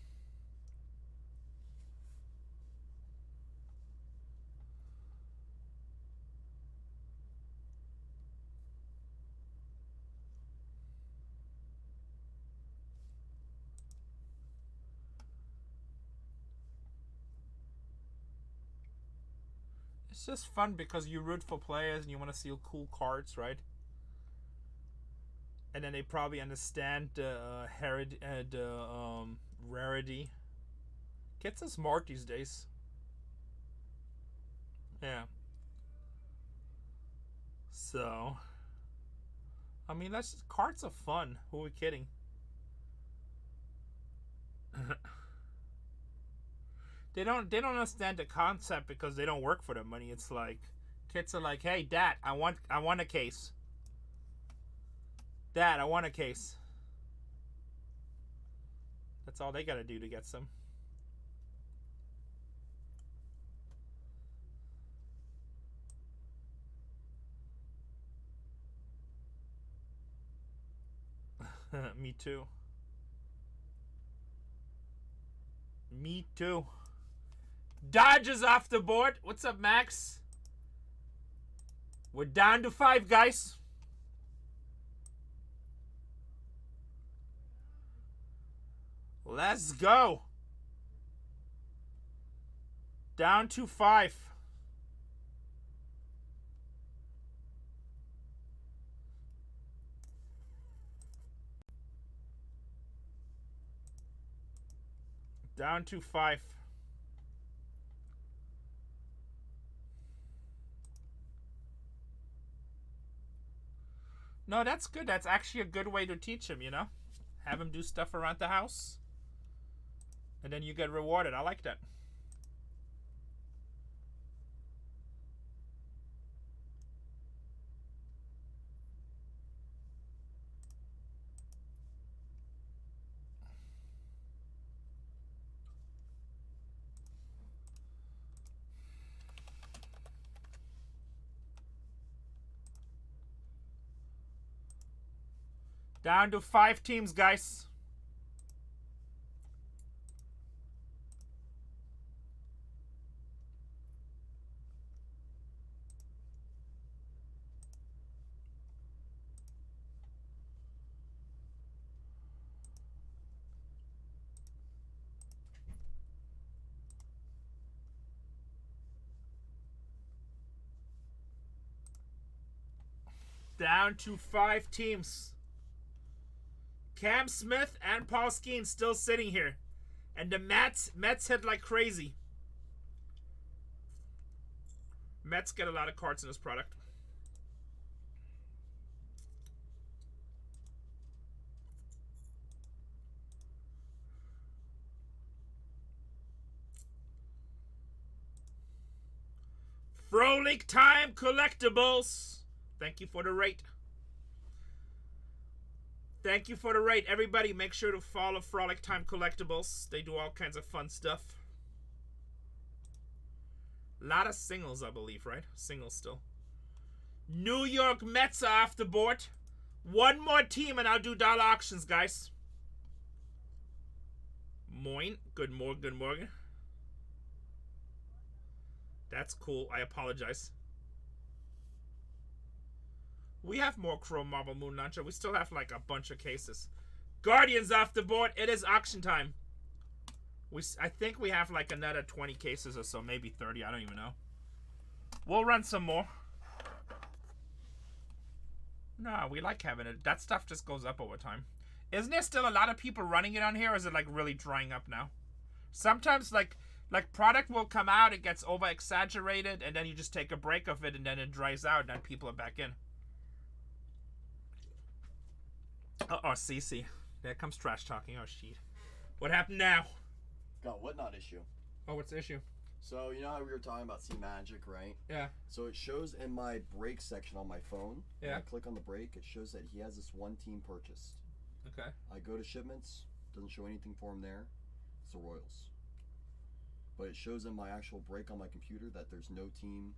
It's just fun because you root for players and you want to see cool cards, right? And then they probably understand the rarity. Kids are smart these days. Yeah. So, I mean, cards are fun. Who are we kidding? They don't understand the concept because they don't work for the money. It's like kids are like, "Hey, Dad, I want a case. Dad, I want a case." That's all they gotta do to get some. Me too. Me too. Dodgers off the board. What's up, Max? We're down to 5, guys. Let's go. Down to 5. Down to 5. No, that's good. That's actually a good way to teach him, you know? Have him do stuff around the house. And then you get rewarded. I like that. Down to 5 teams, guys. Down to 5 teams. Cam Smith and Paul Skeens still sitting here. And the Mets hit like crazy. Mets get a lot of cards in this product. Frolic Time Collectibles. Thank you for the rate. Thank you for the rate. Everybody, make sure to follow Frolic Time Collectibles. They do all kinds of fun stuff. A lot of singles, I believe, right? Singles still. New York Mets are off the board. One more team and I'll do dollar auctions, guys. Moin. Good morning. That's cool. I apologize. We have more Chrome Marble Moon Launcher. We still have like a bunch of cases. Guardians off the board. It is auction time. I think we have like another 20 cases or so. Maybe 30. I don't even know. We'll run some more. No, we like having it. That stuff just goes up over time. Isn't there still a lot of people running it on here? Or is it like really drying up now? Sometimes like product will come out, it gets over exaggerated, and then you just take a break of it, and then it dries out, and then people are back in. Oh, CC. There comes trash talking. Oh, shit. What happened now? Got what not issue? Oh, what's the issue? So, you know how we were talking about C Magic, right? Yeah. So it shows in my break section on my phone. Yeah. When I click on the break, it shows that he has this one team purchased. Okay. I go to shipments, doesn't show anything for him there. It's the Royals. But it shows in my actual break on my computer that there's no team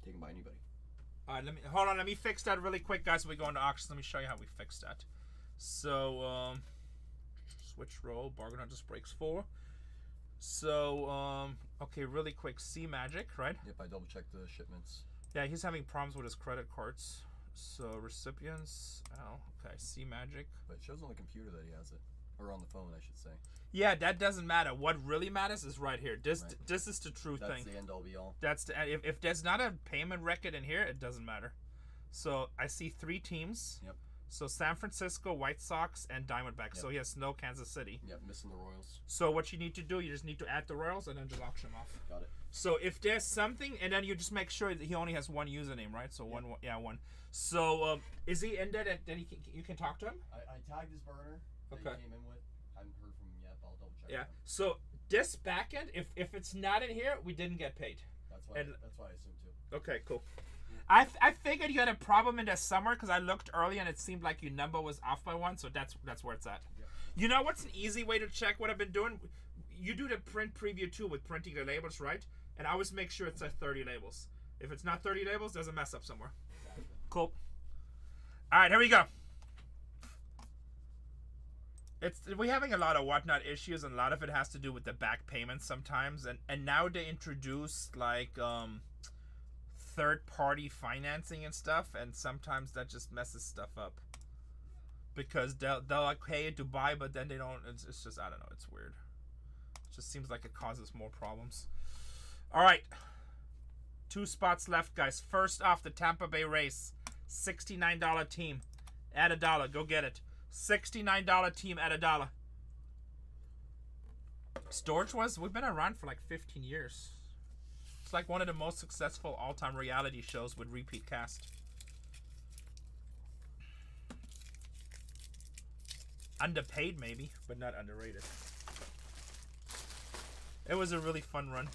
taken by anybody. All right, let me fix that really quick, guys. We go into auctions. Let me show you how we fix that. So, switch roll, BargainHuntersbreaks 4. So, okay, really quick, C Magic, right? Yep, I double checked the shipments. Yeah, he's having problems with his credit cards. So, recipients, okay, C Magic. But it shows on the computer that he has it. Or on the phone, I should say. Yeah, that doesn't matter. What really matters is right here. This is the true thing. That's the end all be all. That's the if there's not a payment record in here, it doesn't matter. So I see 3 teams. Yep. So San Francisco, White Sox, and Diamondbacks. Yep. So he has no Kansas City. Yep, missing the Royals. So what you need to do, you just need to add the Royals and then just auction them off. Got it. So if there's something, and then you just make sure that he only has one username, right? So yep. one. So is he in there that you can talk to him? I tagged his burner that he came in with. Haven't heard from him yet, but I'll double check. Yeah. So this backend, if it's not in here, we didn't get paid. That's why I assumed too. Okay, cool. I figured you had a problem in the summer because I looked early and it seemed like your number was off by 1, so that's where it's at. Yep. You know what's an easy way to check what I've been doing? You do the print preview too with printing the labels, right? And I always make sure it's at 30 labels. If it's not 30 labels, there's a mess up somewhere. Exactly. Cool. All right, here we go. We're having a lot of whatnot issues, and a lot of it has to do with the back payments sometimes. And now they introduce like third-party financing and stuff, and sometimes that just messes stuff up because they'll like pay it to buy, but then they don't. It's just, I don't know, it's weird. It just seems like it causes more problems. All right, 2 spots left, guys. First off, the Tampa Bay Rays, $69 team, add $1, go get it. $69 team at $1. Storage Wars, we've been around for like 15 years. It's like one of the most successful all-time reality shows with repeat cast. Underpaid maybe, but not underrated. It was a really fun run.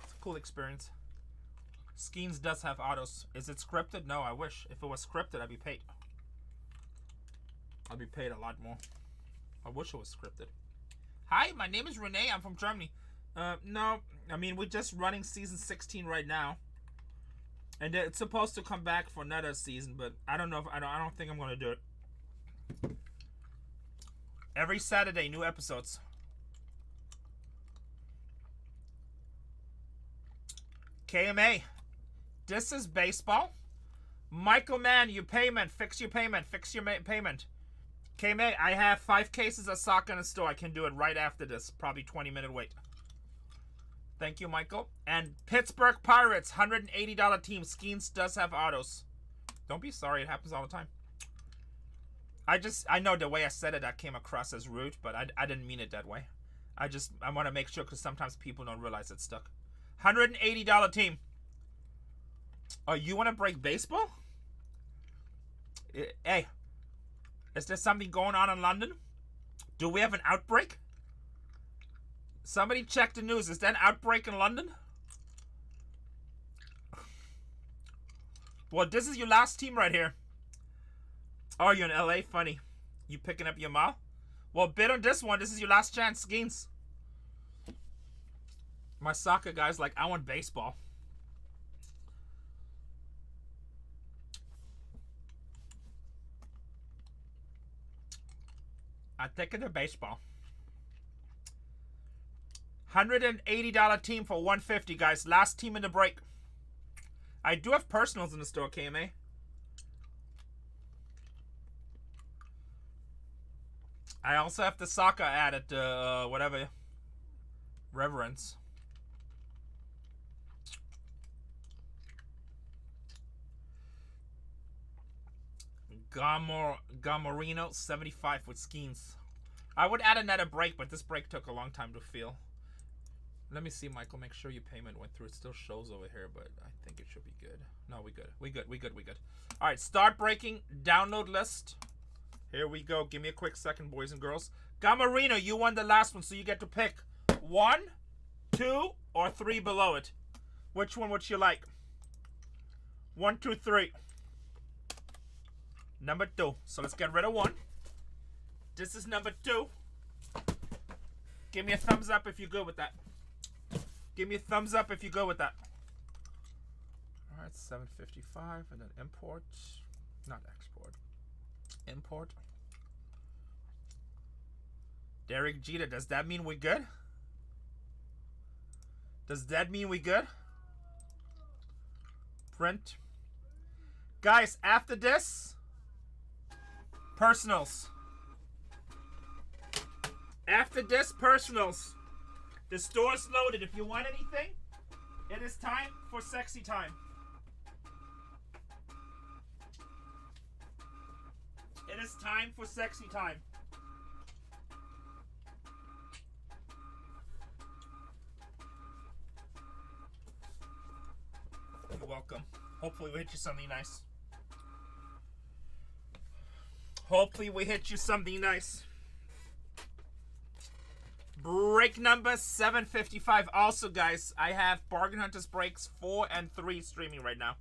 It's a cool experience. Skeens does have autos. Is it scripted? No, I wish. If it was scripted, I'd be paid. I'd be paid a lot more. I wish it was scripted. Hi, my name is Renee. I'm from Germany. No, I mean, we're just running season 16 right now, and it's supposed to come back for another season, but I don't know if I don't think I'm gonna do it. Every Saturday, new episodes. KMA, this is baseball. Michael Mann, your payment. Fix your payment. Fix your payment. KMA, I have 5 cases of soccer in the store. I can do it right after this. Probably 20-minute wait. Thank you, Michael. And Pittsburgh Pirates, $180 team. Skeens does have autos. Don't be sorry. It happens all the time. I know the way I said it, that came across as rude, but I didn't mean it that way. I want to make sure because sometimes people don't realize it's stuck. $180 team. Oh, you want to break baseball? Hey, is there something going on in London? Do we have an outbreak? Somebody check the news. Is there an outbreak in London? Well, this is your last team right here. Oh, you're in LA? Funny. You picking up your mall? Well, bid on this one. This is your last chance, Skeens. My soccer guy's like, I want baseball. I think it's a baseball. $180 team for $150, guys. Last team in the break. I do have personals in the store, KMA. I also have the soccer ad at whatever. Reverence. Gamorino 75 with Skeens. I would add another break, but this break took a long time to fill. Let me see, Michael. Make sure your payment went through. It still shows over here, but I think it should be good. No, we good. We good. All right, start breaking. Download list. Here we go. Give me a quick second, boys and girls. Gamorino, you won the last one, so you get to pick 1, 2, or 3 below it. Which one would you like? 1, 2, 3. Number 2. So let's get rid of 1. This is number 2. Give me a thumbs up if you're good with that. Give me a thumbs up if you go with that. All right, $7.55 and then import, not export. Import. Derek Jeter, does that mean we good? Does that mean we good? Print. Guys, after this, personals. After this, personals. The store's loaded. If you want anything, it is time for sexy time. It is time for sexy time. You're welcome. Hopefully we hit you something nice. Hopefully we hit you something nice. Break number 755. Also, guys, I have Bargain Hunters Breaks 4 and 3 streaming right now.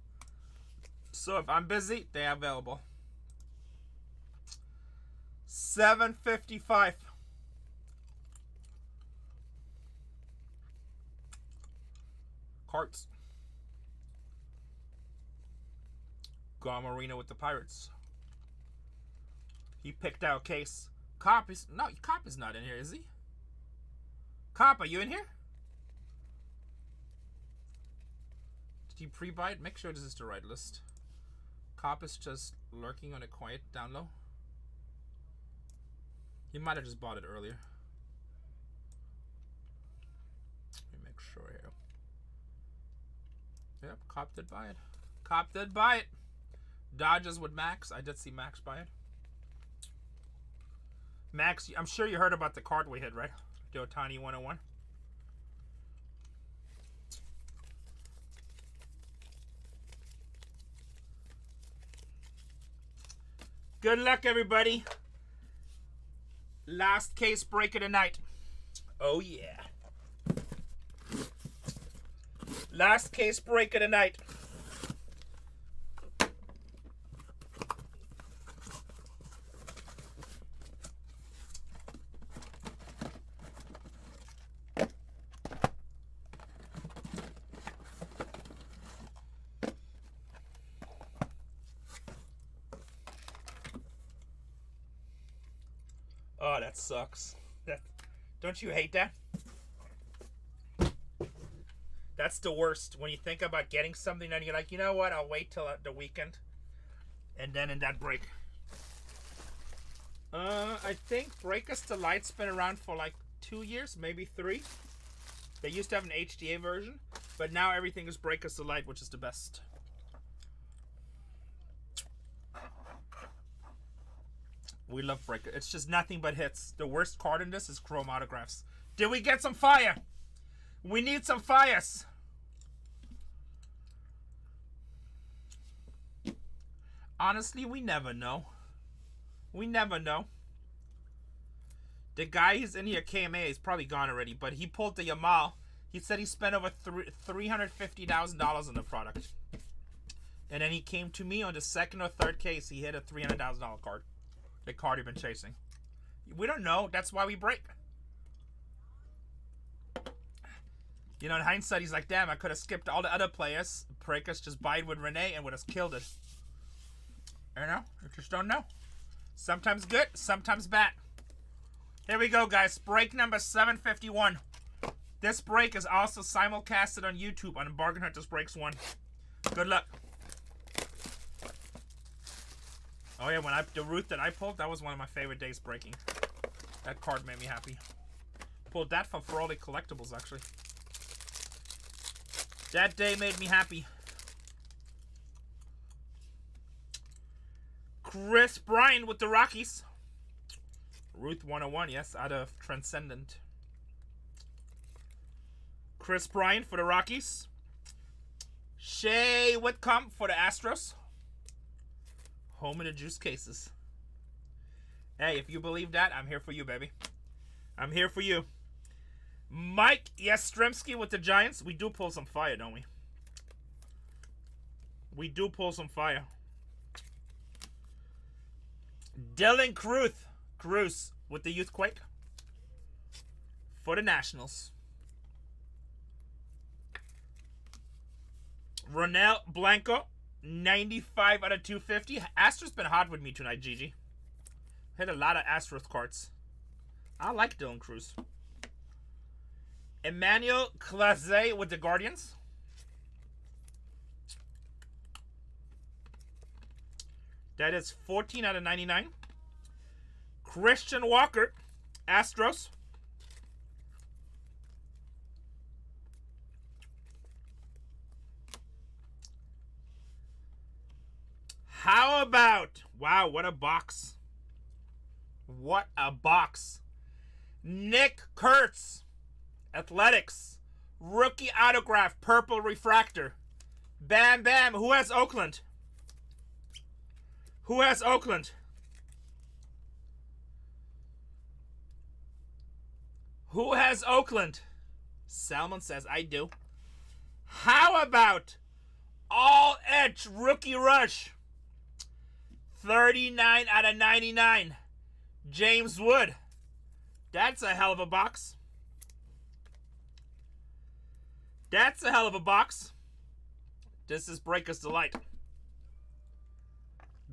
So if I'm busy, they're available. 755. Carts. Gamorino with the Pirates. He picked out Case. Cop is not in here, is he? Cop, are you in here? Did you pre-buy it? Make sure this is the right list. Cop is just lurking on a quiet down low. He might have just bought it earlier. Let me make sure here. Yep, Cop did buy it. Cop did buy it. Dodgers with Max. I did see Max buy it. Max, I'm sure you heard about the card we hit, right? The Otani 101. Good luck, everybody. Last case break of the night. Oh, yeah. Last case break of the night. Oh, that sucks. Don't you hate that? That's the worst. When you think about getting something and you're like, you know what, I'll wait till the weekend. And then in that break. I think Break Us the Light's been around for like 2 years, maybe 3. They used to have an HDA version, but now everything is Break Us the Light, which is the best. We love breaker. It's just nothing but hits. The worst card in this is chrome autographs. Did we get some fire? We need some fires. Honestly, we never know. We never know. The guy who's in here, KMA, is probably gone already, but he pulled the Yamal. He said he spent over $350,000 on the product. And then he came to me on the second or third case. He hit a $300,000 card. The card he'd been chasing. We don't know. That's why we break. You know, in hindsight, he's like, damn, I could have skipped all the other players. Breakers just bide with Renee and would have killed it. You know? You just don't know. Sometimes good, sometimes bad. Here we go, guys. Break number 751. This break is also simulcasted on YouTube on Bargain Hunters Breaks 1. Good luck. Oh yeah, the Ruth that I pulled, that was one of my favorite days breaking. That card made me happy. Pulled that for all the collectibles, actually. That day made me happy. Chris Bryant with the Rockies. Ruth 101, yes, out of Transcendent. Chris Bryant for the Rockies. Shea Whitcomb for the Astros. Home in the juice cases. Hey, if you believe that, I'm here for you, baby. I'm here for you. Mike Yastrzemski with the Giants. We do pull some fire, don't we? We do pull some fire. Dylan Cruz with the Youthquake for the Nationals. Ronel Blanco, 95 out of 250. Astro's been hot with me tonight, Gigi. Hit a lot of Astros cards. I like Dylan Cruz. Emmanuel Clase with the Guardians. That is 14 out of 99. Christian Walker, Astros. How about, wow, what a box. What a box. Nick Kurtz, Athletics. Rookie autograph, purple refractor. Bam, bam. Who has Oakland? Who has Oakland? Who has Oakland? Salmon says, I do. How about All Edge Rookie Rush? 39 out of 99. James Wood. That's a hell of a box. That's a hell of a box. This is Breaker's Delight.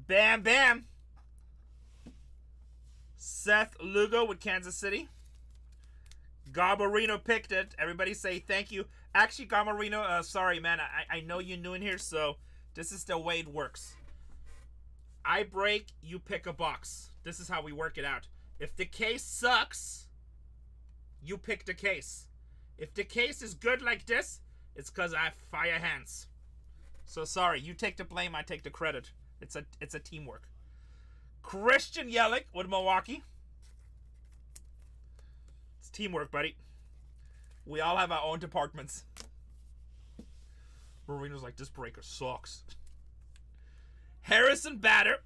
Bam, bam. Seth Lugo with Kansas City. Garbarino picked it. Everybody say thank you. Actually, Garbarino, sorry, man. I know you're new in here, so this is the way it works. I break, you pick a box. This is how we work it out. If the case sucks, you pick the case. If the case is good like this, it's because I have fire hands. So sorry, you take the blame, I take the credit. It's a teamwork. Christian Yelich with Milwaukee. It's teamwork, buddy. We all have our own departments. Marino's like, this breaker sucks. Harrison Bader,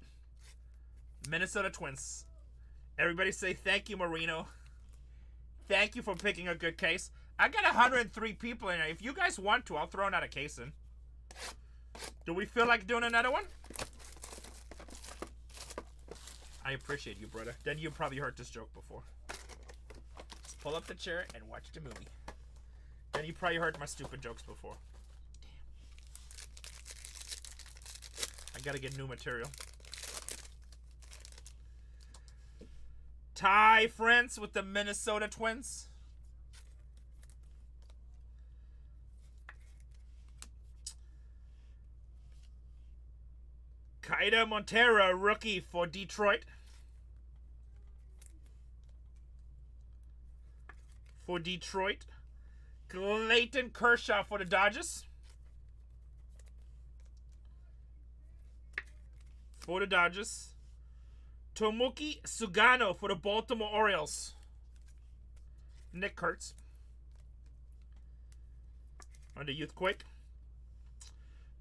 Minnesota Twins. Everybody say thank you, Marino. Thank you for picking a good case. I got 103 people in here. If you guys want to, I'll throw another case in. Do we feel like doing another one? I appreciate you, brother. Then you probably heard this joke before. Just pull up the chair and watch the movie. Then you probably heard my stupid jokes before. I gotta get new material. Ty France with the Minnesota Twins. Kaida Montero, rookie for Detroit. Clayton Kershaw for the Dodgers. Tomoki Sugano for the Baltimore Orioles. Nick Kurtz. On the Youth Quick.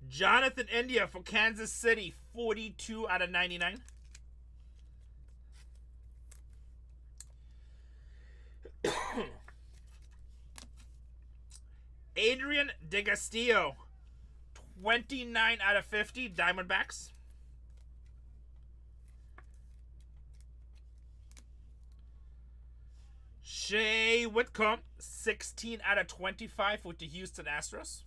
Jonathan India for Kansas City, 42 out of 99. Adrian DeGastillo, 29 out of 50, Diamondbacks. Shea Whitcomb, 16 out of 25 with the Houston Astros.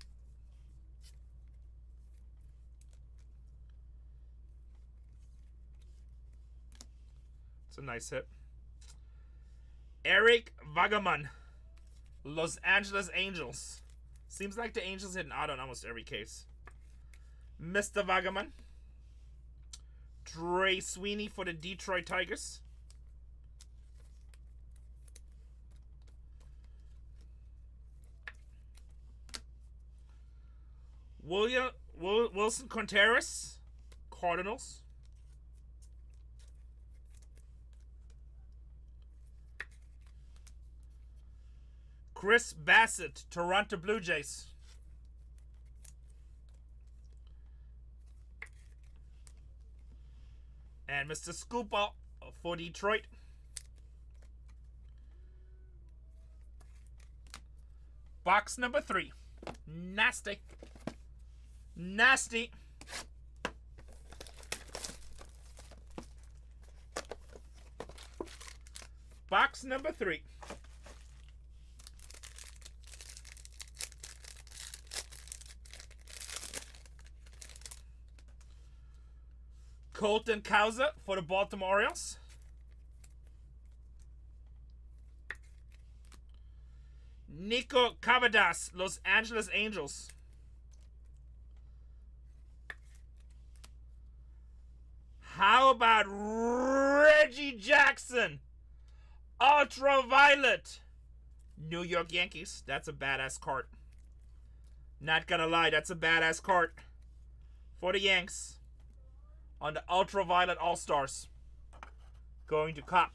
It's a nice hit. Eric Vagaman, Los Angeles Angels. Seems like the Angels hit an auto in almost every case. Mr. Vagaman. Dre Sweeney for the Detroit Tigers. Wilson Contreras, Cardinals. Chris Bassett, Toronto Blue Jays. And Mr. Scoopa for Detroit. Box number 3. Nasty. Nasty. Box number 3. Colton Cowser for the Baltimore Orioles. Nico Cavadas, Los Angeles Angels. How about Reggie Jackson, Ultraviolet, New York Yankees? That's a badass card. Not gonna lie, that's a badass card for the Yanks. On the Ultraviolet All-Stars. Going to Cop.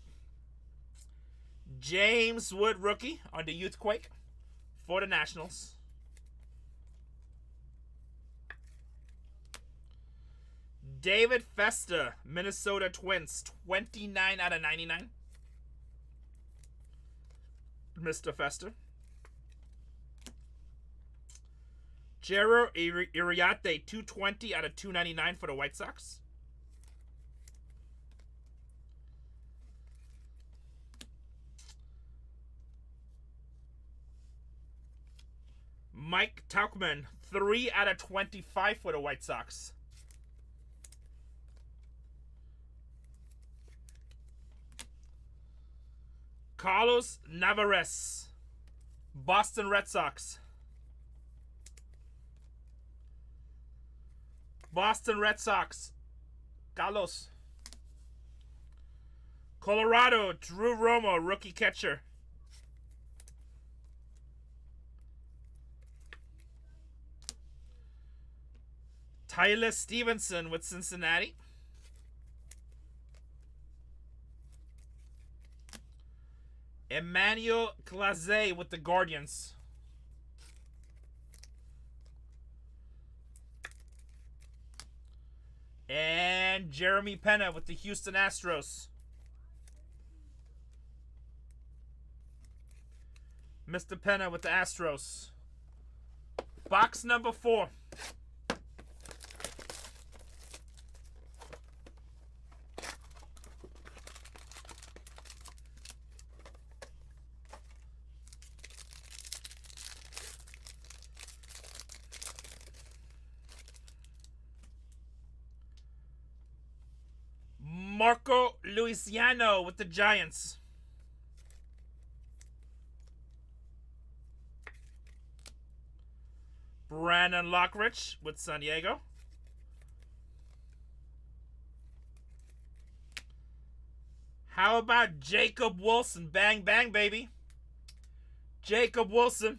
James Wood, rookie, on the Youth Quake for the Nationals. David Festa, Minnesota Twins, 29 out of 99. Mr. Festa. Jero Iriarte, 220 out of 299 for the White Sox. Mike Tauchman, 3 out of 25 for the White Sox. Carlos Navarez, Boston Red Sox. Boston Red Sox. Carlos. Colorado, Drew Romo, rookie catcher. Tyler Stevenson with Cincinnati. Emmanuel Clase with the Guardians. And Jeremy Pena with the Houston Astros. Mr. Pena with the Astros. Box number 4. Marco Luciano with the Giants. Brandon Lockridge with San Diego. How about Jacob Wilson? Bang, bang, baby. Jacob Wilson.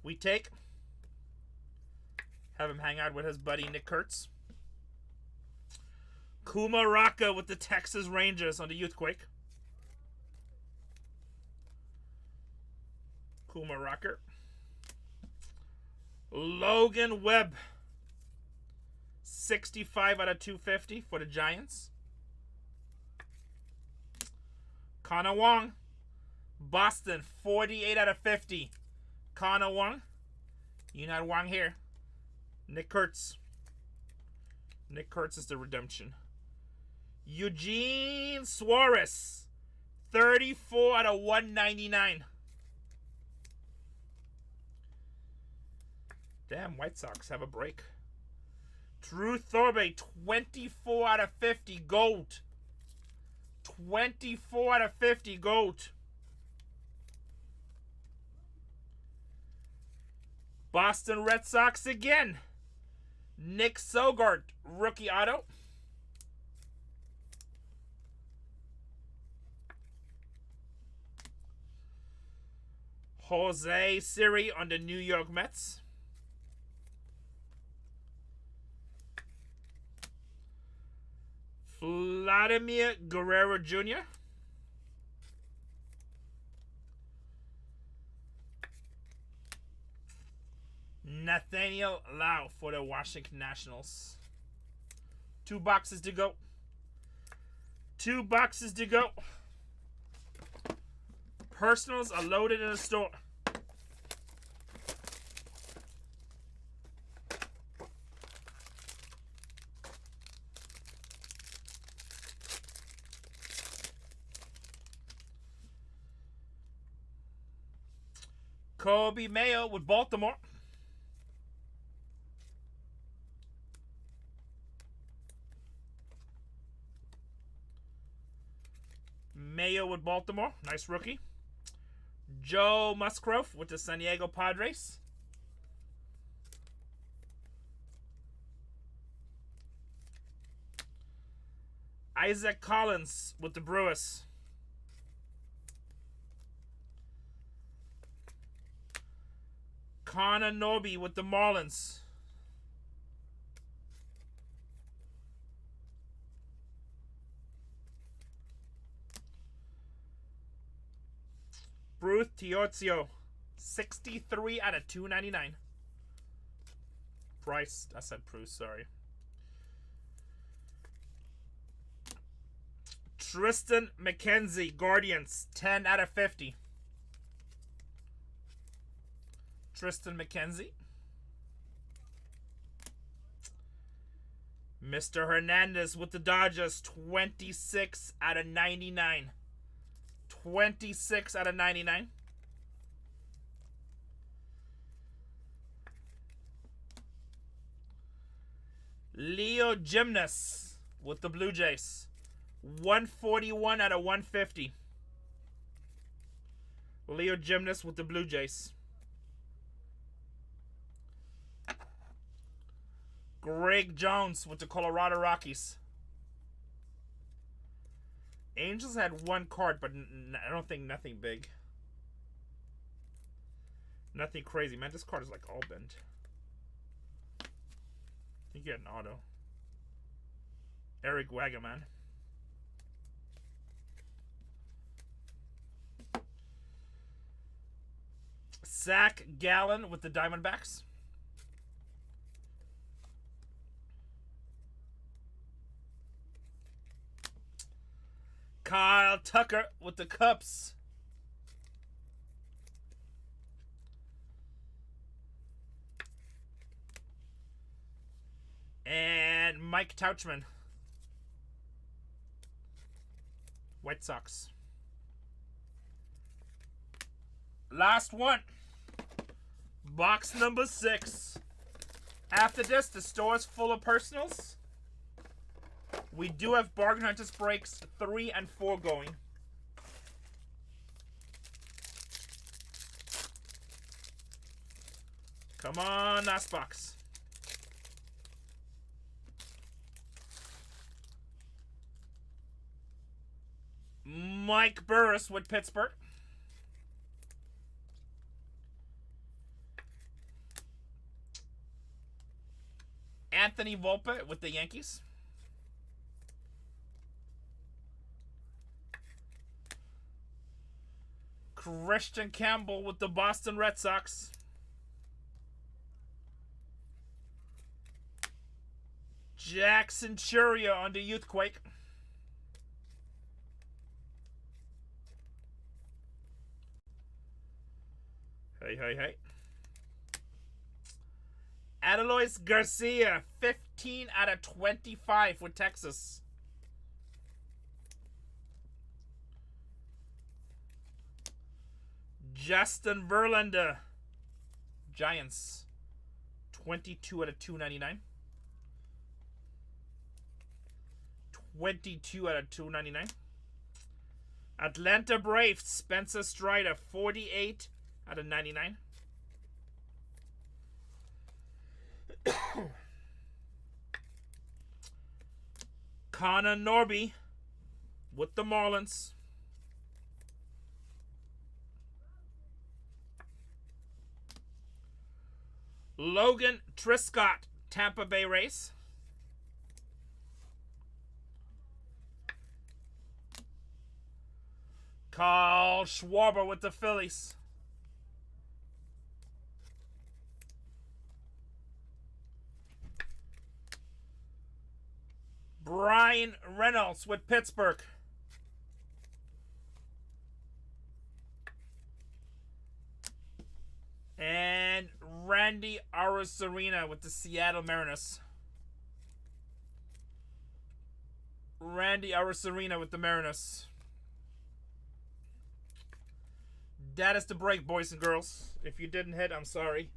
We take. Have him hang out with his buddy Nick Kurtz. Kuma Raka with the Texas Rangers on the Youthquake. Kuma Rocker. Logan Webb. 65 out of 250 for the Giants. Connor Wong. Boston. 48 out of 50. Connor Wong. You not Wong here. Nick Kurtz. Nick Kurtz is the redemption. Eugene Suarez. 34 out of 199. Damn, White Sox have a break. Drew Thorpe, 24 out of 50, gold. 24 out of 50, gold. Boston Red Sox again. Nick Sogard, rookie auto. Jose Siri on the New York Mets. Vladimir Guerrero Jr. Nathaniel Lau for the Washington Nationals. 2 boxes to go. 2 boxes to go. Personals are loaded in the store. Kobe Mayo with Baltimore. Mayo with Baltimore. Nice rookie. Joe Musgrove with the San Diego Padres. Isaac Collins with the Brewers. Connor Norby with the Marlins. Bruce Teotzio, 63 out of 299. Price, I said Bruce, sorry. Tristan McKenzie, Guardians, 10 out of 50. Tristan McKenzie. Mr. Hernandez with the Dodgers, 26 out of 99. 26 out of 99. Leo Gymnast with the Blue Jays, 141 out of 150. Leo Gymnast with the Blue Jays. Greg Jones with the Colorado Rockies. Angels had 1 card, but I don't think nothing big. Nothing crazy. Man, this card is like all bent. I think you had an auto. Eric Wagaman. Zach Gallen with the Diamondbacks. Kyle Tucker with the Cubs. And Mike Tauchman, White Sox. Last one. Box number 6. After this, the store is full of personals. We do have Bargain Hunters breaks 3 and 4 going. Come on, last box. Mike Burris with Pittsburgh. Anthony Volpe with the Yankees. Christian Campbell with the Boston Red Sox. Jackson Churia on the Youthquake. Hey. Adelois Garcia, 15 out of 25 with Texas. Justin Verlander, Giants, 22 out of 299. 22 out of 299. Atlanta Braves, Spencer Strider, 48 out of 99. Connor Norby with the Marlins. Logan Triscott, Tampa Bay Rays. Carl Schwarber with the Phillies. Brian Reynolds with Pittsburgh. And Randy Arozarena with the Seattle Mariners. Randy Arozarena with the Mariners. That is the break, boys and girls. If you didn't hit, I'm sorry.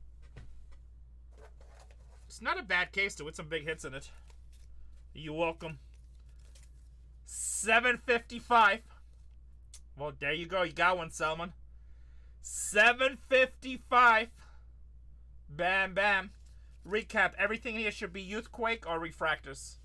It's not a bad case, though, with some big hits in it. You're welcome. 755. Well, there you go. You got one, Selman. 755. Bam, bam. Recap. Everything here should be Youthquake or Refractors.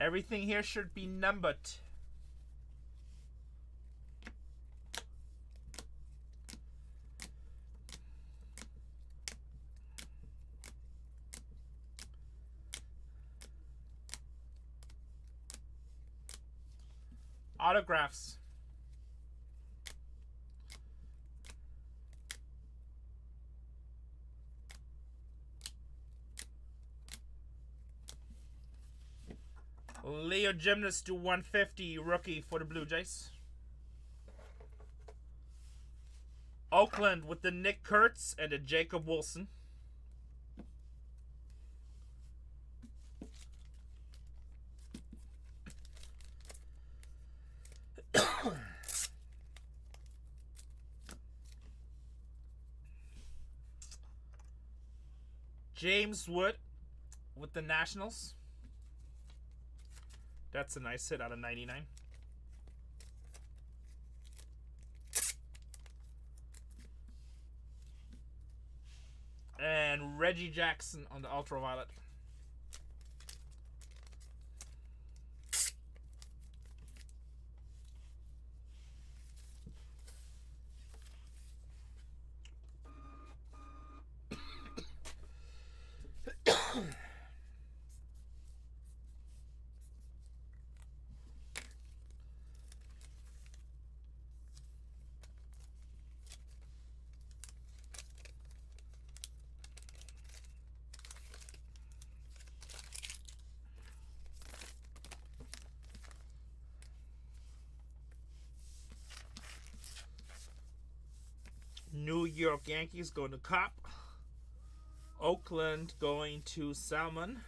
Everything here should be numbered. Autographs. Leo Gymnast to 150, rookie for the Blue Jays. Oakland with the Nick Kurtz and the Jacob Wilson. James Wood with the Nationals. That's a nice hit out of 99. And Reggie Jackson on the Ultraviolet. New York Yankees going to Cop. Oakland going to Salmon.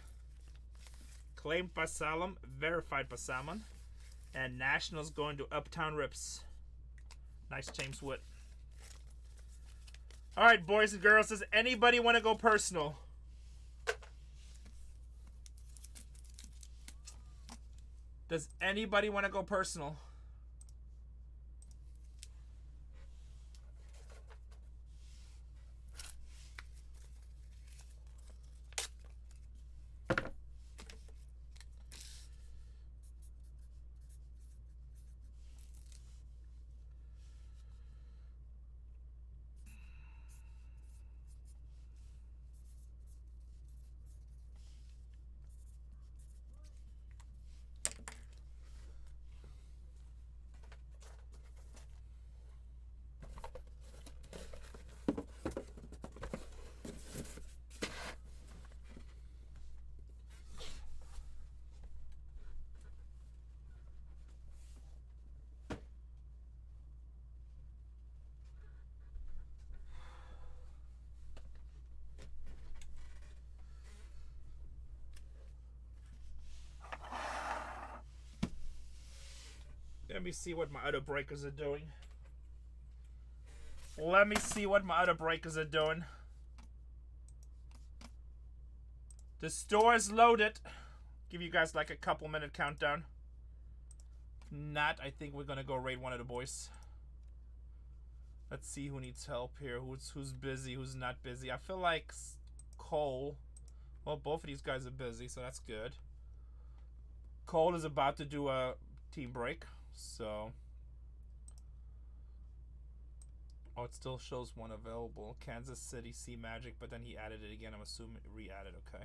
Claimed by Salem, verified by Salmon. And Nationals going to Uptown Rips. Nice James Wood. Alright, boys and girls, does anybody want to go personal? Does anybody want to go personal? Let me see what my other breakers are doing. Let me see what my other breakers are doing. The store is loaded. Give you guys like a couple minute countdown. Not, I think we're gonna go raid one of the boys. Let's see who needs help here. Who's busy, who's not busy. I feel like Cole. Well, both of these guys are busy, so that's good. Cole is about to do a team break, so. Oh, it still shows one available. Kansas City Sea Magic, but then he added it again. I'm assuming re-added. Okay.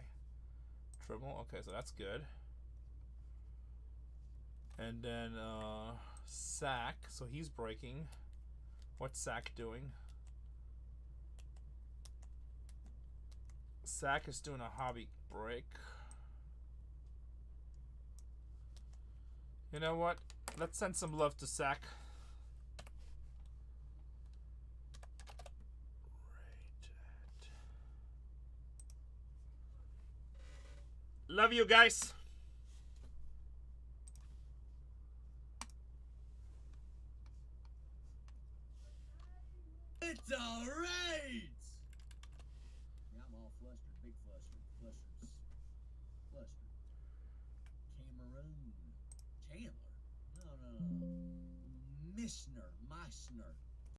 Dribble. Okay, so that's good. And then Sack. So he's breaking. What's Sack doing? Sack is doing a hobby break. You know what? Let's send some love to Sack. Love you guys. It's alright! Yeah, I'm all flustered, big flustered, flustered. Cameroon. Chandler? No. Meissner.